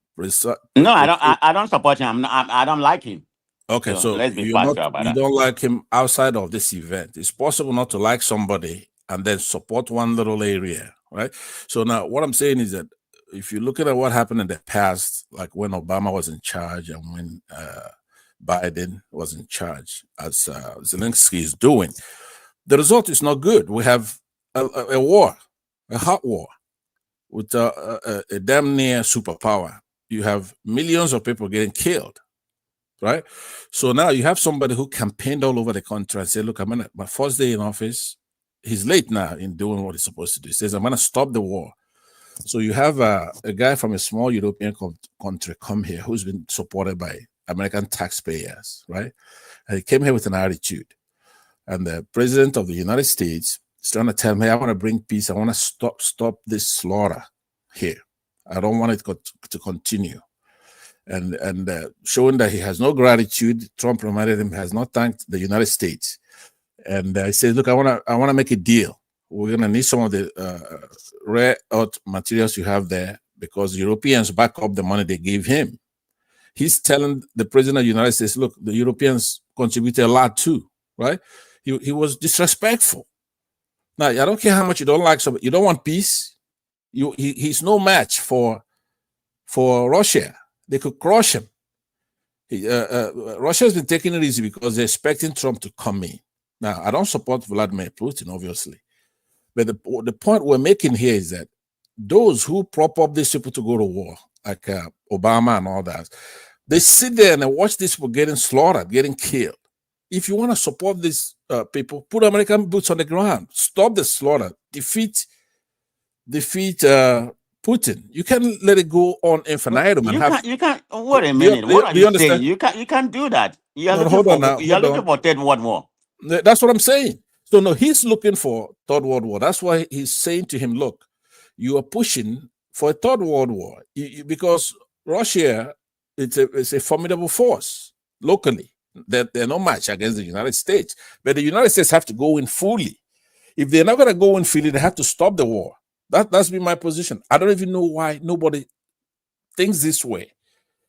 I don't support him. I don't like him. Okay, so let's be you don't like him outside of this event. It's possible not to like somebody and then support one little area, right? So now what I'm saying is that if you look at what happened in the past, like when Obama was in charge and when Biden was in charge, as Zelensky is doing, the result is not good. We have a war, a hot war with a damn near superpower. You have millions of people getting killed, right? So now you have somebody who campaigned all over the country and said, look, my first day in office, he's late now in doing what he's supposed to do. He says, I'm going to stop the war. So you have a guy from a small European country come here who's been supported by American taxpayers, right? And he came here with an attitude. And the president of the United States is trying to tell me, I want to bring peace. I want to stop this slaughter here. I don't want it to continue. And showing that he has no gratitude, Trump reminded him he has not thanked the United States. And he said, look, I want to make a deal. We're going to need some of the rare earth materials you have there, because Europeans back up the money they gave him. He's telling the president of the United States, look, the Europeans contributed a lot too, right? He was disrespectful. Now, I don't care how much you don't like somebody. You don't want peace. He's no match for Russia. They could crush him. Russia has been taking it easy because they're expecting Trump to come in. Now, I don't support Vladimir Putin, obviously. But the point we're making here is that those who prop up these people to go to war, like Obama and all that, they sit there and they watch these people getting slaughtered, getting killed. If you want to support these people, put American boots on the ground, stop the slaughter, defeat Putin. You can't let it go on infinitum. You can't. Wait a minute. What are you saying? You can't do that. You're looking for third world war. That's what I'm saying. So no, he's looking for third world war. That's why he's saying to him, look, you are pushing for a third world war because Russia, it's a formidable force locally. They're no match against the United States. But the United States have to go in fully. If they're not going to go in fully, they have to stop the war. That's been my position. I don't even know why nobody thinks this way.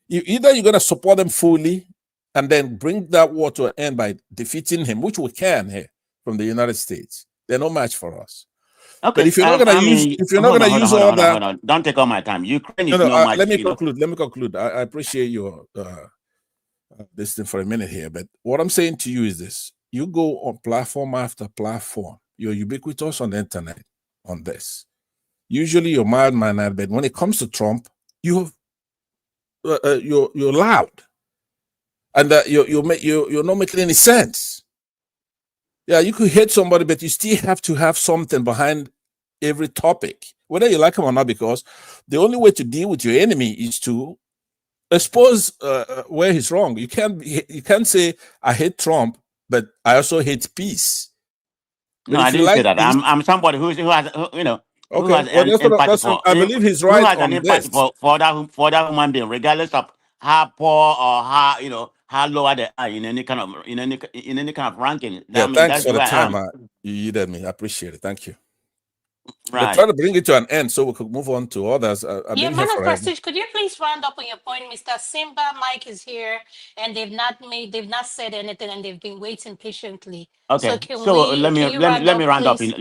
Either you're going to support them fully and then bring that war to an end by defeating him, which we can here from the United States. They're no match for us. Okay. But if you're not going to use all that, don't take all my time. Ukraine is no match. Let me conclude. I appreciate your this thing for a minute here, but what I'm saying to you is this: you go on platform after platform. You're ubiquitous on the internet on this. Usually you're mild-mannered, but when it comes to Trump, you're loud, and you're not making any sense. Yeah, you could hate somebody, but you still have to have something behind every topic, whether you like him or not, because the only way to deal with your enemy is to expose where he's wrong. You can't say I hate Trump, but I also hate peace. No, I didn't say that. I'm somebody who has I believe he's right. Who has an empathy for that human being, regardless of how poor or how lower they are in any kind of ranking. Thanks for the time you yielded me. I appreciate it. Thank you. Right. But try to bring it to an end so we could move on to others. Yeah, man of prestige, could you please round up on your point? Mr. Simba, Mike is here, and they've not said anything, and they've been waiting patiently. Okay, let me round up in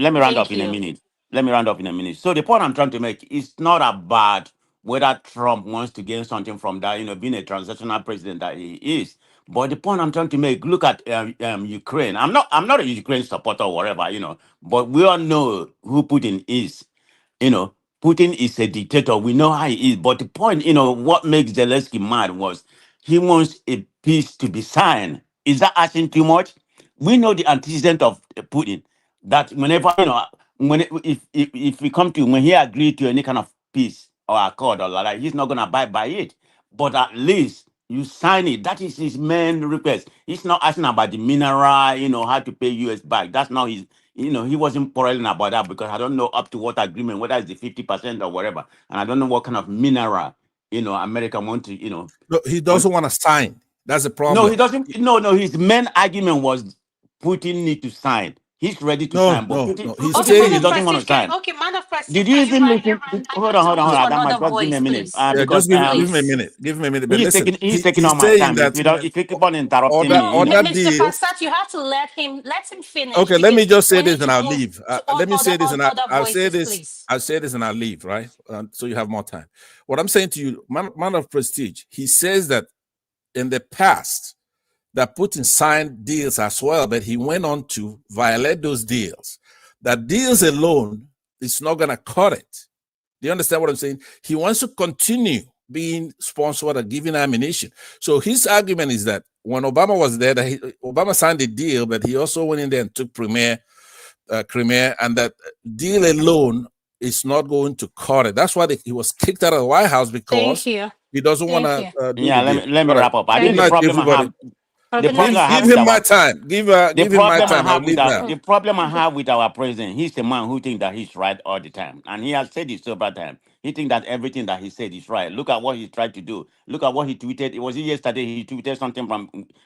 a minute. Let me round up in a minute. So the point I'm trying to make is not about whether Trump wants to gain something from that, being a transactional president that he is. But the point I'm trying to make, look at Ukraine. I'm not a Ukraine supporter or whatever, but we all know who Putin is. Putin is a dictator. We know how he is. But the point, what makes Zelensky mad was he wants a peace to be signed. Is that asking too much? We know the antecedent of Putin, that whenever, if we come to, when he agreed to any kind of peace or accord or like, he's not going to abide by it. But at least you sign it. That is his main request. He's not asking about the mineral, how to pay US back. That's not his, he wasn't quarreling about that, because I don't know up to what agreement, whether it's the 50% or whatever. And I don't know what kind of mineral, America want to, No, he doesn't want to sign. That's the problem. No, he doesn't. No, his main argument was Putin need to sign. He's ready to sign, but Putin, he's saying he doesn't want to sign. Okay, man of Prestige. Did you even listen? Hold on. That might just give me a minute. Because give him a minute. Give him a minute. But he's taking all my time. If you keep on interrupting me, Mr. Passat, you have to let him finish. Okay, let me just say this and I'll leave. Let me say this and I'll say this. I'll say this and I'll leave, right? So you have more time. What I'm saying to you, man of Prestige, he says that in the past that Putin signed deals as well, but he went on to violate those deals. That deals alone is not going to cut it. Do you understand what I'm saying? He wants to continue being sponsored and giving ammunition. So his argument is that when Obama was there, Obama signed a deal, but he also went in there and took Crimea, and that deal alone is not going to cut it. That's why he was kicked out of the White House, because he doesn't want to do let me wrap up. I think the problem I have... Give him my time. Give him my time. The problem I have with our president, he's the man who thinks that he's right all the time. And he has said it several times. He thinks that everything that he said is right. Look at what he tried to do. Look at what he tweeted. It was yesterday he tweeted something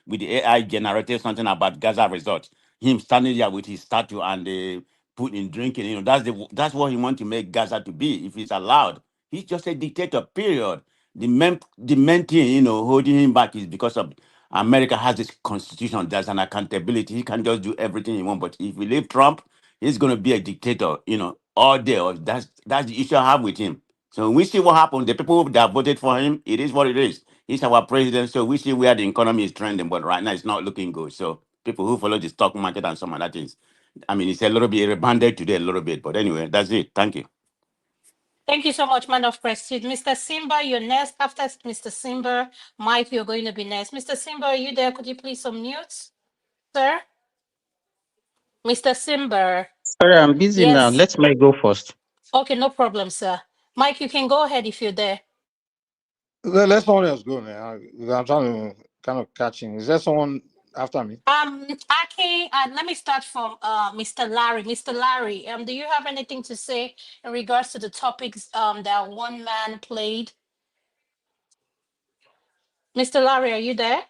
with the AI generated something about Gaza results. Him standing there with his statue and Putin drinking. That's what he wants to make Gaza to be, if he's allowed. He's just a dictator, period. The main thing, holding him back is because of America has this constitution. There's an accountability. He can just do everything he wants. But if we leave Trump, he's going to be a dictator, all day. That's the issue I have with him. So we see what happened. The people that voted for him, it is what it is. He's our president. So we see where the economy is trending. But right now, it's not looking good. So people who follow the stock market and some other things, it's a little bit rebanded today, a little bit. But anyway, that's it. Thank you. Thank you so much, man of Prestige. Mr. Simba, you're next. After Mr. Simba, Mike, you're going to be next. Mr. Simba, are you there? Could you please unmute, sir? Mr. Simba. Sorry, I'm busy now. Let Mike go first. Okay, no problem, sir. Mike, you can go ahead if you're there. Let someone else go now. I'm trying to kind of catch him. Is there someone after me? Aki, let me start from Mr. Larry. Mr. Larry, do you have anything to say in regards to the topics that one man played? Mr. Larry, are you there?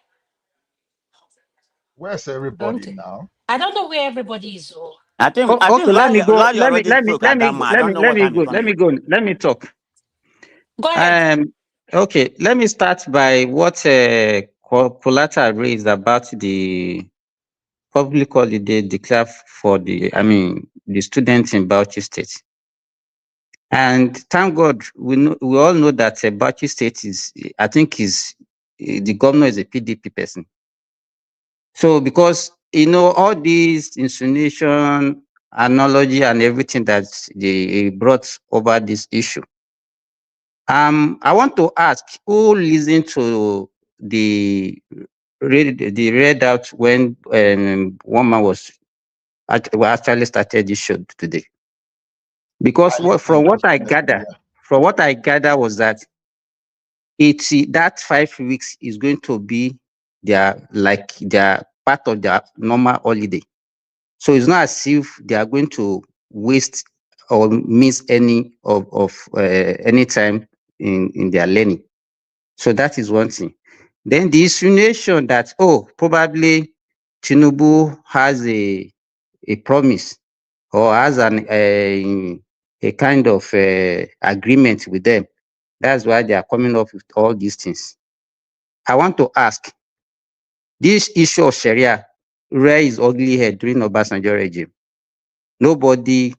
Where's everybody now? I don't know where everybody is. I think let me go. Let me talk. Go ahead. Okay, let me start by what Colata raised about the public holiday declared for the students in Bauchi State. And thank God, we all know that Bauchi State the governor is a PDP person. So because, all these insinuation, analogy, and everything that they brought over this issue, I want to ask who listened to the readout when one man was actually started this show today. Because from what I gather was that that 5 weeks is going to be their part of their normal holiday. So it's not as if they are going to waste or miss any of any time in their learning. So that is one thing. Then the insinuation that probably Tinubu has a promise or has a kind of agreement with them. That's why they are coming up with all these things. I want to ask, this issue of Sharia raised ugly head during Obasanjo regime. Nobody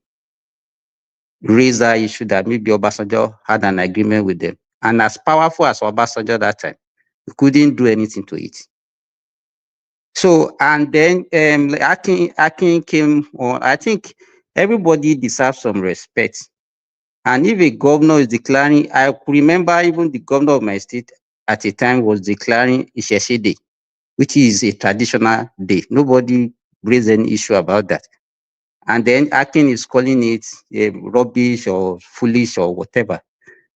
raised that issue that maybe Obasanjo had an agreement with them. And as powerful as Obasanjo that time, we couldn't do anything to it. So, and then Akin came on. I think everybody deserves some respect. And if a governor is declaring, I remember even the governor of my state, at a time was declaring Isheshe Day, which is a traditional day. Nobody raised any issue about that. And then Akin is calling it rubbish or foolish or whatever.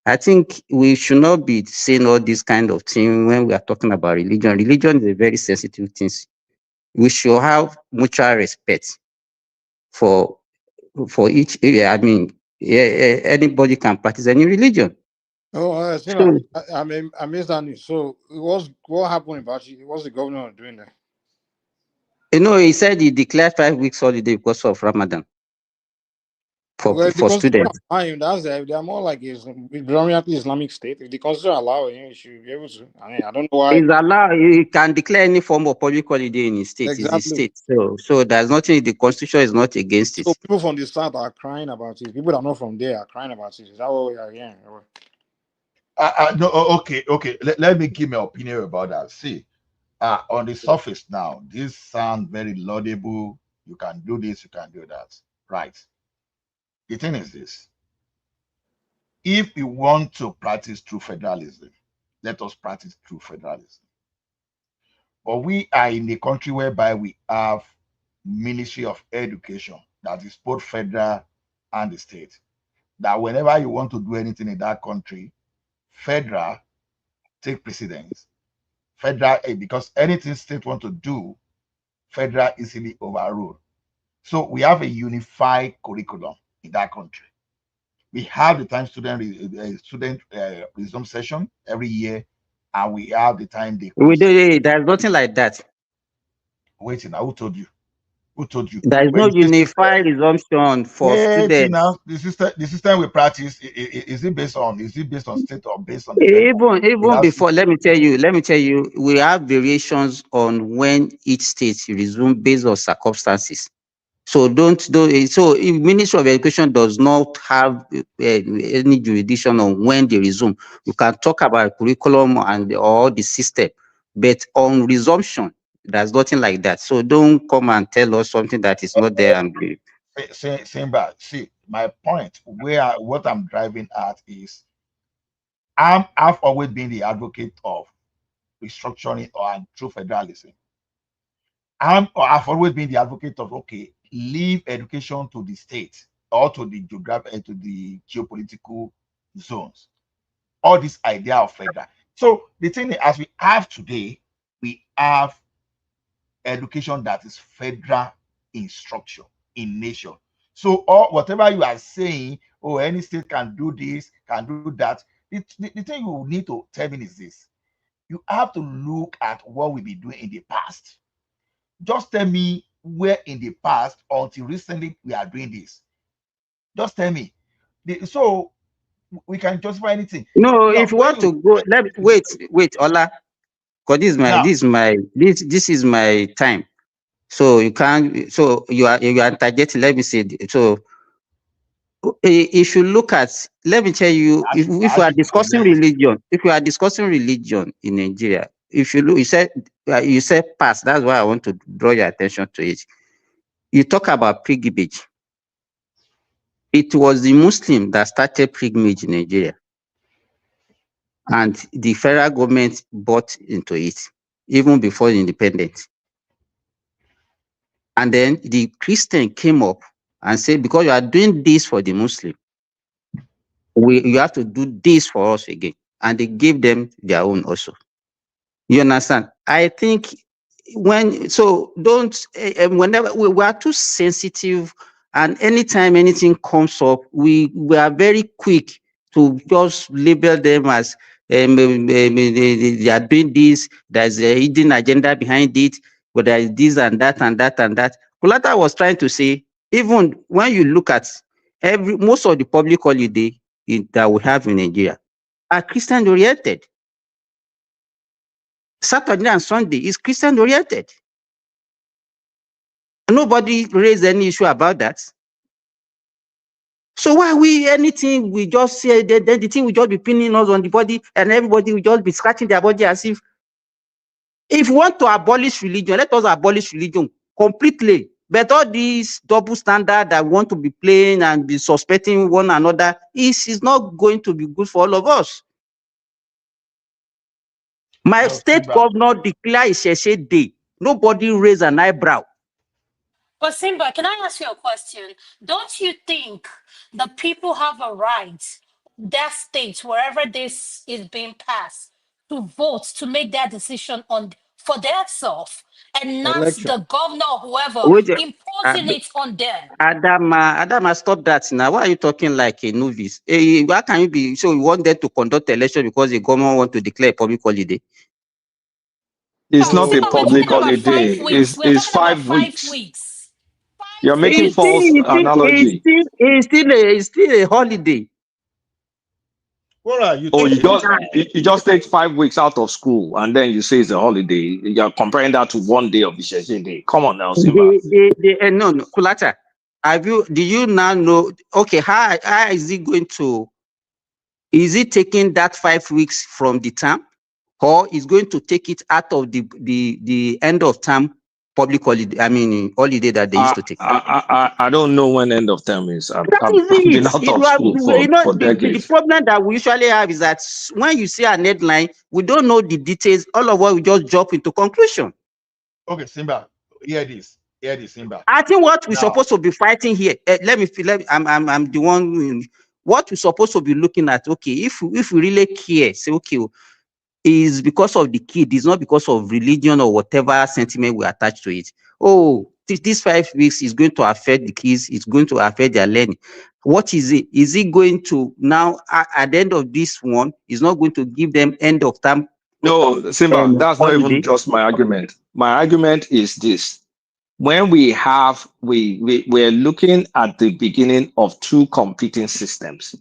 I think we should not be saying all this kind of thing when we are talking about religion. Religion is a very sensitive thing. We should have mutual respect for each area. I mean, anybody can practice any religion. Oh, So, I missed that news. So, what happened in Bauchi? What's the governor doing there? he said he declared 5 weeks holiday because of Ramadan for students. They are more like predominantly Islamic State. If the constitution allow it, you should be able to. I mean, I don't know why. It's allowed. You can declare any form of public holiday in a state. Exactly. It's a state. So there's nothing. The constitution is not against it. So people from the south are crying about it. People that are not from there are crying about it. Is that what we are hearing? No, okay. Let me give my opinion about that. See, on the surface now, this sounds very laudable. You can do this, you can do that, right? The thing is this: if we want to practice true federalism, let us practice true federalism. But we are in a country whereby we have Ministry of Education that is both federal and the state. That whenever you want to do anything in that country, federal take precedence. Federal, because anything state want to do, federal easily overrule. So we have a unified curriculum in that country. We have the time student resume session every year, and we have the time they. There's nothing like that. Wait, now who told you? Who told you? There is no unified resumption for students. Now, the system we practice is it based on state or based on even before? Let me tell you, we have variations on when each state resume based on circumstances. So so if Ministry of Education does not have any jurisdiction on when they resume. You can talk about curriculum and or the system, but on resumption, there's nothing like that. So don't come and tell us something that is not there. And see, my point what I'm driving at is I've always been the advocate of restructuring and true federalism. I've always been the advocate of leave education to the state or to the geopolitical zones. All this idea of federal. So the thing is, as we have today, we have education that is federal in structure, in nature. So whatever you are saying, any state can do this, can do that. The thing you need to tell me is this: you have to look at what we've been doing in the past. Just tell me where in the past until recently we are doing this. Just tell me. So we can justify anything. No, if you want to go, wait, Ola, because this is my time. So you can't. So you are targeting. Let me say. So if you look at, let me tell you, if we are discussing religion in Nigeria, if you look, you said past. That's why I want to draw your attention to it. You talk about pilgrimage. It was the Muslim that started pilgrimage in Nigeria, and the federal government bought into it even before independence. And then the Christian came up and said, because you are doing this for the Muslim, you have to do this for us again. And they gave them their own also. You understand? I think whenever we are too sensitive, and anytime anything comes up, we are very quick to just label them as they are doing this, there's a hidden agenda behind it, but there is this and that and that and that. Kulata was trying to say, even when you look at most of the public holiday that we have in Nigeria are Christian oriented. Saturday and Sunday is Christian oriented. Nobody raised any issue about that. So why we just say that the thing will just be pinning us on the body, and everybody will just be scratching their body as if we want to abolish religion, let us abolish religion completely. But all these double standard that we want to be playing and be suspecting one another is not going to be good for all of us. My state governor declared Isheshe Day. Nobody raised an eyebrow. But Simba, can I ask you a question? Don't you think the people have a right, their states, wherever this is being passed, to vote to make their decision on for themselves and not Election. the governor or whoever Wait, imposing it on them? Adama, stop that now. Why are you talking like a novice? Why can you be so you want them to conduct election because the government want to declare a public holiday? It's not a Simba, we're public talking about 5 holiday. weeks. We're It's talking about 5 5 weeks. weeks. You're making false analogy. It's still a holiday. What are you? Oh, you just take 5 weeks out of school and then you say it's a holiday. You're comparing that to 1 day of the Isheshe Day. Come on now, Simba. No, Kulata. Do you now know? Okay, how is it going to? Is it taking that 5 weeks from the term, or is going to take it out of the end of term public holiday? I mean, holiday that they used to take. I don't know when end of term is. I've That is been it. out of school for The decades. problem that we usually have is that when you see an headline, we don't know the details. All of us we just jump into conclusion. Okay, Simba, hear this, Simba. I think what we're supposed to be fighting here. I'm the one. What we're supposed to be looking at. Okay, if we really care, say okay, is because of the kid. It's not because of religion or whatever sentiment we attach to it. Oh, these 5 weeks is going to affect the kids. It's going to affect their learning. What is it? Is it going to now at the end of this one? Is not going to give them end of term? No, Simba, that's not even just my argument. My argument is this. When we're looking at the beginning of two competing systems.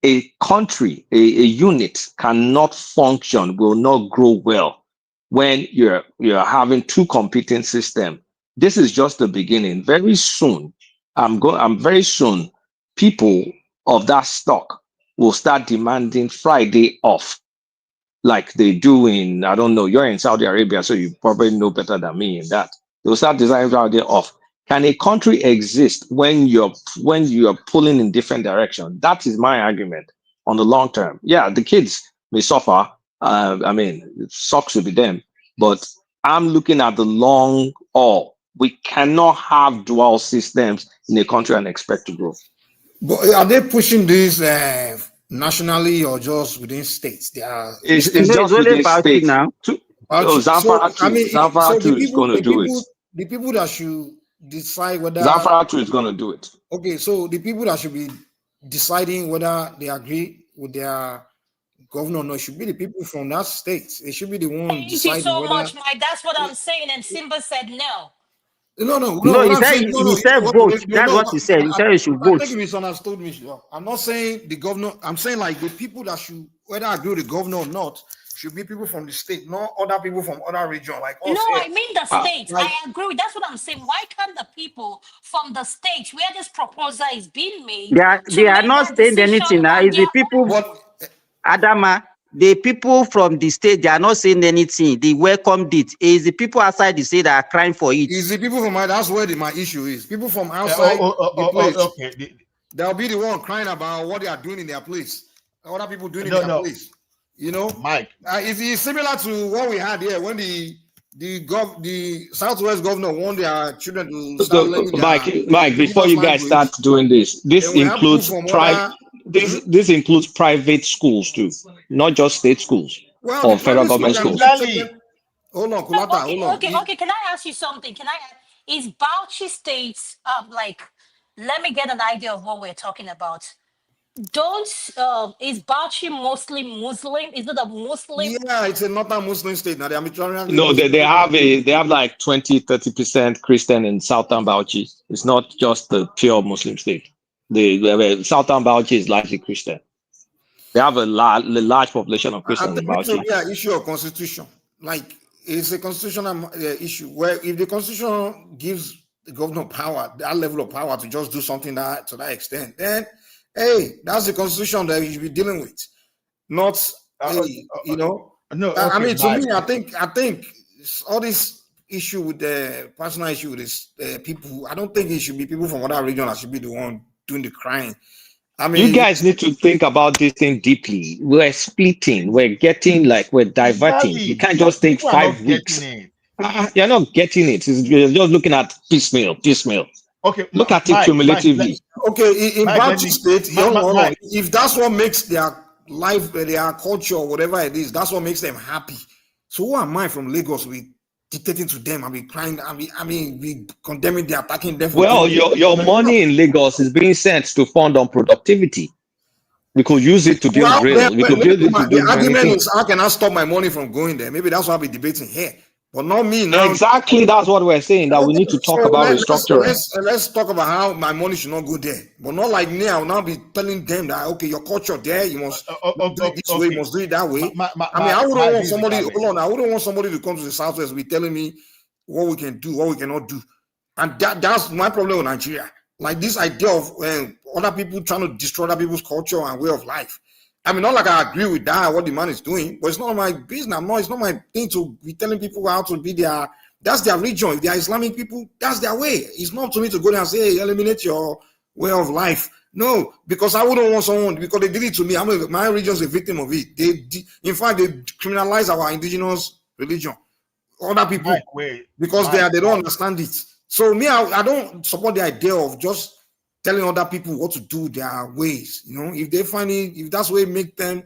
A country, a unit cannot function, will not grow well when you're having two competing systems. This is just the beginning. Very soon, very soon, people of that stock will start demanding Friday off, like they do in, I don't know, you're in Saudi Arabia, so you probably know better than me in that. They'll start designing Friday off. Can a country exist when you're pulling in different directions? That is my argument on the long term. Yeah, the kids may suffer. It sucks to be them, but I'm looking at the long haul. We cannot have dual systems in a country and expect to grow. But are they pushing this nationally or just within states? They are. It's just within states now. Zamfara too is going to do it. The people that should decide whether Zamfara too is going to do it. Okay, so the people that should be deciding whether they agree with their governor or not should be the people from that state. They should be the one Thank deciding. you so whether... much, Mike. That's what I'm saying. And Simba said no. No. He said vote. That's what he said. He said you should vote. I think you misunderstood me. I'm not saying the governor. I'm saying like the people that should whether agree with the governor or not should be people from the state, not other people from other region like us. No, I mean the states. I agree. That's what I'm saying. Why can't the people from the states where this proposal is being made? They are not saying anything now. It's the people. Adama, the people from the state, they are not saying anything. They welcomed it. It's the people outside the state that are crying for it. It's the people from that's where my issue is. People from outside the place. Okay. They'll be the one crying about what they are doing in their place. Other people doing in their place. You know, Mike. It's similar to what we had here when the Southwest governor wanted their children to start learning. Mike, before you guys start doing this includes this includes private schools too, not just state schools or federal government schools. Hold on, Kulata, hold on. Okay. Can I ask you something? Is Bauchi State let me get an idea of what we're talking about. Is Bauchi mostly Muslim? Is it a Muslim? Yeah, it's not a Muslim state. Now No, they have like 20-30% Christian in southern Bauchi. It's not just the pure Muslim state. The southern Bauchi is largely Christian. They have a large population of Christians in Bauchi. It's an issue of constitution. Like it's a constitutional issue where if the constitution gives the governor power, that level of power to just do something to that extent, then hey, that's the constitution that you should be dealing with, not No, okay, I mean, to me, I think all this issue with the personal issue with this people. I don't think it should be people from other region that should be the one doing the crying. I mean, you guys need to think about this thing deeply. We're splitting. We're getting we're diverting. You can't just think 5 weeks. You're not getting it. You're just looking at piecemeal. Okay, look at it cumulatively. Okay, in Bauchi State, if that's what makes their life, their culture, whatever it is, that's what makes them happy. So who am I from Lagos? We dictating to them. I mean, crying. I mean, we condemning, they attacking them. Well, your money in Lagos is being sent to fund on productivity. We could use it to build rail. We could build it to build the argument is, how can I stop my money from going there? Maybe that's what I'll be debating here. But not me now. Exactly, that's what we're saying, that we need to talk about restructuring. Let's talk about how my money should not go there. But not like me, I'll now be telling them that, okay, your culture there, you must do it this way, you must do it that way. I wouldn't want somebody, I wouldn't want somebody to come to the Southwest and be telling me what we can do, what we cannot do. And that's my problem with Nigeria. Like this idea of other people trying to destroy other people's culture and way of life. I mean, not like I agree with that, what the man is doing, but it's not my business. It's not my thing to be telling people how to be that's their religion. If they are Islamic people, that's their way. It's not to me to go there and say, hey, eliminate your way of life. No, because I wouldn't want someone, because they did it to me. My religion is a victim of it. In fact, they criminalize our indigenous religion. Other people, because they don't understand it. So me, I don't support the idea of just telling other people what to do their ways. You know, if they find it, if that's what make them,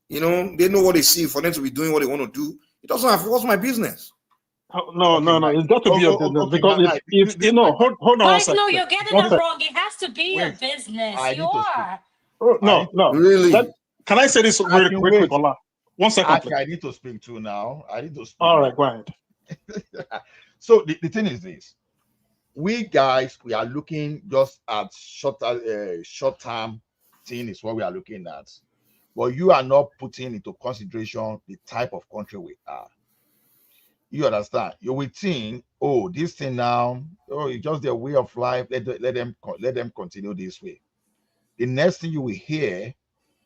you know, they know what they see for them to be doing what they want to do. It doesn't have, what's my business? No. It's got to be a business because if you know, hold on. Mike, no, you're getting it wrong. It has to be a business. You are. No. Really? Can I say this really quick, Ola? 1 second. Actually, I need to speak too now. All right, go ahead. So the thing is this. We guys, we are looking just at short-term thing is what we are looking at. But you are not putting into consideration the type of country we are. You understand? You will think, oh, this thing now, it's just their way of life. Let them continue this way. The next thing you will hear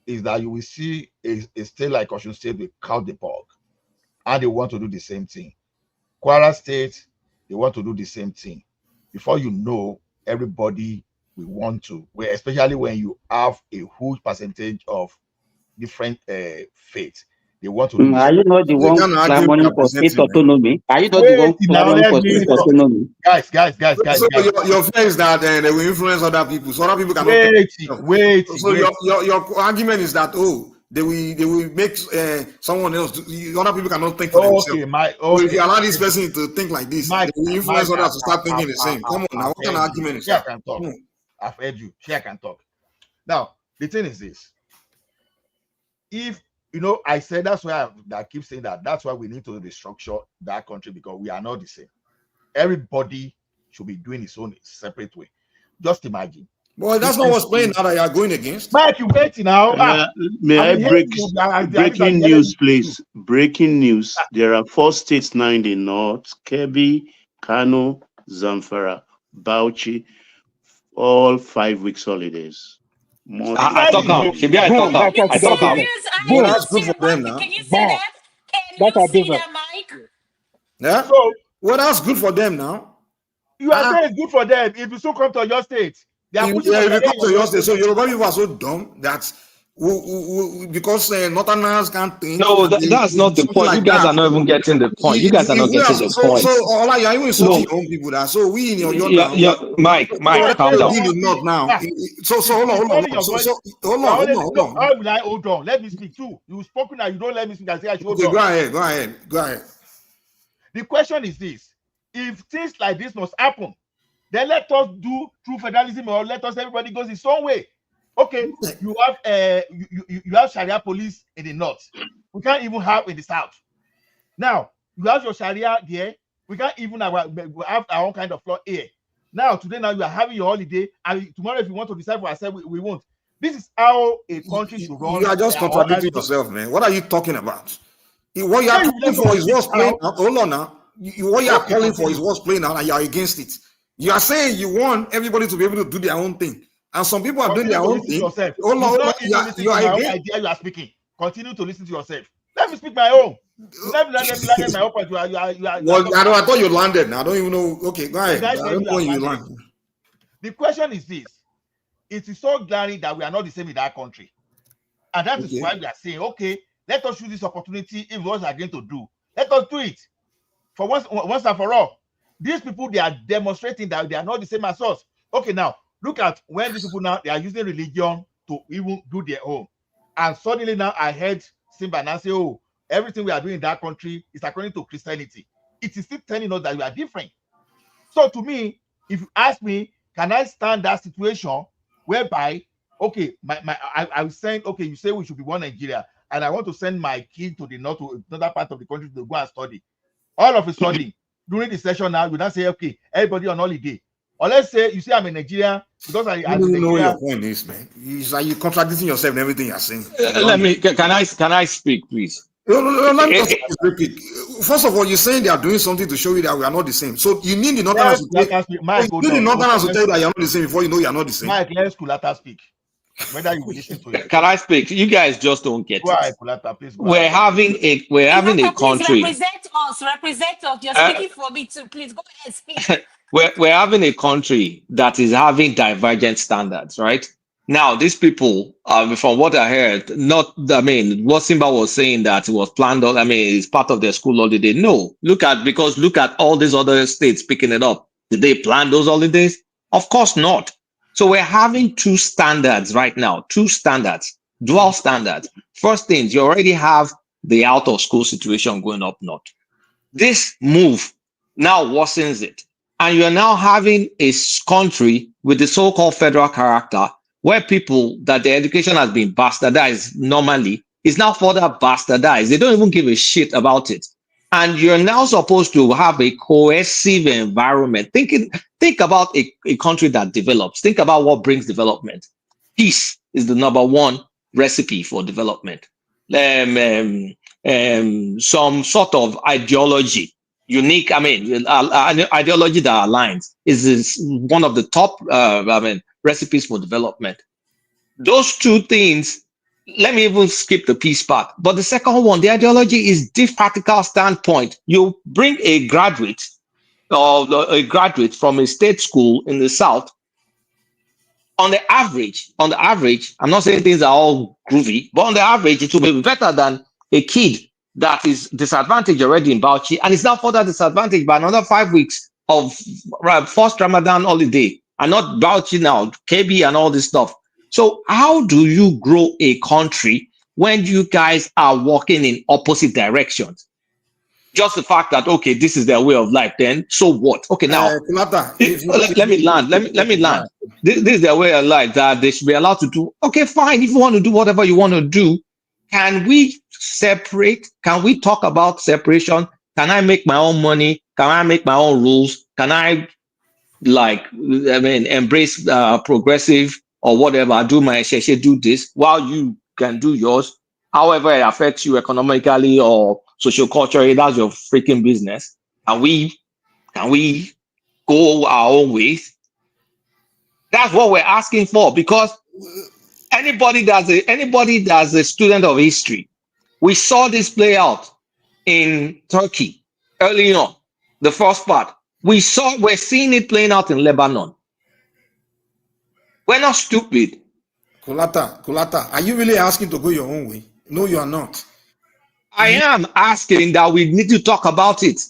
is that you will see a state like Osun State will count the bug, and they want to do the same thing. Kwara State, they want to do the same thing. Before you know, everybody will want to, especially when you have a huge percentage of different faiths. They want to. Are you not the one clamoring for state autonomy? Are you not the one clamoring for state autonomy? Guys. So your fear is that they will influence other people, so other people cannot. Wait. So your argument is that they will make someone else do, other people cannot think for themselves. If you allow this person to think like this, they will influence others to start thinking the same. Come on now, what kind of argument is that? I've heard you. Share can talk. Now the thing is this: if you know, I said that's why I keep saying that's why we need to restructure that country, because we are not the same. Everybody should be doing his own separate way. Just imagine. Well, that's not what's playing now that you are going against. Mike, you wait now. May I break breaking news, please? Breaking news. There are 4 states now in the north: Kebbi, Kano, Zamfara, Bauchi, all 5 weeks holidays. I talk out. That's good for them now. Can you see that? Can you see that, Mike? Yeah. So, well, that's good for them now. You are saying it's good for them. If you still come to your state, they are pushing. If you come to your state, so Yoruba people are so dumb that because Northerners can't think. No, that's not the point. You guys are not even getting the point. You guys are not getting the point. So, Ola, you're even insulting your own people that. So we in your Mike, calm down. Not now. So hold on. Hold on. Let me speak too. You've spoken and you don't let me speak. I say I should hold on. Go ahead. The question is this: if things like this must happen, then let us do true federalism, or let us everybody goes his own way. Okay, you have Sharia police in the north. We can't even have in the south. Now you have your Sharia there. We can't even have our own kind of law here. Now today, now you are having your holiday, and tomorrow, if you want to decide for ourselves, we won't. This is how a country should run. You are just contradicting yourself, man. What are you talking about? What you are calling for is what's playing out. Hold on now. What you are calling for is what's playing out, and you are against it. You are saying you want everybody to be able to do their own thing. And some people are doing their own thing. Hold on. You are speaking. Continue to listen to yourself. Let me speak my own. Let me land my own point. Well, I thought you landed now. I don't even know. Okay, go ahead. I don't know when you land. The question is this: it is so glaring that we are not the same in that country. And that is why we are saying, okay, let us use this opportunity. If what we are going to do, let us do it for once and for all. These people, they are demonstrating that they are not the same as us. Okay, now look at when these people now they are using religion to even do their own. And suddenly now I heard Simba now say, oh, everything we are doing in that country is according to Christianity. It is still telling us that we are different. So to me, if you ask me, can I stand that situation whereby, okay, I was saying, okay, you say we should be one Nigeria, and I want to send my kid to the north, to another part of the country to go and study. All of a sudden, during the session now, you now say, okay, everybody on holiday. Or let's say you say I'm in Nigeria because I know what your point is, man. It's like you're contradicting yourself and everything you're saying. Can I speak, please? No, let me just repeat. First of all, you're saying they are doing something to show you that we are not the same. So you need the Northerners to tell you that you're not the same before you know you're not the same. Mike, let Kulata speak. Whether you listen to it. Can I speak? You guys just don't get it. Kulata, please we're having a country. Please represent us. You're speaking for me too. Please go ahead, speak. We're having a country that is having divergent standards, right? Now, these people, from what I heard, what Simba was saying that it was planned, it's part of their school holiday. No, look at all these other states picking it up. Did they plan those holidays? Of course not. So we're having two standards right now, dual standards. First things, you already have the out of school situation going up north. This move now worsens it. And you're now having a country with the so-called federal character where people that their education has been bastardized normally is now further bastardized. They don't even give a shit about it. And you're now supposed to have a cohesive environment. Think about a country that develops. Think about what brings development. Peace is the number one recipe for development. Some sort of ideology, unique, ideology that aligns is one of the top recipes for development. Those two things, let me even skip the peace part. But the second one, the ideology is this practical standpoint. You bring a graduate from a state school in the South. On the average, I'm not saying things are all groovy, but on the average, it will be better than a kid that is disadvantaged already in Bauchi and is now further disadvantaged by another 5 weeks of first Ramadan holiday, and not Bauchi now, KB and all this stuff. So how do you grow a country when you guys are walking in opposite directions? Just the fact that, okay, this is their way of life, then so what? Okay, now let me land. This is their way of life that they should be allowed to do. Okay, fine. If you want to do whatever you want to do, can we separate? Can we talk about separation? Can I make my own money? Can I make my own rules? Can I embrace progressive or whatever? Do my sheshe, do this while you can do yours. However it affects you economically or socio-culturally, that's your freaking business. Can we go our own ways? That's what we're asking for, because anybody that's a student of history, we saw this play out in Turkey early on, the first part. We're seeing it playing out in Lebanon. We're not stupid. Kulata, are you really asking to go your own way? No, you are not. I am asking that we need to talk about it.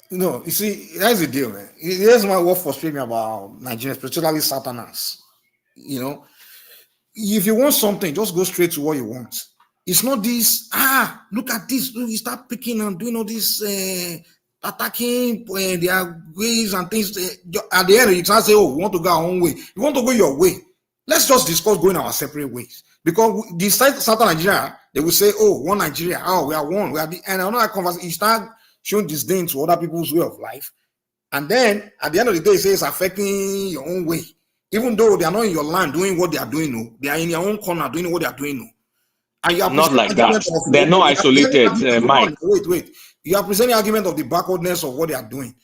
No, you see, that's the deal, man. Here's what frustrates me about Nigerians, particularly Southerners. You know, if you want something, just go straight to what you want. It's not this, look at this. You start picking and doing all this, attacking their ways and things. At the end, you can't say, oh, we want to go our own way. You want to go your way. Let's just discuss going our separate ways. Because the Southern Nigeria, they will say, oh, one Nigeria, we are one. We are and another conversation, you start showing disdain to other people's way of life. And then, at the end of the day, it says it's affecting your own way. Even though they are not in your land doing what they are doing, no. They are in their own corner doing what they are doing, no. And you are not like that. They're not isolated, Mike. Wait. You are presenting argument of the backwardness of what they are doing.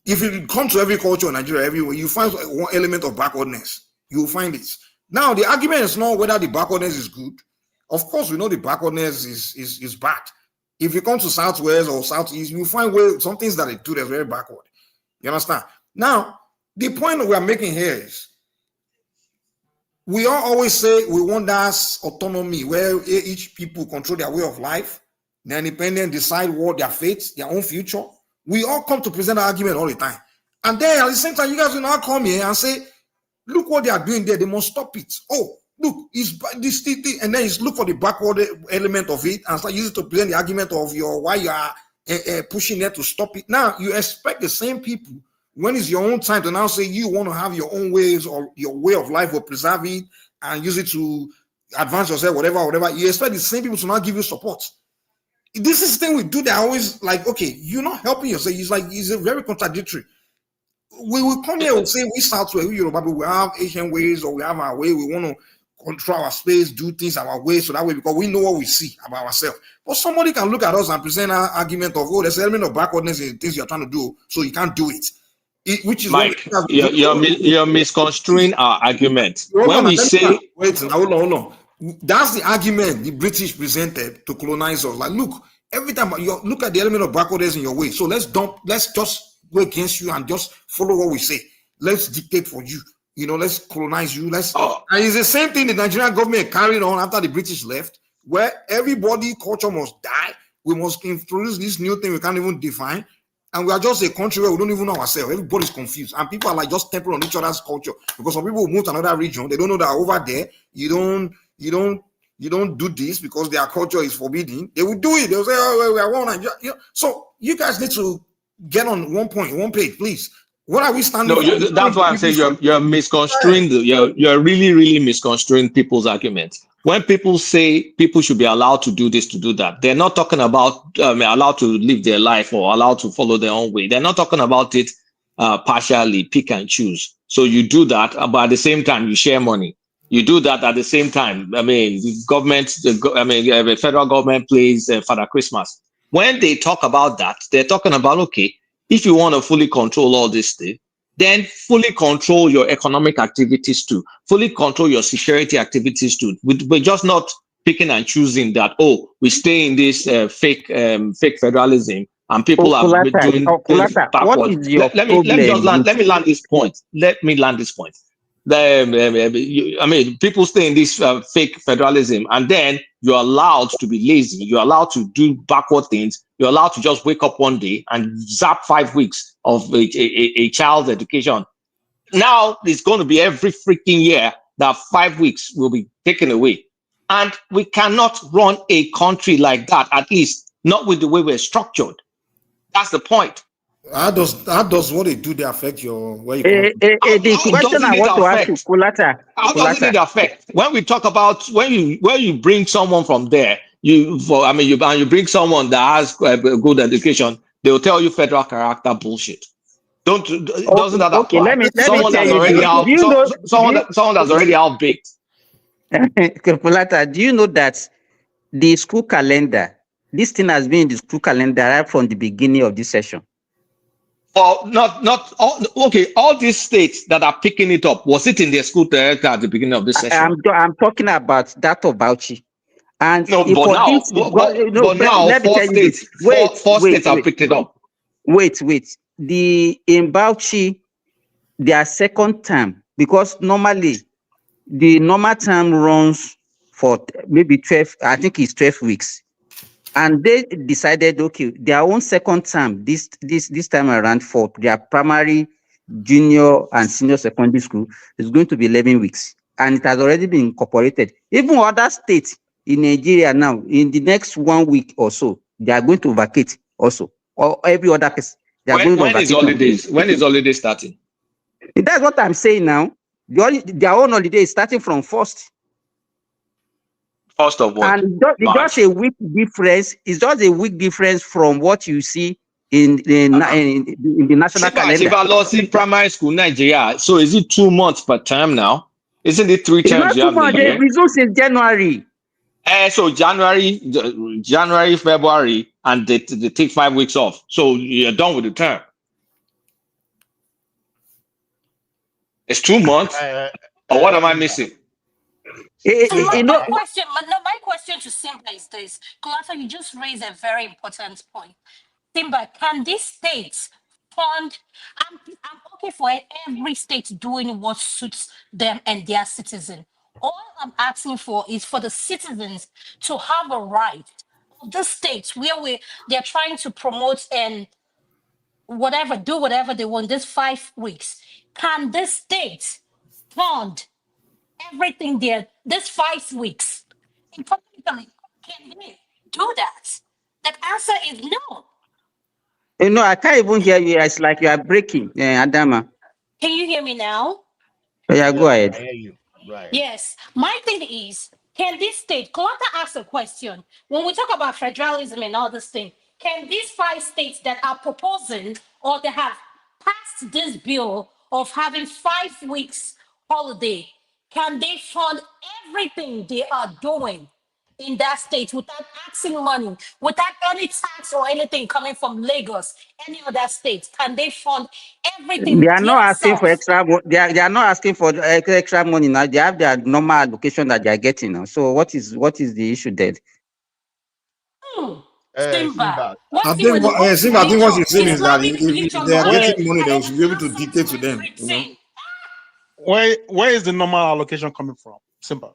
If you come to every culture in Nigeria, everywhere, you find one element of backwardness. You will find it. Now, the argument is not whether the backwardness is good. Of course, we know the backwardness is bad. If you come to Southwest or Southeast, you find some things that they do that's very backward. You understand? Now, the point that we are making here is we all always say we want that autonomy where each people control their way of life, they're independent, decide what their fate, their own future. We all come to present an argument all the time. And then at the same time, you guys will now come here and say, look what they are doing there, they must stop it. Oh, look, it's this thing, and then you look for the backward element of it and start using it to present the argument of why you are pushing it to stop it. Now, you expect the same people, when it's your own time to now say you want to have your own ways or your way of life or preserve it and use it to advance yourself, whatever, you expect the same people to now give you support. This is the thing we do. They're always like, okay, you're not helping yourself. It's a very contradictory. We will come here and say we Southwest, we Yoruba, we have Asian ways or we have our way. We want to control our space, do things our way, so that way, because we know what we see about ourselves. But somebody can look at us and present an argument of, oh, there's an element of backwardness in things you're trying to do, so you can't do it. Which is Mike, you're misconstruing our argument. When we say, hold on. That's the argument the British presented to colonize us. Like, look, every time you look at the element of backwardness in your way, so let's just go against you and just follow what we say. Let's dictate for you. Let's colonize you. And it's the same thing the Nigerian government carried on after the British left, where everybody culture must die. We must introduce this new thing we can't even define. And we are just a country where we don't even know ourselves. Everybody's confused. And people are like just stepping on each other's culture. Because some people move to another region, they don't know that over there, you don't do this because their culture is forbidden. They will do it. They'll say, oh, we are one. So you guys need to get on one page, please. What are we standing for? That's why I'm saying you're misconstruing. You're really, really misconstruing people's arguments. When people say people should be allowed to do this, to do that, they're not talking about allowed to live their life or allowed to follow their own way. They're not talking about it partially, pick and choose. So you do that, but at the same time, you share money. You do that at the same time. The federal government plays Father Christmas. When they talk about that, they're talking about, okay, if you want to fully control all this thing, then fully control your economic activities too. Fully control your security activities too. We're just not picking and choosing that, oh, we stay in this fake federalism and people are doing things backwards. Let me land this point. People stay in this fake federalism, and then you're allowed to be lazy. You're allowed to do backward things. You're allowed to just wake up one day and zap 5 weeks of a child's education. Now it's going to be every freaking year that 5 weeks will be taken away. And we cannot run a country like that, at least not with the way we're structured. That's the point. How does what they do they affect your where you the question I want to ask you, Kulata. How does it affect? When we talk about when you bring someone from there, you bring someone that has a good education, they will tell you federal character bullshit. Doesn't that apply? Okay, let me someone tell that's you. already out. Someone that's already out baked. Kulata, do you know that the school calendar, this thing has been in the school calendar right from the beginning of this session? Not all. Okay, all these states that are picking it up, was it in their school director at the beginning of this session? I'm talking about that of Bauchi. And no, but now, four states have picked it up. Wait. In Bauchi, their second term, because normally the normal term runs for maybe 12, I think it's 12 weeks. And they decided, okay, their own second term, this time around for their primary, junior, and senior secondary school is going to be 11 weeks. And it has already been incorporated. Even other states in Nigeria now, in the next 1 week or so, they are going to vacate also. Or every other person. When is holiday starting? That's what I'm saying now. Their own holiday is starting from 1st. First of what? And just a week difference. It's just a week difference from what you see in the national calendar. If I lost in primary school, Nigeria, so is it 2 months per term now? Isn't it 3 terms? It resumes in January. So January, February, and they take 5 weeks off. So you're done with the term. It's 2 months. Or what am I missing? My question to Simba is this. Kulata, you just raised a very important point. Simba, can these states fund? I'm okay for every state doing what suits them and their citizen. All I'm asking for is for the citizens to have a right of the states where they're trying to promote and whatever, do whatever they want this 5 weeks. Can this state fund everything there this 5 weeks? Economically, can they do that? That answer is no. No, I can't even hear you. It's like you are breaking, Adama. Can you hear me now? Yeah, go ahead. I hear you. Right. Yes. My thing is, can this state, Colata asked a question. When we talk about federalism and all this thing, can these 5 states that are proposing or that have passed this bill of having 5 weeks holiday, can they fund everything they are doing in that state without asking money, without any tax or anything coming from Lagos, any other state? Can they fund everything They are not asking for themselves? extra. They are not asking for extra money now. They have their normal allocation that they are getting now. So what is the issue there? Simba. I think what she's saying is that if they are getting money, they should be able to dictate to them. You know? Where is the normal allocation coming from? Simba.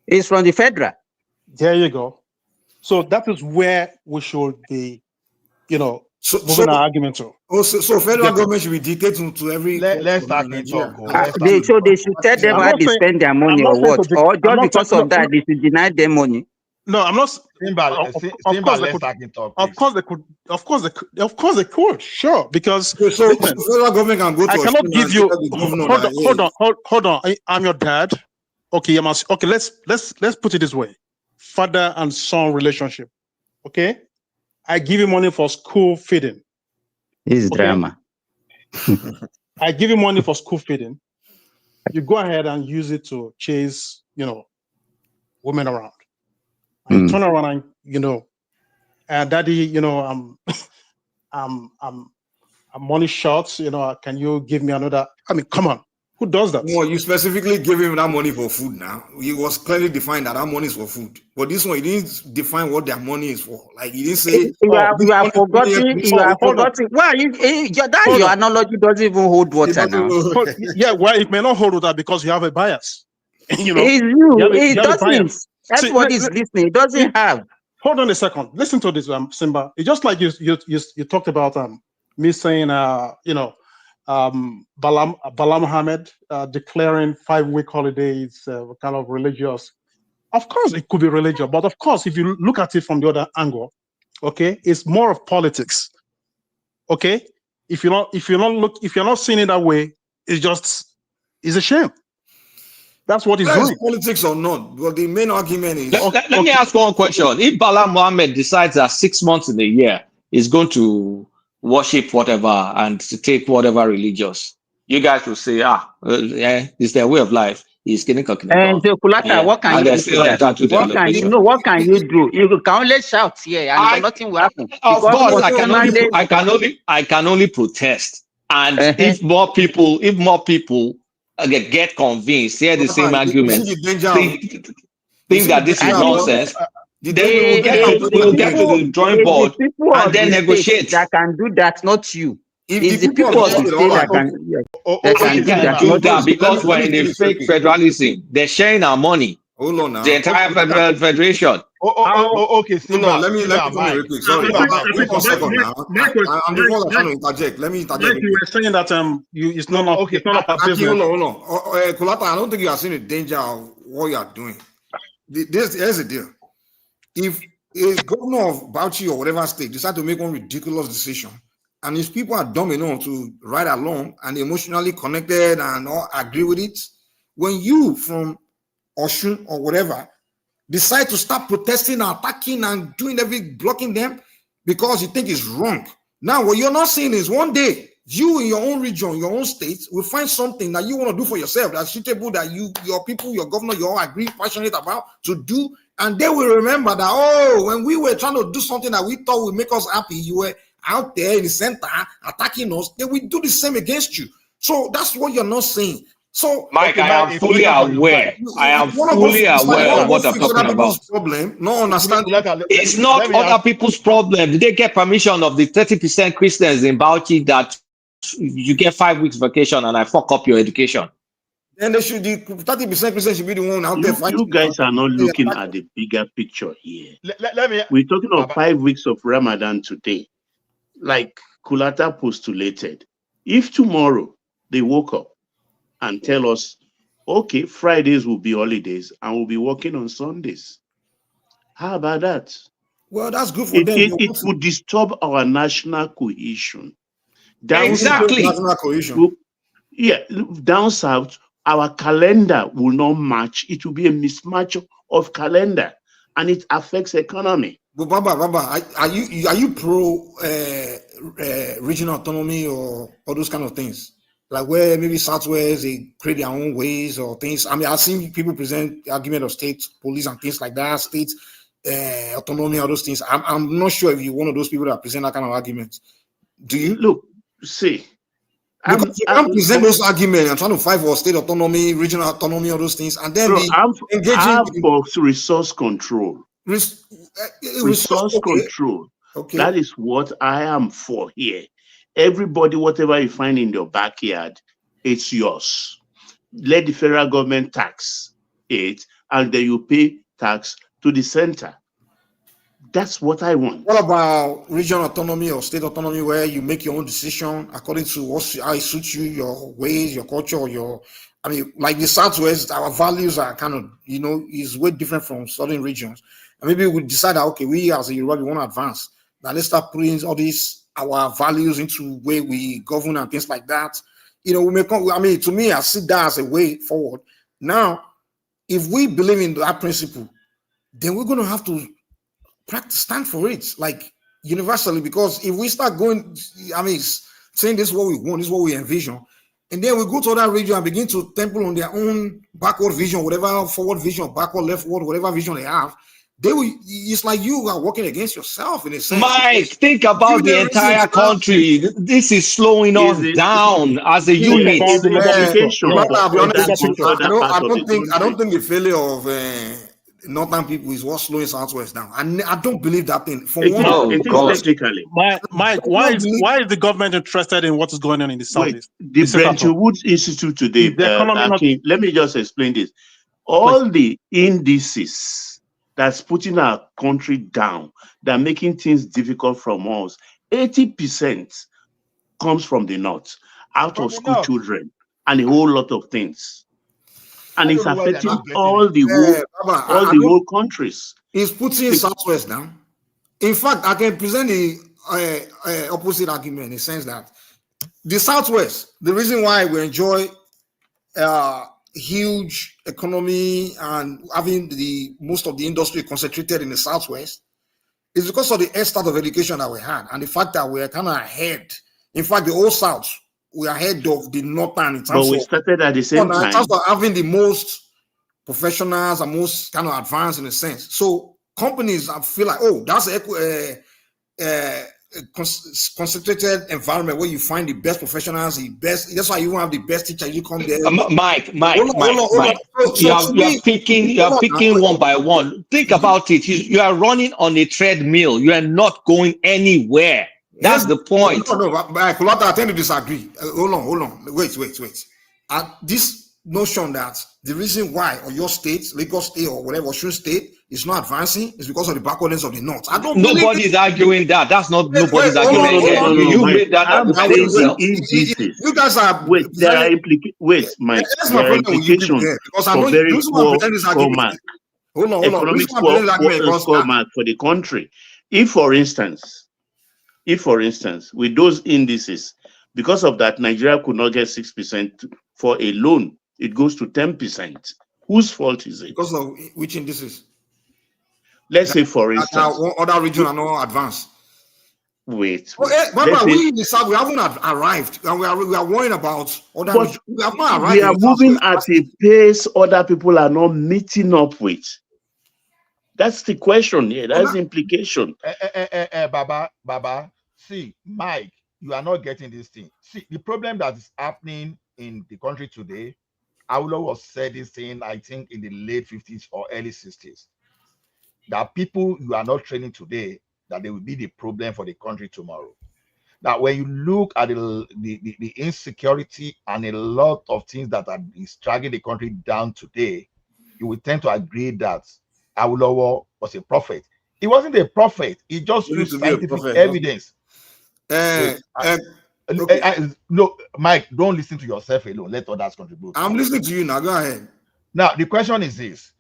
It's from the federal. There you go. So that is where we should be, moving our argument to. So federal government should be dictating to every. Let's start it talk. They should tell them how they spend their money or what, or just because of that they should deny them money. No, I'm not. Simba, let's start it talk. Of course they could. Sure, because so federal government can go to. I cannot give you. Hold on. I'm your dad. Okay, okay. Let's put it this way: father and son relationship. Okay, I give you money for school feeding. This is drama. I give you money for school feeding. You go ahead and use it to chase, women around. And turn around and daddy, I'm money short. Can you give me another? I mean, come on. Who does that? No, you specifically gave him that money for food now. He was clearly defined that money is for food. But this one, he didn't define what their money is for. Like, he didn't say... You are forgetting. Well, your analogy doesn't even hold water now. Yeah, well, it may not hold water because you have a bias. It's you. It doesn't. Everybody is listening. It doesn't have. Hold on a second. Listen to this, Simba. It's just like you talked about me saying, Bala Muhammad declaring 5-week holidays kind of religious. Of course, it could be religious, but of course, if you look at it from the other angle, okay, it's more of politics. Okay, if you're not seeing it that way, it's a shame. That's what he's doing. Politics or not, but the main argument is... Let me ask one question. If Bala Muhammad decides that 6 months in a year is going to worship whatever and to take whatever religious, you guys will say, it's their way of life. He's getting coconut. And Kulata, what can you do? What can you do? You can only shout here and nothing will happen. Of course, I can only protest. And if more people get convinced, hear the same argument, think that this is nonsense, then we'll get to the drawing board and then negotiate. That can do that, not you. It's the people of the state that can do that because we're in a fake federalism. They're sharing our money. Hold on now. The entire federal federation. Okay. Let me real quick. Sorry, 1 second now. I'm before I interject. Let me interject. You were saying that it's not okay. It's not a business. Hold on. Kulata, I don't think you are seeing the danger of what you are doing. Here's the deal. If a governor of Bauchi or whatever state decide to make one ridiculous decision, and if people are dumb enough to ride along and emotionally connected and all agree with it, when you from Oshun or whatever decide to start protesting and attacking and doing blocking them because you think it's wrong. Now, what you're not saying is one day you in your own region, your own state will find something that you want to do for yourself that's suitable, that your people, your governor, you all agree, passionate about to do, and they will remember that, when we were trying to do something that we thought would make us happy, you were out there in the center attacking us. They will do the same against you. So that's what you're not saying. So, Mike, I am fully aware. I am fully aware of what I'm talking about. Problem, no understanding. It's not other people's problem. Did they get permission of the 30% Christians in Bauchi that you get 5 weeks vacation and I fuck up your education? Then they should, the 30% should be the one out there fighting. You guys are not looking at the bigger picture here. Let me. We're talking of 5 weeks of Ramadan today. Like Kulata postulated, if tomorrow they woke up and tell us, okay, Fridays will be holidays and we'll be working on Sundays, how about that? Well, that's good for them. It would disturb our national cohesion. Exactly. National cohesion. Yeah, down south, our calendar will not match. It will be a mismatch of calendar, and it affects economy. But Baba, are you pro regional autonomy or those kind of things? Like where maybe Southwest they create their own ways or things. I mean, I've seen people present the argument of state police and things like that, state autonomy, all those things. I'm not sure if you're one of those people that present that kind of argument. Do you? Look, see. Because you can't present those arguments and trying to fight for state autonomy, regional autonomy, all those things, and then I'm for resource control. Resource control. Okay. That is what I am for here. Everybody, whatever you find in your backyard, it's yours. Let the federal government tax it, and then you pay tax to the center. That's what I want. What about regional autonomy or state autonomy where you make your own decision according to how it suits you, your ways, your culture, or I mean, like the Southwest, our values are kind of, is way different from southern regions. And maybe we decide that, okay, we as a Yoruba, we want to advance. Now let's start putting all these, our values into way we govern and things like that. We may come, I mean, to me, I see that as a way forward. Now, if we believe in that principle, then we're going to have to stand for it, like universally, because if we start going, I mean, saying this is what we want, this is what we envision, and then we go to other region and begin to temple on their own backward vision, whatever forward vision, backward, leftward, whatever vision they have, it's like you are working against yourself in a sense. Mike, think about the entire country. This is slowing us down as a unit. I don't think the failure of Northern people is what's slowing Southwest down. I don't believe that thing. Mike, why is the government interested in what is going on in the Southeast? The Bretton Woods Institute today, let me just explain this. All the indices that's putting our country down, that making things difficult from us, 80% comes from the North, out of school children, and a whole lot of things. And it's affecting all the whole countries. It's putting Southwest down. In fact, I can present the opposite argument in the sense that the Southwest, the reason why we enjoy huge economy and having most of the industry concentrated in the Southwest is because of the head start of education that we had and the fact that we are kind of ahead. In fact, the whole South, we are ahead of the Northern in terms but we started at the same time. In terms of having the most professionals and most kind of advanced in a sense. So companies feel like, oh, that's a concentrated environment where you find the best professionals, the best. That's why you have the best teacher. You come there. Mike. You are picking one by one. Think about it. You are running on a treadmill. You are not going anywhere. That's the point. No, I tend to disagree. Hold on. Wait. This notion that the reason why your state, Lagos State or whatever, Osun State is not advancing is because of the backwardness of the North. I don't. Nobody's arguing that. That's not nobody's argument. You made that. You guys are. Wait, there are implications. Mike. There are implications for very poor mark. Hold on. Economic score mark for the country. If, for instance, with those indices, because of that, Nigeria could not get 6% for a loan. It goes to 10%. Whose fault is it? Because of which indices? Let's say, for instance, other regions are not advanced. Wait. We in the South, we haven't arrived, and we are worrying about other regions. We have not arrived. We are moving at a pace other people are not meeting up with. That's the question here. That's the implication. Baba, see, Mike, you are not getting this thing. See, the problem that is happening in the country today, Awolowo said this thing, I think, in the late 50s or early 60s. That people you are not training today, that they will be the problem for the country tomorrow. that when you look at the insecurity and a lot of things that is dragging the country down today, you will tend to agree that Awolowo was a prophet. He wasn't a prophet. He just used scientific evidence. No, Mike, don't listen to yourself alone. Let others contribute. I'm listening to you now. Go ahead. Now, the question is this.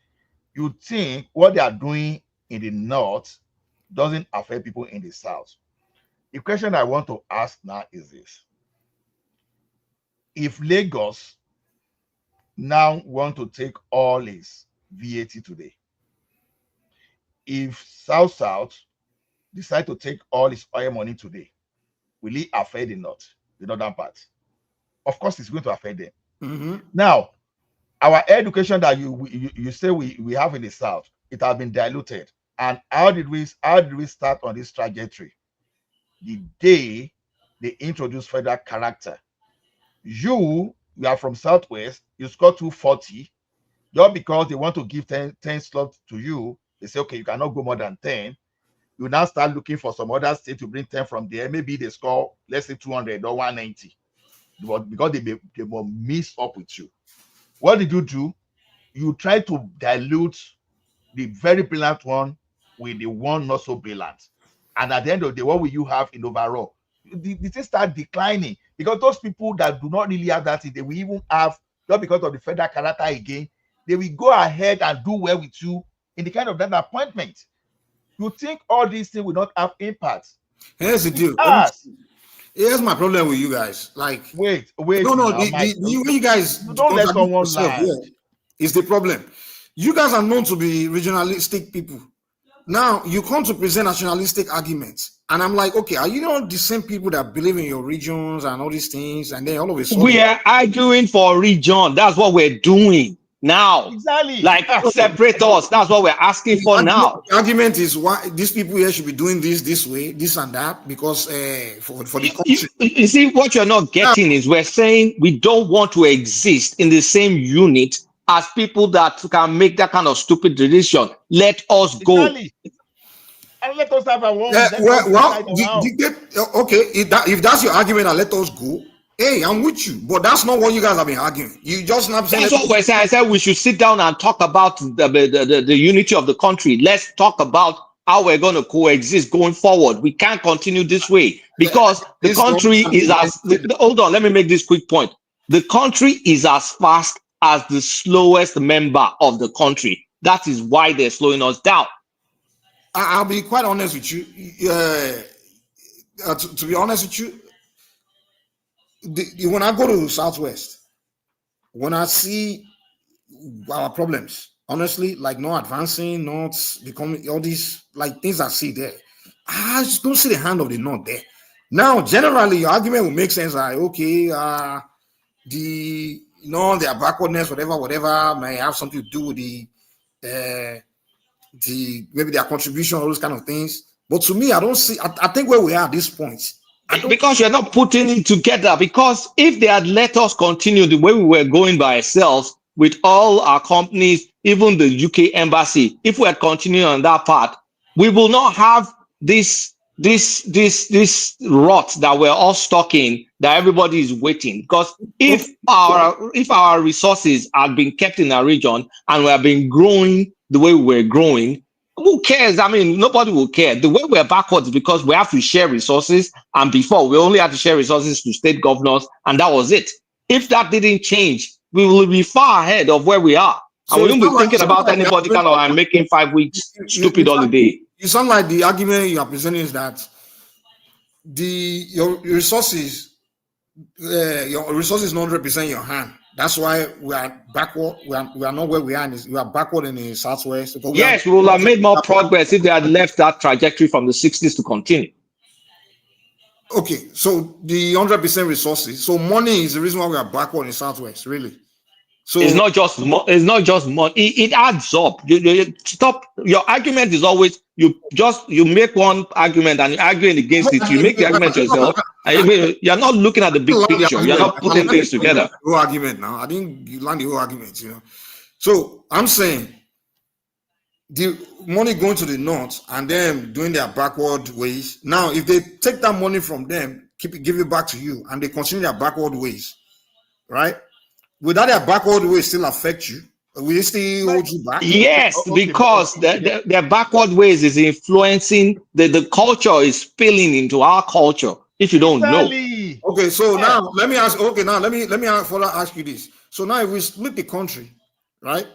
You think what they are doing in the north doesn't affect people in the south? The question I want to ask now is this. If Lagos now want to take all its VAT today, if South decide to take all its oil money today, will it affect the north, the northern part? Of course, it's going to affect them. Mm-hmm. Now, our education that you say we have in the south, it has been diluted. And how did we start on this trajectory? The day they introduced federal character. You are from Southwest, you score 240, just because they want to give 10 slots to you, they say, okay, you cannot go more than 10. You now start looking for some other state to bring 10 from there. Maybe they score, let's say 200 or 190. But because they will mix up with you. What did you do? You try to dilute the very brilliant one with the one not so brilliant. And at the end of the day, what will you have in overall? The thing start declining because those people that do not really have that, they will even have, just because of the federal character again, they will go ahead and do well with you in the kind of that appointment. You think all these things will not have impact? Here's the deal. Here's my problem with you guys. Like, wait. No, you guys don't let someone lie. Is the problem. You guys are known to be regionalistic people. Now you come to present nationalistic arguments, and I'm like, okay, are you not the same people that believe in your regions and all these things? And then all of a sudden, we are arguing for region. That's what we're doing now. Exactly. Like separate us. That's what we're asking for now. The argument is why these people here should be doing this way, this and that, because for the country. You see, what you're not getting is we're saying we don't want to exist in the same unit as people that can make that kind of stupid decision. Let us go. Exactly. And let us have our own. Okay, if that's your argument, and let us go. Hey, I'm with you, but that's not what you guys have been arguing. You just not saying. That's what we're saying. I said we should sit down and talk about the unity of the country. Let's talk about how we're going to coexist going forward. We can't continue this way because the country is as. Hold on, let me make this quick point. The country is as fast as the slowest member of the country. That is why they're slowing us down. I'll be quite honest with you. To be honest with you, when I go to the Southwest, when I see our problems, honestly, like not advancing, not becoming all these like things I see there, I just don't see the hand of the North there. Now, generally, your argument will make sense. Like, okay, their backwardness, whatever, may have something to do with maybe their contribution, all those kind of things. But to me, I don't see. I think where we are at this point. Because you're not putting it together. Because if they had let us continue the way we were going by ourselves with all our companies, even the UK embassy, if we had continued on that path, we will not have this rot that we're all stuck in, that everybody is waiting. Because if our resources had been kept in our region and we have been growing the way we were growing, who cares? I mean, nobody will care. The way we're backwards is because we have to share resources, and before we only had to share resources to state governors, and that was it. If that didn't change, we will be far ahead of where we are. And we won't be thinking about anybody kind of making 5 weeks stupid holiday. You sound like the argument you are presenting is that your resources don't represent your hand. That's why we are backward. We are not where we are. We are backward in the Southwest. Yes, we will have made more progress if they had left that trajectory from the 60s to continue. Okay, so the 100% resources. So money is the reason why we are backward in the Southwest, really. So it's not just money. It adds up. You stop. Your argument is always you make one argument and you're arguing against it. You make the argument yourself. You're not looking at the big picture. You're not putting things together. Whole argument now. I think you land the whole argument. So I'm saying the money going to the north and them doing their backward ways. Now, if they take that money from them, give it back to you, and they continue their backward ways, right? Will that their backward ways still affect you? Will it still hold you back? Yes, because their backward ways is influencing the culture is spilling into our culture. If you don't know. Okay, so now let me ask. Okay, now let me further ask you this. So now if we split the country, right?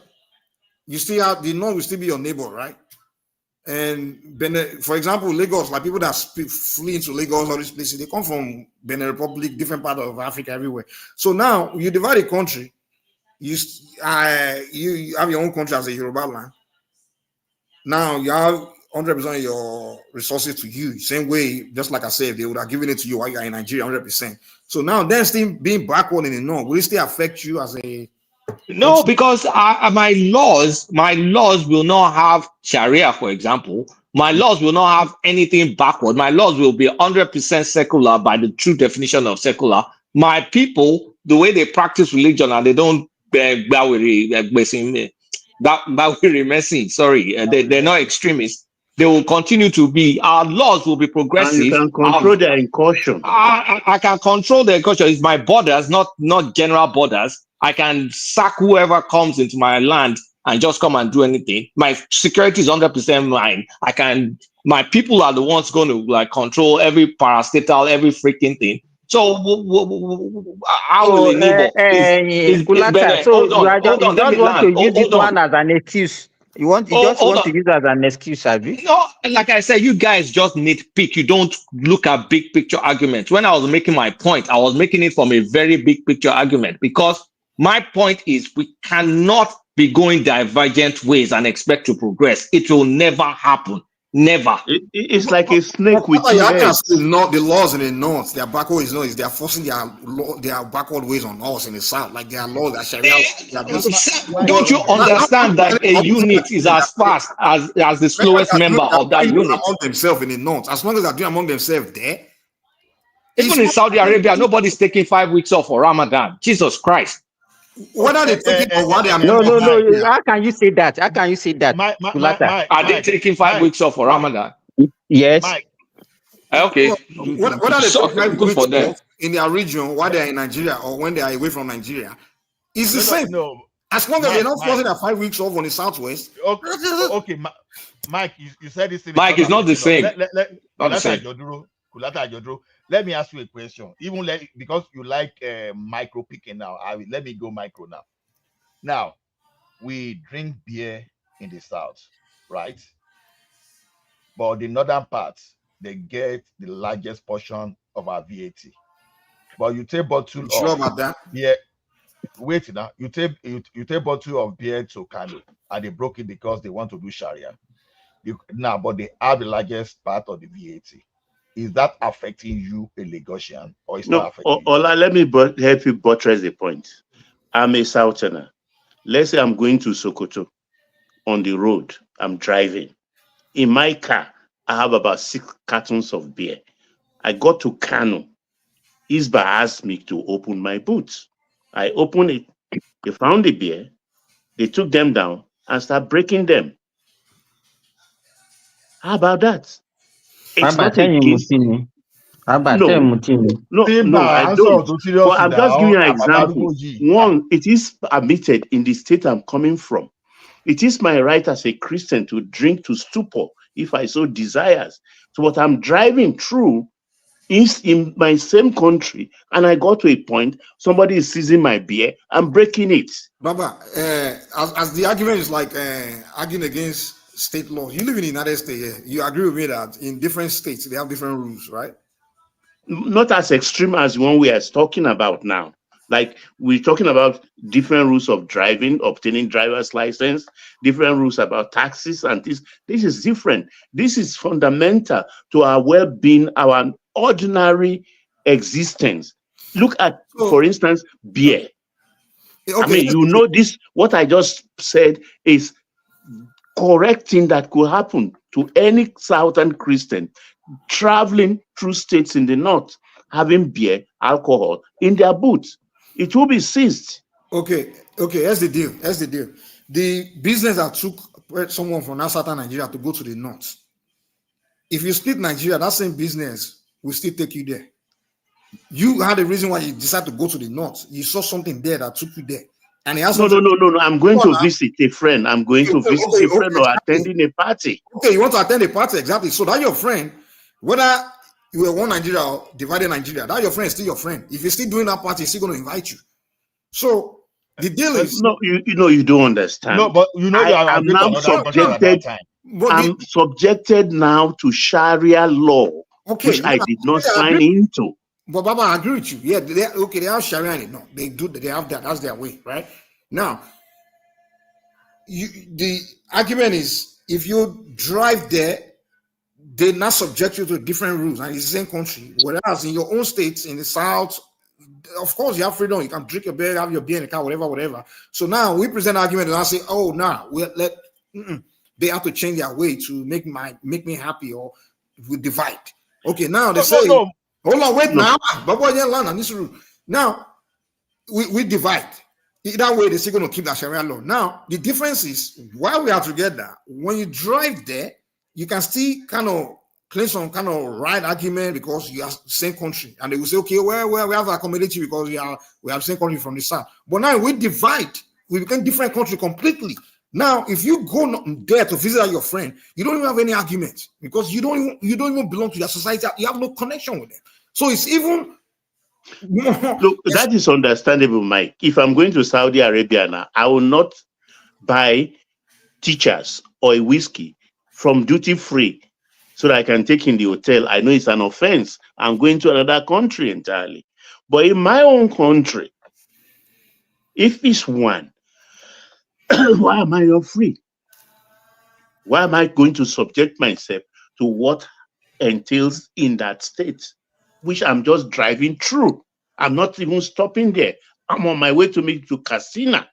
You still have the north will still be your neighbor, right? And Benin, for example, Lagos, like people that flee into Lagos, all these places, they come from Benin Republic, different part of Africa, everywhere. So now you divide the country, you have your own country as a Yoruba land. Now you have 100% of your resources to you. Same way, just like I said, they would have given it to you while you're in Nigeria 100%. So now then still being backward in the north, will it still affect you as a No, because my laws will not have Sharia, for example. My laws will not have anything backward. My laws will be 100% secular by the true definition of secular. My people, the way they practice religion, and they don't they're not extremists. They will continue to be. Our laws will be progressive. And you can control their incursion. I can control their incursion. It's my borders, not general borders. I can sack whoever comes into my land and just come and do anything. My security is 100% mine. My people are the ones going to like control every parastatal, every freaking thing. So how will a neighbor? So you just want to use this one as an excuse. You just want to use it as an excuse, Abi? No, like I said, you guys just nitpick. You don't look at big picture arguments. When I was making my point, I was making it from a very big picture argument, because my point is we cannot be going divergent ways and expect to progress. It will never happen. Never. It's like a snake with two heads. Not the laws in the north. Their backward is not. They are forcing their backward ways on us in the south. Like their laws, their Sharia. Don't you understand that a unit is as fast as the slowest member of that unit? Among themselves in the north, as long as they're doing among themselves there. Even in Saudi Arabia, nobody's taking 5 weeks off for Ramadan. Jesus Christ. Whether they take it or what they are. No. How can you say that? How can you say that? Are they taking 5 weeks off for Ramadan? Yes. Okay. Whether they take 5 weeks off in their region while they are in Nigeria or when they are away from Nigeria, it's the same. No. As long as they're not forcing their 5 weeks off on the southwest. Okay, Mike, you said this. Mike, it's not the same. Let me ask you a question. Because you like micro picking now, let me go micro now. Now, we drink beer in the south, right? But the northern parts, they get the largest portion of our VAT. But you take bottle of sure about that? Yeah. Wait now. You take bottle of beer to Kano, and they broke it because they want to do Sharia. But they have the largest part of the VAT. Is that affecting you, a Lagosian, or it's not affecting you? Ola, let me help you buttress the point. I'm a Southerner. Let's say I'm going to Sokoto on the road. I'm driving. In my car, I have about 6 cartons of beer. I got to Kano. Isba asked me to open my boot. I opened it. They found the beer. They took them down and started breaking them. How about that? It's not a case. No, I don't. But I'm just giving you an example. One, it is permitted in the state I'm coming from. It is my right as a Christian to drink to stupor if I so desires. So what I'm driving through is in my same country, and I got to a point, somebody is seizing my beer, I'm breaking it. Baba, as the argument is like arguing against state law. You live in the United States. You agree with me that in different states they have different rules, right? Not as extreme as the one we are talking about now. Like we're talking about different rules of driving, obtaining driver's license, different rules about taxes, and this is different. This is fundamental to our well-being, our ordinary existence. Look at, for instance, beer. Okay. I mean, you know this. What I just said is correct thing that could happen to any Southern Christian traveling through states in the north, having beer, alcohol in their boots. It will be seized. Okay, here's the deal. The business that took someone from Southern Nigeria to go to the north, if you split Nigeria, that same business will still take you there. You had a reason why you decided to go to the north. You saw something there that took you there. And he has No. I'm going to visit a friend. I'm going to visit a friend or attending a party. Okay, you want to attend a party, exactly. So that your friend, whether you were one Nigeria or divided Nigeria, that your friend is still your friend. If he's still doing that party, he's still going to invite you. So the deal is you don't understand. No, but you I'm now subjected. I'm subjected now to Sharia law, which I did not sign into. But Baba, I agree with you. Yeah, they have Sharia in it. No, they do. They have that. That's their way, right? Now, the argument is if you drive there, they not subject you to different rules, and it's the same country. Whereas in your own states, in the south, of course you have freedom. You can drink a beer, have your beer in the car, whatever. So now we present argument and I say, oh, now they have to change their way to make me happy, or we divide. Okay, now they say. No. Hold on, wait now. Now, we divide. That way, they're still going to keep that Sharia law. Now, the difference is, while we are together, when you drive there, you can still kind of claim some kind of right argument because you are the same country. And they will say, okay, well, we have to accommodate you because we have the same country from the south. But now we divide. We become different country completely. Now, if you go there to visit your friend, you don't even have any argument because you don't even belong to their society. You have no connection with them. So it's even more. Look, that is understandable, Mike. If I'm going to Saudi Arabia now, I will not buy teachers or a whiskey from duty free so that I can take in the hotel. I know it's an offense. I'm going to another country entirely. But in my own country, if it's one, why am I not free? Why am I going to subject myself to what entails in that state, which I'm just driving through? I'm not even stopping there. I'm on my way to Katsina.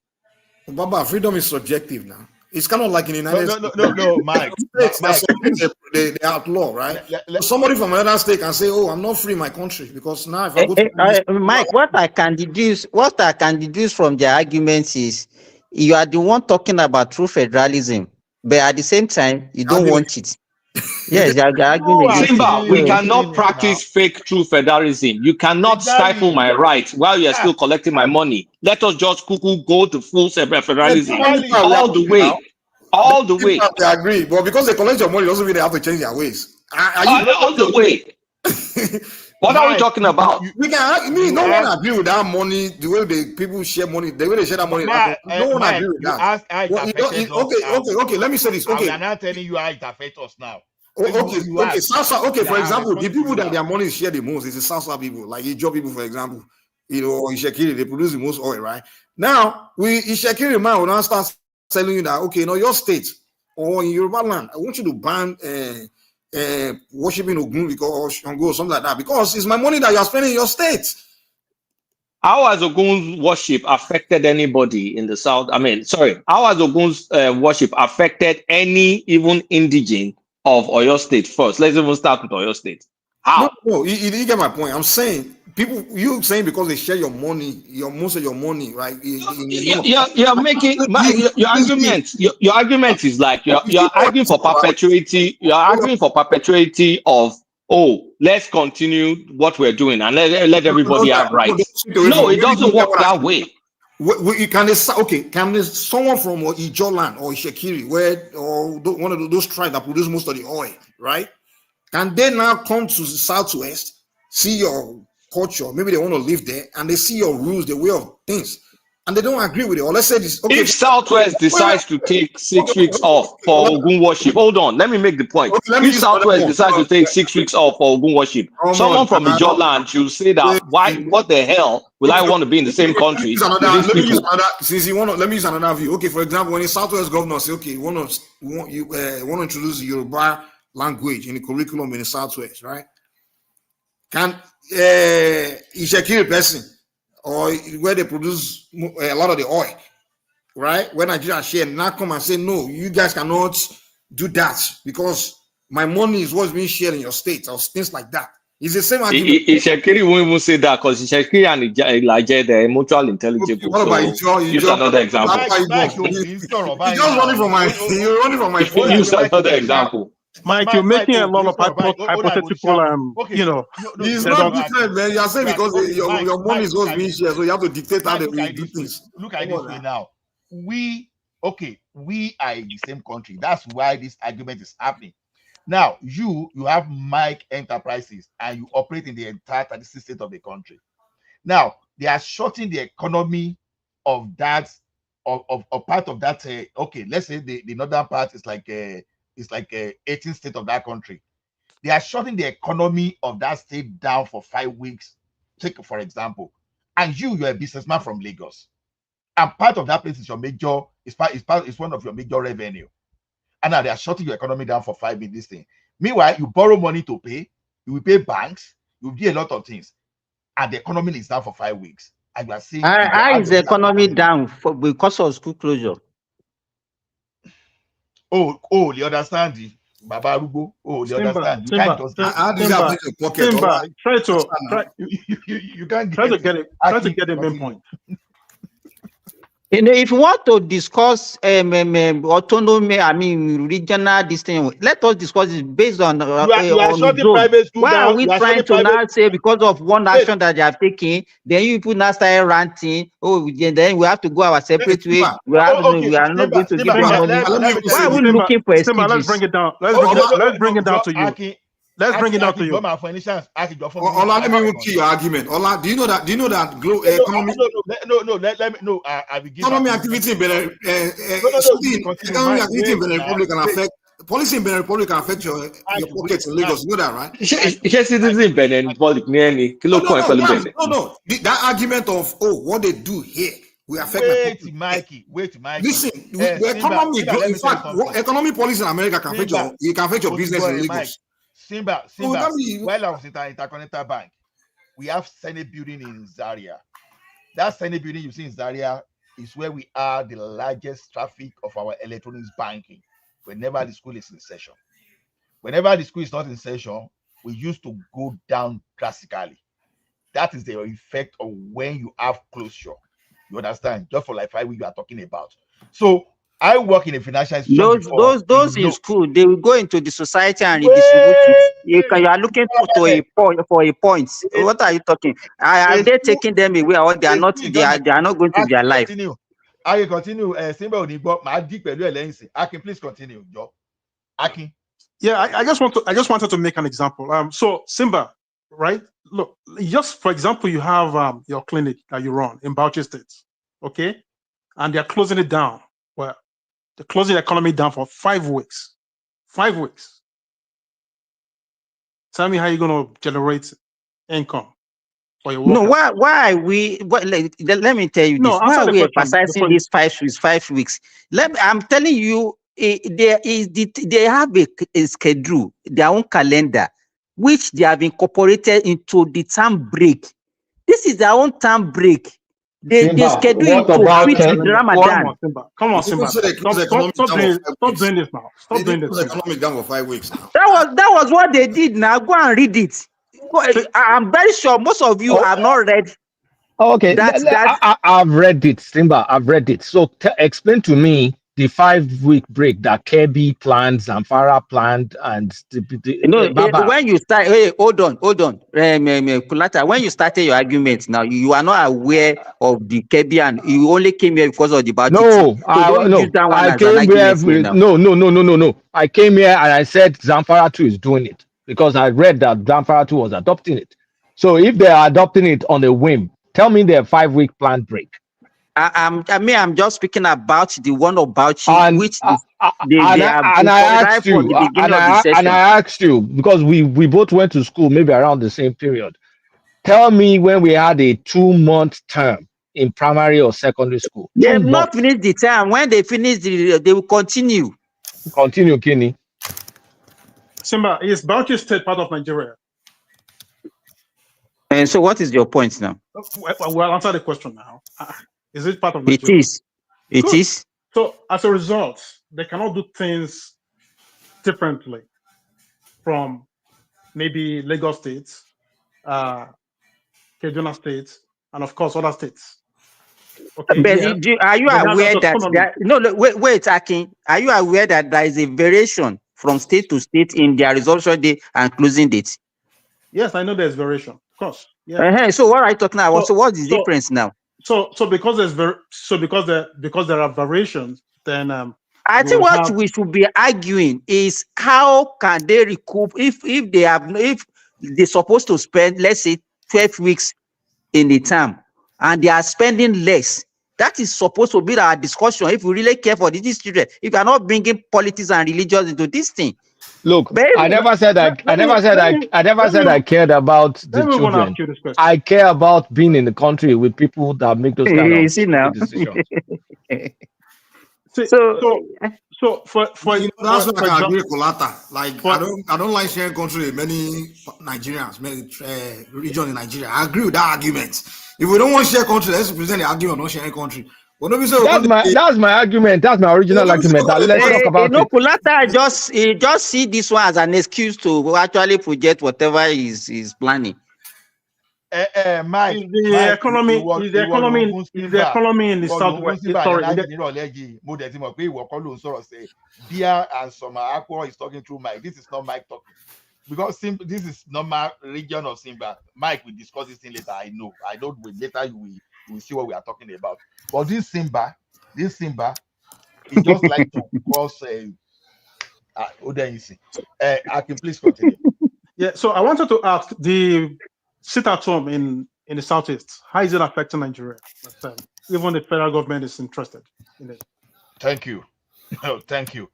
Baba, freedom is subjective now. It's kind of like in the United States. No, Mike. They outlaw, right? Somebody from another state can say, "Oh, I'm not free in my country because now if I go to Mike, what I can deduce from the arguments is you are the one talking about true federalism, but at the same time you don't want it. Yes, Simba, we cannot practice fake true federalism. You cannot stifle my rights while you are still collecting my money. Let us just go to full federalism all the way. All the way. I agree, but because they collect your money doesn't mean they have to change their ways. All the way. What are we talking about? No one agree with that money, the way people share money, the way they share that money. No one agree with that. Okay, let me say this. Okay. I'm not telling you how it affects us now. Okay, South, for example, the people that their money share the most is the South people, like Ijo people, for example, or Ishekiri, they produce the most oil, right? Now, Ishekiri man will now start telling you that, okay, your state or in Yoruba land, I want you to ban worshiping Ogun or Shango or something like that, because it's my money that you are spending in your state. How has Ogun's worship affected anybody in the South? How has Ogun's worship affected any even indigene of Oyo State first? Let's even start with Oyo State. How? No, you didn't get my point. I'm saying you saying because they share your money, most of your money, right? You're making your argument. Your argument is like you're arguing for perpetuity. You're arguing for perpetuity of let's continue what we're doing and let everybody have rights. No, it doesn't work that way. Can someone from Ijo land or Ishekiri, or one of those tribes that produce most of the oil, right? Can they now come to the Southwest, see your culture, maybe they want to live there, and they see your rules, the way of things, and they don't agree with it? Or let's say this. Okay, if Southwest decides to take 6 weeks off for Ogun worship, hold on, let me make the point. If Southwest decides to take 6 weeks off for Ogun worship, someone from Ijo land should say that, what the hell will I want to be in the same country? Let me use another view. Okay, for example, when a Southwest governor say, okay, you want to introduce the Yoruba language in the curriculum in the Southwest, right? Can Ishekiri person, or where they produce a lot of the oil, right? When Nigeria share, now come and say, no, you guys cannot do that because my money is what's being shared in your state, or things like that. It's the same argument. Ishekiri won't even say that because Ishekiri and Elijah, they're mutually intelligible. What about Ijo? Use another example. You're running from my phone. Use another example. Mike, you're making a lot of hypothetical, okay. you know. It's not different, man. You are saying because your money is what's being shared, so you have to dictate how they do things. Look at this way now. We are in the same country. That's why this argument is happening. Now, you have Mike Enterprises and you operate in the entire 36 state of the country. Now, they are shorting the economy of that, of part of that. Okay, let's say the northern part is like 18th state of that country. They are shutting the economy of that state down for 5 weeks. Take for example, and you're a businessman from Lagos, and part of that place is your major, is one of your major revenue. And now they are shutting your economy down for 5 weeks. This thing. Meanwhile, you borrow money to pay, you will pay banks, you will do a lot of things, and the economy is down for 5 weeks. And you are saying, how is the economy down because of school closure? Oh, you understand the Baba Rubo. Oh, you understand. You can't just you can't try to get it. Try to get a main point. You know, if you want to discuss autonomy, I mean regional this thing, let us discuss it based on you are private school. Why are we trying to now say because of one action that they have taken, then you people now start ranting? Oh, then we have to go our separate way. We are not going to give them money. Why are we looking for excuses? Let's bring it down. Let's bring it down to you. Let's bring it down to you. Ola, let me key your argument. Ola, do you know that economy? No. I will give economy activity in Benin, economic activity in Benin Republic can affect policy in Benin Republic can affect your pockets in Lagos. You know that, right? No. That argument of what they do here will affect Mikey. Listen, the economy. In fact, economic policy in America can affect your business in Lagos. Simba, while I was in Intercontinental Bank, we have Senate building in Zaria. That Senate building you see in Zaria is where we are the largest traffic of our electronics banking whenever the school is in session. Whenever the school is not in session, we used to go down drastically. That is the effect of when you have closure. You understand? Just for like 5 weeks you are talking about. So I work in a financial institution. Those in school, they will go into the society and redistribute it. You are looking for a point. What are you talking? Are they taking them away, or they are not? They are not going to their life. I will continue. Simba Akin, please continue. Akin. Yeah, I just wanted to make an example. So Simba, right? Look, just for example, you have your clinic that you run in Bauchi State, okay, and they are closing it down. Well, they're closing the economy down for 5 weeks. 5 weeks. Tell me how you're going to generate income for your workers. No, why are we? Let me tell you this. Why are we emphasizing these 5 weeks? 5 weeks. I'm telling you, they have a schedule, their own calendar, which they have incorporated into the term break. This is their own term break. They schedule it to fit with Ramadan. Come on, Simba. Stop doing this now. Stop doing this. Economic down for 5 weeks now. That was what they did. Now go and read it. I'm very sure most of you have not read. Okay, I've read it, Simba. I've read it. So explain to me the 5 week break that Kirby planned, Zamfara planned, and when you start, hold on, Kulata. When you started your argument, now you are not aware of the Kirby, and you only came here because of the budget. No. I came here. No. I came here and I said Zamfara 2 is doing it because I read that Zamfara 2 was adopting it. So if they are adopting it on a whim, tell me their 5 week planned break. I'm just speaking about the one of Bauchi, which they have asked you, and I asked you because we both went to school maybe around the same period. Tell me when we had a 2-month term in primary or secondary school. They have not finished the term. When they finish, they will continue. Continue, Kenny. Simba, is Bauchi State part of Nigeria? And so, what is your point now? Well, answer the question now. Is it part of Nigeria? It is. So as a result, they cannot do things differently from maybe Lagos State, Kaduna State, and of course other states. Okay. But are you aware that wait, Akin? Are you aware that there is a variation from state to state in their resumption day and closing date? Yes, I know there's variation, of course. Yeah. So what are you talking about? So what's the difference now? So because because there are variations, then I think what we should be arguing is how can they recoup if they're supposed to spend, let's say, 12 weeks in the term and they are spending less. That is supposed to be our discussion if we really care for these children. If you are not bringing politics and religion into this thing. Look, I never said I cared about the children. I care about being in the country with people that make those kind of decisions. So for that's what I agree with Kolata. Like I don't like sharing country with many Nigerians, many region in Nigeria. I agree with that argument. If we don't want to share country, let's present the argument of not sharing country. That's my argument. That's my original argument. Let's talk about it. Kolata just see this one as an excuse to actually project whatever is planning. Mike, the economy in the southwest. Dia and some Aqua is talking through Mike. This is not Mike talking. Because this is not my region of Simba. Mike will discuss this thing later. I know. I don't wait. Later you will see what we are talking about. But this Simba, he just like to cause I can please continue. Yeah, so I wanted to ask the sit-at-home in the southeast. How is it affecting Nigeria? Even the federal government is interested in it. Thank you. Thank you.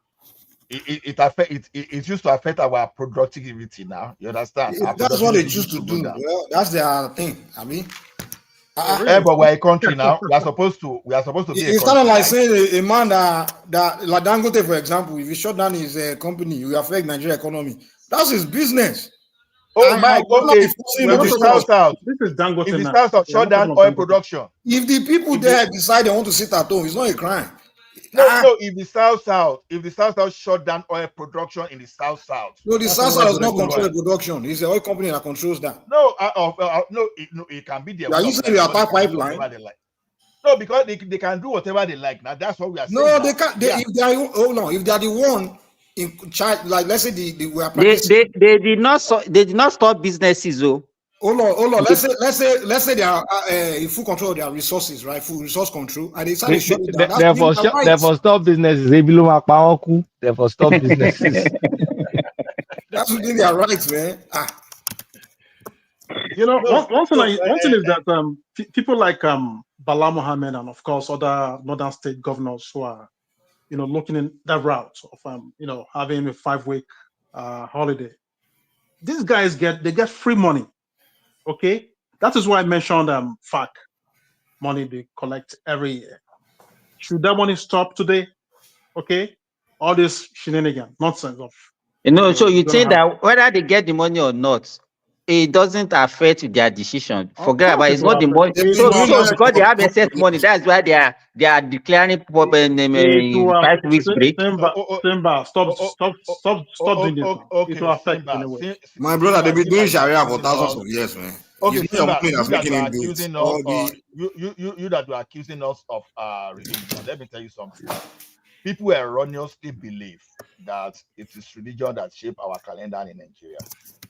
It used to affect our productivity now. You understand? That's what they choose to do. Well, that's their thing. I mean, but we're a country now. We are supposed to be. It's kind of like saying a man that like Dangote, for example, if he shut down his company, you affect Nigeria economy. That's his business. Oh my God! Okay. This is Dangote. If the South shut down oil production, if the people there decide they want to sit at home, it's not a crime. No. If the South shut down oil production in the South. No, the South does not control the production. It's the oil company that controls that. No, it can be there. Are you saying you attack pipeline? No, because they can do whatever they like. Now that's what we are saying. No, they can't. If they are the one in charge, like let's say they did not stop businesses though. Hold on. Let's say they are in full control of their resources, right? Full resource control, and they start to shut it down. Therefore, stop businesses. Therefore, stop businesses. That's within their rights, man. You know, one thing is that people like Bala Mohammed and of course other northern state governors who are, looking in that route of having a 5-week holiday. These guys get free money. Okay, that is why I mentioned FAC money they collect every year. Should that money stop today? Okay, all this shenanigan nonsense of so you think that whether they get the money or not, it doesn't affect their decision. Forget about it. It's not the money. So because they have excess money, that's why they are declaring 5 weeks break. Simba, stop doing this. It will affect anyway. My brother, they've been doing Sharia for thousands of years, man. Okay, Simba, you that are accusing us of religion. Let me tell you something. People erroneously believe that it is religion that shaped our calendar in Nigeria.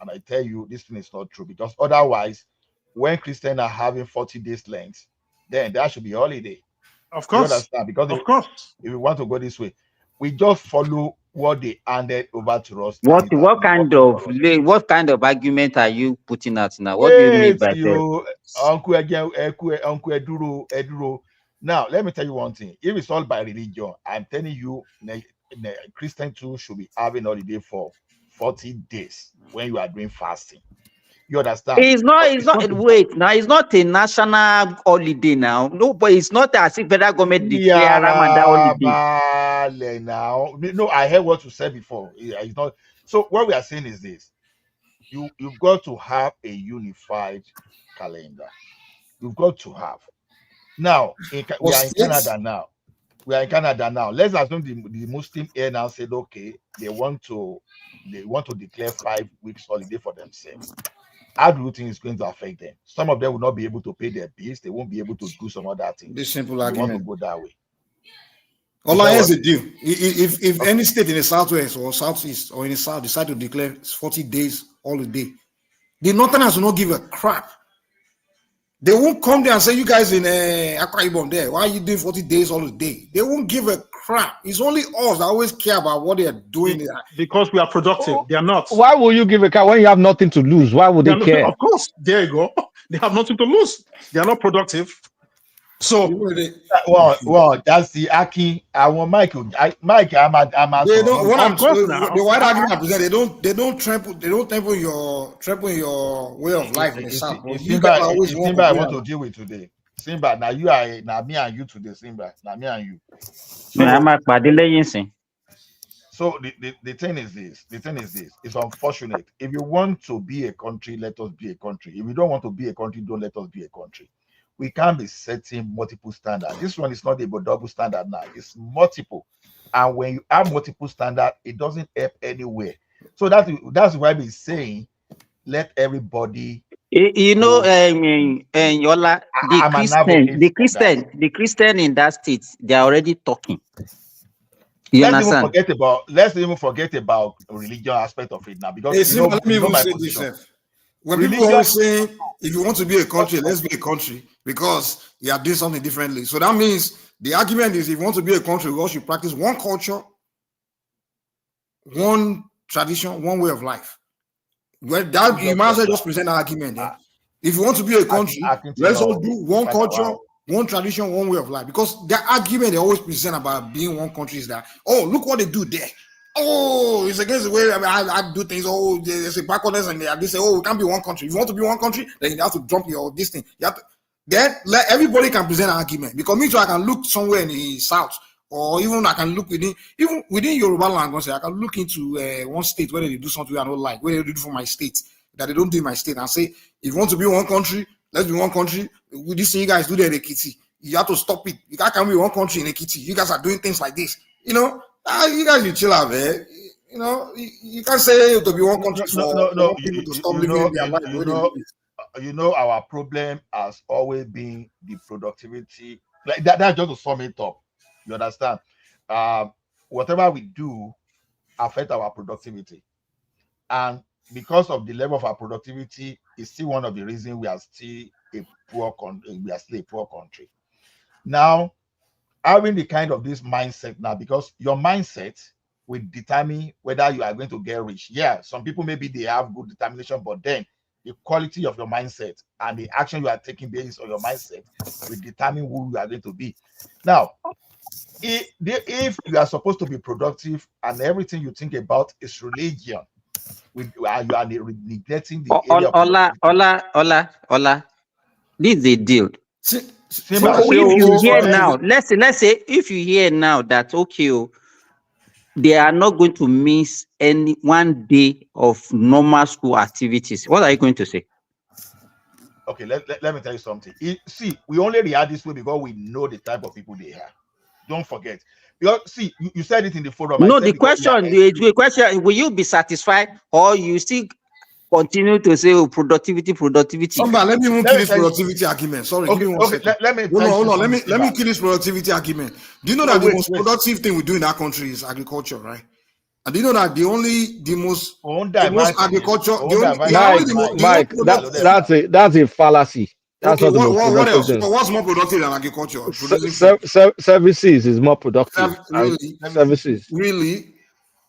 And I tell you, this thing is not true, because otherwise, when Christians are having 40 days length, then there should be holiday. Of course. You understand? Because if we want to go this way, we just follow what they handed over to us. What kind of argument are you putting out now? What do you mean by that? Uncle Eduro. Now, let me tell you one thing. If it's all by religion, I'm telling you, Christian too should be having holiday for 40 days when you are doing fasting. You understand? It's not wait, now it's not a national holiday now. No, but it's not as if federal government declare Ramadan holiday. Now, no, I heard what you said before. It's not. So what we are saying is this: you've got to have a unified calendar. You've got to have. Now, we are in Canada now. Let's assume the Muslim here now said, okay, they want to declare 5 weeks holiday for themselves. How do you think it's going to affect them? Some of them will not be able to pay their bills. They won't be able to do some other things. This simple argument. They want to go that way. Allah, here's the deal. If any state in the southwest or southeast or in the south decide to declare 40 days holiday, the northerners will not give a crap. They won't come there and say, you guys in Akwa Ibom there, why are you doing 40 days holiday? They won't give a crap. It's only us that always care about what they are doing there. Because we are productive. They are not. Why will you give a crap when you have nothing to lose? Why would they care? Of course. There you go. They have nothing to lose. They are not productive. So, well, that's the Aki. I want Michael. Mike, I'm they don't. The white argument present. They don't trample your way of life in the south. Simba, I want to deal with today. Simba, now you are now me and you today. Simba, now me and you. So the thing is this. It's unfortunate. If you want to be a country, let us be a country. If you don't want to be a country, don't let us be a country. We can't be setting multiple standards. This one is not a double standard now. It's multiple. And when you have multiple standards, it doesn't help anywhere. So that's why we're saying, let everybody. You know, Yola, the Christian in that state, they are already talking. Let's even forget about religion aspect of it now, because let me even say this. When people are saying, if you want to be a country, let's be a country, because you are doing something differently. So that means the argument is, if you want to be a country, we should practice one culture, one tradition, one way of life. Well, that you might as well just present an argument. If you want to be a country, let's all do one culture, one tradition, one way of life. Because the argument they always present about being one country is that, oh, look what they do there. Oh, it's against the way I do things. Oh, there's a backwardness, and they say, oh, we can't be one country. If you want to be one country, then you have to jump your this thing. You have to, then let everybody can present an argument. Because me too, I can look somewhere in the south, or even I can look within Yoruba language. I can look into one state where they do something I don't like, where they do for my state that they don't do in my state, and say, if you want to be one country, let's be one country. With this thing you guys do there in Ekiti, you have to stop it. You can't be one country in Ekiti. You guys are doing things like this, you know. You guys, you chill out, man. You know, you can't say to be one country for people to stop living their life. You know, our problem has always been the productivity. Like that. That's just to sum it up. You understand? Whatever we do affect our productivity, and because of the level of our productivity, is still one of the reasons we are still a poor country. We are still a poor country. Now, having the kind of this mindset now, because your mindset will determine whether you are going to get rich. Yeah, some people maybe they have good determination, but then the quality of your mindset and the action you are taking based on your mindset will determine who you are going to be. Now, if you are supposed to be productive and everything you think about is religion, you are neglecting the area. Ola. This is the deal. So if you hear now, let's say if you hear now that they are not going to miss any one day of normal school activities, what are you going to say? Okay, let me tell you something. See, we only react this way because we know the type of people they are. Don't forget. Because see, you said it in the forum. No, the question, will you be satisfied, or you still continue to say, oh, productivity? Somebody, let me even kill this productivity argument. Sorry, give me 1 second. Let me kill this productivity argument. Do you know that the most productive thing we do in that country is agriculture, right? And do you know that the most agriculture, Mike, that's a fallacy. That's not the most what else? thing. What's more productive than agriculture? Services is more productive. Services. Really?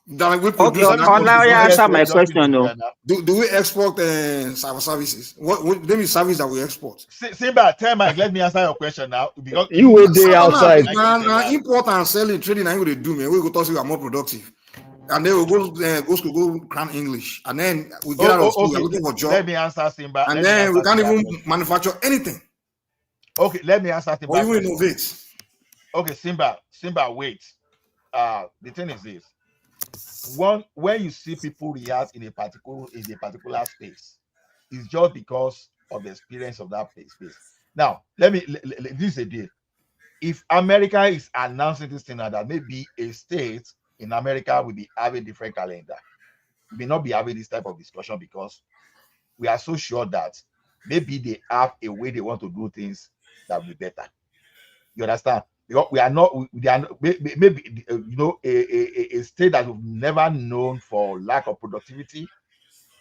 That we produce. Okay, answer my question. No. Do we export services? What name is service that we export? Simba, tell Mike, let me answer your question now. Because you will day outside. Now import and selling, trading, I will do, man. We go talk we are more productive. And then we go school, go cram English. And then we get out of school, we're looking for job. Let me answer Simba. And then we can't even manufacture anything. Okay, let me answer Simba. Or even innovate. Okay, Simba, wait. The thing is this. When you see people react in a particular space, it's just because of the experience of that space. Now, this is a deal. If America is announcing this thing that maybe a state in America will be having different calendar, we may not be having this type of discussion because we are so sure that maybe they have a way they want to do things that will be better. You understand? we are not, they are not, maybe a state that we've never known for lack of productivity,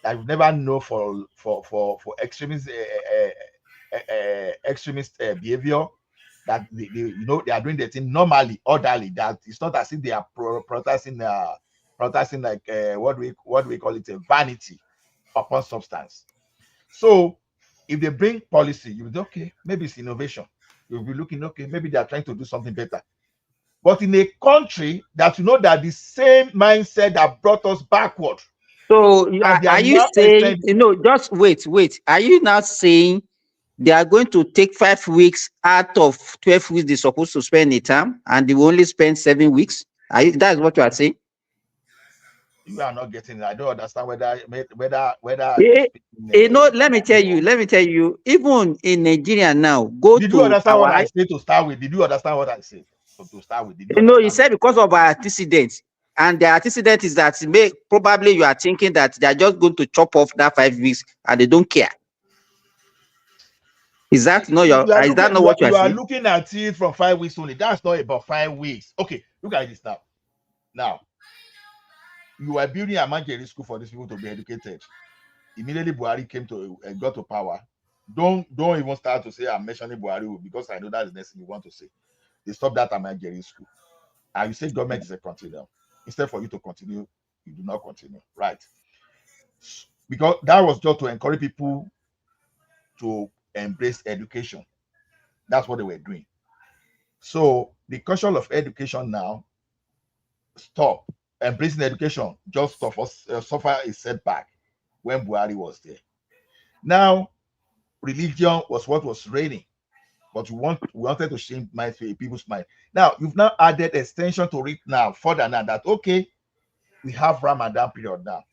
that we've never known for extremist behavior, that they are doing the thing normally, orderly. That it's not as if they are protesting like what we call it, a vanity upon substance. So if they bring policy, you will say, okay, maybe it's innovation. You'll be looking, okay, maybe they are trying to do something better. But in a country that that the same mindset that brought us backward. So are you saying, just wait. Are you now saying they are going to take 5 weeks out of 12 weeks they're supposed to spend a term, and they will only spend 7 weeks? That's what you are saying? You are not getting it. I don't understand whether let me tell you, even in Nigeria now, did you understand what I said to start with? Did you understand what I said to start with? You said because of our antecedents, and the antecedent is that probably you are thinking that they are just going to chop off that 5 weeks and they don't care. Is that not what you are saying? You are looking at it from 5 weeks only. That's not about 5 weeks. Okay, look at this now. Now, you are building a Manchester school for these people to be educated. Immediately Buhari got to power. Don't even start to say I'm mentioning Buhari, because I know that's the next thing you want to say. They stopped that at Manchester school. And you say government is a continuum. Instead for you to continue, you do not continue. Right. Because that was just to encourage people to embrace education. That's what they were doing. So the culture of education now stop. Embracing education just suffer a setback when Buhari was there. Now, religion was what was reigning, but we wanted to change people's mind. Now, you've now added extension to it now, further now, that, okay, we have Ramadan period now.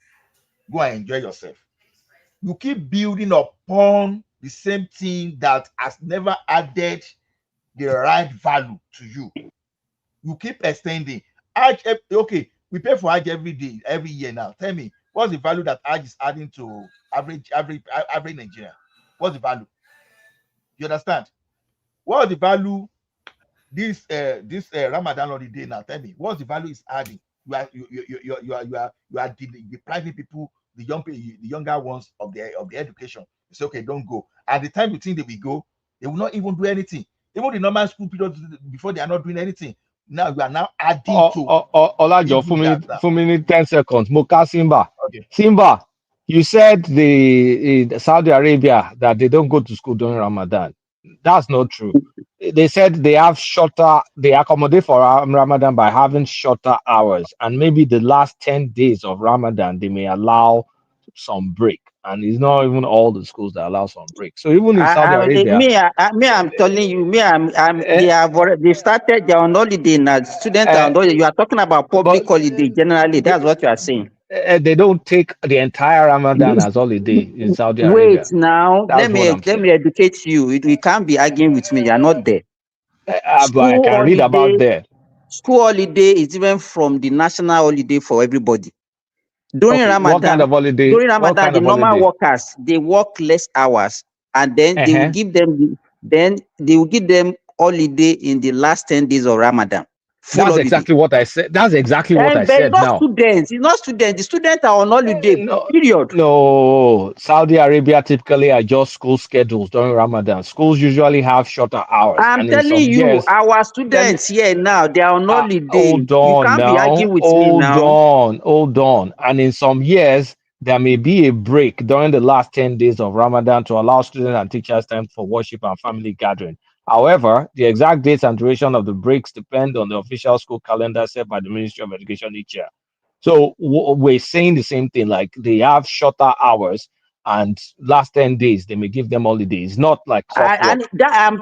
Go and enjoy yourself. You keep building upon the same thing that has never added the right value to you. You keep extending. Okay, we pay for Hajj every year now. Tell me, what's the value that Hajj is adding to average Nigerian? What's the value? You understand? What's the value this Ramadan holiday now? Tell me, what's the value it's adding? You are depriving people, the younger ones of the education. You say, okay, don't go. At the time you think they will go, they will not even do anything. Even the normal school period before, they are not doing anything. Now you are now adding to. Olajo, for me 10 seconds. Moka Simba. Okay. Simba, you said the Saudi Arabia that they don't go to school during Ramadan. That's not true. They said they accommodate for Ramadan by having shorter hours, and maybe the last 10 days of Ramadan they may allow some break, and it's not even all the schools that allow some break. So even in Saudi Arabia, I'm telling you, they started their own holiday now. Students are on holiday. You are talking about public holiday generally. That's what you are saying. They don't take the entire Ramadan as holiday in Saudi Arabia. Wait now, let me educate you. You can't be arguing with me. You are not there. But I can read about there. School holiday is even from the national holiday for everybody. During Ramadan, what kind of holiday? During Ramadan, the normal workers, they work less hours, and then they will give them holiday in the last 10 days of Ramadan. That's exactly what I said. That's exactly what I said now. Students, it's not students. The students are on holiday. Period. No, Saudi Arabia typically adjusts school schedules during Ramadan. Schools usually have shorter hours. I'm telling you, our students here now, they are on holiday. Hold on, you can't be arguing with me now. Hold on. And in some years, there may be a break during the last 10 days of Ramadan to allow students and teachers time for worship and family gathering. However, the exact dates and duration of the breaks depend on the official school calendar set by the Ministry of Education each year. So we're saying the same thing, like they have shorter hours, and last 10 days, they may give them holidays, not like I'm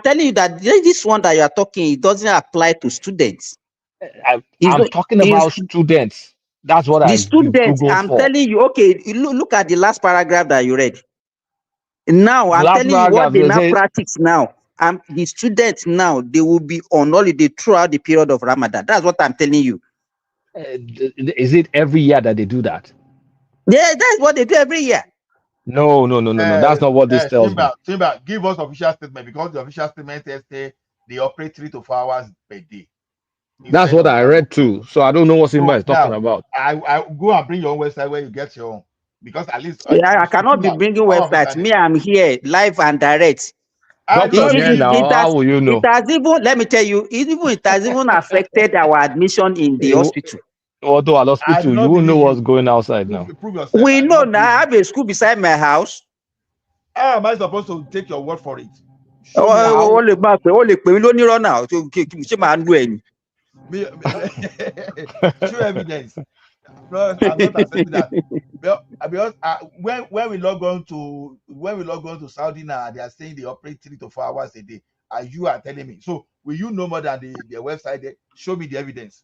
telling you that this one that you are talking, it doesn't apply to students. I'm talking about students. That's what students, I'm telling you, okay, look at the last paragraph that you read. Now, I'm telling you what they now practice now. The students now, they will be on holiday throughout the period of Ramadan. That's what I'm telling you. Is it every year that they do that? Yeah, that's what they do every year. No. That's not what this tells me. Timber, give us official statement, because the official statement says they operate 3 to 4 hours per day. That's what I read too. So I don't know what Simba is talking about. I go and bring your own website where you get your own, because at least I cannot be bringing websites. Me, I'm here live and direct. Doctor, how will you know? It has even, let me tell you, it has even affected our admission in the hospital. Although at hospital, you won't know what's going outside now. Prove yourself. We know now. I have a school beside my house. How am I supposed to take your word for it? Show evidence. No, I'm not accepting that. Because when we log on to Saudi now, they are saying they operate 3 to 4 hours a day, and you are telling me. So will you know more than the website? There? Show me the evidence.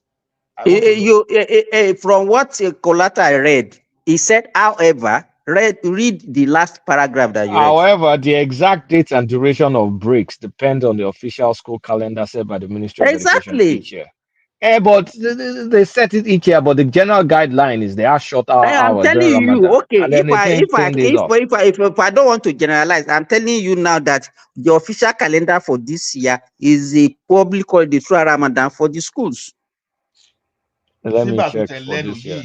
From what Kolata I read, he said, however, read the last paragraph that you read. However, the exact dates and duration of breaks depend on the official school calendar set by the Ministry of Education each year. But they set it each year, but the general guideline is they are short hours during Ramadan. Okay, if I don't want to generalize, I'm telling you now that the official calendar for this year is a public holiday through Ramadan for the schools. Let me check for this year.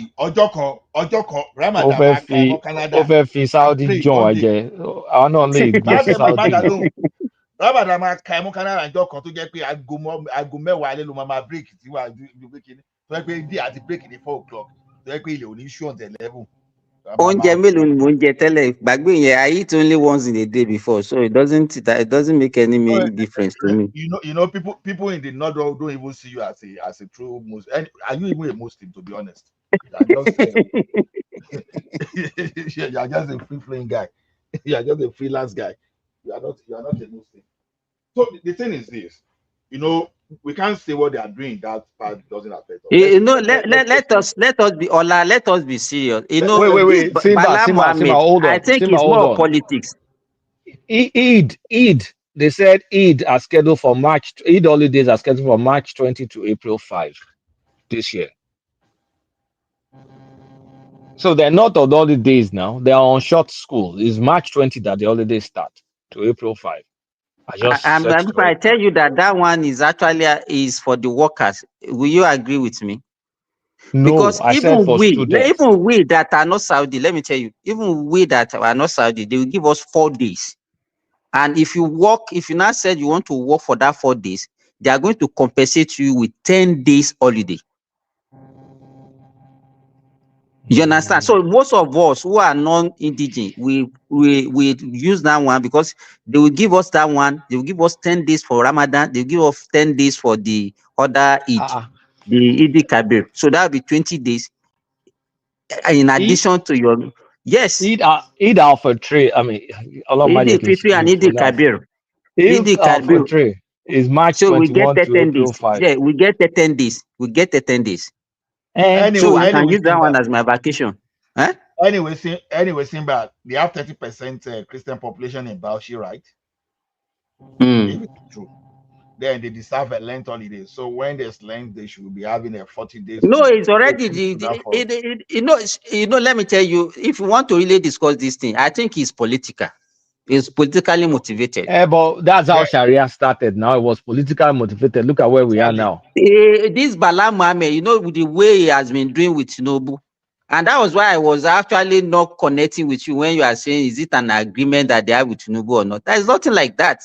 Ramadan Saudi John I don't know. Ramadan máa ka ẹmú Canada ìjọ kan tó jẹ́ pé aago mẹ́wàá alẹ́ ló máa break tí wàá break ní tó jẹ́ pé díẹ̀ àti break ní 4 o'clock tó jẹ́ pé ilẹ̀ ò ní ṣú until 11. Oúnjẹ mélòó ni mò ń jẹ tẹ́lẹ̀? Gbàgbé yẹn, I eat only once in a day before, so it doesn't make any difference to me. You know, people in the north don't even see you as a true Muslim. And are you even a Muslim, to be honest? You are just a free flowing guy. You are just a freelance guy. You are not a Muslim. So the thing is this, you know, we can't say what they are doing. That part doesn't affect us. Let us be serious. You know, wait. Simba, hold on. I think it's more politics. Eid. They said Eid are scheduled for March. Eid holidays are scheduled for March 20 to April 5 this year. So they're not on holidays now. They are on short school. It's March 20 that the holidays start to April 5. If I tell you that one is actually is for the workers, will you agree with me? No, because even we that are not Saudi, let me tell you, even we that are not Saudi, they will give us 4 days. And if you now said you want to work for that 4 days, they are going to compensate you with 10 days holiday. You understand? So most of us who are non-indigenous, we use that one because they will give us that one. They will give us 10 days for Ramadan. They will give us 10 days for the other Eid, the Eid Kabir. So that will be 20 days. In addition to your Eid al-Fitr. I mean, Eid al-Fitr and Eid Kabir. Eid al-Fitr is March 21 to April 5. Yeah, we get the 10 days. We get the 10 days. So I can use that one as my vacation. Huh? Anyway, Simba, they have 30% Christian population in Bauchi, right? If it's true. Then they deserve a Lent holiday. So when there's Lent, they should be having a 40 days. No, it's already let me tell you, if you want to really discuss this thing, I think it's political. It's politically motivated. But that's how Sharia started. Now it was politically motivated. Look at where we are now. This Bala Mohammed, you know, the way he has been doing with Tinubu. And that was why I was actually not connecting with you when you are saying, is it an agreement that they have with Tinubu or not? There is nothing like that.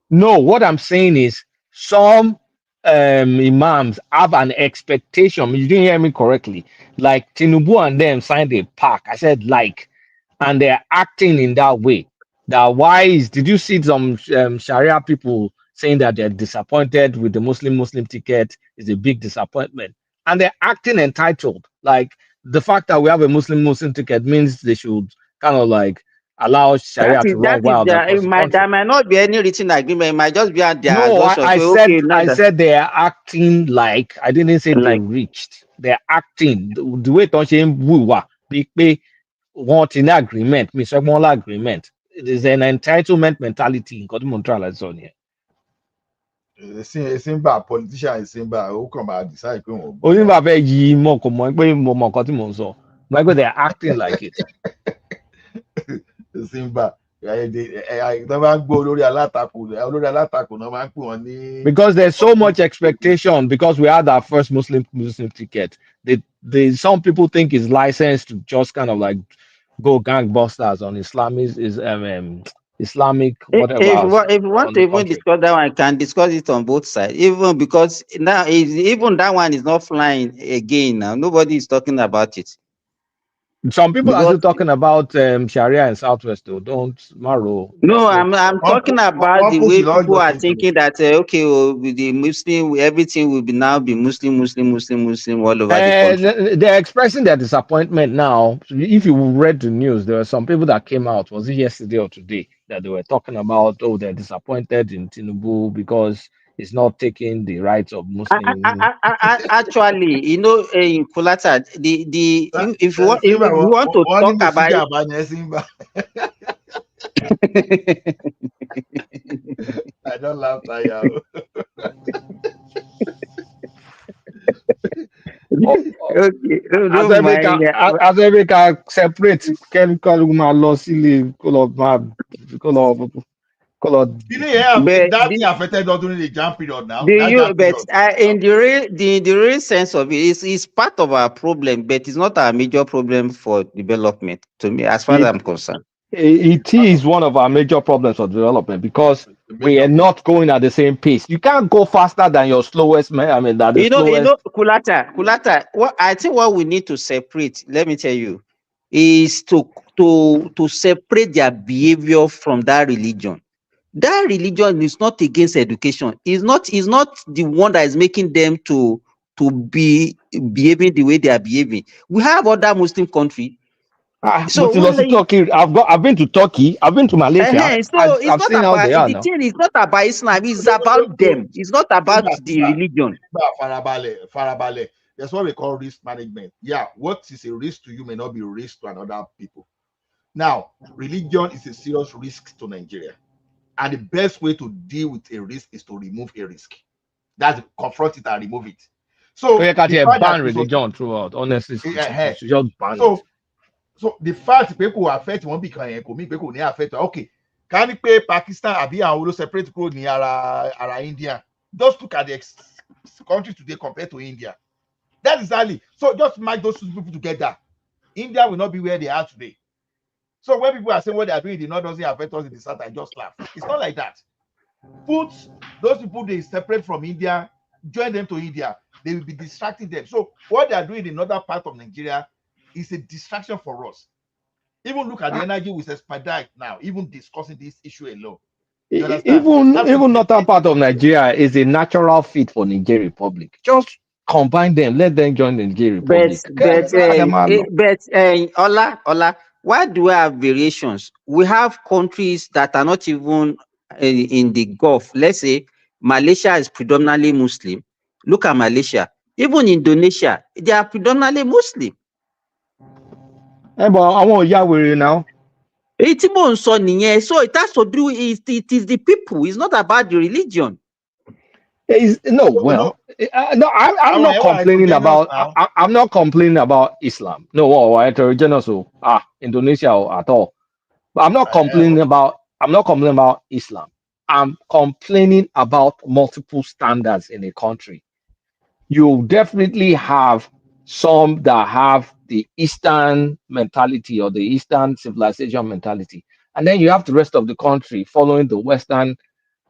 No, what I'm saying is some imams have an expectation. You didn't hear me correctly. Like Tinubu and them signed a pact. I said and they're acting in that way. Did you see some Sharia people saying that they're disappointed with the Muslim ticket is a big disappointment, and they're acting entitled? Like the fact that we have a Muslim ticket means they should kind of like allow Sharia to run wild. There might not be any written agreement. It might just be at their I said they are acting like. I didn't say they reached. They're acting the way Tonche want an agreement, agreement. It is an entitlement mentality in Montreal zone here. Simba politician Simba who come and decide. They're acting like it. Simba, Because there's so much expectation because we had our first Muslim ticket. Some people think it's licensed to just kind of like go gangbusters on Islamic whatever If else if you want on to the even country. discuss that one, I can discuss it on both sides. Even because now, even that one is not flying again. Now nobody is talking about it. Some people are Because still talking about Sharia in Southwest though. Don't marrow. no, Let's I'm talking about the way people are thinking that okay, with the Muslim, everything will be now be Muslim all over the country. They're expressing their disappointment now. If you read the news, there were some people that came out, was it yesterday or today, that they were talking about, oh, they're disappointed in Tinubu because it's not taking the rights of Muslims. Actually, you know, in Kulata, if you want to talk about it, I don't laugh at you. Okay, don't mind. As America separate chemical loss, That thing affected not only the JAMB period now. In the real sense of it, is part of our problem, but it's not our major problem for development. To me, as far as I'm concerned, it is one of our major problems for development because we are not going at the same pace. You can't go faster than your slowest man. I mean, that the slowest. Kulata. What I think what we need to separate, let me tell you, is to separate their behavior from that religion. That religion is not against education. It's not the one that is making them to be behaving the way they are behaving. We have other Muslim countries. So Turkey, I've been to Turkey, I've been to Malaysia. So it's not about the thing. It's not about Islam. It's about them. It's not about the religion. Farabale. That's what we call risk management. Yeah, what is a risk to you may not be a risk to another people. Now, religion is a serious risk to Nigeria. And the best way to deal with a risk is to remove a risk. That's confront it and remove it. So you can't ban religion throughout, honestly. Just ban it. So the fact people affect won't be people need affect. Okay, can you pay Pakistan abi and separate code near India? Just look at the country today compared to India. That is exactly. So just match those two people together. India will not be where they are today. So when people are saying what they are doing, the North doesn't affect us in the South, I just laugh. It's not like that. Put those people they separate from India, join them to India, they will be distracting them. So what they are doing in another part of Nigeria is a distraction for us. Even look at the energy with expedite now, even discussing this issue alone. Even northern part of Nigeria is a natural fit for Niger Republic. Just combine them, let them join the Niger Republic. But Ola, why do we have variations? We have countries that are not even in the Gulf. Let's say Malaysia is predominantly Muslim. Look at Malaysia. Even Indonesia, they are predominantly Muslim. But I want Yahweh now. So it has to do it is the people. It's not about the religion. I'm not complaining about. I'm not complaining about Islam. No, heterogeneous. Indonesia at all. But I'm not complaining about. I'm not complaining about Islam. I'm complaining about multiple standards in a country. You definitely have some that have the Eastern mentality or the Eastern civilization mentality, and then you have the rest of the country following the Western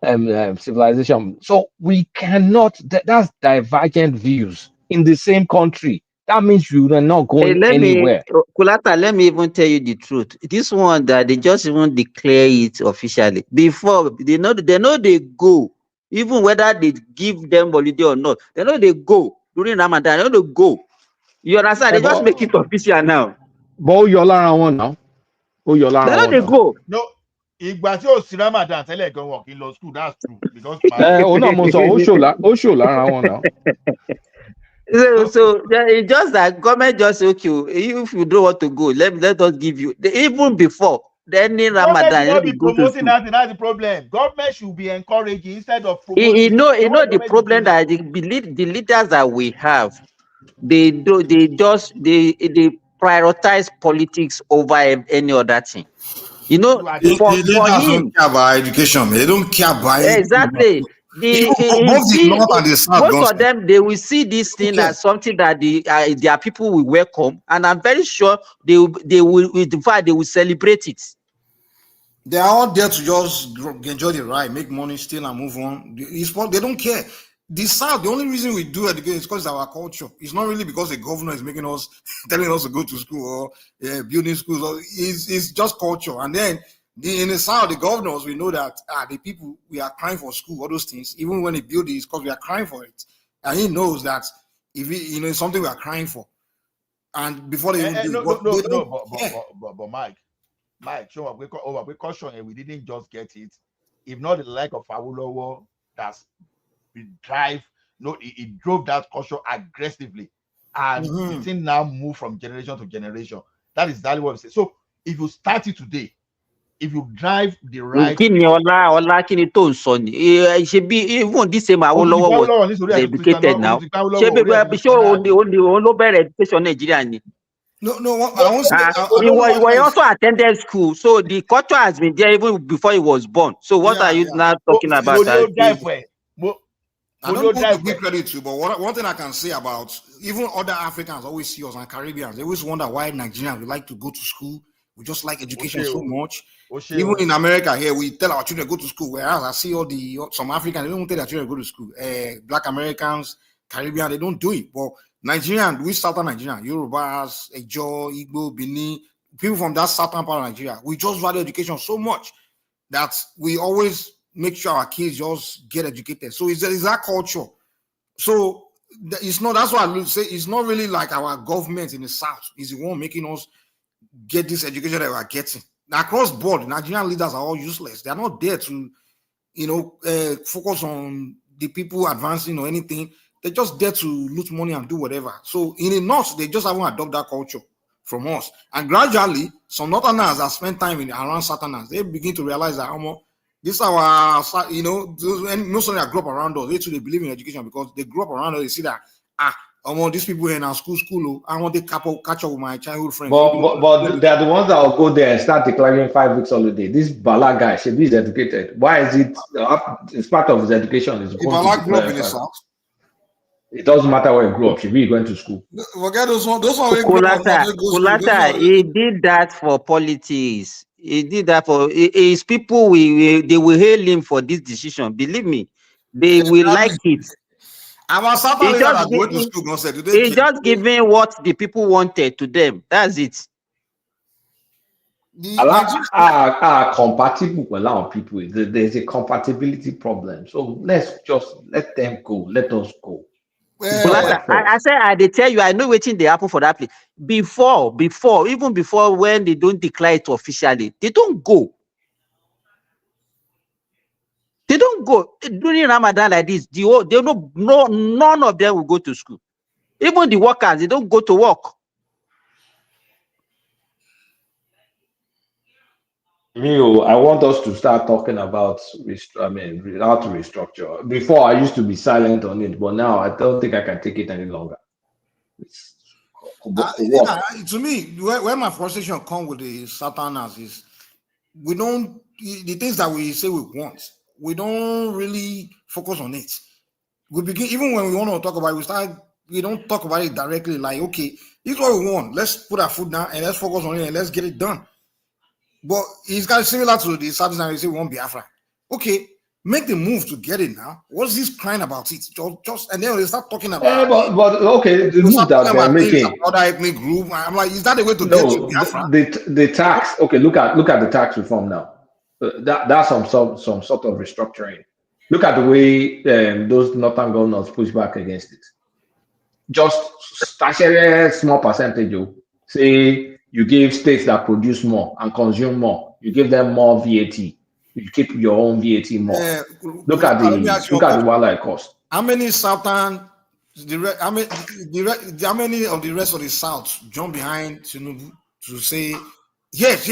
civilization. So we cannot. That's divergent views in the same country. That means you are not going anywhere. Kulata, let me even tell you the truth. This one that they just even declare it officially. Before they know they go. Even whether they give them holiday or not, they know they go during Ramadan. They know they go. You understand? They just make it official now. But you're around now. They know they go. No. Ìgbà tí ó sì Ramadan tẹ́lẹ̀ gan wọ̀ kí lọ school, that's true because so it's just that government just say, okay, if you don't want to go, let us give you even before then in Ramadan. Government be promoting that, that's the problem. Government should be encouraging instead of promoting. You know the problem that the leaders that we have, they prioritize politics over any other thing. You know, for leaders him, don't care about education. They don't care about it. exactly. Both the north and the south. Most of them, they will see this thing as something that their people will welcome, and I'm very sure they will. In fact, they will celebrate it. They are all there to just enjoy the ride, make money, steal, and move on. They don't care. The South, the only reason we do education is because of our culture. It's not really because the governor is making us, telling us to go to school or building schools. It's just culture. And then in the South, the governors, we know that the people, we are crying for school, all those things. Even when they build it, it's because we are crying for it. And he knows that if it's something we are crying for. And before they even do it. But Mike, show up. We caution and we didn't just get it. If not the like of Awolowo, that's it drove that culture aggressively, and the thing now moved from generation to generation. That is exactly what we say. So if you start it today, if you drive the right, even this same Awolowo was educated now. No. He also attended school, so the culture has been there even before he was born. So what are you now talking about? I don't want to give credit to, but one thing I can say about even other Africans always see us and Caribbeans, they always wonder why Nigerians we like to go to school. We just like education so much. Even in America here, we tell our children to go to school. Whereas I see some Africans, they don't tell their children to go to school. Black Americans, Caribbean, they don't do it. But Nigerian, we southern Nigerian, Yorubas, Ejo, Igbo, Benin, people from that southern part of Nigeria, we just value education so much that we always make sure our kids just get educated. So it's that culture. So it's not, that's why I say it's not really like our government in the South is the one making us get this education that we're getting. Now, across board, Nigerian leaders are all useless. They're not there to, focus on the people advancing or anything. They're just there to loot money and do whatever. So in the North, they just haven't adopted that culture from us. And gradually, some Northerners that spend time around Southerners, they begin to realize that this is our, and most of them grew up around us. They believe in education because they grew up around us. They see that, these people in our school, I want to catch up with my childhood friends. But they are the ones that will go there and start declaring 5 weeks holiday. This Bala guy, should be educated. Why is it? It's part of his education. Is Bala grew up in the South. It doesn't matter where he grew up. Should be going to school. Forget those ones. Kulata, he did that for politics. He did that for his people. They will hail him for this decision. Believe me, they will like it. Our Southern leaders are going to school. He's just giving what the people wanted to them. That's it. Are compatible with a lot of people. There's a compatibility problem. So let's just let them go. Let us go. I said, they tell you, I know waiting they happen for that place. Even before when they don't declare it officially, they don't go. They don't go during Ramadan like this. None of them will go to school. Even the workers, they don't go to work. I want us to start talking about how to restructure. Before I used to be silent on it, but now I don't think I can take it any longer. To me, where my frustration comes with the Southerners is the things that we say we want, we don't really focus on it. We begin, even when we want to talk about it, we don't talk about it directly, like, okay, this is what we want. Let's put our foot down and let's focus on it and let's get it done. But it's kind of similar to the South and we say we want Biafra. Okay, make the move to get it now. What's this crying about it? Just and then they start talking about but okay, the move that they're making other ethnic group. I'm like, is that the way to get to Biafra? The tax. Okay, look at the tax reform now. That's some sort of restructuring. Look at the way those northern governors push back against it. Just a small percentage. Say you give states that produce more and consume more. You give them more VAT. You keep your own VAT more. Look at the wildlife cost. How many Southern? How many of the rest of the South jump behind Tinubu to say yes,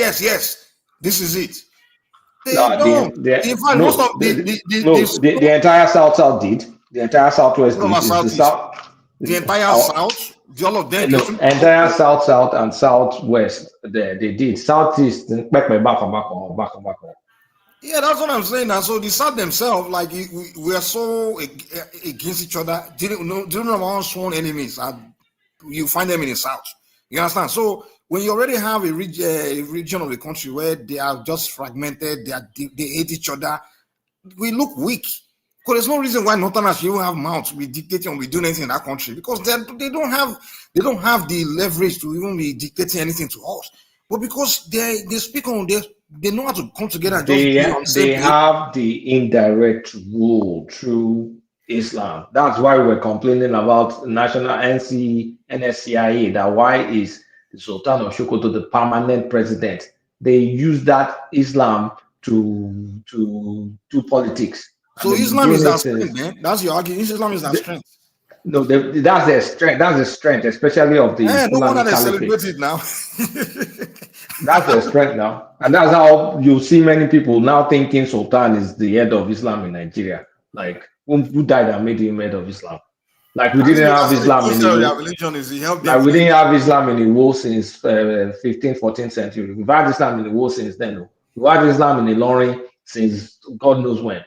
this is it? The entire South did. The entire Southwest did. The entire South. All of them. No, entire south and southwest. They did southeast. Yeah, that's what I'm saying. And so the South themselves, like we are so against each other. Didn't know our sworn enemies. You find them in the South. You understand? So when you already have a region of the country where they are just fragmented, they hate each other, we look weak. Because there's no reason why Northerners you have mouths we dictating or we doing anything in that country, because they don't have the leverage to even be dictating anything to us. But because they speak on they know how to come together and just be on the same they page. have the indirect rule through Islam. That's why we're complaining about national NSCIA. That why is the Sultan of Sokoto the permanent president? They use that Islam to do politics. So Islam is their strength, man. That's your argument. Islam is their strength. No, that's their strength. That's the strength, especially of the no wonder they Caliphate. celebrate it now. That's their strength now, and that's how you see many people now thinking Sultan is the head of Islam in Nigeria. Like who died and made him head of Islam? Like we didn't have Islam in the religion is he helped like we didn't have Islam in the world since 15th, 14th century. We've had Islam in the world since then. We've had Islam in the Ilorin since God knows when.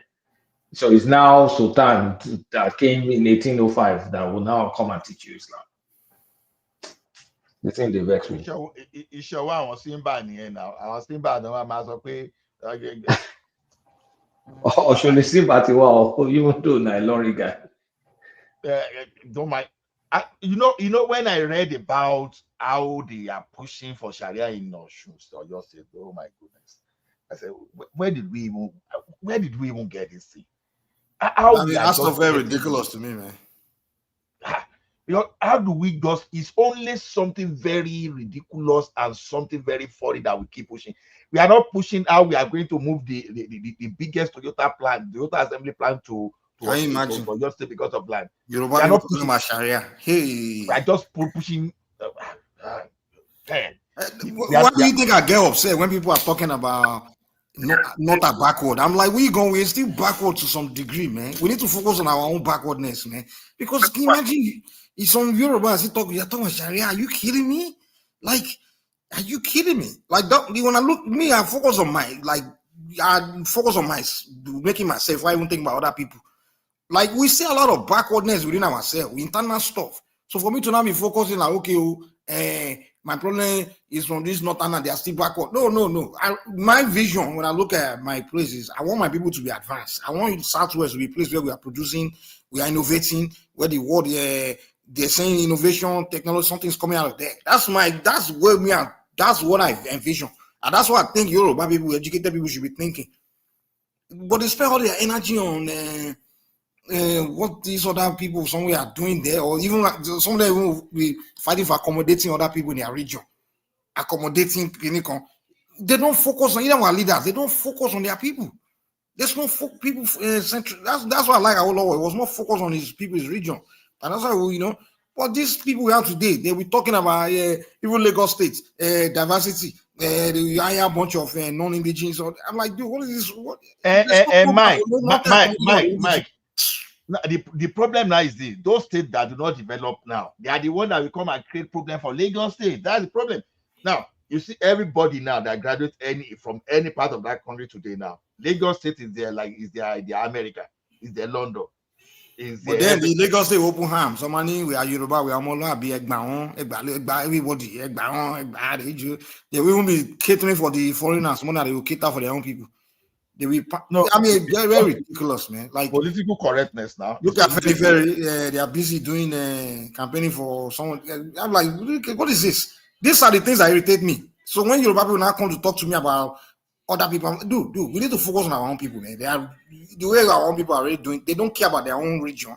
So it's now Sultan that came in 1805 that will now come and teach you Islam. The thing they vex me. Ìṣòwò àwọn Simba nìyẹn náà. Àwọn Simba náà wọ́n máa sọ pé. Ọ̀ṣun ni Simba ti wá o, even though na Ilorin guy. Don't mind. You know when I read about how they are pushing for Sharia in Osun, so just said, oh my goodness. I said, where did we even get this thing? That's not very ridiculous to me, man. How do we just? It's only something very ridiculous and something very funny that we keep pushing. We are not pushing how we are going to move the biggest Toyota plant, the Toyota assembly plant to can you imagine? For just because of land. You're not pushing about Sharia. Hey, I just pushing. Why do you think I get upset when people are talking about not a backward? I'm like, we're still backward to some degree, man. We need to focus on our own backwardness, man. Because can you imagine it's some Yoruba you're talking about Sharia? Are you kidding me? Like, are you kidding me? Like, when I look me, I focus on making myself. Why even think about other people? Like, we see a lot of backwardness within ourselves, internal stuff. So for me to now be focusing like, okay, my problem is from this northern and they are still backward. No. My vision when I look at my places, I want my people to be advanced. I want Southwest to be a place where we are producing, we are innovating, where the world they're saying innovation, technology, something's coming out of there. That's what I envision. And that's what I think Yoruba people, educated people should be thinking. But they spend all their energy on what these other people somewhere are doing there, or even like some of them will be fighting for accommodating other people in their region, accommodating people. They don't focus on either our leaders. They don't focus on their people. There's no people central. That's what I like Awolowo. It was more focused on his people's region, and that's why But these people we have today, they were talking about even Lagos State diversity. They hire a bunch of non-indigenous. I'm like, dude, what is this? What? Mike. The problem now is those states that do not develop now, they are the ones that will come and create problem for Lagos State. That's the problem. Now, you see everybody now that graduates from any part of that country today now. Lagos State is their America, is their London. But then the Lagos State open ham. Somebody we are Yoruba, we are Mola, be everybody, they will be catering for the foreigners more than they will cater for their own people. They will, no, I mean, they're very ridiculous, man. Like political correctness now. Look at very they are busy doing campaigning for someone. I'm like, what is this? These are the things that irritate me. So when Yoruba people now come to talk to me about other people, dude, we need to focus on our own people, man. They are the way our own people are already doing. They don't care about their own region.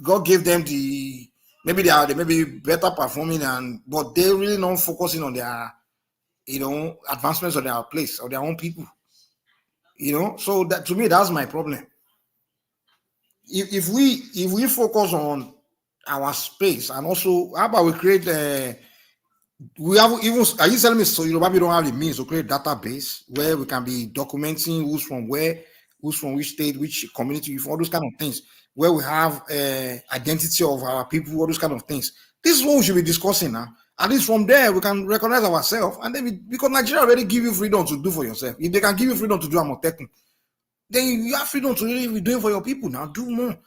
God gave them maybe they may be better performing, but they really not focusing on their advancements of their place or their own people. So that to me that's my problem. If we focus on our space, and also how about we create we have even, are you telling me so Yoruba don't have the means to create a database where we can be documenting who's from where, who's from which state, which community, all those kind of things, where we have identity of our people, all those kind of things. This is what we should be discussing now. At least from there, we can recognize ourselves. And then, because Nigeria already give you freedom to do for yourself. If they can give you freedom to do Amotekun, then you have freedom to really be doing for your people now. Do more.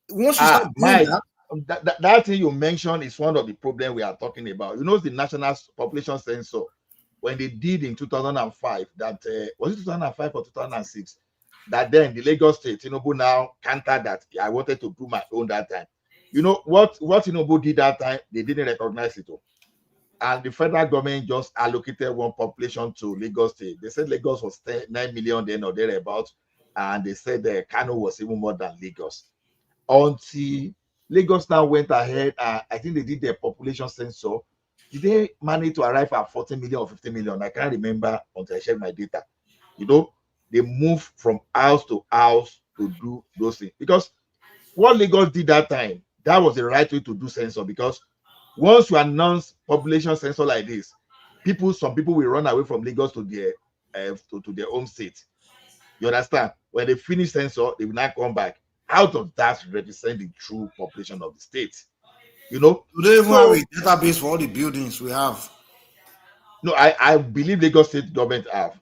Once you start doing that thing you mentioned is one of the problems we are talking about. You know, the national population census, when they did in 2005, that was it 2005 or 2006, that then the Lagos State, Tinubu now countered that I wanted to do my own that time. You know what Tinubu did that time? They didn't recognize it. And the federal government just allocated one population to Lagos State. They said Lagos was 9 million then or thereabouts, and they said Kano was even more than Lagos. Until Lagos now went ahead, I think they did their population census. Did they manage to arrive at 40 million or 50 million? I can't remember until I checked my data. You know, they moved from house to house to do those things. Because what Lagos did that time, that was the right way to do census. Because once you announce population census like this, some people will run away from Lagos to their home state. You understand? When they finish census, they will not come back. Out of that represent the true population of the state. You know, do they even have a database for all the buildings we have? No, I believe Lagos State government have.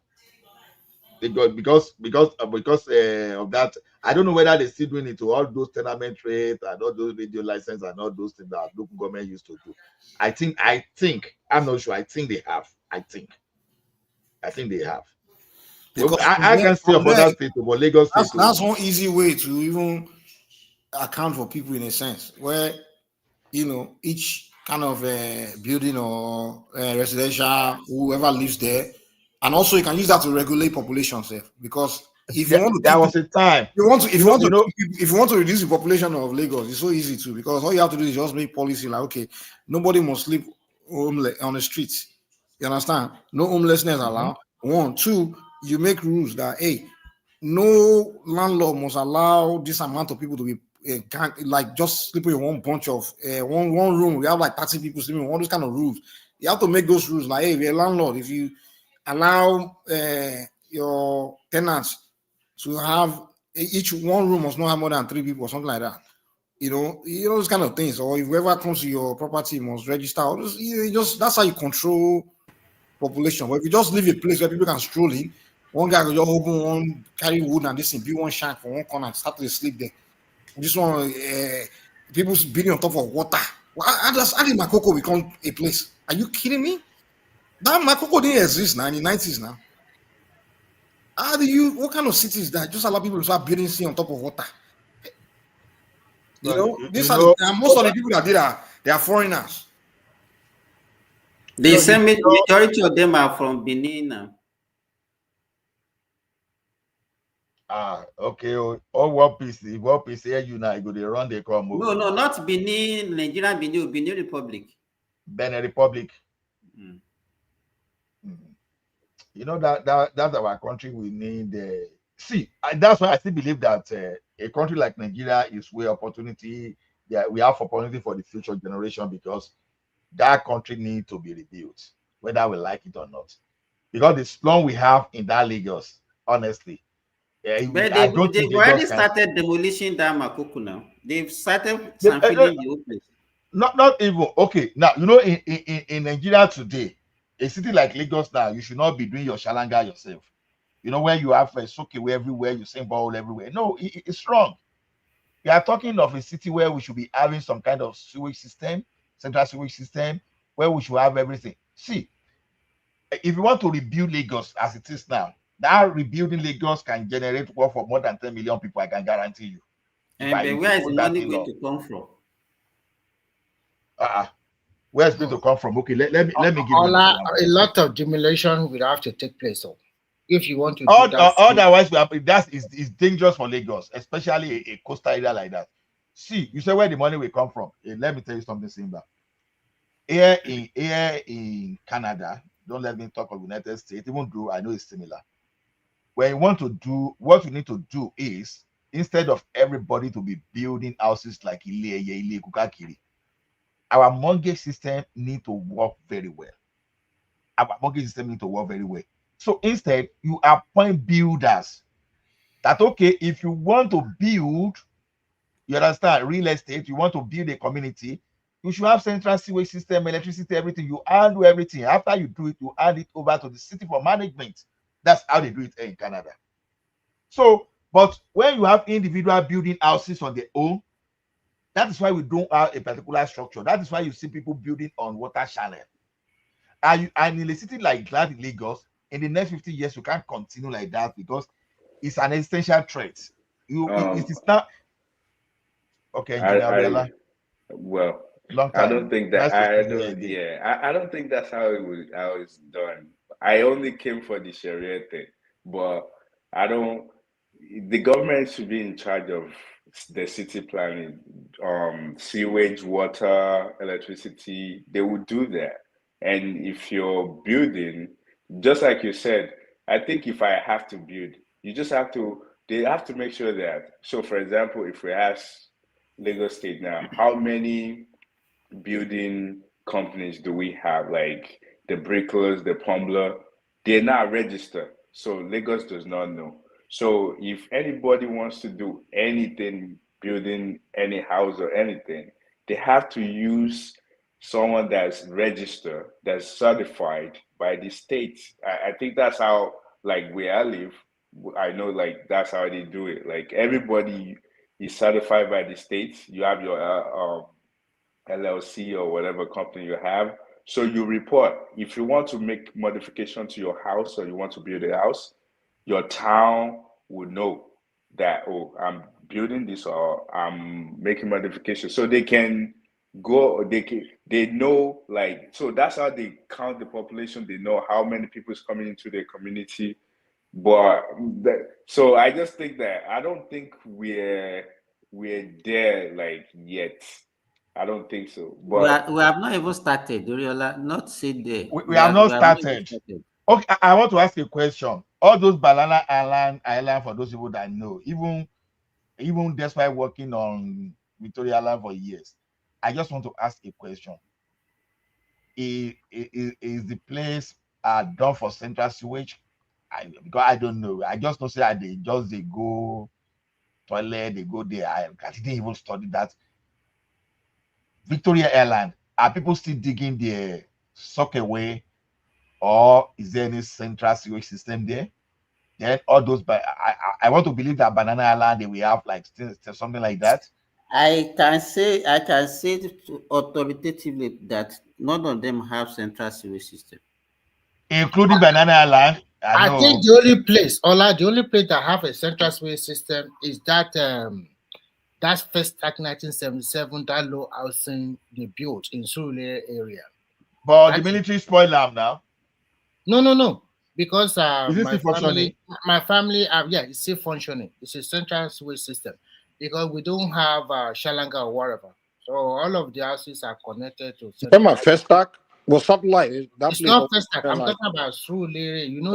They got because of that. I don't know whether they're still doing it to all those tenement rates and all those radio license and all those things that local government used to do. I think I'm not sure. I think they have. I think they have. Because I can say about that state, but Lagos State. That's one easy way to even account for people in a sense, where each kind of building or residential, whoever lives there, and also you can use that to regulate population, because if you want to, there was a time if you want to reduce the population of Lagos, it's so easy to, because all you have to do is just make policy like, okay, nobody must sleep on the streets. You understand? No homelessness allowed. 1, 2, you make rules that no landlord must allow this amount of people to be like just sleeping in one bunch of one room. We have like 30 people sleeping in all those kind of rules. You have to make those rules like, hey, we're a landlord. If you allow your tenants to have each one room must not have more than 3 people or something like that. You know those kind of things. Or if whoever comes to your property must register. That's how you control population. But if you just leave a place where people can stroll in, one guy will just open one, carry wood and this thing, build one shank from one corner and start to sleep there. This one, people building on top of water. How did Makoko become a place? Are you kidding me? That Makoko didn't exist now in the 90s now. What kind of city is that? Just allow people to start building things on top of water. Most of the people that did that, they are foreigners. The same majority of them are from Benin now. Okay. All what piece here you now go they run the come. No, not Benin, Nigeria, Benin Republic. Benin Republic. You know that's our country. We need that's why I still believe that a country like Nigeria is where opportunity. Yeah, we have opportunity for the future generation, because that country needs to be rebuilt, whether we like it or not. Because the slum we have in that Lagos, honestly. But they've already started demolishing that Makoko now. They've started filling the whole place. Not even okay. Now in Nigeria today, a city like Lagos now, you should not be doing your shalanga yourself. Where you have a soakaway everywhere, you sing ball everywhere. No, it's wrong. We are talking of a city where we should be having some kind of sewage system, central sewage system, where we should have everything. See, if you want to rebuild Lagos as it is now, that rebuilding Lagos can generate work for more than 10 million people, I can guarantee you. And where is the money going to come from? Where is it going to come from? Okay, let me give you a lot of demolition will have to take place. So if you want to do otherwise that is dangerous for Lagos, especially a coastal area like that. See, you say where the money will come from. Let me tell you something simple. Here in Canada, don't let me talk of United States, even though I know it's similar. When you want to do, what you need to do is, instead of everybody to be building houses like Ile Kukakiri, our mortgage system need to work very well. So instead, you appoint builders that, okay, if you want to build, you understand, real estate, you want to build a community, you should have central sewage system, electricity, everything. You handle everything. After you do it, you hand it over to the city for management. That's how they do it in Canada. So, but when you have individual building houses on their own, that is why we don't have a particular structure. That is why you see people building on water channel. And in a city like that in Lagos, in the next 50 years, you can't continue like that because it's an existential threat. It is not okay. Engineer Well, long I time. don't think that Nice to I see you don't. again. Yeah, I don't think that's how it's done. I only came for the Sharia thing, but I don't. The government should be in charge of the city planning, sewage, water, electricity. They would do that. And if you're building, just like you said, I think if I have to build, you just have to. They have to make sure that. So, for example, if we ask Lagos State now, how many building companies do we have? Like the bricklers, the plumbers, they're not registered. So Lagos does not know. So if anybody wants to do anything, building any house or anything, they have to use someone that's registered, that's certified by the state. I think that's how, like where I live, I know like that's how they do it. Like everybody is certified by the state. You have your LLC or whatever company you have. So you report. If you want to make modification to your house or you want to build a house, your town would know that, oh, I'm building this or I'm making modifications. So they can go, they know, like, so that's how they count the population. They know how many people is coming into their community. But so I just think that I don't think we're there like yet. I don't think so. But We have not even started, Duriola. Not sit there. We have not We have not even started. started. Okay, I want to ask a question. All those Banana Island, for those people that know, even despite working on Victoria Island for years, I just want to ask a question. Is the place done for central sewage? Because I don't know. I just know say that they go toilet, they go there. I didn't even study that. Victoria Island, are people still digging their sock away, or is there any central sewage system there? Then all those, but I want to believe that Banana Island they will have like still something like that. I can say authoritatively that none of them have central sewage system, Including Banana Island. I think the only place that have a central sewage system is that that's first start 1977, that low housing they built in Surulere area. But the military spoiled them now. No. Because is it still functioning? My family, it's still functioning. It's a central sewage system because we don't have Shalanga or whatever. So all of the houses are connected to. Remember first stack was something like that. It's not first stack. I'm talking about Surulere. You know,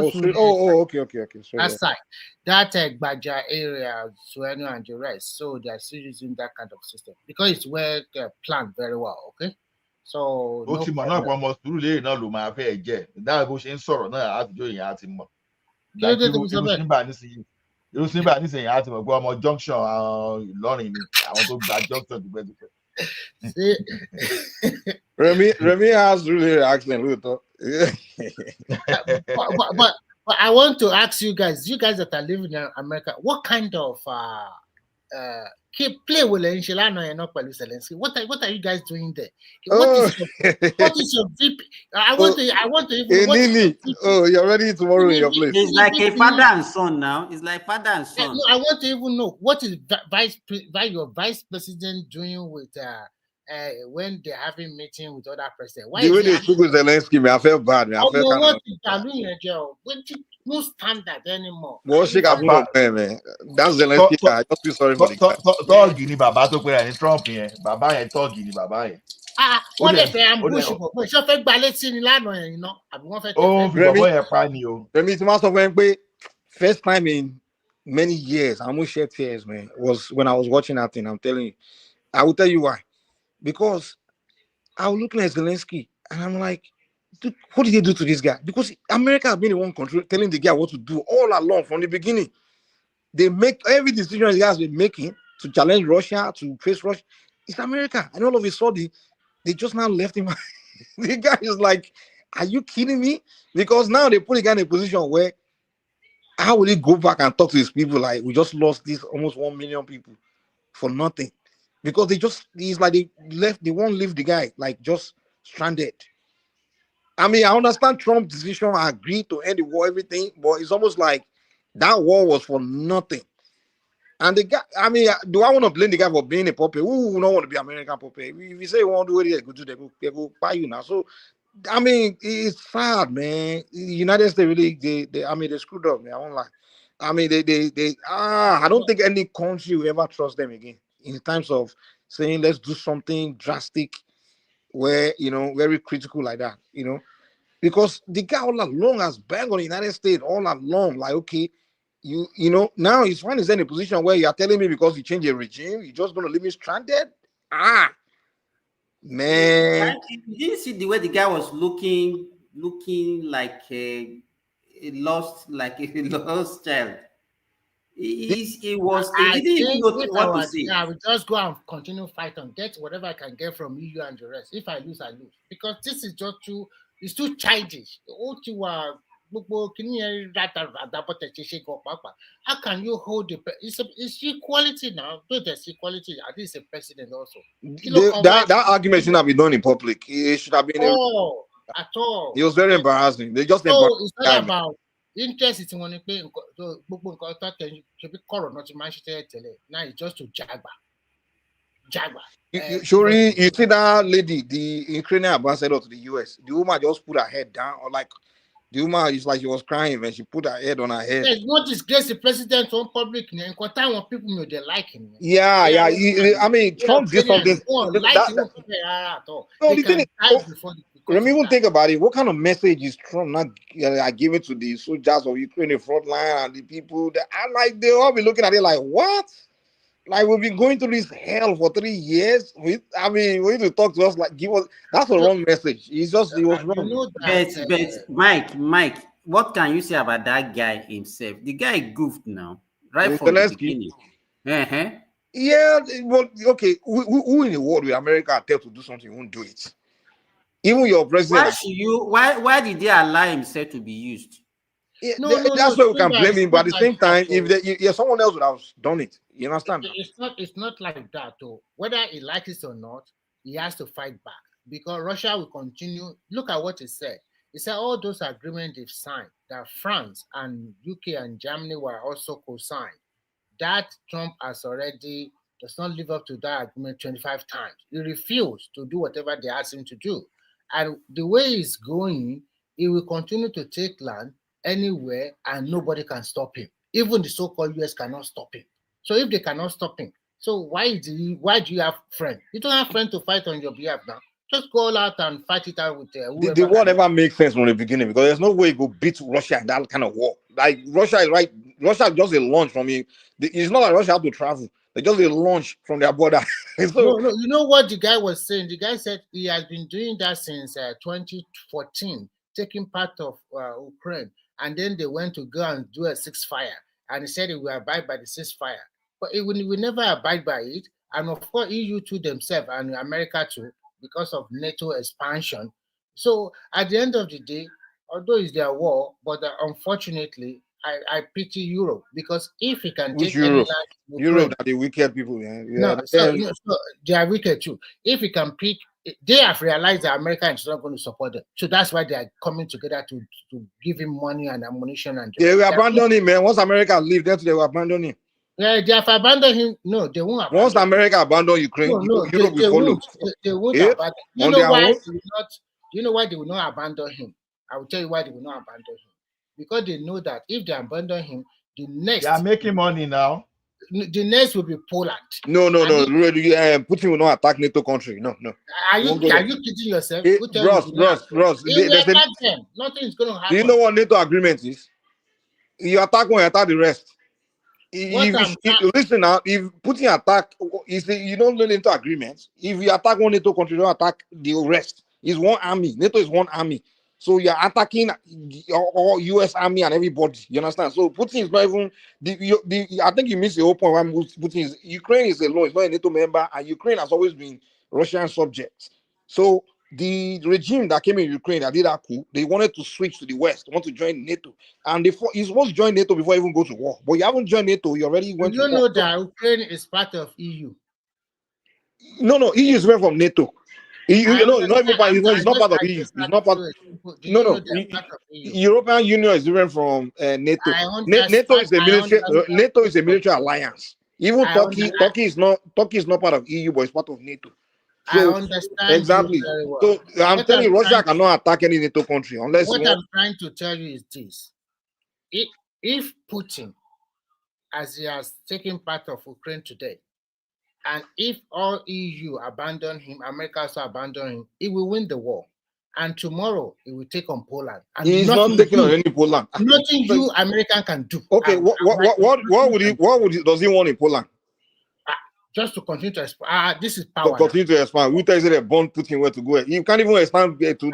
okay. So that side, that Baja area, Sueno and the rest. So they are still using that kind of system because it's well planned very well. Okay. So no almost Surulere náà ló máa fẹ́ jẹ́ dáa bó ṣe ń sọ̀rọ̀ náà àtijọ́ èèyàn àti mọ̀. Irú símbà nísìnyí àti mọ̀ pé ọmọ junction Ìlọrin ni àwọn tó gba junction dùgbẹ́dùgbẹ́. Remy has really accent, but I want to ask you guys that are living in America, what kind of play will Zelensky? What are you guys doing there? What is your VP? I want to even. You're ready tomorrow in your place. It's like a father and son now. It's like father and son. No, I want to even know what is your vice president doing with when they're having meeting with other presidents. The way they speak with Zelensky, I felt bad. I felt no standard anymore. Man. That's Zelensky. I just feel sorry for the guy. Tọ́ọ̀gì ni bàbá tó pera ní Trump yẹn. Bàbá yẹn tọ́ọ̀gì ni bàbá yẹn. Wọ́n lè fẹ́ ambush bọ̀ pé ṣé fẹ́ gba létí ni lánàá yẹn iná àbí wọ́n fẹ́ tẹ̀. Ó fi bàbá yẹn pa ni o. Remi ti máa sọ fún ẹ pé first time in many years, I almost shed tears, man, was when I was watching that thing. I'm telling you. I will tell you why. Because I was looking at Zelensky and I'm like, dude, what did they do to this guy? Because America has been the one telling the guy what to do all along from the beginning. They make every decision he has been making to challenge Russia, to face Russia. It's America. And all of a sudden, they just now left him. The guy is like, are you kidding me? Because now they put the guy in a position where how will he go back and talk to his people like we just lost this almost 1 million people for nothing? Because he's like they won't leave the guy like just stranded. I mean, I understand Trump's decision, I agree to end the war, everything, but it's almost like that war was for nothing. And the guy, I mean, do I want to blame the guy for being a puppet? Who don't want to be American puppet? If you say you want to do it, they go buy you now. So, I mean, it's sad, man. The United States really, they screwed up, man. I won't lie. I mean, I don't think any country will ever trust them again in terms of saying let's do something drastic, where very critical like that, because the guy all along has banged on the United States all along. Like, okay, now he's finally in a position where you are telling me because you change a regime, you're just gonna leave me stranded? Man. You didn't see the way the guy was looking like a lost child. He was. He didn't even know what to say. Yeah, we just go and continue fight and get whatever I can get from EU and the rest. If I lose, I lose. Because this is just it's too childish. How can you hold the it's equality now? Though there's equality, at least a president also. That argument shouldn't have been done in public. It should have been at all. It was very embarrassing. They just it's not about interest. It's one pay now it's just to Jagba. You see that lady, the Ukrainian ambassador to the US, the woman just put her head down, or like the woman is like she was crying when she put her head on her head. There's no disgrace the president on public. People know they like him. Yeah. I mean, Trump did something. Let me even think about it. What kind of message is Trump not giving to the soldiers of Ukraine, the front line, and the people that are like, they all be looking at it like, what? Like, we've been going through this hell for 3 years. We need to talk to us like, that's a wrong message. It was wrong. But Mike, what can you say about that guy himself? The guy goofed now, right from the beginning. Yeah, well, okay. Who in the world with America tell to do something, won't do it? Even your president. Why did they allow himself to be used? Yeah, that's why we can blame him. But at the same time, if someone else would have done it, you understand? It's not like that, though. Whether he likes it or not, he has to fight back because Russia will continue. Look at what he said. He said all those agreements they've signed, that France and UK and Germany were also co-signed, that Trump has already does not live up to that agreement 25 times. He refused to do whatever they asked him to do. And the way it's going, he will continue to take land anywhere and nobody can stop him. Even the so-called US cannot stop him. So if they cannot stop him, so why do you have friends? You don't have friends to fight on your behalf now. Just go all out and fight it out with whoever. The war never makes sense from the beginning because there's no way you go beat Russia in that kind of war. Like Russia is right. Russia just a launch from it. It's not like Russia have to travel. They just a launch from their border. No, you know what the guy was saying? The guy said he has been doing that since 2014, taking part of Ukraine. And then they went to go and do a ceasefire. And he said he will abide by the ceasefire. But he will never abide by it. And of course, EU too themselves and America too, because of NATO expansion. So at the end of the day, although it's their war, but unfortunately, I pity Europe because if he can take any land, Europe are the wicked people. So they are wicked too. If he can pick, they have realized that America is not going to support them. So that's why they are coming together to give him money and ammunition. And they will abandon him, man. Once America leave, they will abandon him. Yeah, they have abandoned him. No, they won't abandon Once America abandon Ukraine, Europe will follow. They won't abandon. You know why? You know why they will not abandon him? I will tell you why they will not abandon him. Because they know that if they abandon him, the next they are making money now. The next will be Poland. No. Putin will not attack NATO country. No. Are you kidding yourself? Ross. Nothing is going to happen. Do you know what NATO agreement is? You attack one, you attack the rest. Listen now, if Putin attack, you don't know NATO agreements. If you attack one NATO country, you don't attack the rest. It's one army. NATO is one army. So you're attacking all US army and everybody. You understand? So Putin is not even I think you missed the whole point. Why Putin is Ukraine is alone, it's not a NATO member, and Ukraine has always been Russian subject. So the regime that came in Ukraine that did that coup, they wanted to switch to the West, want to join NATO, and you're supposed to join NATO before you even go to war. But you haven't joined NATO, you already went to war. You know that Ukraine is part of EU. No, EU is different from NATO. EU, not even part. It's not part of EU. It's not part. No. European Union is different from NATO. NATO is a military. NATO is a military alliance. Even Turkey is not part of EU, but it's part of NATO. So, I understand exactly. You very well. So I'm telling you, Russia cannot attack any NATO country unless. What I'm trying to tell you is this: if Putin, as he has taken part of Ukraine today, and if all EU abandon him, America also abandon him, he will win the war. And tomorrow he will take on Poland. And he's not taking on any Poland. Nothing you American can do. Okay, what does he want in Poland? Just to continue to expand. This is power. Continue to expand. Who tells you that born Putin where to go? You can't even expand to the.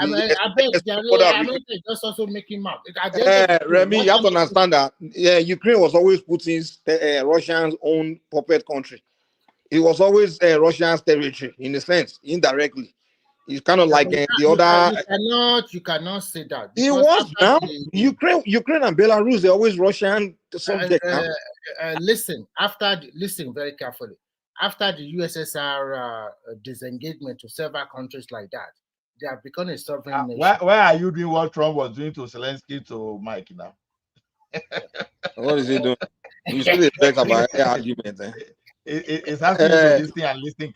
America just also making map. Remy, you have to understand that. Yeah, Ukraine was always Putin's Russia's own puppet country. It was always Russia's territory in a sense, indirectly. It's kind of like the other. You cannot say that. It was now Ukraine and Belarus. They're always Russian subject. Listen very carefully. After the USSR disengagement to several countries like that, they have become a sovereign nation. Why are you doing what Trump was doing to Zelensky to Mike now? What is he doing? You should expect about argument. It's asking you to listen and listen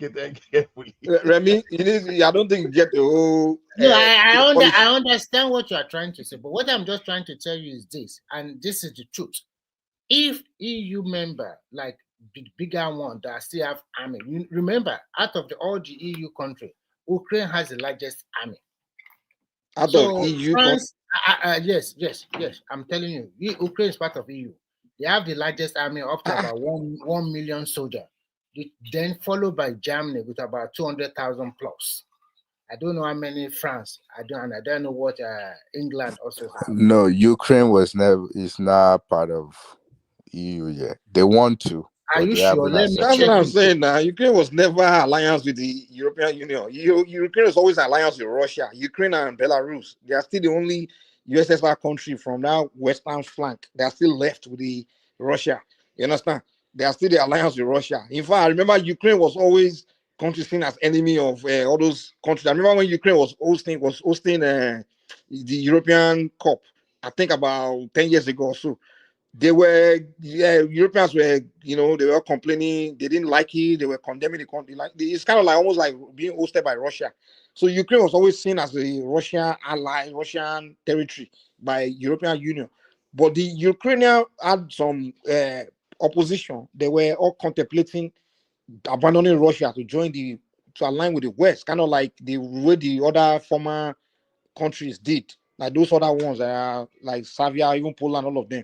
carefully. Remy, I don't think you get the whole. No, I understand what you are trying to say, but what I'm just trying to tell you is this, and this is the truth. If EU member, like the bigger one that still have army, remember, out of all the EU countries, Ukraine has the largest army. Out of EU? France, yes, I'm telling you, Ukraine is part of EU. They have the largest army, up to about 1 million soldiers. Then followed by Germany with about 200,000 plus. I don't know how many France. I don't know what England also has. No, Ukraine is not part of EU yet. They want to. Are you sure? That's what I'm saying now. Ukraine was never an alliance with the European Union. Ukraine is always an alliance with Russia. Ukraine and Belarus, they are still the only USSR country from that western flank. They are still left with the Russia. You understand? They are still the alliance with Russia. In fact, I remember Ukraine was always country seen as enemy of all those countries. I remember when Ukraine was hosting the European Cup. I think about 10 years ago or so. Europeans were, they were complaining. They didn't like it. They were condemning the country. It's kind of like almost like being hosted by Russia. So Ukraine was always seen as a Russian ally, Russian territory by European Union. But the Ukrainians had some opposition. They were all contemplating abandoning Russia to align with the West, kind of like the way the other former countries did, like those other ones that are like Serbia, even Poland, all of them.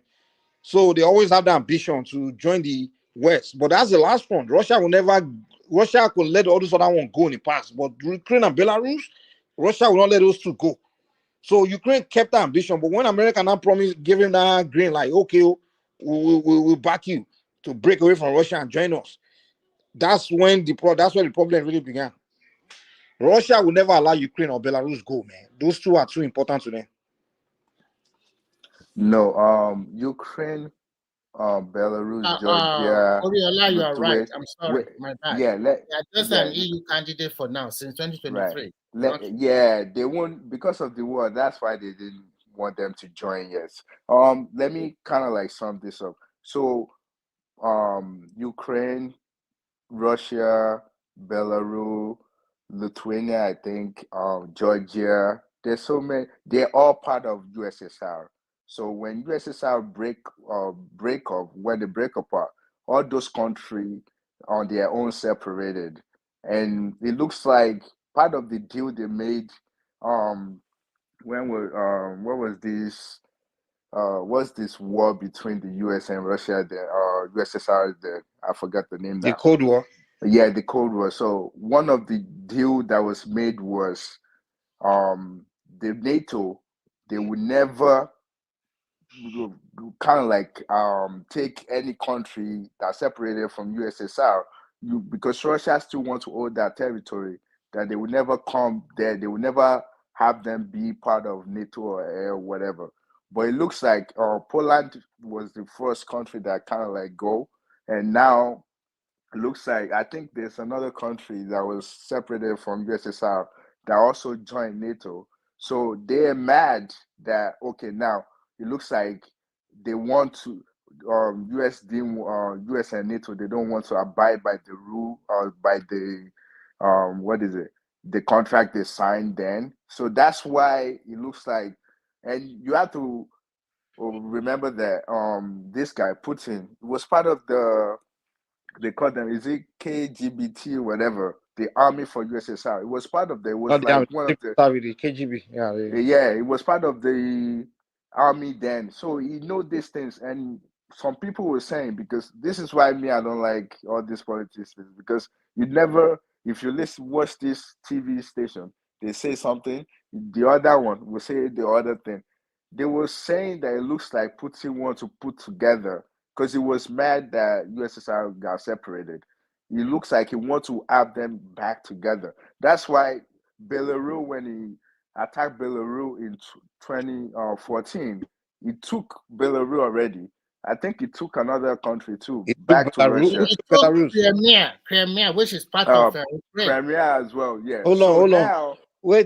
So they always have the ambition to join the West, but that's the last one. Russia could let all those other ones go in the past, but Ukraine and Belarus, Russia will not let those two go. So Ukraine kept that ambition, but when America now gave him that green light, okay, we'll back you to break away from Russia and join us. That's where the problem really began. Russia will never allow Ukraine or Belarus go, man. Those two are too important to them. No, Ukraine, Belarus, Georgia. Oriola, you are right. I'm sorry, my bad. Yeah, just an EU candidate for now since 2023. Right. They won't because of the war. That's why they didn't want them to join yet. Let me kind of like sum this up. So, Ukraine, Russia, Belarus, Lithuania, I think, Georgia. There's so many. They're all part of USSR. So when USSR break up, when they break apart, all those countries on their own separated, and it looks like part of the deal they made. What was this? What's this war between the US and Russia? The USSR. I forgot the name. The Cold War. Yeah, the Cold War. So one of the deal that was made was the NATO they would never kind of like take any country that's separated from USSR, because Russia still wants to hold that territory, that they would never come there, they would never have them be part of NATO or whatever. But it looks like Poland was the first country that kind of like go, and now it looks like I think there's another country that was separated from USSR that also joined NATO. So they're mad that okay, now it looks like they want to US and NATO, they don't want to abide by the rule or by the what is it, the contract they signed then. So that's why it looks like, and you have to remember that this guy Putin was part of they call them, is it KGBT or whatever, the army for USSR. It was part of it was Not like the one of the the KGB. Yeah. yeah, it was part of the army then. So he know these things, and some people were saying, because this is why me I don't like all these politics, because you never, if you watch this TV station, they say something, the other one will say the other thing. They were saying that it looks like Putin wants to put together, because he was mad that USSR got separated. It looks like he wants to have them back together. That's why Belarus, when he attacked Belarus in 2014, he took Belarus already. I think he took another country too, It took back to Russia. It took Crimea, which is part of Ukraine. Crimea as well, yeah. Hold so on.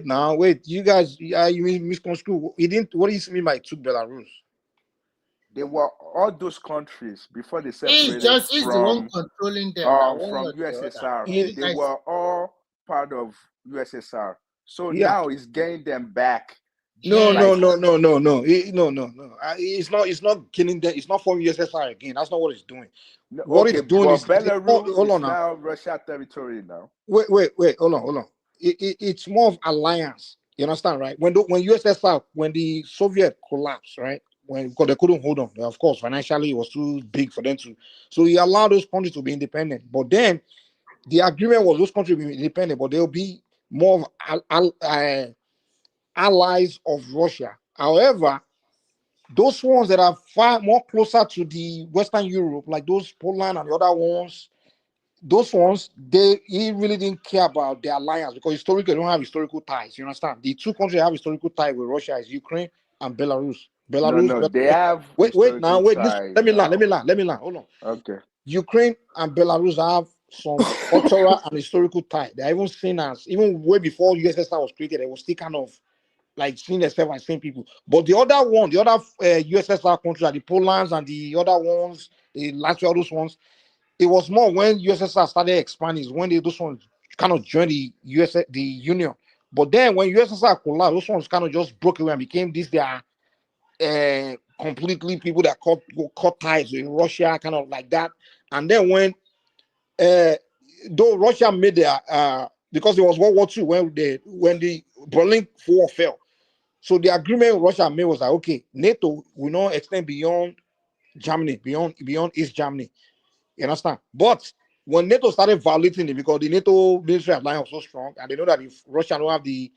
now, Wait. You guys, you misconstrued. He didn't. What do you mean by took Belarus? they were all those countries before they separated He's the one controlling them. from USSR. Yeah. They were all part of USSR. So Yeah. now he's getting them back. No. It's not killing them. It's not from USSR again. That's not what it's doing. No, What okay, it's doing but is Belarus hold is on now. now Russia territory now. Wait. Hold on. It's more of alliance. You understand, right? When USSR, when the Soviet collapsed, right? Because they couldn't hold on. Of course, financially it was too big for them to. So he allowed those countries to be independent. But then the agreement was those countries will be independent, but they'll be more of allies of Russia. However, those ones that are far more closer to the Western Europe, like those Poland and the other ones, those ones, he really didn't care about their alliance, because historically they don't have historical ties. You understand? The two countries that have historical ties with Russia is Ukraine and Belarus. No, they have Wait. Let me land. Hold on. Okay. Ukraine and Belarus have some cultural and historical tie. They're even seen as, even way before USSR was created, they were still kind of like seeing themselves as same people. But the other USSR countries, the Polands and the other ones, the Latvia, those ones, it was more when USSR started expanding, when those ones kind of joined the Union. But then when USSR collapsed, those ones kind of just broke away and became completely people that cut ties with Russia, kind of like that. And then when though Russia made their because it was World War II when the Berlin Wall fell. So the agreement Russia made was like, okay, NATO will not extend beyond Germany, beyond East Germany. You understand? But when NATO started violating it, because the NATO military alliance was so strong, and they know that if Russia don't have the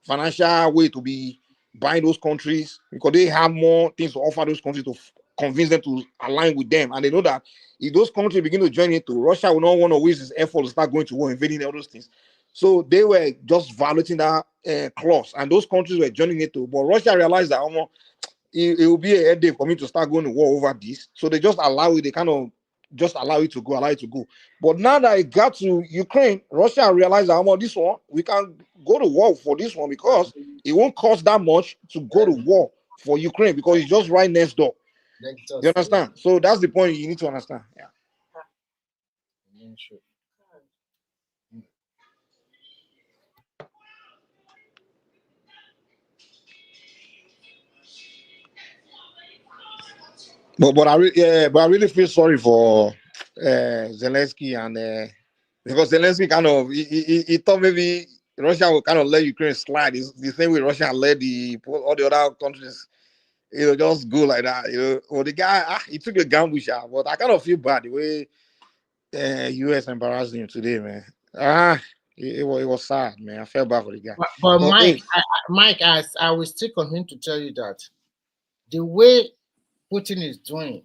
financial way to be buying those countries, because they have more things to offer those countries to convince them to align with them, and they know that if those countries begin to join NATO, Russia will not want to waste its effort to start going to war, invading all those things. So they were just violating that clause, and those countries were joining NATO. But Russia realized that it will be a headache for me to start going to war over this. So they just allow it. They kind of just allow it to go. But now that it got to Ukraine, Russia realized that this one, we can go to war for this one, because it won't cost that much to go to war for Ukraine, because it's just right next door. You understand? So that's the point you need to understand. Yeah. But I really feel sorry for Zelensky, and because Zelensky kind of he thought maybe Russia would kind of let Ukraine slide. It's the same way Russia let all the other countries, just go like that. Well, the guy he took a gamble shot, but I kind of feel bad the way US embarrassed him today, man. It was sad, man. I felt bad for the guy. But Mike, hey, Mike, I will still continue to tell you that the way Putin is doing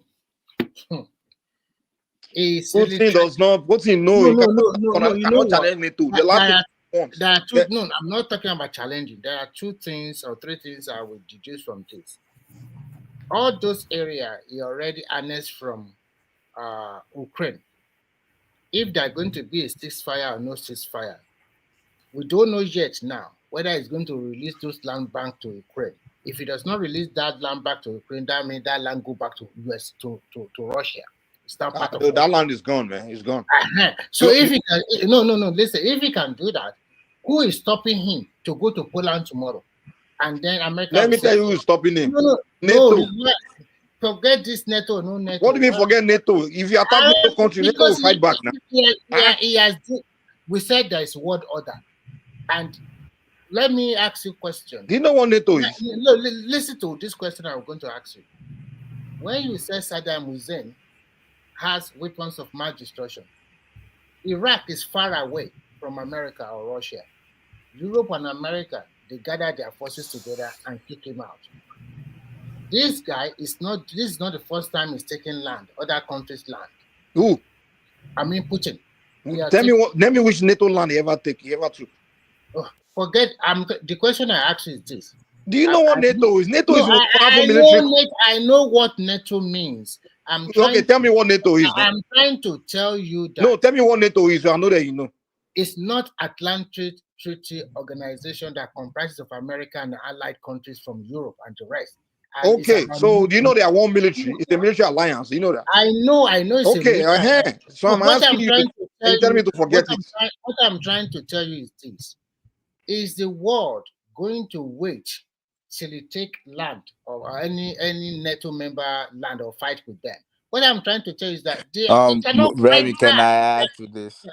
is really Putin does not. Putin no. You know cannot what? challenge NATO. The last thing he wants. There are two. No, I'm not talking about challenging. There are 2 things or 3 things I will deduce from this. All those areas he already annexed from Ukraine. If they're going to be a ceasefire or no ceasefire, we don't know yet now whether it's going to release those land back to Ukraine. If it does not release that land back to Ukraine, that means that land go back to US to Russia. It's not part of that land is gone, man. It's gone. So if he can, no. Listen, if he can do that, who is stopping him to go to Poland tomorrow? And then America. Let me tell you who's stopping him. NATO. No, forget this NATO. No NATO. What do you mean forget NATO? If you attack NATO country, NATO will fight back now. He has. We said there is world order, and let me ask you a question. Do you know what NATO is? No, listen to this question I'm going to ask you. When you say Saddam Hussein has weapons of mass destruction, Iraq is far away from America or Russia. Europe and America, they gather their forces together and kick him out. This guy is not. This is not the first time he's taking land, other countries' land. Who? I mean Putin. Tell me which NATO land he ever took. Oh, forget. The question I ask you is this: do you know what NATO is? NATO is a powerful military. I know what NATO means. Tell me what NATO is. I'm trying to tell you that. No, tell me what NATO is. I know that you know. It's not Atlantic Treaty Organization that comprises of America and allied countries from Europe and the rest. And okay, so do you know they are one military? It's a military alliance. You know that? I know. It's okay. So I'm asking you. You tell me to forget it. What I'm trying to tell you is this: is the world going to wait till you take land or any NATO member land or fight with them? What I'm trying to tell you is that they cannot Remy, fight can back. I add to this?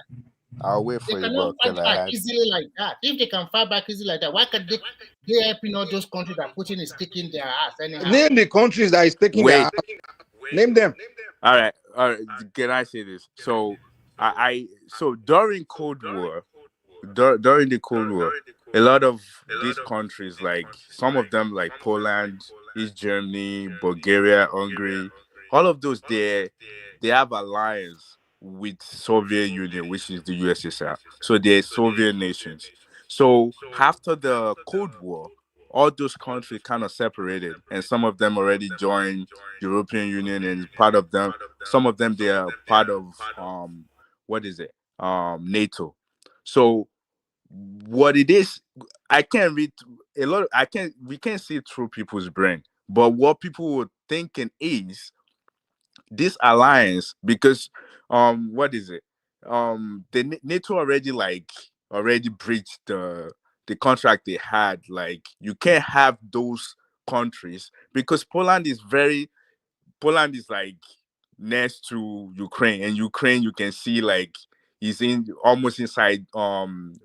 I'll wait They for you, cannot but fight can I back add? easily like that. If they can fight back easily like that, why can't they helping all those countries that Putin is kicking their ass anyhow? Name the countries that is taking their ass. Name them. All right. Can I say this? So so during Cold War, during the Cold War, a lot of these countries, like some of them, like Poland, East Germany, Bulgaria, Hungary, all of those, they have alliance with Soviet Union, which is the USSR. So they're Soviet nations. So after the Cold War, all those countries kind of separated, and some of them already joined European Union, and part of them, some of them, they are part of NATO. So what it is, I can't read a lot. We can't see through people's brain, but what people were thinking is this alliance, because the NATO already breached the contract they had. Like, you can't have those countries because Poland is like next to Ukraine, and Ukraine, you can see, like, is almost inside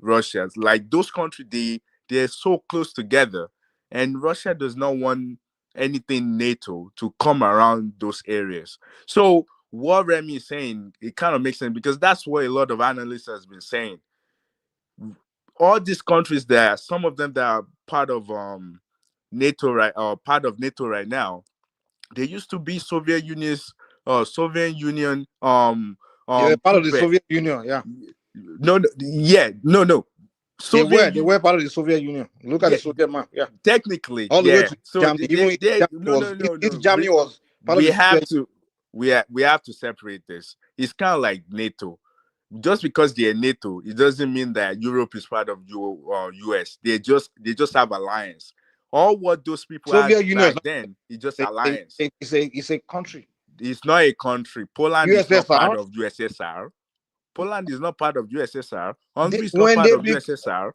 Russia. Like, those countries, they're so close together, and Russia does not want anything NATO to come around those areas. So what Remy is saying, it kind of makes sense, because that's what a lot of analysts has been saying. All these countries there, some of them that are part of NATO right now, they used to be Soviet Union yeah, part of the Soviet Union. Yeah. No. They were part of the Soviet Union. Look at the Soviet map. Yeah. Technically, all the way to so Germany. Germany was part of the Soviet. We have to separate this. It's kind of like NATO. Just because they're NATO, it doesn't mean that Europe is part of US. They just have alliance. All what those people Soviet had Union back then, it's just alliance. It's a country. It's not a country. Poland USSR? is not part of USSR. Poland is not part of USSR. Hungary is not part of USSR.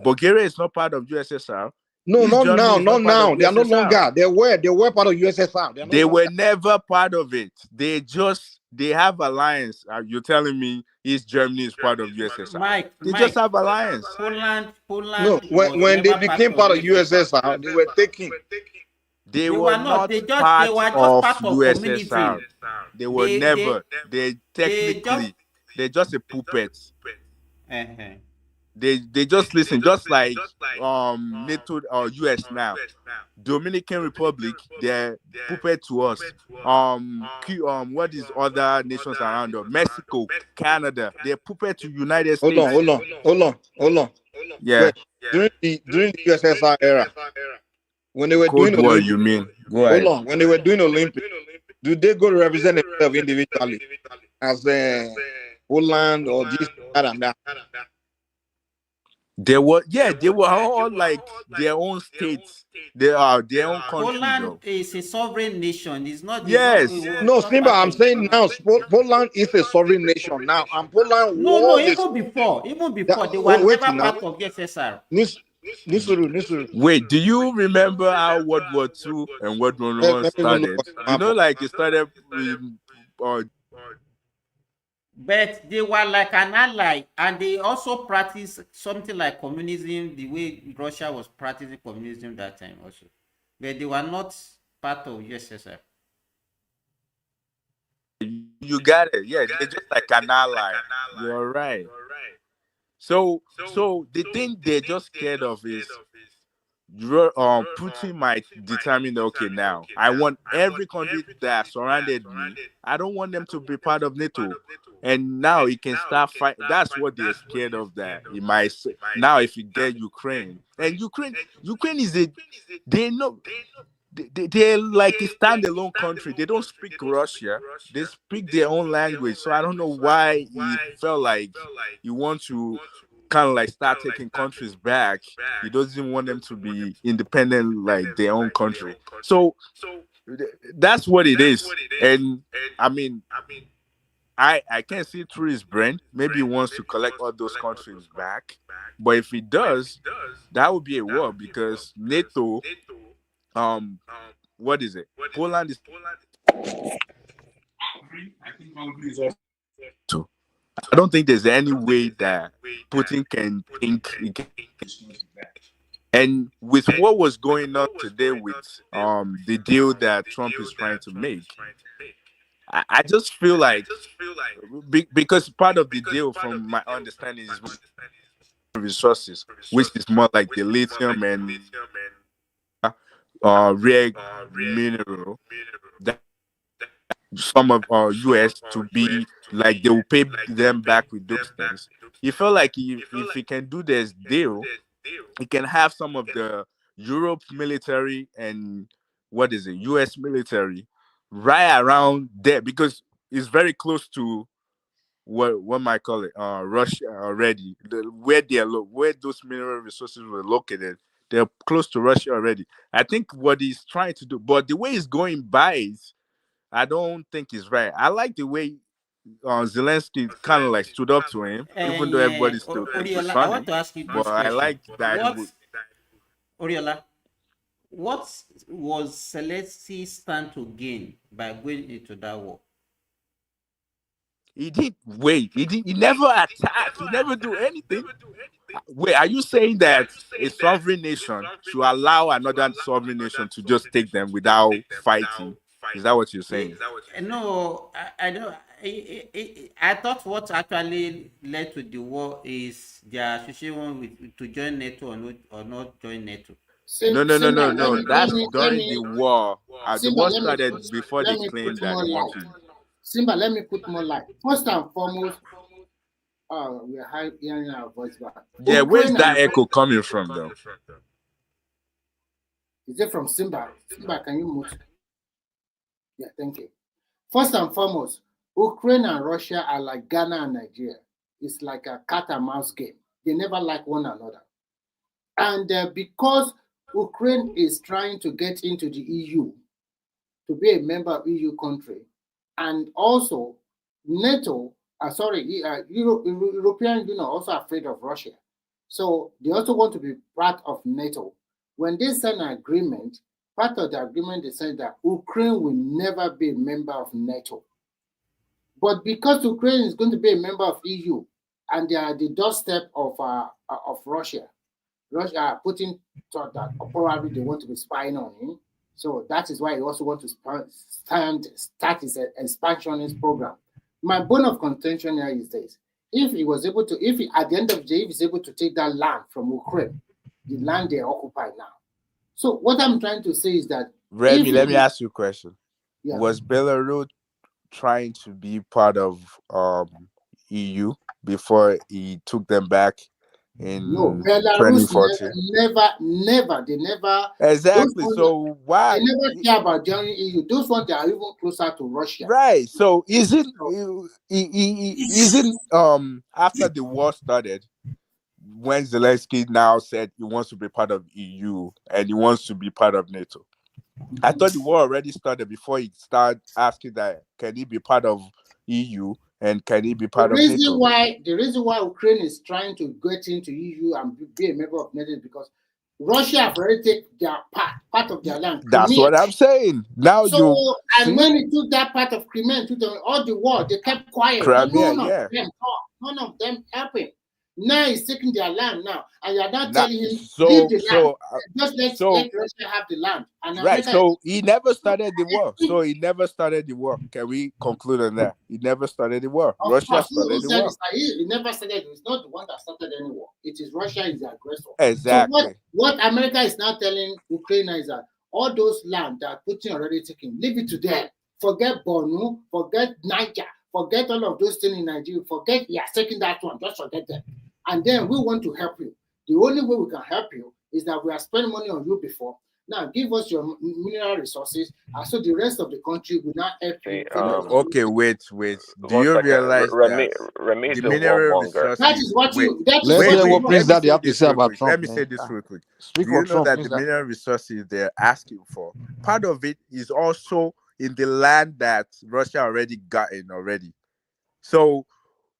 Bulgaria is not part of USSR. No, not now. They are no longer. They were part of USSR. They were never part of it. They have alliance. You're telling me East Germany is part of USSR? They just have alliance. Poland. No, when they became part of USSR, they were taking. They were not part of USSR. They were never. They're just a puppet. They just listen, just like NATO or US now. Dominican Republic, they're puppet to us. What is other nations around us? Mexico, Canada, they're puppet to United Hold on, States. hold on. Yeah. Wait, during the USSR era, when they were Cold doing War, Olympics, you mean? Go hold ahead. on, when they were doing Olympics, do they go to represent themselves individually as Poland or this, that, and that? They were all like their own states. They are their own country, Poland though. is a sovereign nation. It's not. It's not. Yes. It was No, not Simba, part I'm of. saying now, Poland is a sovereign nation now, and Poland No, no. was a. Even before, they were Wait never now. part of USSR. Nisuru. Wait, do you remember how World War II and World War Let One me know started? what You know, happened. like it started But they were like an ally, and they also practiced something like communism, the way Russia was practicing communism that time also. But they were not part of USSR. you got it. Yeah, they're just like an ally. You're right. So the thing they're just scared of is Putin might determine, okay, now I want every country that surrounded me, I don't want them to be part of NATO. And now he can start fighting. That's what they're scared of, that he might say. Now if you get Ukraine, and Ukraine is they know they're like a standalone country. They don't speak Russia. They speak their own language. So I don't know why he felt like he wants to kind of like start taking countries back. He doesn't want them to be independent like their own country. So that's what it is. And I mean, I can't see through his brain. Maybe he wants to collect all those countries back. But if he does, that would be a war, because NATO, what is it? Poland is. I don't think there's any way that Putin can think he can. And with what was going on today with the deal that Trump is trying to make, I just feel like because part of the deal, from my understanding, is resources, which is more like the lithium and rare mineral that some of US to be like they will pay them back with those things. He felt like if he can do this deal, he can have some of the Europe military and what is it, US military right around there, because it's very close to what might call it Russia already. Where where those mineral resources were located, they're close to Russia already. I think what he's trying to do, but the way he's going by it, I don't think is right. I like the way Zelensky kind of like stood up to him, even though everybody still thinks it's Oriola, I want funny. to ask you But this I question. like that he would. Oriola, what was Zelensky's stand to gain by going into that war? He didn't wait. He never attacked. He never do anything. Wait, are you saying that a sovereign nation should allow another sovereign nation to just take them without fighting? Is that what you're saying? No, I don't. I thought what actually led to the war is their association with to join NATO or not join NATO. No. That's during the war. The Simba, war started before let they me claimed put that more they want light. to. Simba, let me put more light. First and foremost, we're hearing our voice back. Yeah, where's that echo coming from, though? Is it from Simba? Simba, can you mute? Yeah, thank you. First and foremost, Ukraine and Russia are like Ghana and Nigeria. It's like a cat and mouse game. They never like one another. And because Ukraine is trying to get into the EU, to be a member of EU country, and also NATO, European Union are also afraid of Russia. So they also want to be part of NATO. When they sign an agreement, part of the agreement they said that Ukraine will never be a member of NATO. But because Ukraine is going to be a member of EU and they are at the doorstep of Russia, Putin thought that probably they want to be spying on him. So that is why he also wants to start his expansionist program. My bone of contention here is this. if he was able to, if he, at the end of the day, if he's able to take that land from Ukraine, the land they occupy now. So what I'm trying to say is that Remy, let me ask you a question. Yeah. Was Belarus trying to be part of EU before he took them back No, in Belarus 2014? never, they never. Exactly. So why? They never care about joining EU. Those ones they are even closer to Russia. Right. So isn't after the war started, when Zelensky now said he wants to be part of EU and he wants to be part of NATO, I thought the war already started before he started asking that can he be part of EU and can he be part of NATO? The reason why Ukraine is trying to get into EU and be a member of NATO is because Russia have already taken their part of their land. That's Crimea. what I'm saying. Now So, and see? when he took that part of Crimea to all the war, they kept quiet. Crimea, None yeah. of them talk. None of them helping. Now he's taking their land now, and you're not telling him leave the land. Just let Russia have the land. And right. America So he never started the war. So he never started the war. Can we conclude on that? He never started the war. Of Russia course, started the war. He never started. It's not the one that started any war. It is Russia is the aggressor. Exactly. So what America is now telling Ukraine is that all those land that Putin already taken, leave it to them. Forget Borno, forget Niger, forget all of those things in Nigeria. Forget he has taken that one. Just forget them. And then we want to help you. The only way we can help you is that we have spent money on you before. Now give us your mineral resources, and so the rest of the country will not help you. Okay, wait. Do you realize that the mineral resources? That is what you. That is Let's what hear you what Prince Daddy have to say about Trump. Let me say this real quick. Speak Do for you know Trump, that Prince the Daddy. mineral resources they're asking for, part of it is also in the land that Russia already gotten already. So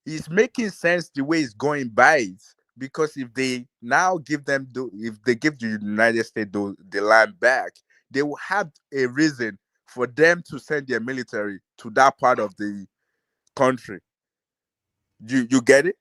it's making sense the way it's going by it, because if they now give them if they give the United States the land back, they will have a reason for them to send their military to that part of the country. You get it?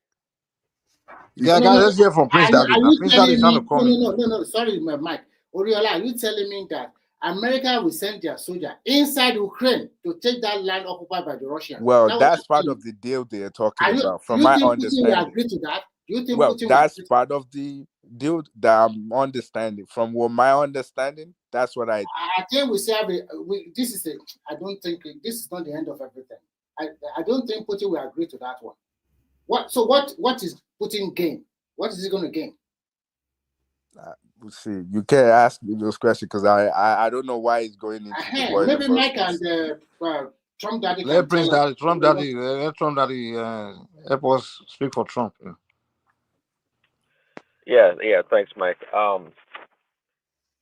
Yeah, guys, let's hear from Prince Daddy. Prince Daddy is trying to come. No. Sorry, Mike. Oriola, are you telling me that America will send their soldier inside Ukraine to take that land occupied by the Russians? Well, that's part of the deal they're talking about. From my understanding, Putin will agree to that? Do you think well, Putin that's part of the deal that I'm understanding. From what my understanding, that's what I think we say. This is I don't think this is not the end of everything. I don't think Putin will agree to that one. What is Putin gain? What is he going to gain? We'll see. You can't ask me those questions because I don't know why he's going into the war. Maybe Mike and Trump Daddy. Let Prince Daddy, Trump Daddy, let Trump Daddy help us speak for Trump. Yeah. Thanks, Mike.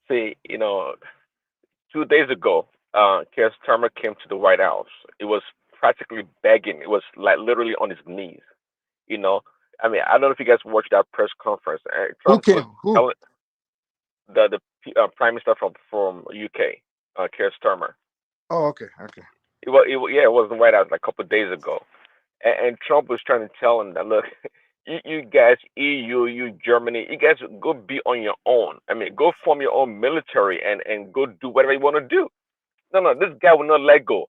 See, 2 days ago, Keir Starmer came to the White House. It was practically begging. It was like literally on his knees. I mean, I don't know if you guys watched that press conference. Trump Who came? Who? The Prime Minister from UK, Keir Starmer. Oh, okay. It was in the White House like a couple of days ago, and Trump was trying to tell him that, look, you guys, EU, you Germany, you guys go be on your own. I mean, go form your own military and go do whatever you want to do. No, this guy will not let go.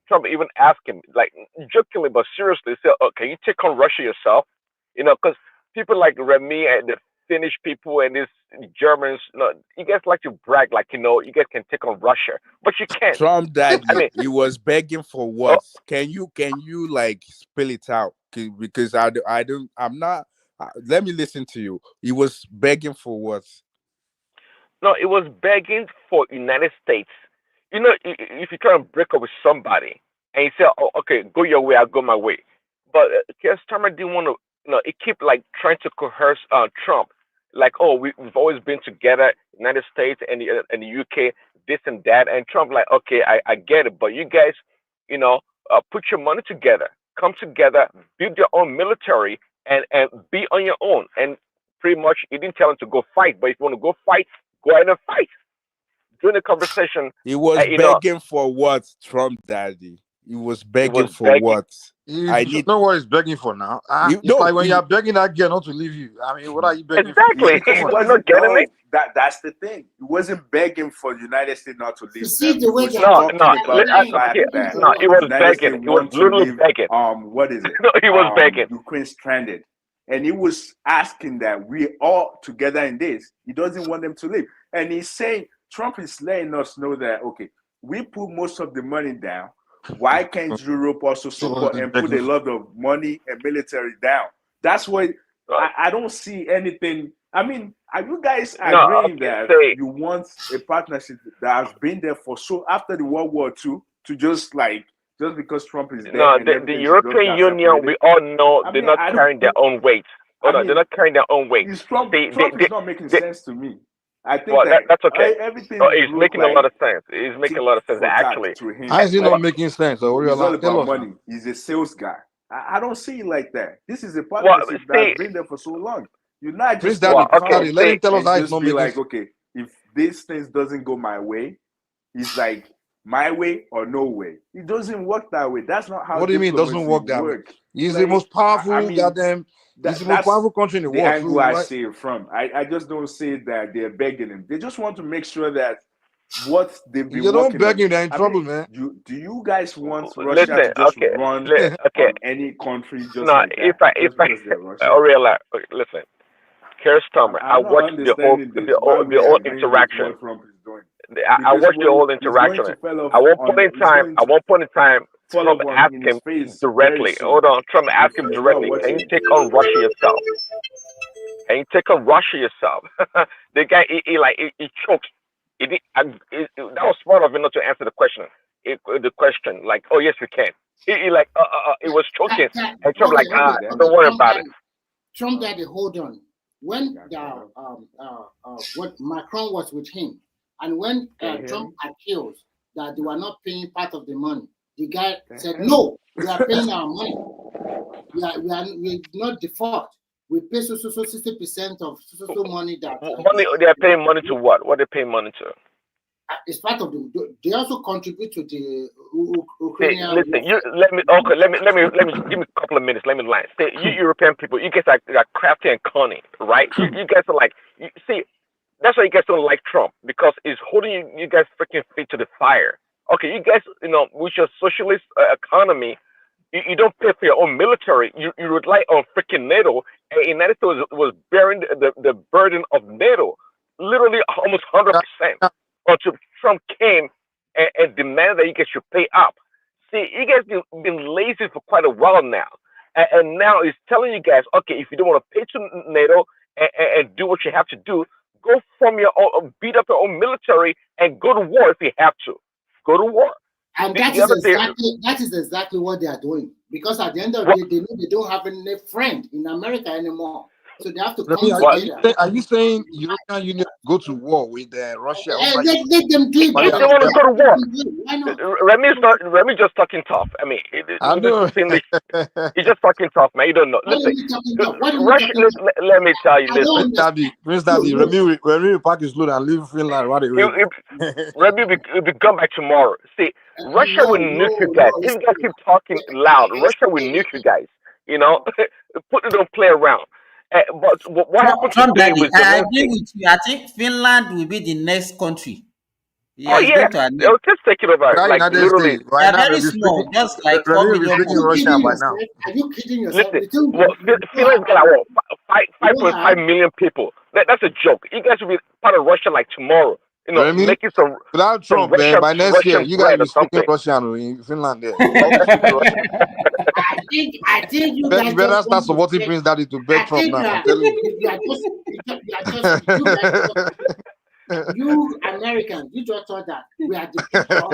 Trump even asked him, like, jokingly but seriously, said, "Oh, can you take on Russia yourself?" Because people like Remy and the Finnish people and these Germans, you guys like to brag, like, you guys can take on Russia, but you can't. Trump Daddy, I mean, he was begging for what? Can you like spill it out? Because I'm not. Let me listen to you. He was begging for what? No, it was begging for United States. If you try to break up with somebody and you say, "Oh, okay, go your way, I'll go my way," but Keir Starmer didn't want to. It kept like trying to coerce Trump, like, "Oh, we've always been together, United States and the UK, this and that," and Trump like, "Okay, I get it, but you guys, put your money together, come together, build your own military, and be on your own." And pretty much, he didn't tell him to go fight, but if you want to go fight, go ahead and fight. During the conversation, he was begging for what, Trump Daddy? He was begging for what? I need know what he's begging for now. It's no. like when you're begging that girl not to leave you. I mean, what are you begging for? He Exactly. Come You on are now. not getting me. That's the thing. He wasn't begging for the United States not to You leave see them. the He way was they are No, talking no, about the fact okay, that no. It was United begging. States It was want to literally leave begging. what is it? No, he was begging. Ukraine stranded. And he was asking that we all together in this. He doesn't want them to leave. And he's saying Trump is letting us know that okay, we put most of the money down. Why can't Europe also See what support he's and put begging a for. lot of money and military down? That's why I don't see anything. I mean, are you guys No, agreeing okay, that say you want a partnership that has been there for so after the World War II to just because Trump is there no. and The everything should just European get Union, we separated? all know I they're mean, not I don't. carrying their own weight. I Hold on, they're mean, not carrying their own weight. is Trump? They, Trump is not making they sense to me. I think well, that that's okay. everything It's look making a lot like of sense. It's making a tit lot of sense for tat actually. to him. How is it Like not making sense? it's all Tell about us now. money. He's a sales guy. I don't see it like that. This is a Well, partnership that's see, been there for so long. You're not Prince just Daddy, gonna Prince okay, Daddy, come let see, him tell us and how it's just not be making like, sense. okay, if this things doesn't go my way, it's like my way or no way. It doesn't work that way. That's not how What do you mean it doesn't diplomacy work that way? works. He's the Like most powerful mean, goddamn. He's the most that's powerful country in the the world. So angle I why? see it from. I just don't see that they're begging him. They just want to make sure that what they've been You don't working beg on. him, they're in I trouble, mean, man. do you guys want Russia listen, to just okay, run okay. on any country just No, like that, if just I, because they're Russia? Aurelia, okay, listen, Keir Starmer, I I'm not watched understanding this. Why the we're whole agreeing with interaction. what Trump is doing? I Because watched the whole he's going interaction. to fall off on. He's going At to one point in time, fall Trump off on asked in his him face very directly. soon Hold on, Trump if asked him he's not directly, "Can you watching. take on Russia yourself? Can you take on Russia yourself?" The guy, he choked. That was smart of him not to answer the question. The question, like, "Oh yes, we can." He was choking, and Trump like, I get that. "Don't worry about it." Trump Daddy, hold on. When what Macron was with him, and when Trump accused that they were not paying part of the money, the guy said, "No, we are paying our money. We not default. We pay so 60% of so money that Money they are paying money to what? What they paying money to? it's part of the. They also contribute to the Say, Ukrainian. listen, you let me okay, let me give me a couple of minutes. Let me line. Say, you European people, you guys are crafty and cunning, right? You guys are like, see, that's why you guys don't like Trump because he's holding you guys freaking feet to the fire. Okay, you guys, with your socialist economy, you don't pay for your own military. You rely on freaking NATO, and United States was bearing the burden of NATO, literally almost 100%, until Trump came and demanded that you guys should pay up. See, you guys been lazy for quite a while now, and now he's telling you guys, okay, if you don't want to pay to NATO and do what you have to do, go from your own, beat up your own military and go to war if you have to. Go to war. And that is exactly what they are doing. Because at the end of the day, they know they don't have any friend in America anymore. So they have to come together. Are you saying European Union go to war with Russia? Let them do it. If they want to go to war, why not? Remy just talking tough. I mean, I know. He's just talking tough, man. You don't know. Listen, Russia. Let me tell you. Listen, Prince Daddy, Remy will pack his load and leave Finland right away. Remy will come back tomorrow. See, Russia will nuke you guys. If you guys keep talking loud, Russia will nuke you guys. Don't play around. But what happened Trump today Daddy, with I Zelensky? agree with you. I think Finland will be the next country. Oh yeah, they'll just take it over. Like United literally, States, right They are now, very small, just like 4 Remy will be million speaking people. Russian by now. Are you kidding yourself? listen. Finland's got what 5.5 million people. That's a joke. You guys will be part of Russia like tomorrow. Remy, Making some without Trump, by next year, you guys bread will or be speaking something. Russian in Finland there. You all be speaking Russian. I think you guys You better just start want to supporting say, Prince Daddy to beg I Trump think now. I'm telling you. you guys, you Americans, you just thought that we are the people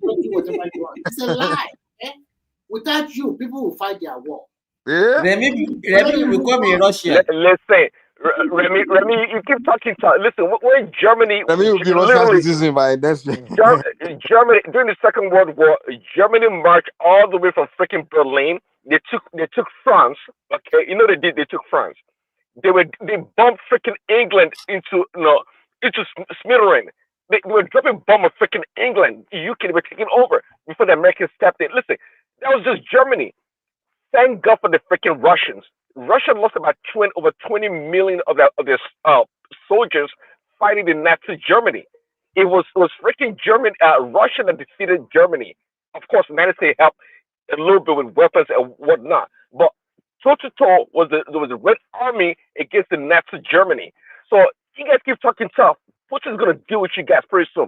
don't do whatever you want. It's a lie. Without you, people will fight their war. Yeah. Remy will become a Russian. Let's say, Remy, you keep talking. Listen, we're in Germany. Remy will be Russian Literally, citizen by next year. Germany during the Second World War, Germany marched all the way from freaking Berlin. They took France. Okay, they did. They took France. They bombed freaking England into smithereens. They were dropping bomb of freaking England. The UK, they were taking over before the Americans stepped in. Listen, that was just Germany. Thank God for the freaking Russians. Russia lost about over 20 million of their soldiers fighting in Nazi Germany. It was freaking Russia that defeated Germany. Of course, the United States helped a little bit with weapons and whatnot, but toe to toe was the Red Army against the Nazi Germany. So you guys keep talking tough. Putin's gonna deal with you guys pretty soon.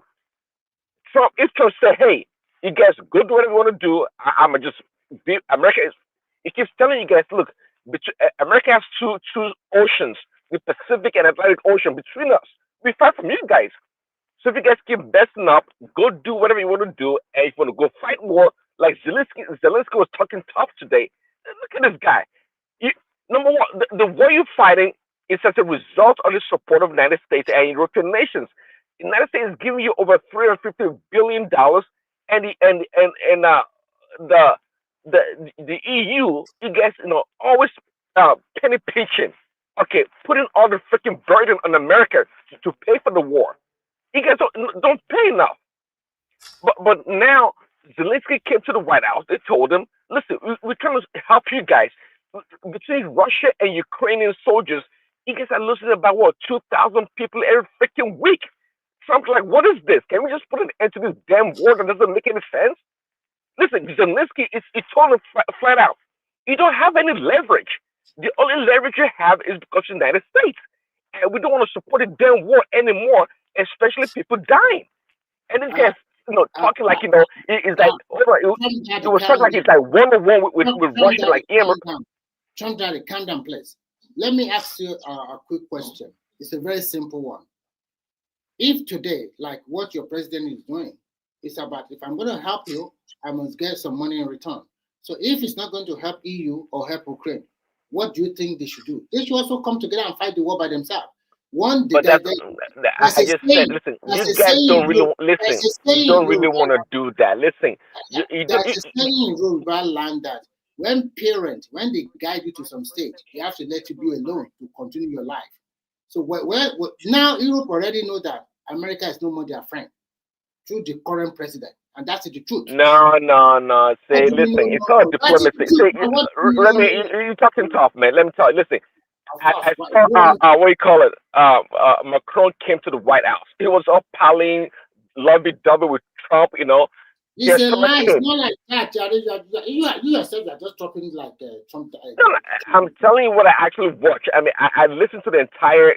If Trump said, "Hey, you guys go do whatever you want to do. I'm gonna just be America." It keeps telling you guys, look, America has two oceans, the Pacific and Atlantic Ocean between us. We fight from you guys. So if you guys keep messing up, go do whatever you want to do, and if you want to go fight war, like Zelensky was talking tough today. Look at this guy. You, number one, the war you're fighting is as a result of the support of the United States and European nations. The United States is giving you over $350 billion, and the the EU, you guys, always penny pinching. Okay, putting all the freaking burden on America to pay for the war. You guys don't pay enough. But now Zelensky came to the White House. They told him, listen, we're trying to help you guys. Between Russia and Ukrainian soldiers, you guys are losing about, 2,000 people every freaking week. Trump's like, what is this? Can we just put an end to this damn war that doesn't make any sense? Listen, Zelensky is told him flat out, you don't have any leverage. The only leverage you have is because of the United States. And we don't want to support the damn war anymore, especially people dying. And this guy's, talking like, it's like, it was talking like it's like one-on-one with Russia, like, Trump Daddy, calm down, please. Let me ask you a quick question. It's a very simple one. If today, like what your president is doing, it's about, if I'm going to help you, I must get some money in return. So if it's not going to help EU or help Ukraine, what do you think they should do? They should also come together and fight the war by themselves. One, but I just said, listen, you guys don't really listen. You don't really want to do that. Listen, there's a saying in Yoruba land that when they guide you to some stage, they have to let you be alone to continue your life. So now Europe already know that America is no more their friend through the current president, and that's the truth. No. Say, listen, it's not diplomacy. Say, you're talking tough, man. Let me tell you. Listen, I saw what do you call it? Macron came to the White House. He was all palling, lovey-dovey with Trump. It's a lie. It's not like that. You yourself are just talking like Trump. No, I'm telling you what I actually watched. I mean, I listened to the entire,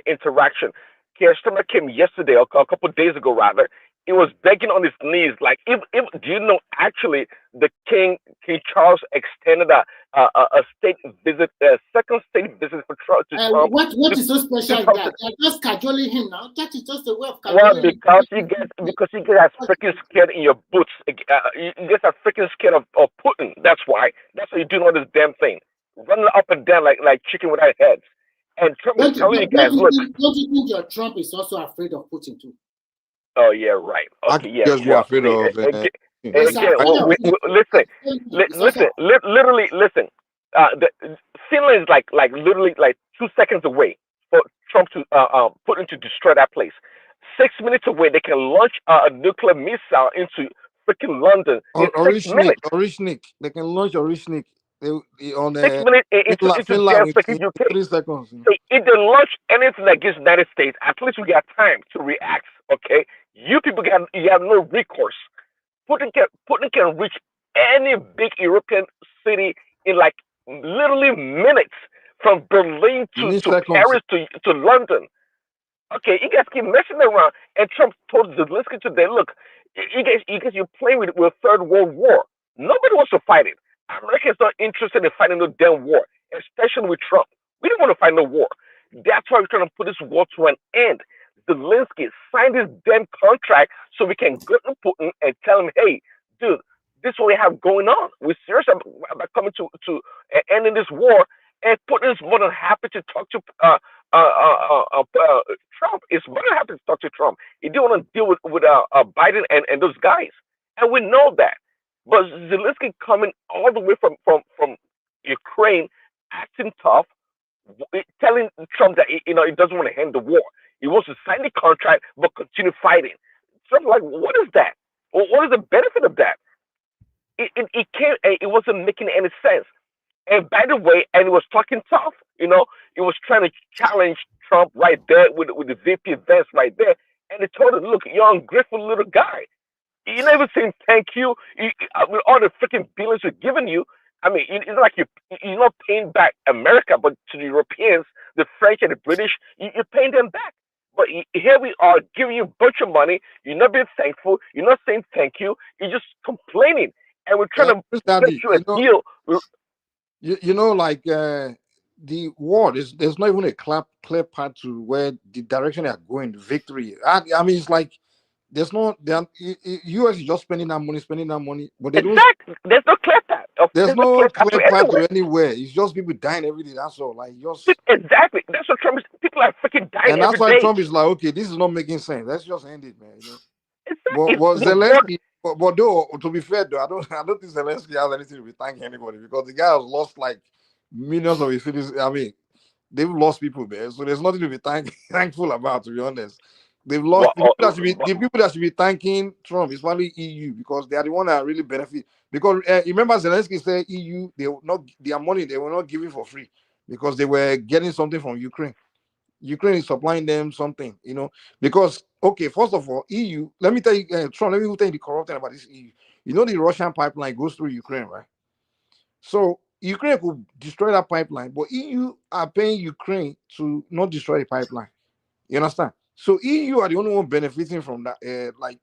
interaction. Keir Starmer came yesterday, or a couple of days ago, rather. He was begging on his knees, like, if do you know, actually, the King Charles extended a state visit, a second state visit for Trump to Trump. What is so special in that? They're just cajoling him now. That is just a way of cajoling him. Well, because you guys are freaking scared in your boots. You guys are freaking scared of Putin. That's why. That's why you're doing all this damn thing, running up and down like chicken without heads. And Trump is telling you guys, look. Don't you think your Trump is also afraid of Putin too? Oh yeah, right. Okay, yeah. Just well, afraid of. Listen. Literally, listen. Finland is like literally like 2 seconds away for Trump to Putin to destroy that place. 6 minutes away, they can launch a nuclear missile into freaking London in 6 minutes. Orishnik. They can launch Orishnik. On 6 minutes into damn freaking UK. 3 seconds. If they launch anything against the United States, at least we got time to react. Okay, you people you have no recourse. Putin can reach any big European city in like literally minutes, from Berlin to Paris to London. Okay, you guys keep messing around, and Trump told Zelensky today, look, you guys, you're playing with Third World War. Nobody wants to fight it. America is not interested in fighting no damn war, especially with Trump. We don't want to fight no war. That's why we're trying to put this war to an end. Zelensky signed this damn contract so we can go to Putin and tell him, hey, dude, this is what we have going on. We're serious about coming to ending this war. And Putin is more than happy to talk to Trump. Is more than happy to talk to Trump. He didn't want to deal with Biden and those guys. And we know that. But Zelensky coming all the way from Ukraine, acting tough, telling Trump that he doesn't want to end the war. He wants to sign the contract but continue fighting. Trump's like, what is that? What is the benefit of that? It wasn't making any sense. And by the way, and he was talking tough. He was trying to challenge Trump right there with the VP Vance right there, and he told him, "Look, you're an ungrateful little guy. You never saying thank you. With all the freaking billions we're giving you. I mean, it's not like you're not paying back America, but to the Europeans, the French and the British, you're paying them back. But here we are giving you a bunch of money. You're not being thankful. You're not saying thank you. You're just complaining, and we're trying to get Daddy, you a deal." like the war, there's not even a clear path to where the direction they are going, victory. I mean, it's like there's no, US is just spending that money, but they don't. Exactly. There's no clear path. There's no clear path to anywhere. It's just people dying every day. That's all. Like just exactly. That's what Trump is. People are freaking dying and that's every why day. Trump is like, okay, this is not making sense. Let's just end it, man. Exactly. But Zelensky, but though, to be fair though, I don't think Zelensky has anything to be thanking anybody because the guy has lost like millions of his citizens. I mean, they've lost people there, so there's nothing to be thankful about. To be honest, they've lost the people that should be thanking Trump is probably EU because they are the one that really benefit. Because remember, Zelensky said EU they will not their money they were not giving for free because they were getting something from Ukraine. Ukraine is supplying them something, because okay, first of all, EU. Let me tell you, Trump. Let me tell you the corrupt thing about this EU. The Russian pipeline goes through Ukraine, right? So Ukraine could destroy that pipeline, but EU are paying Ukraine to not destroy the pipeline. You understand? So EU are the only one benefiting from that,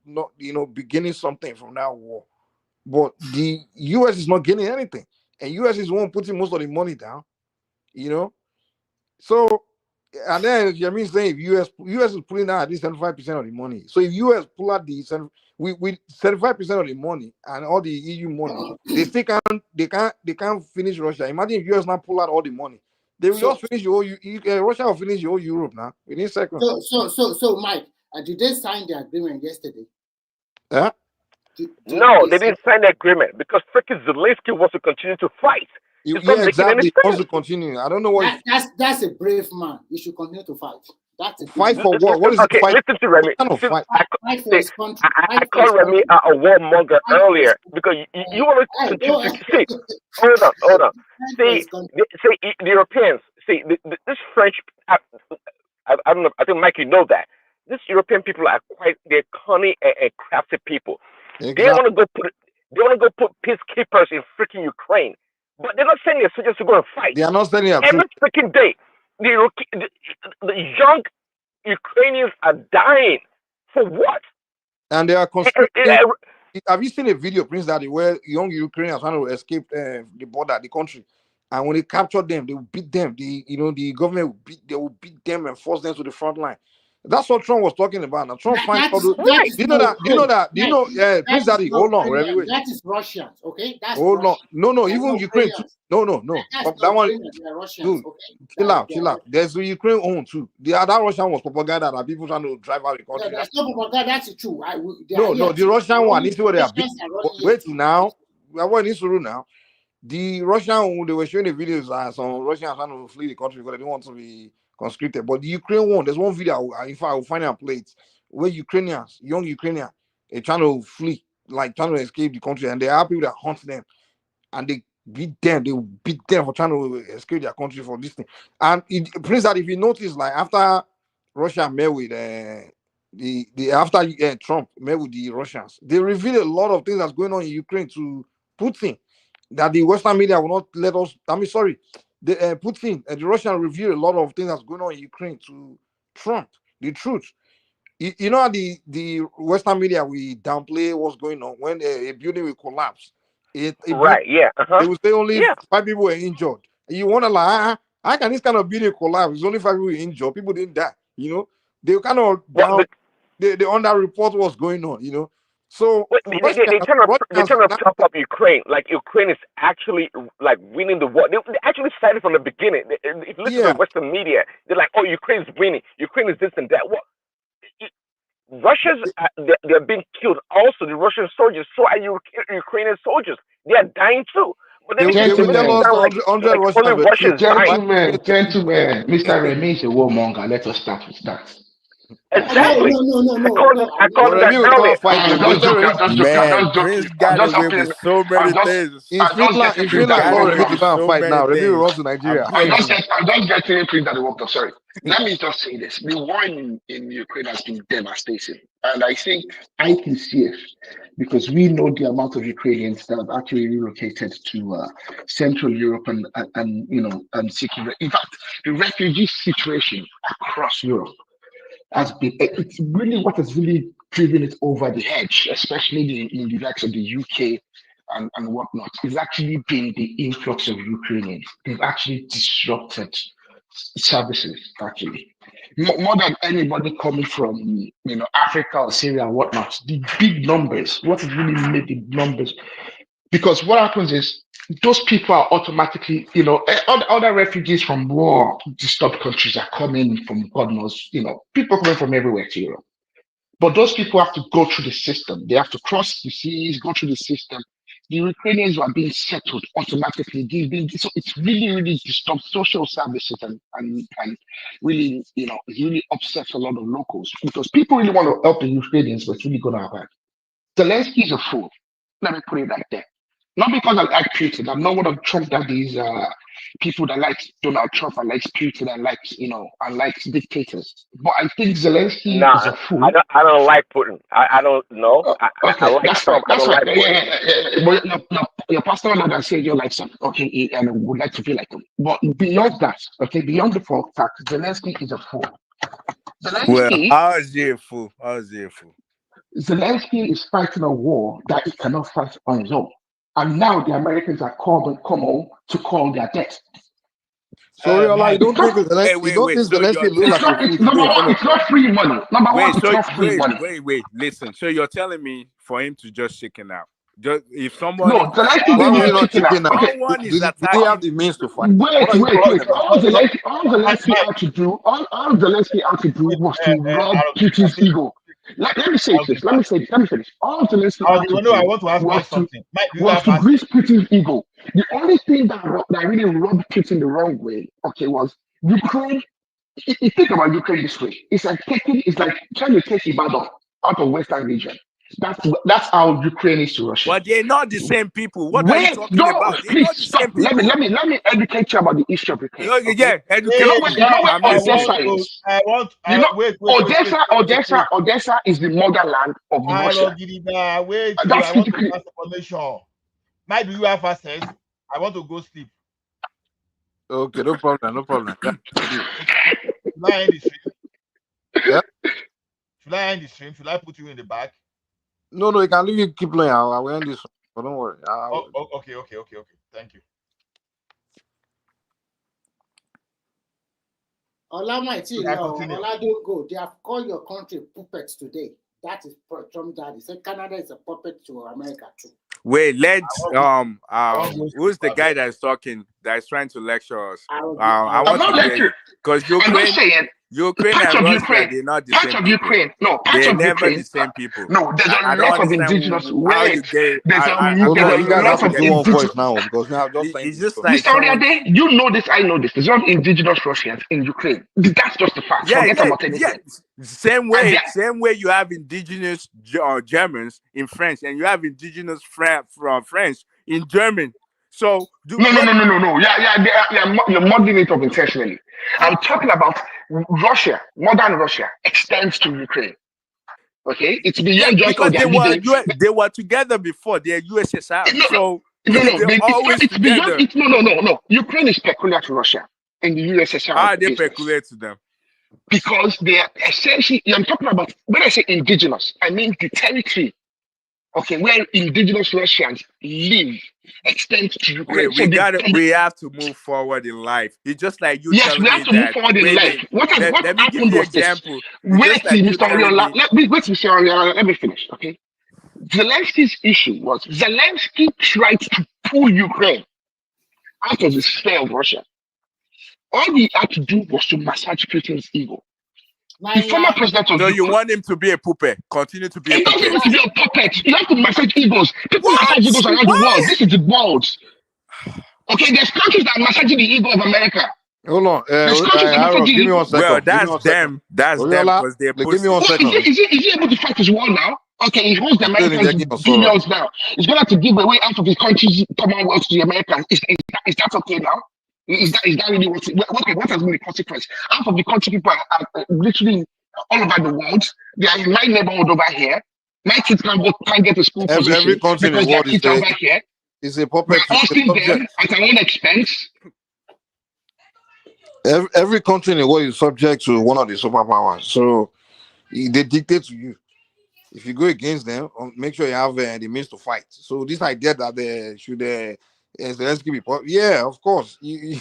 not beginning something from that war. But the US is not getting anything, and US is the one putting most of the money down. So. And then Yamin saying if US is pulling out at least 75% of the money. So if US pull out with 75% of the money and all the EU money, they can't finish Russia. Imagine if US now pull out all the money. They will just finish Russia will finish the whole Europe now within seconds. So Mike, did they sign the agreement yesterday? Yeah. No, they didn't sign the agreement because freaking Zelensky wants to continue to fight. Exactly. He wants to continue. I don't know what. That's a brave man. He should continue to fight. That's a fight for what? What is the fight? Listen to Remy. Fight for his country. I called Remy a warmonger earlier because you want to see. Hold on. See, the Europeans. See, this French. I don't know. I think Mike, you know that. These European people are they're cunning and crafty people. Exactly. They want to go put peacekeepers in freaking Ukraine. But they're not sending their soldiers to go and fight. They are not sending every freaking day. The young Ukrainians are dying. For what? And they are have you seen a video, Prince Daddy, where young Ukrainians trying to escape the border, the country, and when they capture them, they will beat them. The government will beat them and force them to the front line. That's what Trump was talking about. Now Trump finds all those. Do you know that? Prince Daddy, hold on, wait. That is Russians, okay? That's hold on. No, even Ukraine too. No. That one, Russians, dude, okay? Chill out. There's the Ukraine own too. The other Russian was propaganda that people trying to drive out the country. That's no propaganda. That's true. No, the Russian one. This is what they are. Wait now. What is true now? The Russian, they were showing the videos some Russians trying to flee the country because they didn't want to be conscripted. But the Ukraine one, there's one video, in fact, I will find it and play it, where young Ukrainians, are trying to flee, like trying to escape the country, and there are people that hunt them, and they beat them for trying to escape their country for this thing. And Prince, that if you notice, like after Russia met with after Trump met with the Russians, they revealed a lot of things that's going on in Ukraine to Putin that the Western media will not let us. Putin and the Russians revealed a lot of things that's going on in Ukraine to Trump. The truth. You know, the Western media we downplay what's going on when a building will collapse. Right? Yeah. They will say only 5 people were injured. You wonder like, how can this kind of building collapse? It's only 5 people injured. People didn't die. They kind of down. They under report what's going on. So they trying to prop up Ukraine. Like Ukraine is actually like winning the war. They actually started from the beginning. If you listen to Western media, they're like, "Oh, Ukraine is winning. Ukraine is this and that." What? Russians they're being killed. Also, the Russian soldiers. So are Ukrainian soldiers. They are dying too. But then gentlemen, Mr. Remy is a warmonger. Let us start with that. Exactly. According to that earlier. Man, Prince got away with so many things. Finland called Remy to go and So fight many now. Remy will things. run to Nigeria. I'm I'm just getting things that worked up. Sorry. Let me just say this. The war in Ukraine has been devastating. And I think I can see it because we know the amount of Ukrainians that have actually relocated to Central Europe and seeking. In fact, the refugee situation across Europe has been, it's really what has really driven it over the edge, especially in the likes of the UK and whatnot. It's actually been the influx of Ukrainians. They've actually disrupted services, actually. More than anybody coming from, Africa or Syria and whatnot. The big numbers, what has really made the numbers, because what happens is those people are automatically, other refugees from war disturbed countries are coming from God knows, people coming from everywhere to Europe. But those people have to go through the system. They have to cross the seas, go through the system. The Ukrainians who are being settled automatically. So it's really, really disturbed social services and really, it really upsets a lot of locals because people really want to help the Ukrainians, but it's really going to happen. Zelensky is a fool. Let me put it like that. Not because I like Putin. I'm not one of Trump that these people that like Donald Trump and likes Putin and likes, and likes dictators. But I think Zelensky is a fool. I don't like Putin. I don't know. I like that's Trump. fine. I don't like Putin. But your pastor and I say you like some, okay, and would like to be like him. But beyond that, beyond the fact, Zelensky is a fool. Well, how is he a fool? Zelensky is fighting a war that he cannot fight on his own. And now the Americans are come home to call their debt. Sorry, you don't think Zelensky looks like a fool today? Number one, it's not free money. Number one, it's not free money. Wait, listen. So you're telling me for him to just chicken out? Just if somebody, no, Zelensky not chicken out. Someone is attacking. They have the means to fight. Wait. All Zelensky had to do was to rob Putin's ego. Let me say this. All Zelensky had to do was to grease Putin's ego. The only thing that really rubbed Putin the wrong way, was Ukraine. You think about Ukraine this way. It's like trying to take Ibadan out of Western region. That's how Ukraine is to Russia. But they're not the same people. What are you talking about? Please stop. Let me educate you about the issue of Ukraine. Yeah, educate. Odessa is the motherland of Russia. Wait, I want to ask information. Might do you have access? I want to go sleep. Okay, no problem. Should I end the stream? Yeah. Should I end the stream? Should I put you in the back? No, you can leave it, keep playing. I will end this one, but don't worry. Okay. Thank you. Ola don't go. They have called your country puppets today. That is Trump daddy. Say Canada is a puppet to America too. Wait, let's who's the guy that's talking that's trying to lecture us? I want to hear you because Ukraine and Russia, they're not the same people. They're never the same people. No, there's a lot of indigenous. You guys have to do one voice now because we have just. It's just like you know this. I know this. There's not indigenous Russians in Ukraine. That's just the fact. Yeah. Same way you have indigenous Germans in France, and you have indigenous French in German. So no. Yeah. You're modeling it up intentionally. I'm talking about Russia. Modern Russia extends to Ukraine. Okay, it's beyond just because they were together before. They're USSR. They're always together. No. Ukraine is peculiar to Russia, and the USSR. How are they peculiar to them? Because they are essentially. I'm talking about when I say indigenous, I mean the territory. Okay, where indigenous Russians live extends to Ukraine. We have to move forward in life. It's just like you. Yes, we have to move forward in life. Let me give you an example. Wait, Mr. Oriola. Mr. Oriola. Let me finish. Okay. Zelensky's issue was Zelensky tried to pull Ukraine out of the sphere of Russia. All he had to do was to massage Putin's ego. The former president of Ukraine. You want him to be a puppet? Continue to be a puppet. He doesn't want to be a puppet. You have to massage egos. People massage egos around the world. This is the world. Okay, there's countries that are massaging the ego of America. Hold on, This country is supposed Harold, to give me give. 1 Well, second. Give me that's 1 second. them. That's them Oriola, because they're give me 1 What, second. is he able to fight his war now? Okay, he holds the Americans billions now. He's going to have to give away half of his country's commonwealth to the Americans. Is that okay now? Is that really what has been the consequence? Half of the country people are literally all over the world. They are in my neighborhood over here. My kids can't get to school Every position country in the because their world kids are over here. is a We're puppet. hosting them at our own expense. Every country in the world is subject to one of the superpowers. So they dictate to you. If you go against them, make sure you have the means to fight. So this idea that they should Zelensky be, yeah, of course, you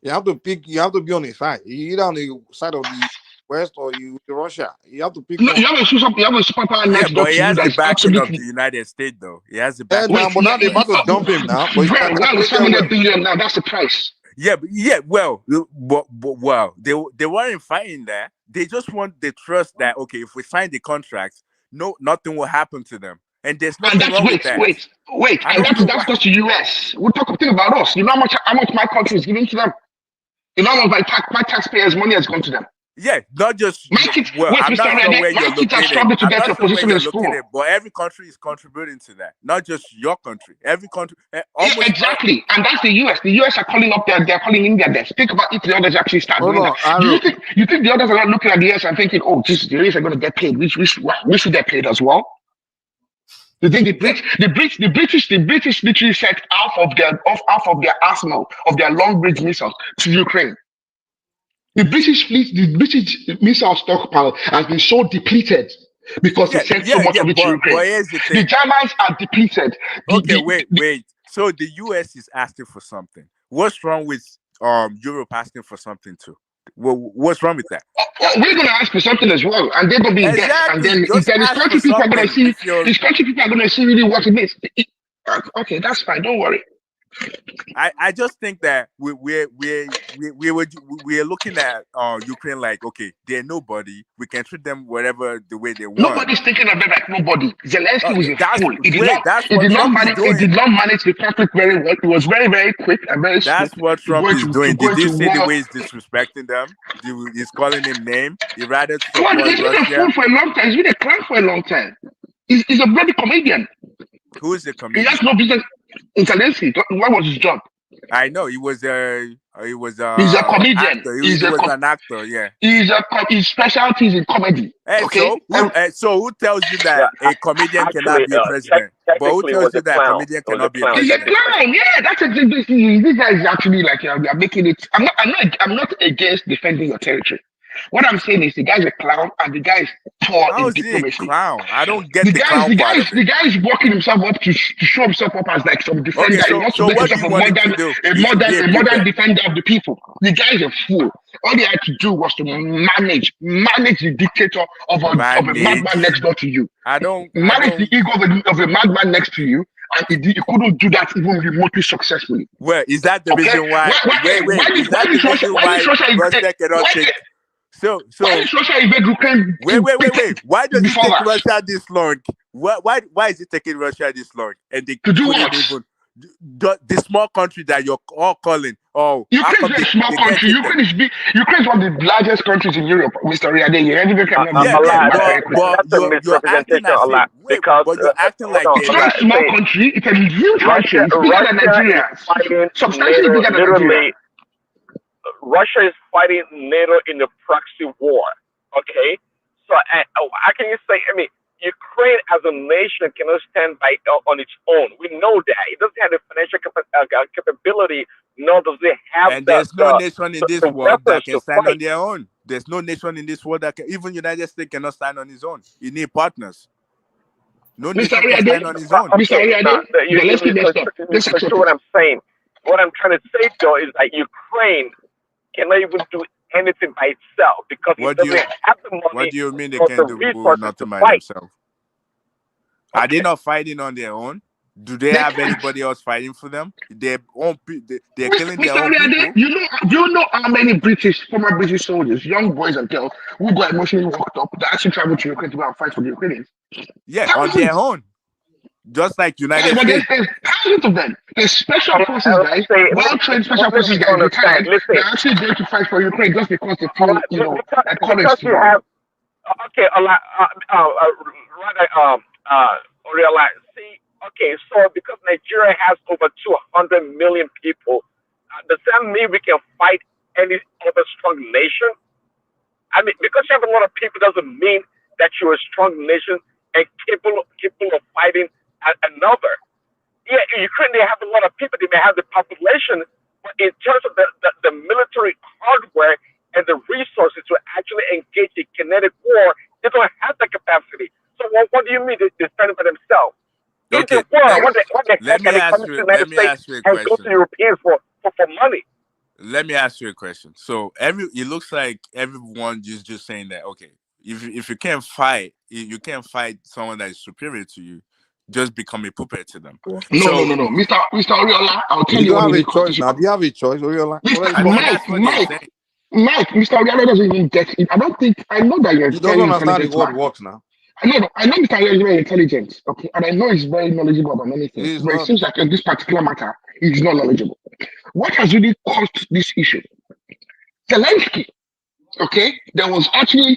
have to pick. You have to be on his side. You either on the side of the West or you Russia. You have to pick one. You have a superpower Yeah, next door but he to you has that the is backing of absolutely. the United States, though. He has the Now, backing. but now they're about to dump him now. But Well, now it's 700 billion now. That's the price. Yeah, well, well, they weren't fighting that. They just want the trust that okay, if we sign the contracts, nothing will happen to them, and there's nothing wrong with that. Wait, and that's just the US. We're talking about us. You know how much my country is giving to them. You know how much my taxpayers' money has gone to them. Yeah, not just my kids. Well, I'm not sure where you're located. I'm not sure where you're located, but every country is contributing to that. Not just your country. Every country. Almost exactly, and that's the US. The US are calling up they're calling India there. Speak about if the others actually start doing that. Do you think the others are not looking at the US and thinking, oh, Jesus, the US are going to get paid. We should get paid as well. You think the British literally sent half of their arsenal of their long-range missiles to Ukraine. The British missile stockpile has been so depleted because they sent so much of it to Ukraine. The Germans are depleted. Wait. So the US is asking for something. What's wrong with Europe asking for something too? What's wrong with that? We're going to ask for something as well, and they're going to be in debt. And then these country people are going to see really what it is. Okay, that's fine. Don't worry. I just think that we're looking at Ukraine like, okay, they're nobody. We can treat them whatever the way they want. Nobody's thinking of them like nobody. Zelensky was a fool. He did not manage the conflict very well. It was very, very quick and very swift. That's what Trump is doing. Did you see the way he's disrespecting them? He's calling him name. He rather support Russia. He's been a fool for a long time. He's been a clown for a long time. He's a bloody comedian. Who is the comedian? He has no business. Zelensky, what was his job? I know he was a he's a comedian. Actor. He was an actor. Yeah. His specialty is in comedy. Hey, okay. So who tells you that a comedian cannot be a president? But who tells you that a comedian cannot be a president? He's a clown. Yeah, that's exactly. This guy is actually like we are making it. I'm not against defending your territory. What I'm saying is the guy's a clown and the guy is poor in diplomacy. Clown? I don't get the clown part of it. The guy is working himself up to show himself up as like some defender. Okay, he wants so to make what himself a modern defender of the people. The guy is a fool. All he had to do was to manage the dictator of a madman next door to you. Manage the ego of a madman next to you. And he couldn't do that even remotely successfully. Well, is that the reason why? Wait. Is that the reason why Russia cannot take? So why is Russia invade Ukraine? Wait. Why does it take Russia this long? Why is it taking Russia this long? And they to do what? Even the small country that you're all calling. Oh, Ukraine is a small country. Ukraine is one of the largest countries in Europe, Mr. Riade. You're acting like it's not a small country. It's a huge country. It's bigger than Nigeria. Substantially bigger than Nigeria. Russia is fighting NATO in a proxy war. Okay, so I can just say, Ukraine as a nation cannot stand by on its own. We know that it doesn't have the financial capability, nor does it have. And there's no nation in this world that can stand on their own. There's no nation in this world that can. Even United States cannot stand on its own. You need partners. No nation can stand on its own. That's what I'm saying. What I'm trying to say though is that Ukraine cannot even do anything by itself because it doesn't have the money. What do you mean they can't do nothing by themselves? Are they not fighting on their own? Do they have anybody else fighting for them? They're killing their own people. You know how many former British soldiers, young boys and girls, who got emotionally worked up that actually traveled to Ukraine to go and fight for the Ukrainians? Yeah, on their own. Just like United States. thousands of them. The special forces guys, well-trained special forces guys, retired. They're actually going to fight for Ukraine just because they feel, encouraged to. Okay, rather, realize. See, okay, so because Nigeria has over 200 million people, does that mean we can fight any other strong nation? I mean, because you have a lot of people doesn't mean that you're a strong nation and capable of fighting another. Yeah, Ukraine, they have a lot of people, they may have the population, but in terms of the military hardware and the resources to actually engage in kinetic war, they don't have the capacity. So what do you mean they're standing by themselves? In the world, what the heck are they coming to the United States and go to Europeans for money? Let me ask you a question. So it looks like everyone is just saying that, okay, if you can't fight, you can't fight someone that is superior to you, just become a puppet to them. No. Mr. Oriola, I'll tell you don't what have a choice now. Do you have a choice, Oriola? Mike, Mr. Oriola doesn't even get it. I know that you're He very doesn't understand the intelligent word man. works now. I know Mr. Oriola is very intelligent, okay, and I know he's very knowledgeable about many things, but it seems like in this particular matter, he's not knowledgeable. What has really caused this issue? Zelensky, okay, there was actually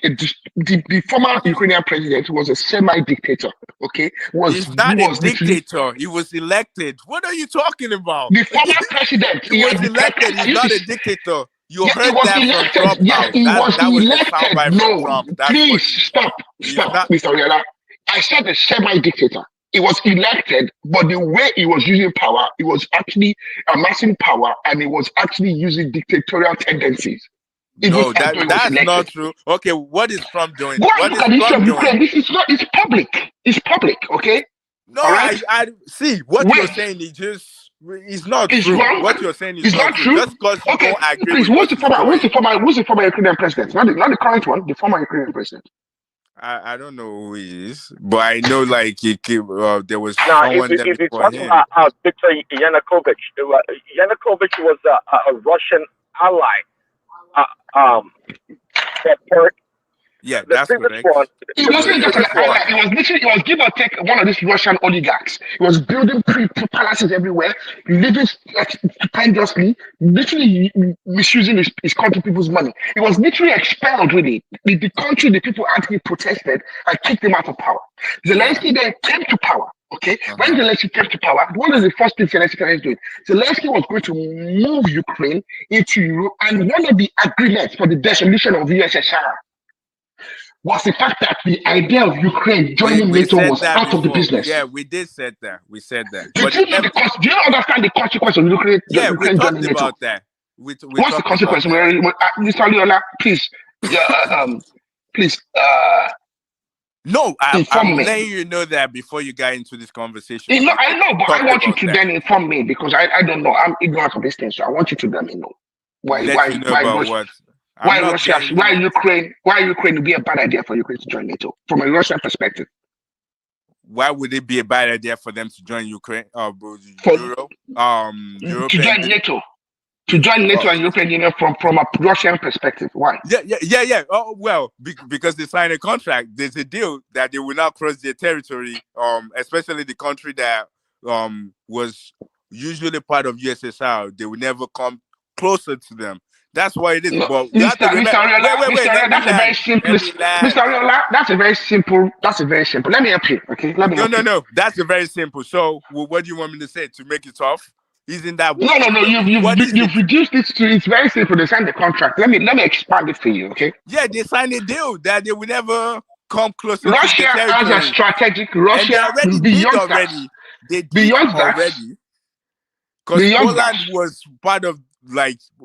the former Ukrainian president was a semi-dictator, okay? He's not a dictator. He was elected. What are you talking about? The former president. He was elected. He's not a dictator. You heard that elected. from Trump. Yes, he was that was elected. a soundbite from Trump. Please stop, Mr. Oriola. I said a semi-dictator. He was elected, but the way he was using power, he was actually amassing power, and he was actually using dictatorial tendencies. No, that's not true. Okay, what is Trump doing? What is Trump doing? It's public. It's public, okay? No, right? I see what you're saying is just it's not true. Wrong. What you're saying is not true. Just because you don't agree please, with who's the former Ukrainian president? Not the current one, the former Ukrainian president. I don't know who he is, but I know like there was someone there before him. Victor Yanukovych. Yanukovych was a Russian ally. Yeah, that's correct. It wasn't just an ally. It was literally, it was give or take one of these Russian oligarchs. He was building palaces everywhere, living stupendously, literally misusing his country people's money. He was literally expelled, really. The country, the people actually protested and kicked him out of power. Zelensky then came to power. Okay, when Zelensky came to power, what was the first thing Zelensky was doing? Zelensky was going to move Ukraine into Europe, and one of the agreements for the dissolution of USSR was the fact that the idea of Ukraine joining NATO was out of the business. Yeah, we did said that. We said that. Do you understand the consequence of Ukraine? Yeah, we talked about that. What's the consequence? Mr. Aliola, please, please. No, I'm letting you know that before you got into this conversation. I know, but I want you to then inform me because I don't know. I'm ignorant of this thing, so I want you to let me know. Why Ukraine would be a bad idea for Ukraine to join NATO from a Russian perspective? Why would it be a bad idea for them to join Ukraine to join NATO? To join NATO and European Union from a Russian perspective. Why? Yeah. Oh, well, because they signed a contract. There's a deal that they will not cross their territory, especially the country that was usually part of USSR. They will never come closer to them. That's why it is. No, but Mr. Ariola, that's a very simple. Mr. Ariola, that's a very simple. Let me help you, okay? No. That's a very simple. So, what do you want me to say to make it tough? Isn't that no? You've reduced it to it's very simple. They signed the contract. Let me expand it for you, okay? Yeah, they signed a deal that they will never come closer. Russia to the territory. has a strategic. Russia and they already. They did already. Because Poland was part of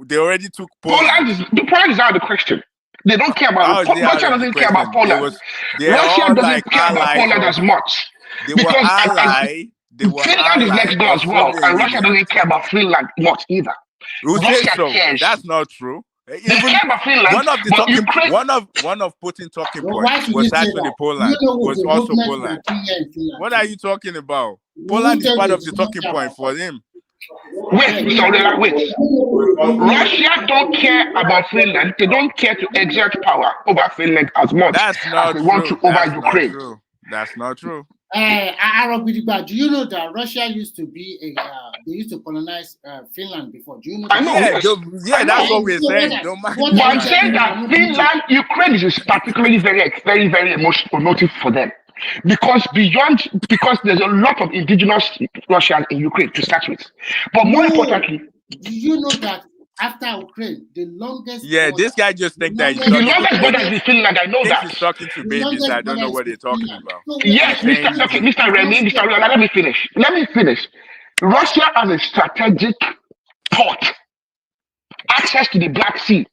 they already took Poland. Poland is out of the question. They don't care about Russia. Doesn't care about Poland. Russia doesn't care about Poland as much. They were allied. Finland is next door as well, and Russia doesn't care about Finland much either. Russia cares. That's not true. They care about Finland. One of Putin's talking points was actually Poland. Was also Poland. What are you talking about? Poland is part of the talking point for him. Wait. Russia don't care about Finland. They don't care to exert power over Finland as much as they want to over Ukraine. That's not true. Arab, do you know that Russia used to be they used to colonize Finland before? Do you know that? I know, Yeah, yes. I that's know. what we're saying. Don't mind But I'm Finland. saying that Finland, Ukraine is particularly very emotive for them. Because there's a lot of indigenous Russians in Ukraine to start with. But more importantly, do you know that after Ukraine, the longest Yeah, border, this guy just think that he's the talking to longest border is babies. with Finland, I know Thinks that. he's talking to the babies longest that don't border know is what they're with talking Finland. about. So Yes, He's saying Mr. Remy, Mr. Riola, let me finish. Russia has a strategic port, access to the Black Sea,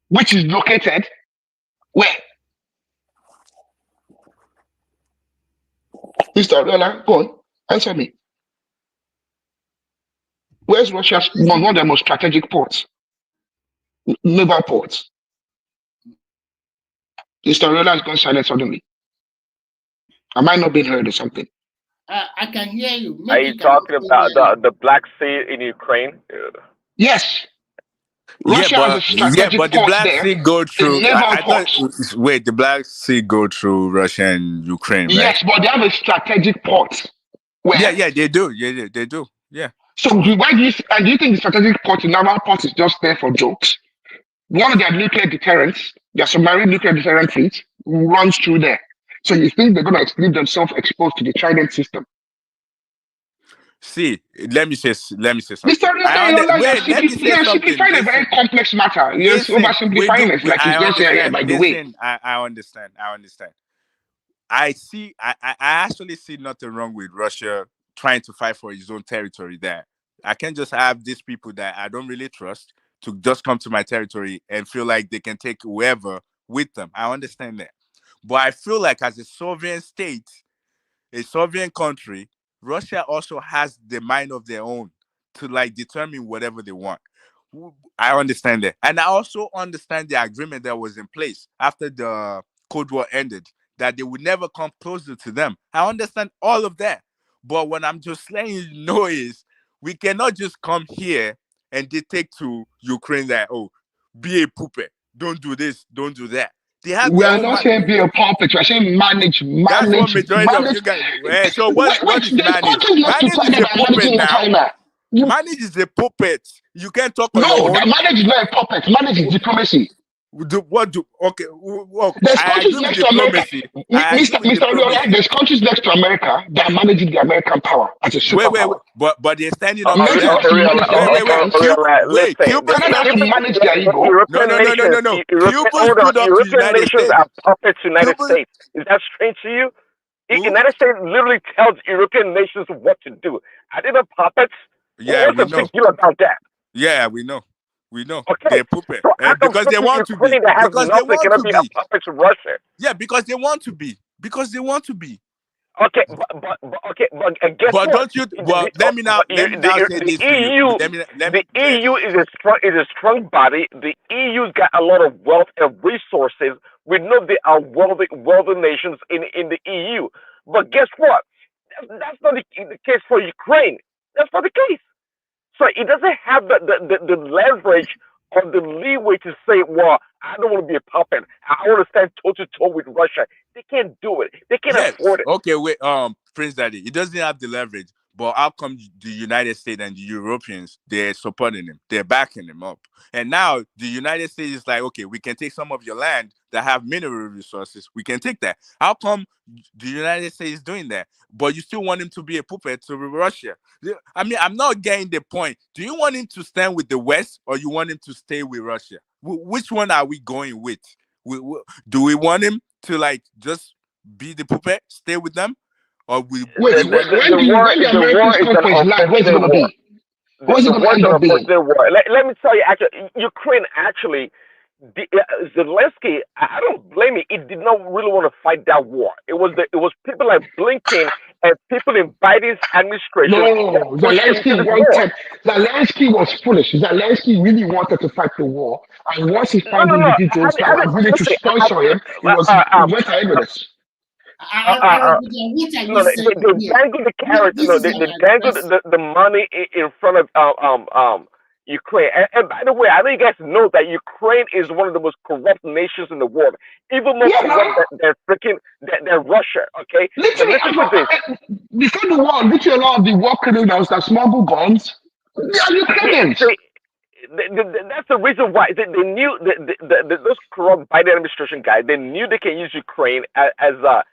which is located where? Mr. Riola, go on, answer me. Where's Russia's one of the most strategic ports? Naval ports. Mr. Riola has gone silent suddenly. Am I not being heard or something? I can hear you. Are you talking about the Black Sea in Ukraine? Yes. Russia has a strategic but the port Black there, Sea go a through. naval I thought. port. Wait, the Black Sea go through Russia and Ukraine, right? Yes, but they have a strategic port. Where? Yeah, they do. Yeah, they do. Yeah. So why do you think the strategic port, the naval port, is just there for jokes? One of their nuclear deterrents, their submarine nuclear deterrent fleet, runs through there. So you think they're going to leave themselves exposed to the Trident system? See, let me say something. Mr. Wait, let me say You're something. simplifying a very complex matter. You're we oversimplifying do. it like it's I just here, understand. by the way. Listen, I understand. I see. I actually see nothing wrong with Russia trying to fight for his own territory. There, I can just have these people that I don't really trust to just come to my territory and feel like they can take whoever with them. I understand that, but I feel like as a sovereign state, a sovereign country, Russia also has the mind of their own to like determine whatever they want. I understand that. And I also understand the agreement that was in place after the Cold War ended, that they would never come closer to them. I understand all of that. But what I'm just letting you know is we cannot just come here and dictate to Ukraine that, oh, be a puppet. Don't do this, don't do that. They have We their are own not saying be a puppet. We are saying manage. That's what majority of you guys. So what is There's manage? countries left to Manage is China a that are puppet managing in now. China. Manage is a puppet. You can't talk on No, your own. manage is not a puppet. Manage is diplomacy. Okay, There's I countries agree with next to America. diplomacy. I agree with Mr. Riola, diplomacy. there's countries next to America that are managing the American power as a superpower. But they're standing up to Mexico them. has to manage their own currency. Cuba Canada has to manage their ego. No. Cuba stood up to European United nations States. are puppets to United Cuba, States. Is that strange to you? United States literally tells European nations what to do. Are they the puppets? yeah, What's we the know. big deal about that? Yeah, we know. Okay, They're puppet. so how come Because they something want to be. Ukraine that has Because they nothing want cannot to be a be. puppet to Russia? Yeah, because they want to be. Okay, but guess But what? don't you? Well, let me now say The this to you. EU, Let the me. EU is a strong body. The EU's got a lot of wealth and resources. We know there are wealthy nations in the EU. But guess what? That's not the case for Ukraine. That's not the case. So it doesn't have the leverage or the leeway to say, well, I don't want to be a puppet. I want to stand toe to toe with Russia. They can't do it. They can't Yes. afford it. Okay. Wait. Prince Daddy, he doesn't have the leverage. But how come the United States and the Europeans, they're supporting him, they're backing him up, and now the United States is like, okay, we can take some of your land that have mineral resources. We can take that. How come the United States is doing that, but you still want him to be a puppet to Russia? I mean, I'm not getting the point. Do you want him to stand with the West, or you want him to stay with Russia? Which one are we going with? Do we want him to like just be the puppet, stay with them? Or we Wait, we want when the The war Americans is come an for his land, where's it unfortunate going to war. be? Where's it The going to war is end an up being? unfortunate war. Let me tell you, actually, Ukraine actually, Zelensky, I don't blame him. He did not really want to fight that war. It was people like Blinken and people in Biden's administration that No, pushed him into this war. Zelensky was foolish. Zelensky really wanted to fight the war. And once he found No. individuals that were willing to Listen, sponsor him, he went ahead with it. What are you no, saying they here? dangled the carrot. This No, is they our dangled advice. the money in front of Ukraine. And by the way, I know you guys know that Ukraine is one of the most corrupt nations in the world, even more Yeah, corrupt now, than freaking than Russia. Okay, but literally, listen to this. before the war, literally a lot of the war criminals that smuggle guns, they are Yeah, Ukrainians. see, that's the reason why they knew those corrupt Biden administration guys. They knew they can use Ukraine as a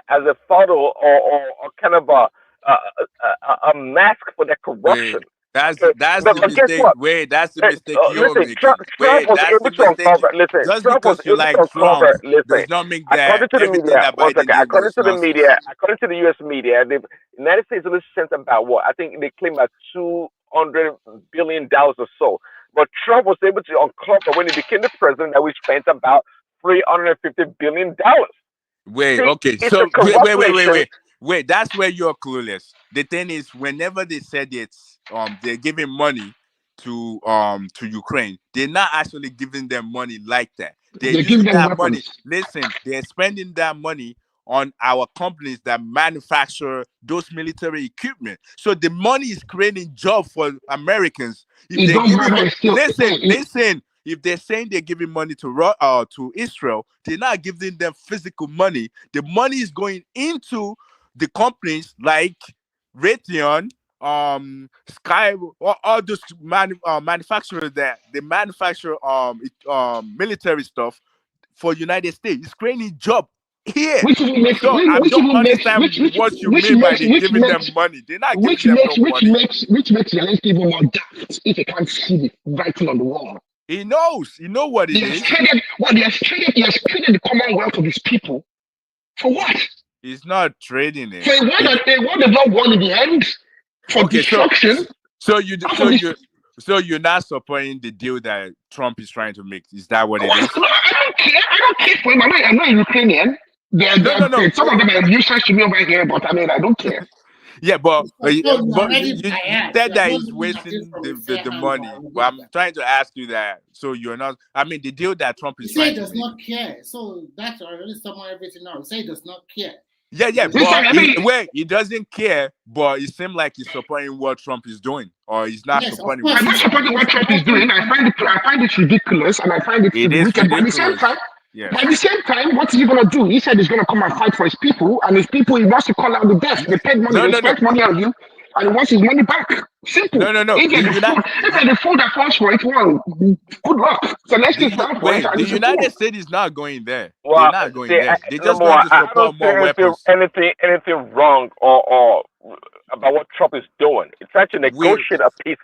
as a photo or kind of a mask for their Wait, corruption. that's Okay, that's the but guess mistake. what? Wait, that's the mistake you're Listen, making. Trump Wait, was that's able the to mistake. uncover. Listen, Just Trump was because you able to like Trump uncover. Listen, does not make that according to the everything media, that one Biden second. did According was to the nonsense. media, according to the U.S. media, the United States only sent about what I think they claim about $200 billion or so. But Trump was able to uncover when he became the president that we spent about $350 billion. Wait, See, okay. it's a So corrupt nation. wait. That's where you're clueless. The thing is, whenever they said it's they're giving money to Ukraine, they're not actually giving them money like that. They're They give using them that money. weapons. Listen, they're spending that money on our companies that manufacture those military equipment. So the money is creating job for Americans. If It they're don't giving, matter. It's still, listen. If they're saying they're giving money to Israel, they're not giving them physical money. The money is going into the companies like Raytheon, Sky, all those manufacturers that they manufacture military stuff for United States. It's creating job here. which even makes, So I which don't even makes, understand what you which mean by makes, they giving them money. They're not giving them no money. which makes Zelensky even more daft if he can't see the writing on the wall. He knows. He know what He it has is. traded what he has traded the Commonwealth of his people for what? He's not trading it. For a war that they what they've not won in the end, for Okay, destruction. so you Half so of you this, so you're not supporting the deal that Trump is trying to make. Is that what no, it is? I don't care. I don't care for him. I'm not a Ukrainian. No. Some of them are useless to me over here, but I mean, I don't care. Yeah, but So you're you, already you biased. said You're that not he's looking at it wasting from a the fair money. angle. We But get I'm that. trying to ask you that. So you're not. I mean, the deal that Trump You is say trying he to does make. not care. So that's already someone everything now. You say he does not care. Yeah, But Listen, but I mean, he doesn't care. But it seems like he's supporting what Trump is doing, or he's not yes, of supporting course, what I'm not he's Trump is supporting doing. what Trump is doing. I find it ridiculous and I find it to It be is wicked. But at the same time, ridiculous. Yes. what is he gonna do? He said he's gonna come and fight for his people, and his people he wants to call out the desk. They paid money, No, they no, no, spent money on you, and he wants his money back. Simple. no. If you're the fool that falls for it, well, good luck. So let's just fall for it, Wait. and The it's a fool. United States is not going there. They're Well, not going see, there. They're just number going one, to I don't support see more weapons. anything wrong or about what Trump is doing. It's trying to We negotiate I a peace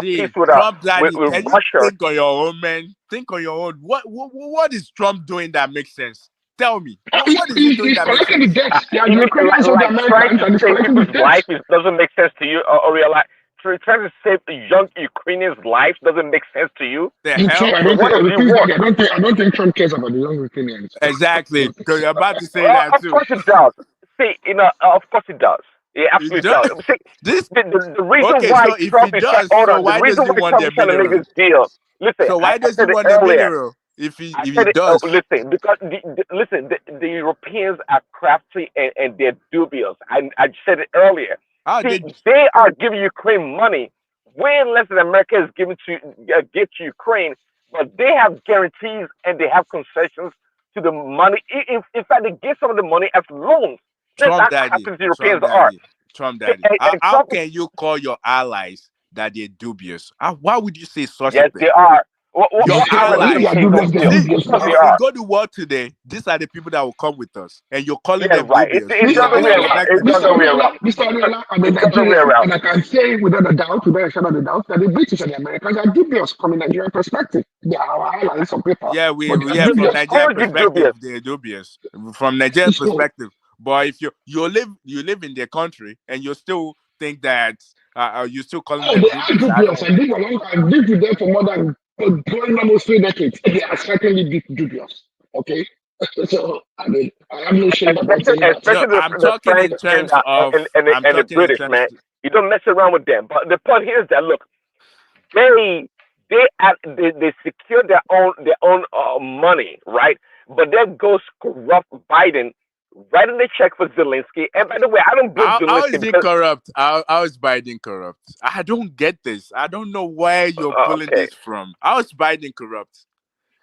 see with Trump daddy. with Can you Russia. think on your own, man? Think on your own. What is Trump doing that makes sense? Tell me. What is he doing He's that makes collecting the sense? debts. Yeah, You the mean Ukrainians owe the like trying Americans, to and he's save collecting the people's debts. life doesn't make sense to you, or realize trying to save a young Ukrainian's life doesn't make sense to you? The You hell? care? So what does The he thing is that want? I don't think Trump cares about the young Ukrainians. Exactly. Because you're about to say Well, that of too. course it does. See, of course it does. It It absolutely does. does. See, This the reason okay. why So if Trump he is trying, does, hold so on, the why does reason he why want Trump the is trying to make minerals? this deal. Listen, So why I does he said it want the earlier. mineral if I he said it. does? Listen, because listen, the Europeans are crafty and they're dubious. I said it earlier. How See, did they are giving Ukraine money way less than America is giving to give to Ukraine, but they have guarantees and they have concessions to the money. In fact, they give some of the money as loans. That's Trump how daddy, crafty the Trump Europeans are. daddy, Trump daddy? And How Trump, can you call your allies that they're dubious? Why would you say such a yes, thing? they are. Your What allies If are they are allies. paying those dubious, they're bills? See, Of dubious course they now. if we are. go to war today, these are the people that will come with us, and you're calling Yeah, them right. dubious. It's It's the other way around. It's the disrespectful. other way around. Mr. Oriola, I'm a It's the other way Nigerian, around. and I can say without a doubt, without a shadow of a doubt, that the British and the Americans are dubious from a Nigerian perspective. They are our allies on paper, Yeah, but they are from Dubious. dubious. Nigerian Currently perspective, dubious. they're dubious. From Nigerian So, perspective, but if you live in their country and you still think that you still calling oh, them they are dubious, I dubious. don't. I've lived with them for more than going almost 3 decades. They are certainly dubious. Okay? So, I mean, I have no shame about saying that. No, Especially I'm the talking French in terms of. I'm and the talking in British, terms. man. You don't mess around with them. But the point here is that look, they they secure their own money, right? But there goes corrupt Biden writing the check for Zelensky. And by the way, I don't blame How Zelensky is it because corrupt? How is Biden corrupt? I don't get this. I don't know where you're pulling okay, this from. How is Biden corrupt?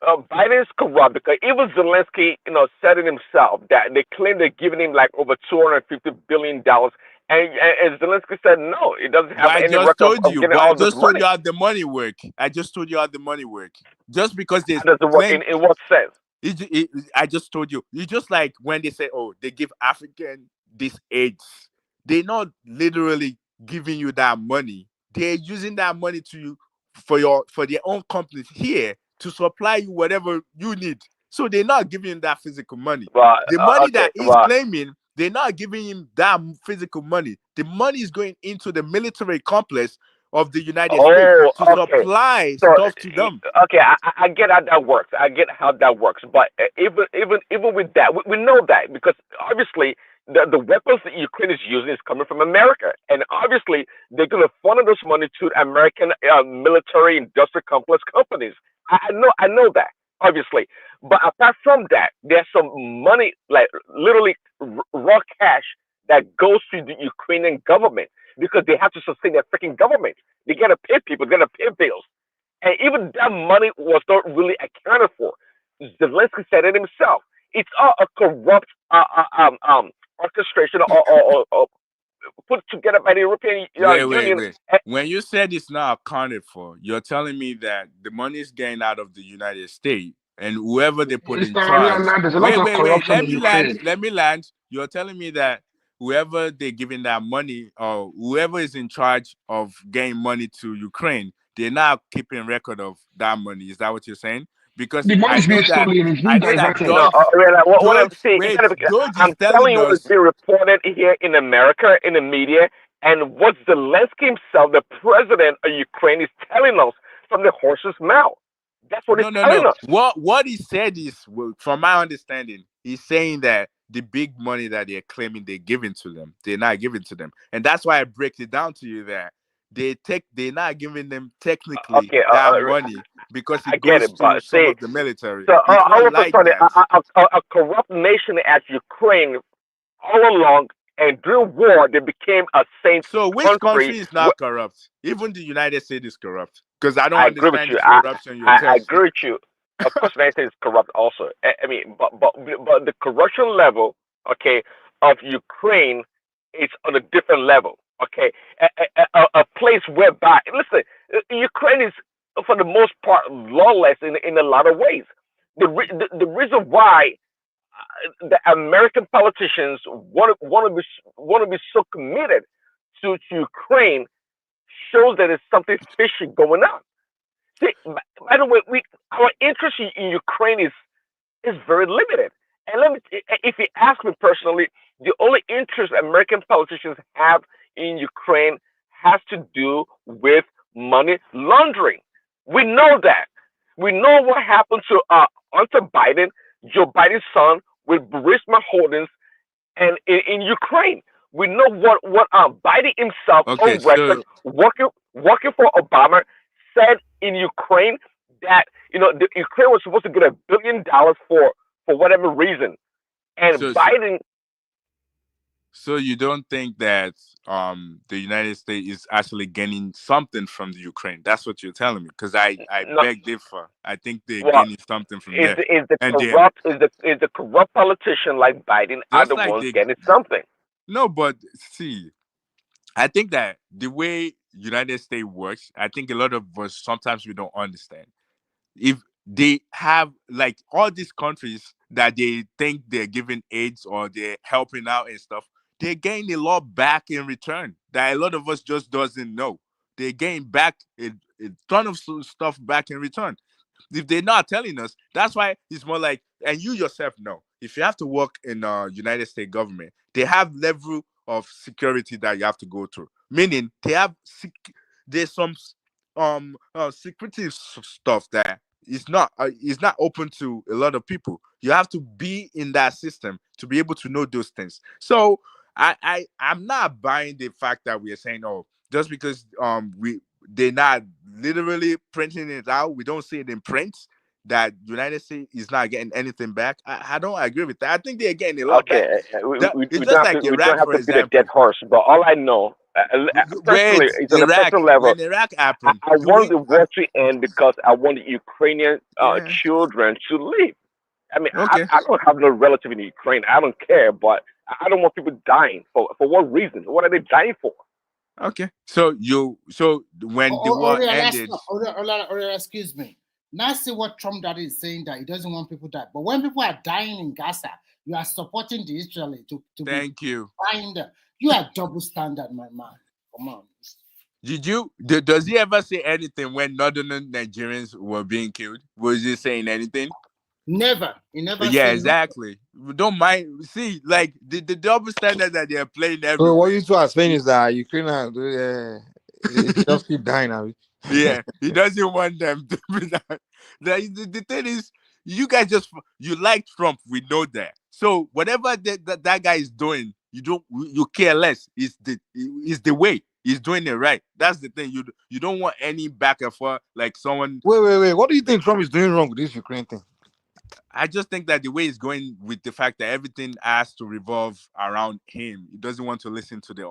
Biden is corrupt because even Zelensky, said it himself that they claim they're giving him like over $250 billion, and Zelensky said no, he doesn't But have I any just record told of you. getting But I all this just told money. you how the money work. I just told you how the money work. Just because they How does it work? claim In what sense? I just told you. You just like when they say, "Oh, they give African this AIDS." They're not literally giving you that money. They're using that money to you for their own companies here to supply you whatever you need. So they're not giving you that physical money. Well, The money okay, that he's well, claiming, they're not giving him that physical money. The money is going into the military complex of the United States oh, to okay. supply So, stuff to them. okay, I get how that works. I get how that works. But even with that, we know that because obviously the weapons that Ukraine is using is coming from America, and obviously they're going to funnel those money to American military industrial complex companies. I know that obviously. But apart from that, there's some money like literally raw cash that goes to the Ukrainian government because they have to sustain their freaking government. They gotta pay people, they gotta pay bills. And even that money was not really accounted for. Zelensky said it himself. It's all a corrupt orchestration or put together by the European Union. Wait. When you said it's not accounted for, you're telling me that the money is getting out of the United States and whoever they put in Mr. charge. Ariana, there's a lot of Wait. corruption Let in me land. Ukraine. Let me land. You're telling me that whoever they're giving that money or whoever is in charge of getting money to Ukraine, they're not keeping record of that money. Is that what you're saying? Because The money is being stolen, it's being diverted. No, really, what I'm saying, you gotta be, Doge is I'm telling telling you what is us. being reported here in America, in the media, and what Zelensky himself, the president of Ukraine, is telling us from the horse's mouth. That's what he's No. telling us. What he said is, well, from my understanding, he's saying that the big money that they're claiming they're giving to them, they're not giving to them, and that's why I break it down to you that they're not giving them technically Okay, that money because I it get goes it, to but some see, of the military. so It's not all of a like sudden, that. a corrupt nation as Ukraine all along, and during war, they became a saint So which country. country is not corrupt? Even the United States is corrupt because I don't I agree with understand you. this corruption you're I telling. agree with you. Of course, the United States is corrupt also. I mean, but the corruption level, okay, of Ukraine is on a different level. Okay, a place whereby listen, Ukraine is for the most part lawless in a lot of ways. The reason why the American politicians want to be so committed to Ukraine shows that there's something fishy going on. See, by the way, our interest in Ukraine is very limited. And if you ask me personally, the only interest American politicians have in Ukraine has to do with money laundering. We know that. We know what happened to Hunter Biden, Joe Biden's son, with Burisma Holdings, and in Ukraine. We know what Biden himself Okay, on record so working for Obama said in Ukraine that the Ukraine was supposed to get $1 billion for whatever reason, and so Biden. So you don't think that the United States is actually gaining something from the Ukraine? That's what you're telling me. Because I No, beg differ. I think they're well, gaining something from is there. the And they corrupt is the corrupt politician like Biden are just the like ones they getting something? no, but see, I think that the way United States works, I think a lot of us sometimes we don't understand. If they have like all these countries that they think they're giving aids or they're helping out and stuff, they're getting a lot back in return that a lot of us just doesn't know. They're getting back a ton of stuff back in return. If they're not telling us, that's why it's more like, and you yourself know, if you have to work in United States government, they have level of security that you have to go through. Meaning they have there's some secretive stuff that is not open to a lot of people. You have to be in that system to be able to know those things. So I'm not buying the fact that we are saying, oh, just because they're not literally printing it out, we don't see it in print, that United States is not getting anything back, I don't agree with that. I think they're getting a lot back. Okay, It's just like we don't Iraq, have for to beat a dead example. horse, but all I know, Wait, personally, it's on a Iraq, personal level. when Iraq happened, I do want we? the war to end because I want the Ukrainian Yeah. children to live. I mean, Okay. I don't have no relative in Ukraine. I don't care, but I don't want people dying. For what reason? What are they dying for? Okay. So when the war ended, Excuse me. Now see what Trump daddy is saying, that he doesn't want people to die. But when people are dying in Gaza, you are supporting the Israeli to thank you. dying there. You are double standard, my man. Come on. Does he ever say anything when northern Nigerians were being killed? Was he saying anything? Never. He never Yeah, said exactly. We don't mind. See, like the double standard that they're playing So what everywhere. you two are saying is that Ukraine they just keep dying now. Yeah, he doesn't want them to be that. The thing is, you guys you like Trump. We know that. So whatever that guy is doing, you care less. It's the way he's doing it right. That's the thing. You don't want any back and forth like someone. Wait. What do you think Trump is doing wrong with this Ukraine thing? I just think that the way he's going with the fact that everything has to revolve around him. He doesn't want to listen to the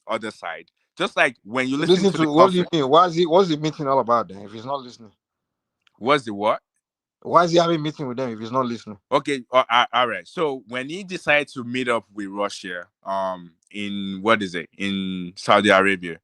other side. Just like when you listen to the What do you mean? What's the meeting all about then if he's not listening? What's the what? Why is he having a meeting with them if he's not listening? Okay, all right. So when he decided to meet up with Russia, in in Saudi Arabia,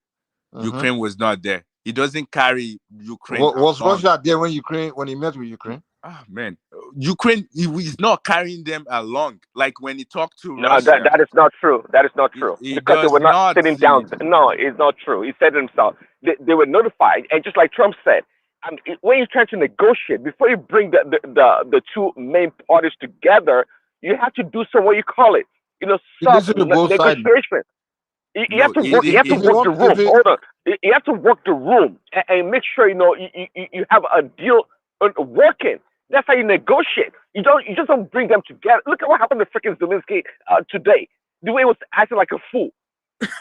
Ukraine was not there. He doesn't carry Ukraine. Was Russia there when he met with Ukraine? Ah man, Ukraine he's not carrying them along. Like when he talked to No, Russia, that is not true. That is not true. he Because they does were not not sitting see. down. No, it's not true. He said it himself. They were notified, and just like Trump said, when you're trying to negotiate, before you bring the two main parties together, you have to do some, what you call it, soft listen to both sides. negotiation. You have to work. You have to work the room. Hold on. You have to work the room and make sure you have a deal working. That's how you negotiate. You just don't bring them together. Look at what happened to freaking Zelensky today. The way he was acting like a fool.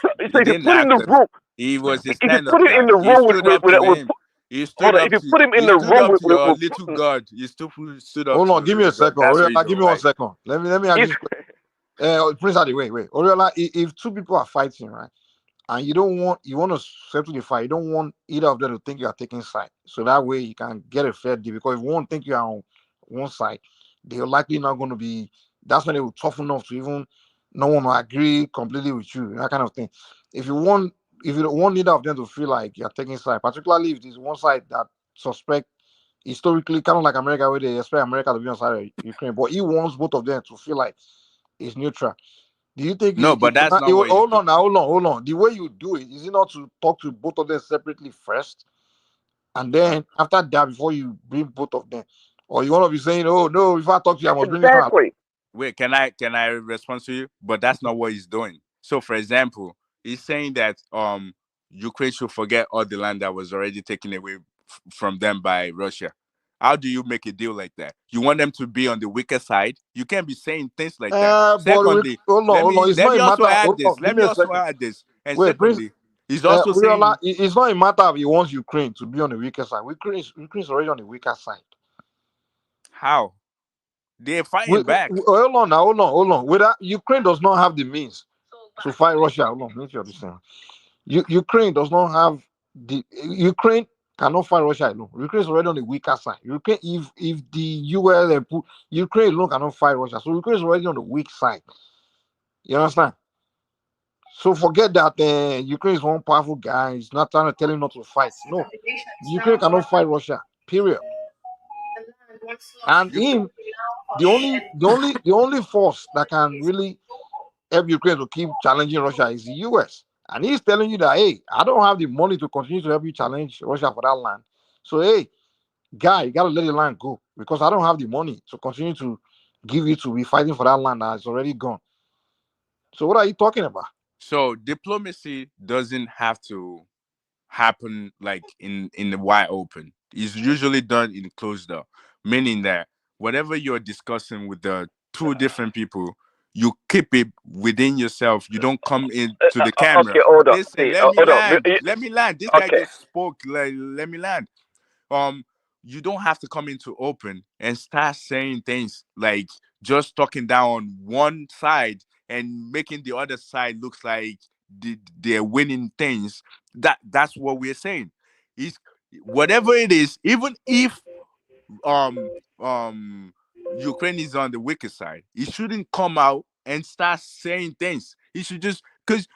So if you put him in the room, He was his if you stand-up put him guy. in the He room stood up to him. He stood up if you put him in the room up to with your little God. He stood up. Hold on, give me a second. Oriola, Give me 1 second. Let me ask this question. Prince Adi, wait. Oriola, if two people are fighting, right, and you want to settle the fight, you don't want either of them to think you are taking side. So that way you can get a fair deal. Because if one think you are on one side, they're likely not going to be. That's when they will toughen enough to even no one will agree completely with you, that kind of thing. If you don't want either of them to feel like you're taking side, particularly if there's one side that suspect historically, kind of like America, where they expect America to be on side of Ukraine, but he wants both of them to feel like it's neutral. Do you think no? But that's not what. Hold on. The way you do it is it not to talk to both of them separately first, and then after that, before you bring both of them, or you want to be saying, "Oh no, if I talk to you, I must bring it out." Wait, can I respond to you? But that's not what he's doing. So, for example, he's saying that Ukraine should forget all the land that was already taken away from them by Russia. How do you make a deal like that? You want them to be on the weaker side? You can't be saying things like that. Secondly, hold on. It's let not me a also matter. add this. Give me a second. And wait, secondly, Prince, he's also saying it's not a matter of he wants Ukraine to be on the weaker side. Ukraine's already on the weaker side. How? They're fighting back. Hold on. Whether Ukraine does not have the means to fight Russia. Hold on, make you understand. Ukraine does not have Ukraine cannot fight Russia alone. Ukraine is already on the weaker side. Ukraine, if the US put Ukraine alone cannot fight Russia, so Ukraine is already on the weak side. You understand? So forget that Ukraine is one powerful guy. He's not trying to tell him not to fight. No, Ukraine cannot fight Russia. Period. And the only force that can really help Ukraine to keep challenging Russia is the US. And he's telling you that, hey, I don't have the money to continue to help you challenge Russia for that land. So, hey, guy, you got to let the land go because I don't have the money to continue to give you to be fighting for that land that's already gone. So, what are you talking about? So, diplomacy doesn't have to happen like in the wide open. It's usually done in closed door, meaning that whatever you're discussing with the two different people, you keep it within yourself. You don't come into the camera. Okay, hold on. Listen, let me land. Let me land. This guy just spoke. Let me land. you don't have to come into open and start saying things like just talking down on one side and making the other side looks like they're winning things. That's what we're saying. Is whatever it is, even if um Ukraine is on the wicked side, he shouldn't come out and start saying things. He should just because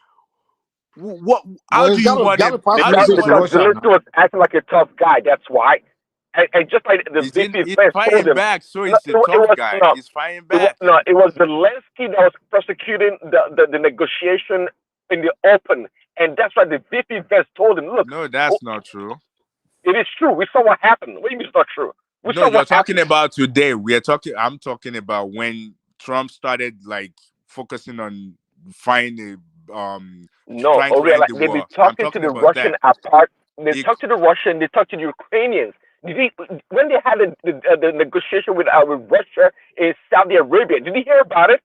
what? How But do it's you want got to him? pass How do you message to want him? Because Russia Zelensky now. was acting like a tough guy. That's why. And just like the VP He's Fence told fighting him, back, so no, he's a it tough was guy. no, He's fighting back. no, it was Zelensky that was prosecuting the negotiation in the open, and that's why the VP Vance told him, look, No, oh, that's not true. it is true. We saw what happened. What do you mean it's not true? We No, saw you're what talking happened. about today. I'm talking about when Trump started like focusing on finding No, trying oh, to real, end like the they've been war. I'm talking to talking the about Russian that. apart. They It, talked to the Russian. They talked to the Ukrainians. Did he, when they had the negotiation with Russia in Saudi Arabia? Did he hear about it?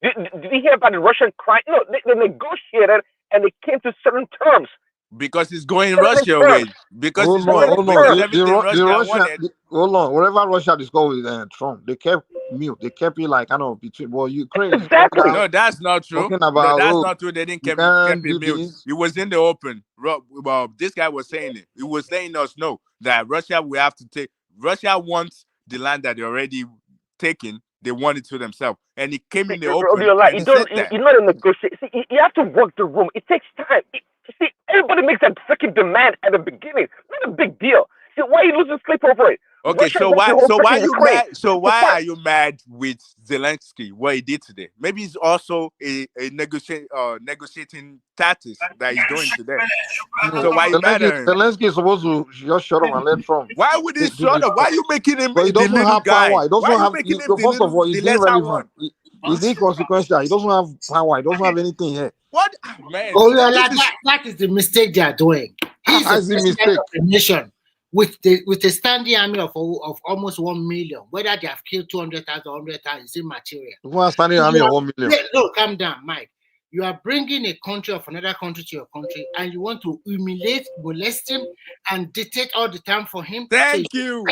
Did he hear about the Russian crime? No, they negotiated and they came to certain terms. because it's going Certain Russia terms. way. Because it's Hold on, going Certain hold on. which is terms. everything The Russia Russia, wanted. hold on. Whatever Russia discovered with Trump, they kept mute. They kept it like, I know, between, well, Ukraine is coming Exactly. out No, that's not true. talking No, about, that's oh, not true. They didn't you kept can't it do mute. this. It was in the open. Well, this guy was saying it. He was letting us know that Russia we have to take. Russia wants the land that they already taken. They want it to themselves, and it came in the open, Like, and he said that. you're not a negotiation. See, you have to work the room. It takes time. See, everybody makes that freaking demand at the beginning. Not a big deal. See, why are you losing sleep over it? Okay, Russia wants the whole so why freaking you Ukraine. mad? So It's why fine. are you mad with Zelensky? What he did today? Maybe it's also a negotiating tactics that he's doing today. No, So why you mad at him? Zelensky is supposed to just shut up and let Trump Why would he do shut this up? Why stuff. are you making him But he the doesn't little have power. guy? He Why doesn't are you have, making him first of all, the he's lesser one? irrelevant. He's inconsequential. He doesn't have power. He doesn't have anything here. What man? Oh, This is that is the mistake they are doing. He's the That's a president mistake. of the nation with the standing army of almost 1 million. Whether they have killed 200,000 or 100,000 is immaterial. Who are standing army of 1 million? No, calm down, Mike. You are bringing a country of another country to your country, and you want to humiliate, molest him, and dictate all the time for him. thank you.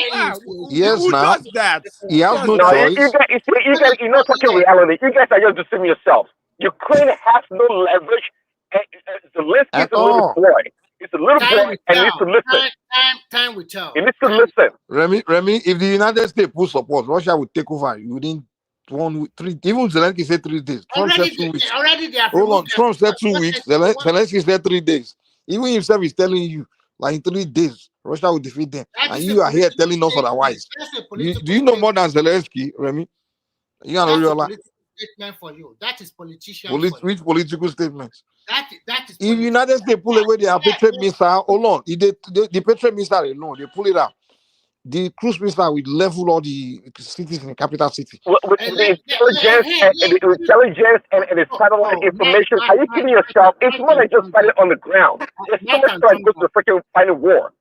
Yes, Who now does that? he has no No, choice. you're not talking reality. You guys are just deceiving yourselves. Ukraine has no leverage. And Zelensky is At a little all. boy. He's a little Time boy, will and he needs to tell. listen. Time will tell. He needs to listen. Remy, if the United States put support, Russia will take over within 1 week, 3. Even Zelensky said 3 days. Trump said 2 weeks. Already they have Hold on. removed Trump said 2 weeks. Zelensky said 3 days. Even himself is telling you, like in 3 days, Russia will defeat them. And you are here telling us otherwise. Do you know more than Zelensky, Remy? You That's a know political statement for you. That is politician for you. which political statements? That is If United States pull away their Patriot missile, hold on. If the Patriot missile alone, they pull it out. The cruise missile will level all the cities in the capital city. With the intelligence and the satellite information, are you kidding yourself? It's more than just fighting on the ground. There's so much that goes to the freaking fighting war.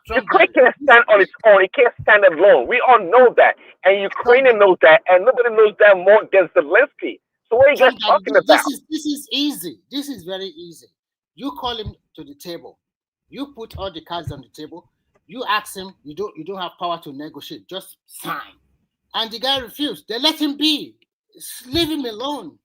Ukraine can't stand on its own. It can't stand alone. We all know that. And Ukraine knows that. And nobody knows that more than Zelensky. So what are you guys talking about? This is easy. This is very easy. You call him to the table. You put all the cards on the table. You ask him, you don't have power to negotiate, just sign. And the guy refused. They let him be. Leave him alone.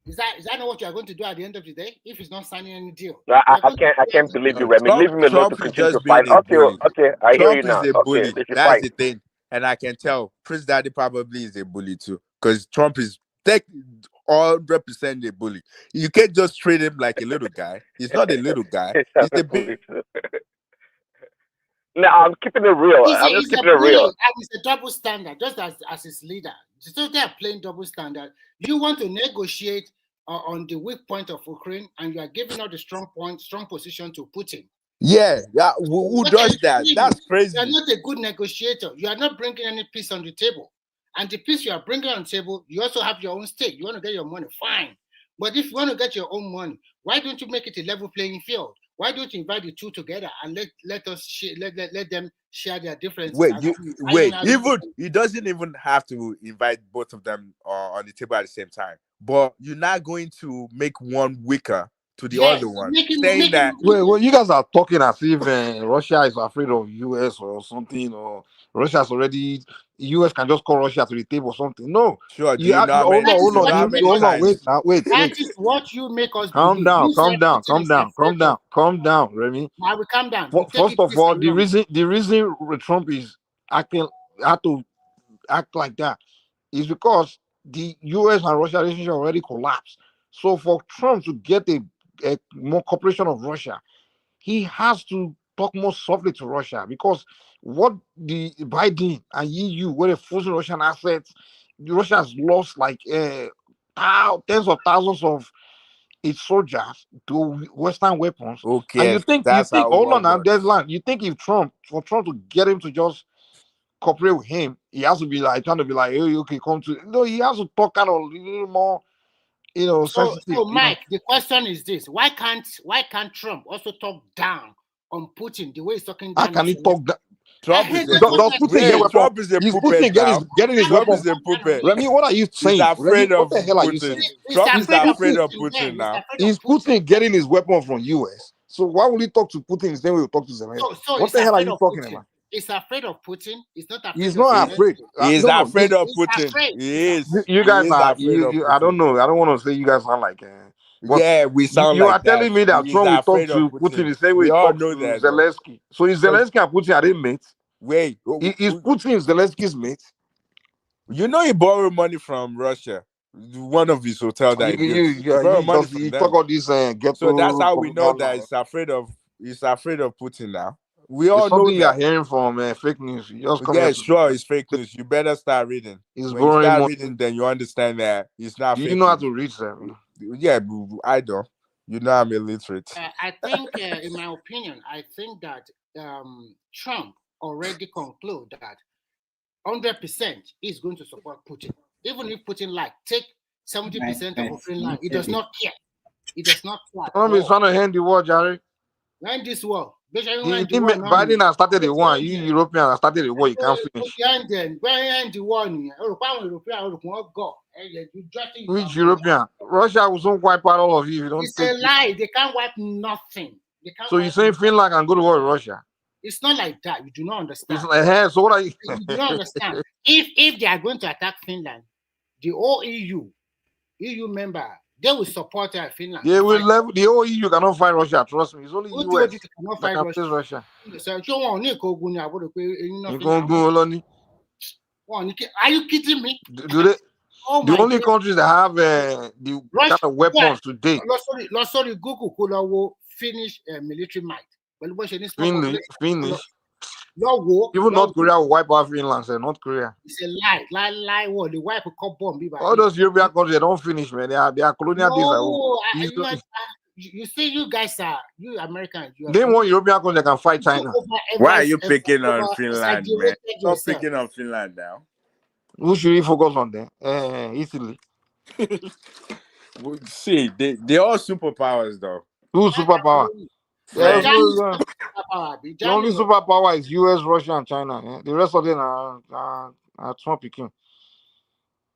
Is that not what you are going to do at the end of the day if he's not signing any deal? I can't believe you, Remy. Leave him alone to continue to fight. Okay, I hear you now. Okay, they should That's fight. the thing. And I can tell Prince Daddy probably is a bully too. Because Trump is 100% a bully. You can't just treat him like a little guy. He's not a little guy. He's a big. No, I'm keeping it real. I'm just keeping it real. And it's a double standard, just as his leader. So they're playing double standard. You want to negotiate on the weak point of Ukraine, and you are giving out the strong position to Putin. Yeah. Who does that? That's crazy. You are not a good negotiator. You are not bringing any peace on the table. And the peace you are bringing on the table, you also have your own stake. You want to get your money, fine. But if you want to get your own money, why don't you make it a level playing field? Why don't you invite the two together and let them share their differences? Wait. He doesn't even have to invite both of them on the table at the same time. But you're not going to make one weaker to the Yes, other one, make him saying that Well, you guys are talking as if Russia is afraid of US or something, or Russia's already. US can just call Russia to the table or something. No, sure. Do you you know how hold many? on, that is hold You on, know what how you you make many hold us on, wait times? believe. now, wait, That wait. is what you make us Calm believe. down, You say calm down, Putin calm is down, calm afraid of. down, calm down, Remy. Now we calm down. You take First it of peace all, and long. the reason Trump is acting had to act like that is because the US and Russia relationship already collapsed. So for Trump to get a more cooperation of Russia, he has to talk more softly to Russia, because what the Biden and EU were forcing Russian assets, Russia has lost like tens of thousands of its soldiers to Western weapons. And Okay, that's how hold war on now, there's works. land. You think if for Trump to get him to just cooperate with him, he has to be like trying to be like, hey, okay, come to no, he has to talk kind of a little more, sensitive, So Mike, the question is this: why can't Trump also talk down on Putin the way he's talking How down on can he Zelensky? talk that? Trump is a That's what Does I Putin say. get wait. weapon? Trump is a Is puppet Putin now. getting his Trump weapon? is a puppet. Remy, what are you He's saying? Remy, afraid what of the hell are you saying? Putin. He's Trump Is is afraid of afraid Putin of Putin. Putin Then he's now. afraid of is Putin. Putin getting his weapon from US? So why will he talk to Putin the same way he talk to So, Zelensky? so What he's the hell are afraid you of talking Putin. about? He's afraid of Putin. He's not He's afraid of not He, afraid. Zelensky. he is No, no. afraid of He's Putin. afraid. He He's is. afraid. You He guys is are afraid of I don't Putin. know. I don't want to say you guys sound like but Yeah, we sound you are like that. telling me that He is Trump will talk afraid of to Putin Putin. the same way We he all talks know to that though. Zelensky. So is So Zelensky and Putin, are they mates? wait, Is Putin Zelensky's mate? you know he borrowed money from Russia. One of his hotel that he built. He borrowed money from You talk them. all this So that's ghetto how we know that propaganda. he's afraid of Putin now. We It's all know something you are that. hearing from fake news. You just come here Yeah, to sure, it's fake news. You better start reading. he's When you borrowing start money. reading, then you understand that it's not Do you fake know how news. to read, sir? Yeah, I don't. You know I'm illiterate. I think, in my opinion, I think that Trump already concluded that 100% is going to support Putin. Even if Putin take 70% of Ukraine land, he does not care. He does not care at Trump is all. trying to hand the war, Jerry. When this war, especially when the war now, Biden has started the war. You European has started the war. You can't finish. when the war, European go. Which European? Russia will soon wipe out all of you if you don't It's a take it. lie. They can't wipe nothing. They can't So you wipe saying nothing. Finland can go to war with Russia? It's not like that. You do not It's understand. like, hey, so what are you? You do not understand. If they are going to attack Finland, the whole EU member, they will support Finland. They will level the whole EU cannot fight Russia. Trust me. It's only Who told you US they cannot that fight can Russia? face Russia. So, You can't go alone. are you kidding me? Do they? Oh The my only God. countries that have the Russia, kind of weapons today, sorry, Google could finish military might. Well, what's your small population? Finnish. Your Even North Korea will wipe out Finland. Say North Korea. It's a lie. What the wipe a cup bomb? All those European countries they don't finish, man. They are colonial days. No, you see, you guys are Americans. You They want European countries that can fight China. Why are you picking on Finland, man? exaggerated Stop yourself. picking on Finland now. Who should we focus on then? Italy. See, they're all superpowers though. Who's superpower? France. The only superpower is US, Russia, and China. The rest of them are small picking.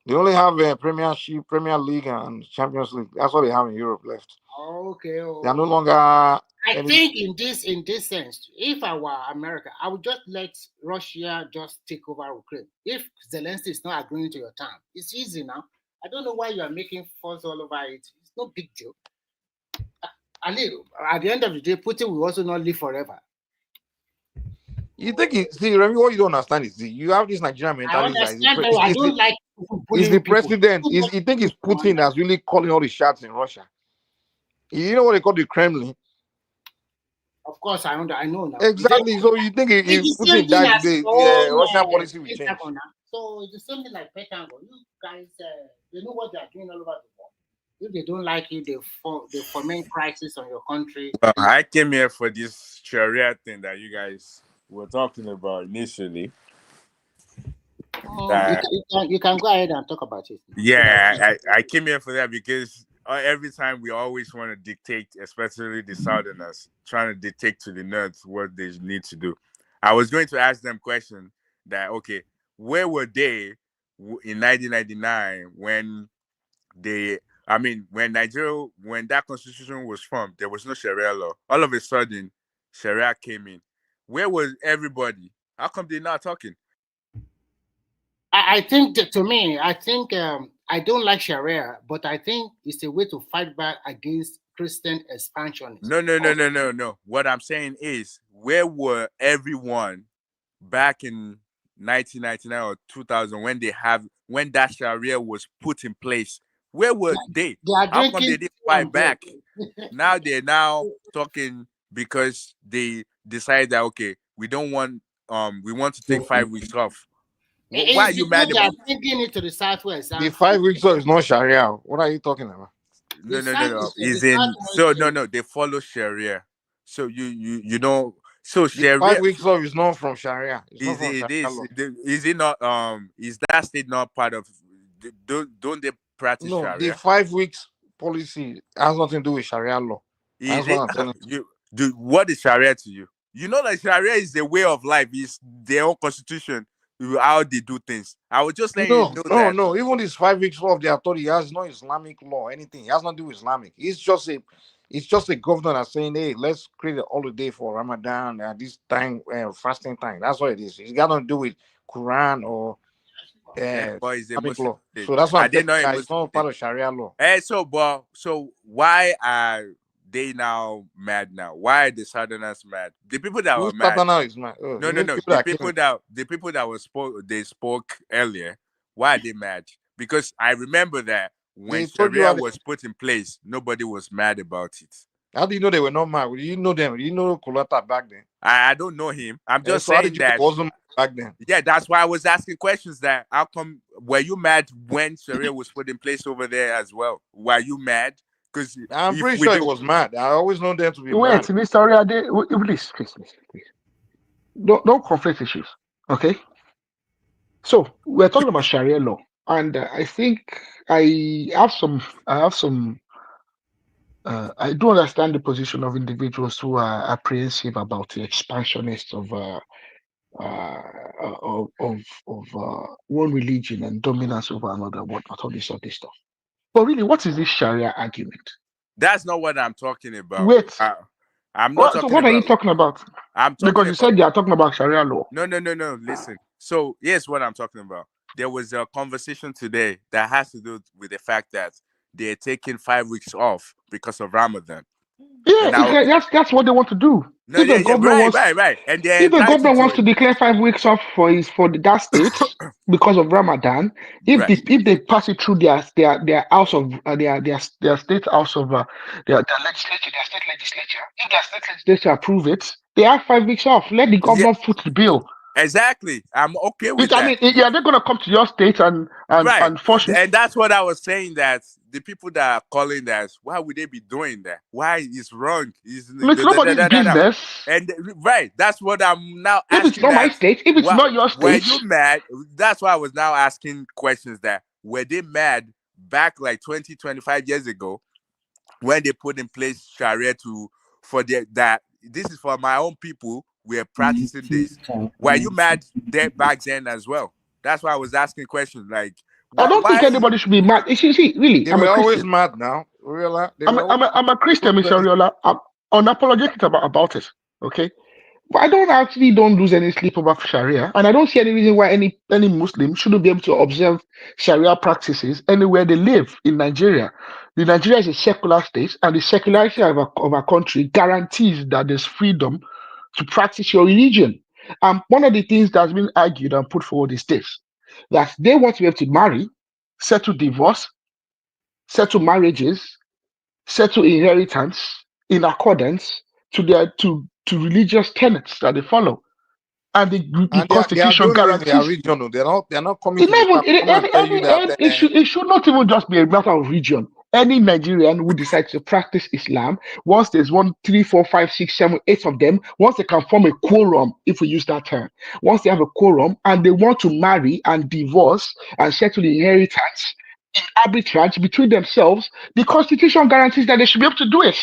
They only have a Premiership, Premier League, and Champions League. That's what they have in Europe left. Okay. They are no longer. I think in this sense, if I were America, I would just let Russia just take over Ukraine. If Zelensky is not agreeing to your term, it's easy now. I don't know why you are making fuss all over it. It's no big deal. And at the end of the day, Putin will also not live forever. You think see, Remy, what you don't understand is you have this Nigerian mentality. I understand, but I don't like is the president. You think it's Putin that's really calling all the shots in Russia? You know what they call the Kremlin? Of course, I know now. Exactly. So you think if Putin died today, the Russian policy will change? So it's the same thing like Pentagon. You guys, they know what they are doing all over the world. If they don't like you, they foment crisis on your country. Well, I came here for this Sharia thing that you guys were talking about initially. You can go ahead and talk about it. Yeah, I came here for that because every time we always want to dictate, especially the Southerners, trying to dictate to the North what they need to do. I was going to ask them question that, okay, where were they in 1999 when they I mean, when that constitution was formed, there was no Sharia law. All of a sudden, Sharia came in. Where was everybody? How come they're not talking? I think that, to me, I think I don't like Sharia, but I think it's a way to fight back against Christian expansionism. No. What I'm saying is, where were everyone back in 1999 or 2000 when that Sharia was put in place? Where were they? They are How come drinking they didn't tea fight and bread. back? Now they're talking because they decide that okay, we don't want we want to take 5 weeks off. Why are It's you because mad they are about? bringing it to the southwest. The And 5 weeks off is not Sharia. What are you talking about? the No. southeast of the Is in southwest. so no. They follow Sharia. So you know. So The 5 Sharia weeks off is not from Sharia. It's not is from it Sharia is law. is it not is that state not part of? Don't they practice No, the Sharia? 5 weeks policy has nothing to do with Sharia law. Is That's what it I'm telling you do? What is Sharia to you? You know that Sharia is the way of life. Is their own constitution how they do things. I was just you. letting you know that. No. Even this 5 weeks off, they are told he has no Islamic law, anything. It has nothing to do with Islamic. It's just a governor that's saying, hey, let's create a holiday for Ramadan and this time fasting time. That's what it is. It's got nothing to do with Quran or But it's a Islamic Muslim law. state. So that's what Are I'm they telling not you. a It's Muslim not state? part of Sharia law. So why are they now mad now? Why are the Southerners mad? The people that were Who's mad. starting now is mad. Oh, No, you no, mean no. people that are killing? The people that were spoke earlier. Why are they mad? Because I remember that when They told you how Sharia they. was put in place, nobody was mad about it. How do you know they were not mad? Do you know them? Do you know Kulata back then? I don't know him. I'm just So how did saying you know it that. wasn't mad back then? Yeah, that's why I was asking questions. That how come were you mad when Sharia was put in place over there as well? Were you mad? Because I'm if pretty we sure he don't, was mad. I always know them to be Wait, mad. Mr. Oriade, please. Don't conflict issues. Okay. So we're talking about Sharia law, and I think I have some. I do understand the position of individuals who are apprehensive about the expansionist of one religion and dominance over another, whatnot, all this stuff. But really, what is this Sharia argument? that's not what I'm talking about. Wait, I'm not so talking what are you about. talking about? I'm talking Because you about. said you are talking about Sharia law. No. Listen. So here's what I'm talking about. There was a conversation today that has to do with the fact that they're taking 5 weeks off because of Ramadan. Yeah, And now, that's what they want to do. no, yeah, right. And they're If the entitled governor to wants it. to declare 5 weeks off for that state because of Ramadan, Right. if they pass it through their house of their state house of their legislature, their state legislature, if their state legislature approve it, they have 5 weeks off. Let the Yeah, governor foot the bill. exactly. I'm okay with Which I that. mean, yeah, they're gonna come to your state and Right. force it. And that's what I was saying, that the people that are calling that, why would they be doing that? Why is wrong? It's nobody's business. And right, that's what I'm now If it's asking, not my that state, if it's what not your were state, you mad? That's why I was now asking questions, that were they mad back like 20, 25 years ago when they put in place Sharia for that this is for my own people, we're practicing this. Were you mad there back then as well? That's why I was asking questions like I don't think why anybody should be mad. You see, really, They I'm a were always Christian. mad now. They were always I'm a Christian, Mr. mad. Riola. I'm unapologetic about it. Okay. But I don't lose any sleep over Sharia, and I don't see any reason why any Muslim shouldn't be able to observe Sharia practices anywhere they live in Nigeria. The Nigeria is a secular state, and the secularity of our country guarantees that there's freedom to practice your religion. And one of the things that's been argued and put forward is this: that they want to be able to marry, settle divorce, settle marriages, settle inheritance in accordance to religious tenets that they follow, and the And they are constitution doing it in their guarantees. region. They're not coming It to the never camp. Come and tell you that it should not even just be a matter of region. Any Nigerian who decides to practice Islam, once there's 1, 3, 4, 5, 6, 7, 8 of them, once they can form a quorum, if we use that term, once they have a quorum and they want to marry and divorce and settle inheritance in arbitrage between themselves, the constitution guarantees that they should be able to do it.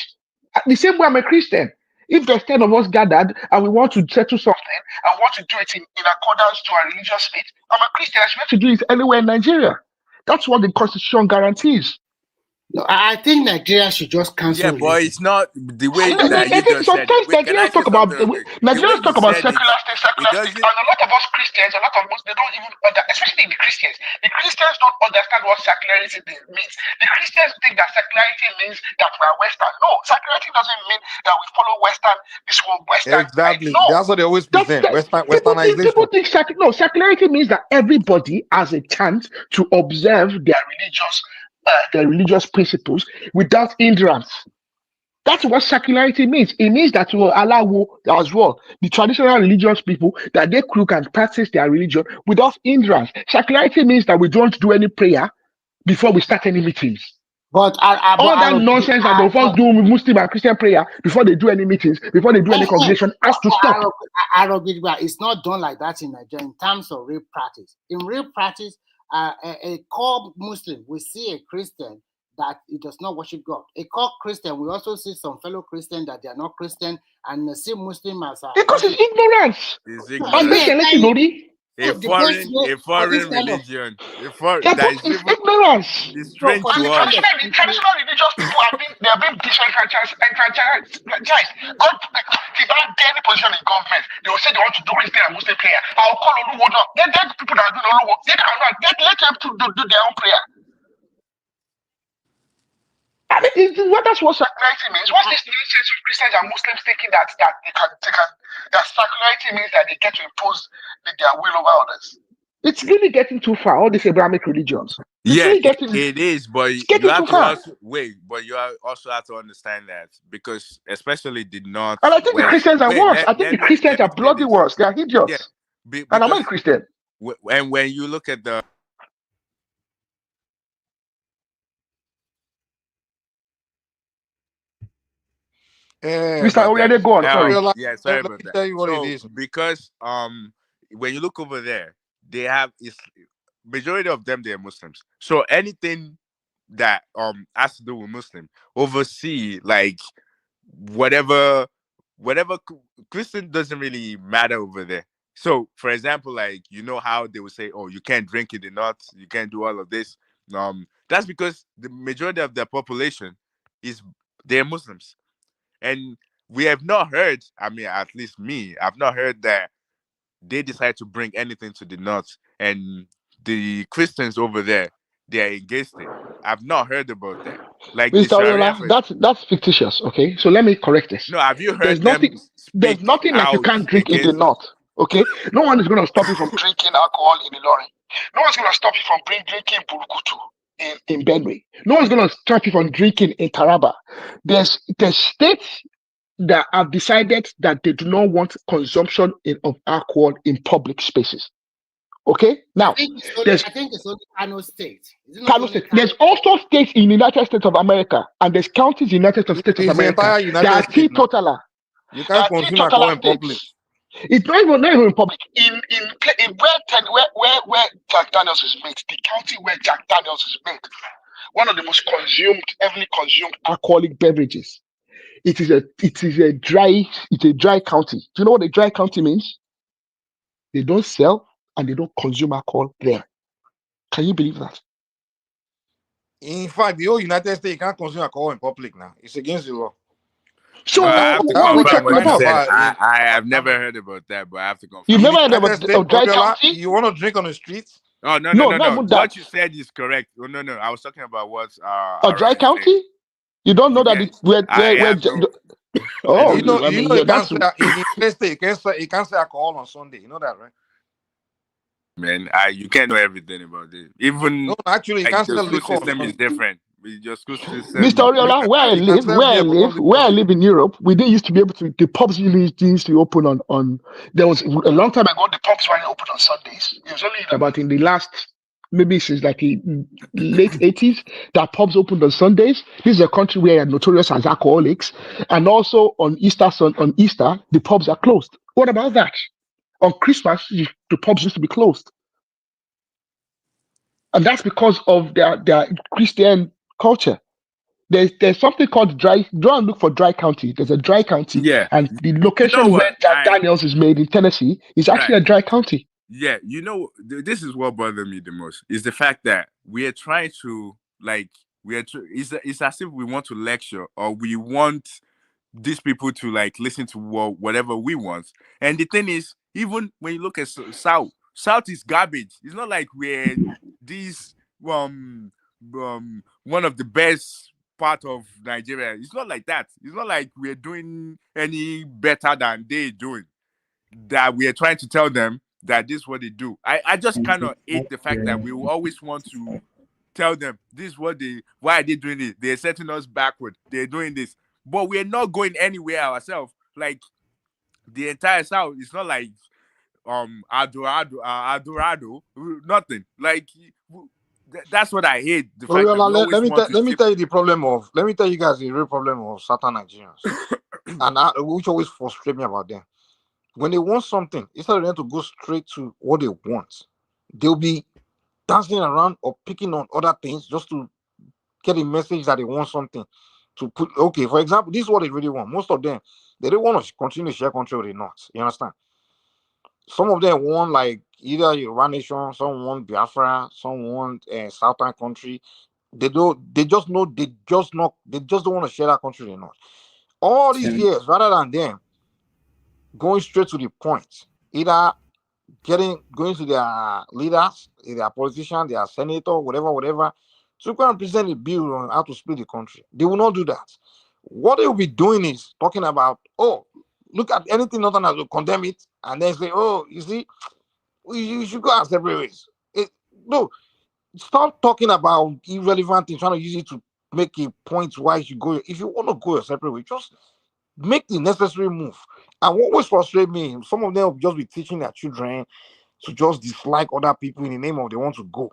The same way I'm a Christian. If there's 10 of us gathered and we want to settle something and want to do it in accordance to our religious faith, I'm a Christian. I should be able to do it anywhere in Nigeria. That's what the constitution guarantees. No, I think Nigeria should just cancel. Yeah, but it's not the way I that you just said it. sometimes Wait, can I Nigerians say talk about something real quick? The way Nigerians you talk about said it, secular state, it doesn't. and a lot of us Christians, a lot of us, they don't even especially the Christians. The Christians don't understand what secularity means. The Christians think that secularity means that we are Western. No, secularity doesn't mean that we follow Western. This whole Western. Exactly. No, That's what they always present. Westernization. People think secularity means that everybody has a chance to observe their religious principles without hindrance. That's what secularity means. It means that you will allow as well the traditional religious people that they can practice their religion without hindrance. Secularity means that we don't do any prayer before we start any meetings. But all that nonsense that they first do with Muslim and Christian prayer before they do any meetings, before they do any congregation, has to stop. It's not done like that in Nigeria in terms of real practice. In real practice, a core Muslim will see a Christian that he does not worship God. A core Christian, we also see some fellow Christians that they are not Christian and see Muslim as because it's ignorance. It's ignorance. A foreign religion. It's ignorance. It's strange to us. The traditional religious people have been disenfranchised. God, if I get any position in government, they will say they want to do Christian and Muslim prayer. I'll call Oluwo now. Let people that are doing Oluwo, let them to do their own prayer. I mean, that's what secularity means. What's this nonsense of Christians and Muslims thinking that secularity means that they get to impose their will over others? It's really getting too far. All these Abrahamic religions. It is, but you have to also but you also have to understand that because especially the North. And I think the Christians are worse. I think the Christians are bloody worse. They are idiots. And I'm not a Christian. And when you look at the Mr. Oyede, go on. Sorry. Sorry about that. Tell you what it is. Because when you look over there, they have majority of them they're Muslims. So anything that has to do with Muslim oversee like whatever Christian doesn't really matter over there. So for example, like how they would say, oh, you can't drink in the North, you can't do all of this. That's because the majority of the population they're Muslims. And we have not heard, I mean, at least me, I've not heard that they decide to bring anything to the North and the Christians over there, they are against it. I've not heard about that. Like Mr. Oyola, that's fictitious, okay? So let me correct this. No, have you heard there's nothing like you can't drink in the North, okay? No one is going to stop you from drinking alcohol in the lorry. No one's going to stop you from drinking burukutu in Benue. No one's going to stop you from drinking in Taraba. There's states that have decided that they do not want consumption of alcohol in public spaces. Okay, now I think it's only Kano State. Kano State. There's also states in the United States of America, and there's counties in the United States of America that are teetotaler. You can't consume alcohol in public. It's not even in public. In where Jack Daniels is made, the county where Jack Daniels is made, one of the most heavily consumed alcoholic beverages. It's a dry county. Do you know what a dry county means? They don't sell and they don't consume alcohol there. Can you believe that? In fact, the whole United States can't consume alcohol in public now. It's against the law. So I have to what are we talking about? I have never heard about that, but I have to confirm. You've never heard about dry county? You want to drink on the streets? Oh no. What you said is correct. Oh no. I was talking about what's a dry county? You don't know that you know you can't say in the United States you can't say alcohol on Sunday. You know that, right? Man, you can't know everything about it. Even no, actually, you can't the sell school liquor. system is different. Your school system. Mr. Oriola, where I live in Europe, we didn't used to be able to. The pubs used to open on. There was a long time ago. The pubs weren't open on Sundays. It was only about in the last, maybe since like the late 80s, that pubs opened on Sundays. This is a country where you're notorious as alcoholics, and also on Easter, the pubs are closed. What about that? On Christmas, the pubs used to be closed. And that's because of their Christian culture. There's something called dry. Go and look for dry county. There's a dry county. Yeah. And the location where Jack Daniels is made in Tennessee is actually a dry county. Yeah. This is what bothers me the most is the fact that we are trying to it's as if we want to lecture, or we want these people to like listen to whatever we want. And the thing is, even when you look at South is garbage. It's not like we're this one of the best part of Nigeria. It's not like that. It's not like we're doing any better than they doing. That we are trying to tell them that this is what they do. I just kind of hate the fact that we will always want to tell them this is why are they doing it? They're setting us backward. They're doing this, but we're not going anywhere ourselves. Like the entire South, it's not like Adorado, nothing. Like that's what I hate. The fact that Oriola, we always want to let me see. tell you the problem of let me tell you guys the real problem of certain Nigerians, and which always frustrate me about them. When they want something, instead of them to go straight to what they want, they'll be dancing around or picking on other things just to get a message that they want something to put. Okay, for example, this is what they really want. Most of them, they don't want to continue to share country with the North. You understand? Some of them want like either Yoruba nation, some want Biafra, some want Southern country. They don't. They just know. They just not. They just don't want to share that country with the North. All these years, rather than them going straight to the point, either going to their leaders, their politicians, their senator, whatever, to go and present a bill on how to split the country. They will not do that. What they will be doing is talking about, oh, look at anything northern as to condemn it, and then say, oh, you see, you should go our separate ways. No, stop talking about irrelevant things, trying to use it to make a point why you should go. If you want to go your separate way, just make the necessary move. And what always frustrates me, some of them will just be teaching their children to just dislike other people in the name of they want to go.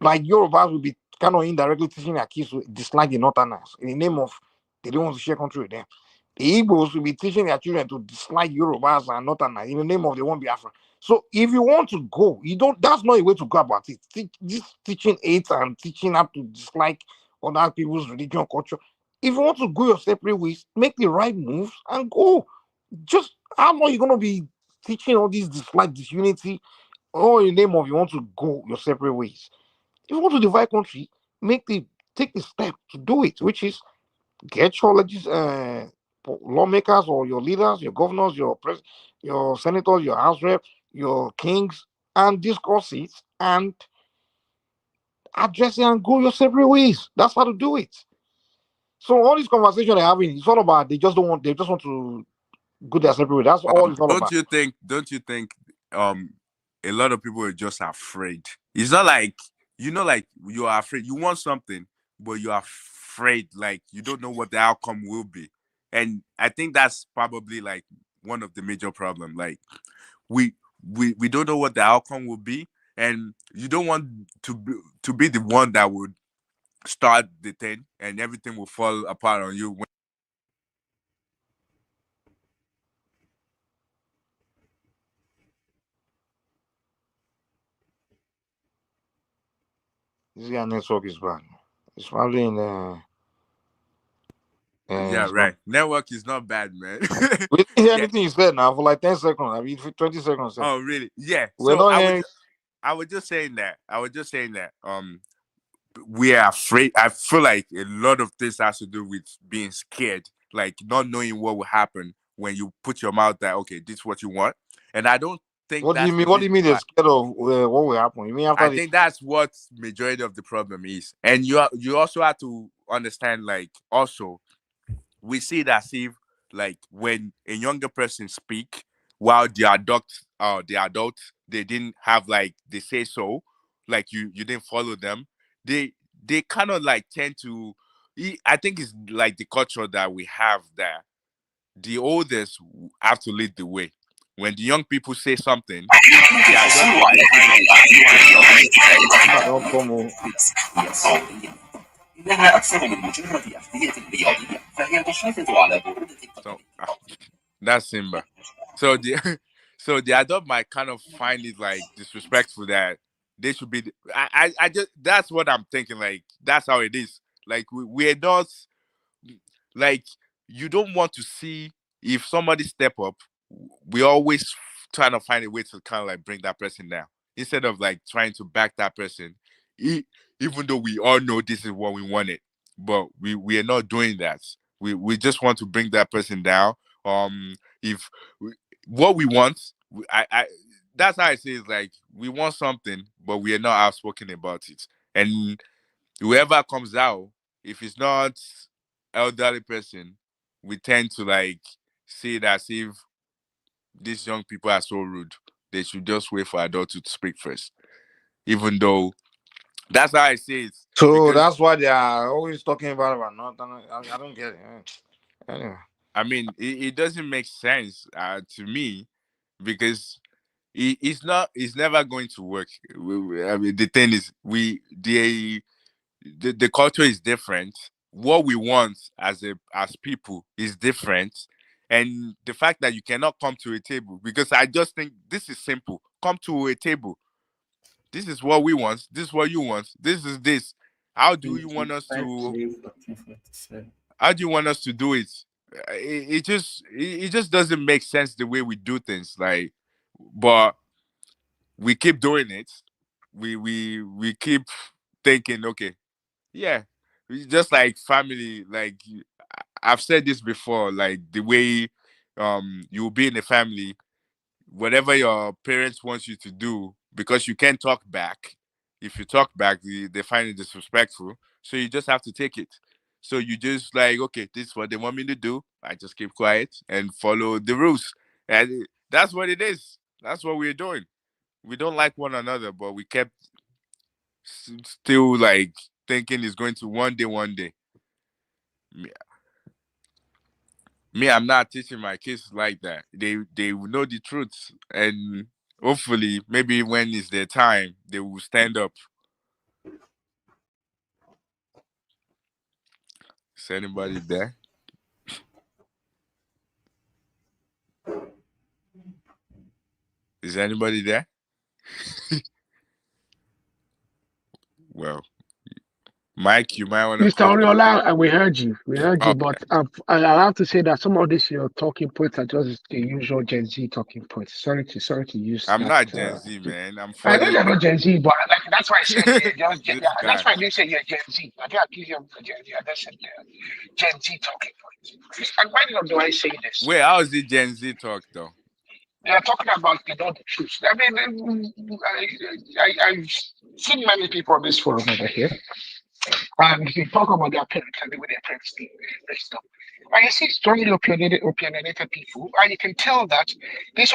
Like Yorubas will be kind of indirectly teaching their kids to dislike the Northerners in the name of they don't want to share country with them. The Igbos will be teaching their children to dislike Yorubas and Northerners in the name of they want Biafra. So if you want to go, you don't. That's not a way to go about it. This teaching hate and teaching how to dislike other people's religion, culture. If you want to go your separate ways, make the right moves and go. Just how long you gonna be teaching all these dislike, disunity, all in the name of you want to go your separate ways? If you want to divide country, take the step to do it, which is get your lawmakers or your leaders, your governors, your senators, your house rep, your kings, and discuss it and address it and go your separate ways. That's how to do it. So all these conversations they're having, it's all about they just want to go their separate way. That's all it's all Don't about. you think? Don't you think? A lot of people are just afraid. It's not like like you are afraid. You want something, but you are afraid. Like you don't know what the outcome will be, and I think that's probably like one of the major problems. Like we we don't know what the outcome will be, and you don't want to be the one that would start the thing, and everything will fall apart on you. This guy network is bad. It's probably in Yeah, it's not. right. Network is not bad, man. We didn't hear Yeah. anything you said now for like 10 seconds. I mean, for 20 seconds. Oh, really? Yeah. We're So not I was hearing. I was just saying that. We are afraid. I feel like a lot of this has to do with being scared, like not knowing what will happen when you put your mouth that okay, this is what you want. And I don't think What do you that's the mean? What do you reason mean they're why. scared of what will happen? You mean I after the think that's what majority of the problem is. And you also have to understand, like, also we see it as if like when a younger person speak while the adult they didn't have like they say so, like you didn't follow them, they kind of like tend to. I think it's like the culture that we have that the oldest have to lead the way. When the young people say something, the adult will like kind of look at them. don't come on. So that's Simba. So the so the adult might kind of find it like disrespectful that they should be. I just that's what I'm thinking. Like that's how it is. Like we're not like you don't want to see if somebody step up. We always trying to find a way to kind of like bring that person down instead of like trying to back that person. It even though we all know this is what we wanted, but we are not doing that. We just want to bring that person down. If what we want, I that's how I say it's like we want something, but we are not outspoken about it. And whoever comes out, if it's not elderly person, we tend to like see it as if these young people are so rude. They should just wait for adults to speak first. Even though that's how I say it. So Because that's why they are always talking about nothing. I don't get it. Anyway. I mean, it doesn't make sense to me because it's never going to work. I mean, the thing is, the culture is different. What we want as people is different, and the fact that you cannot come to a table, because I just think this is simple. Come to a table. This is what we want. This is what you want. This is this. How do you want us to? 1447. How do you want us to do it? It just doesn't make sense the way we do things. Like, but we keep doing it. We keep thinking, okay, yeah, just like family. Like I've said this before. Like the way you'll be in a family, whatever your parents want you to do, because you can't talk back. If you talk back, they find it disrespectful. So you just have to take it. So you just like, okay, this is what they want me to do. I just keep quiet and follow the rules. And that's what it is. That's what we're doing. We don't like one another, but we kept still like thinking it's going to one day. Me, I'm not teaching my kids like that. They will know the truth, and hopefully, maybe when it's their time, they will stand up. Is anybody there? Is anybody there? Well, Mike, you might want to Mr. close. Oriola, we heard you. We heard you, Okay. but I have to say that some of these your talking points are just the usual Gen Z talking points. Sorry to use I'm that. not Gen Z, man. I'm I know 40. you're not Gen Z, but like, that's why I said This that's guy. why I didn't say you're Gen Z. I didn't accuse you of Gen Z. I just said Gen Z talking points. And why do I say this? Wait, how is it Gen Z talk though? They are talking about the truth. I mean, I've seen many people on this forum over here. And they talk about their parents and the way their parents raised them. And you see strongly opinionated people, and you can tell that these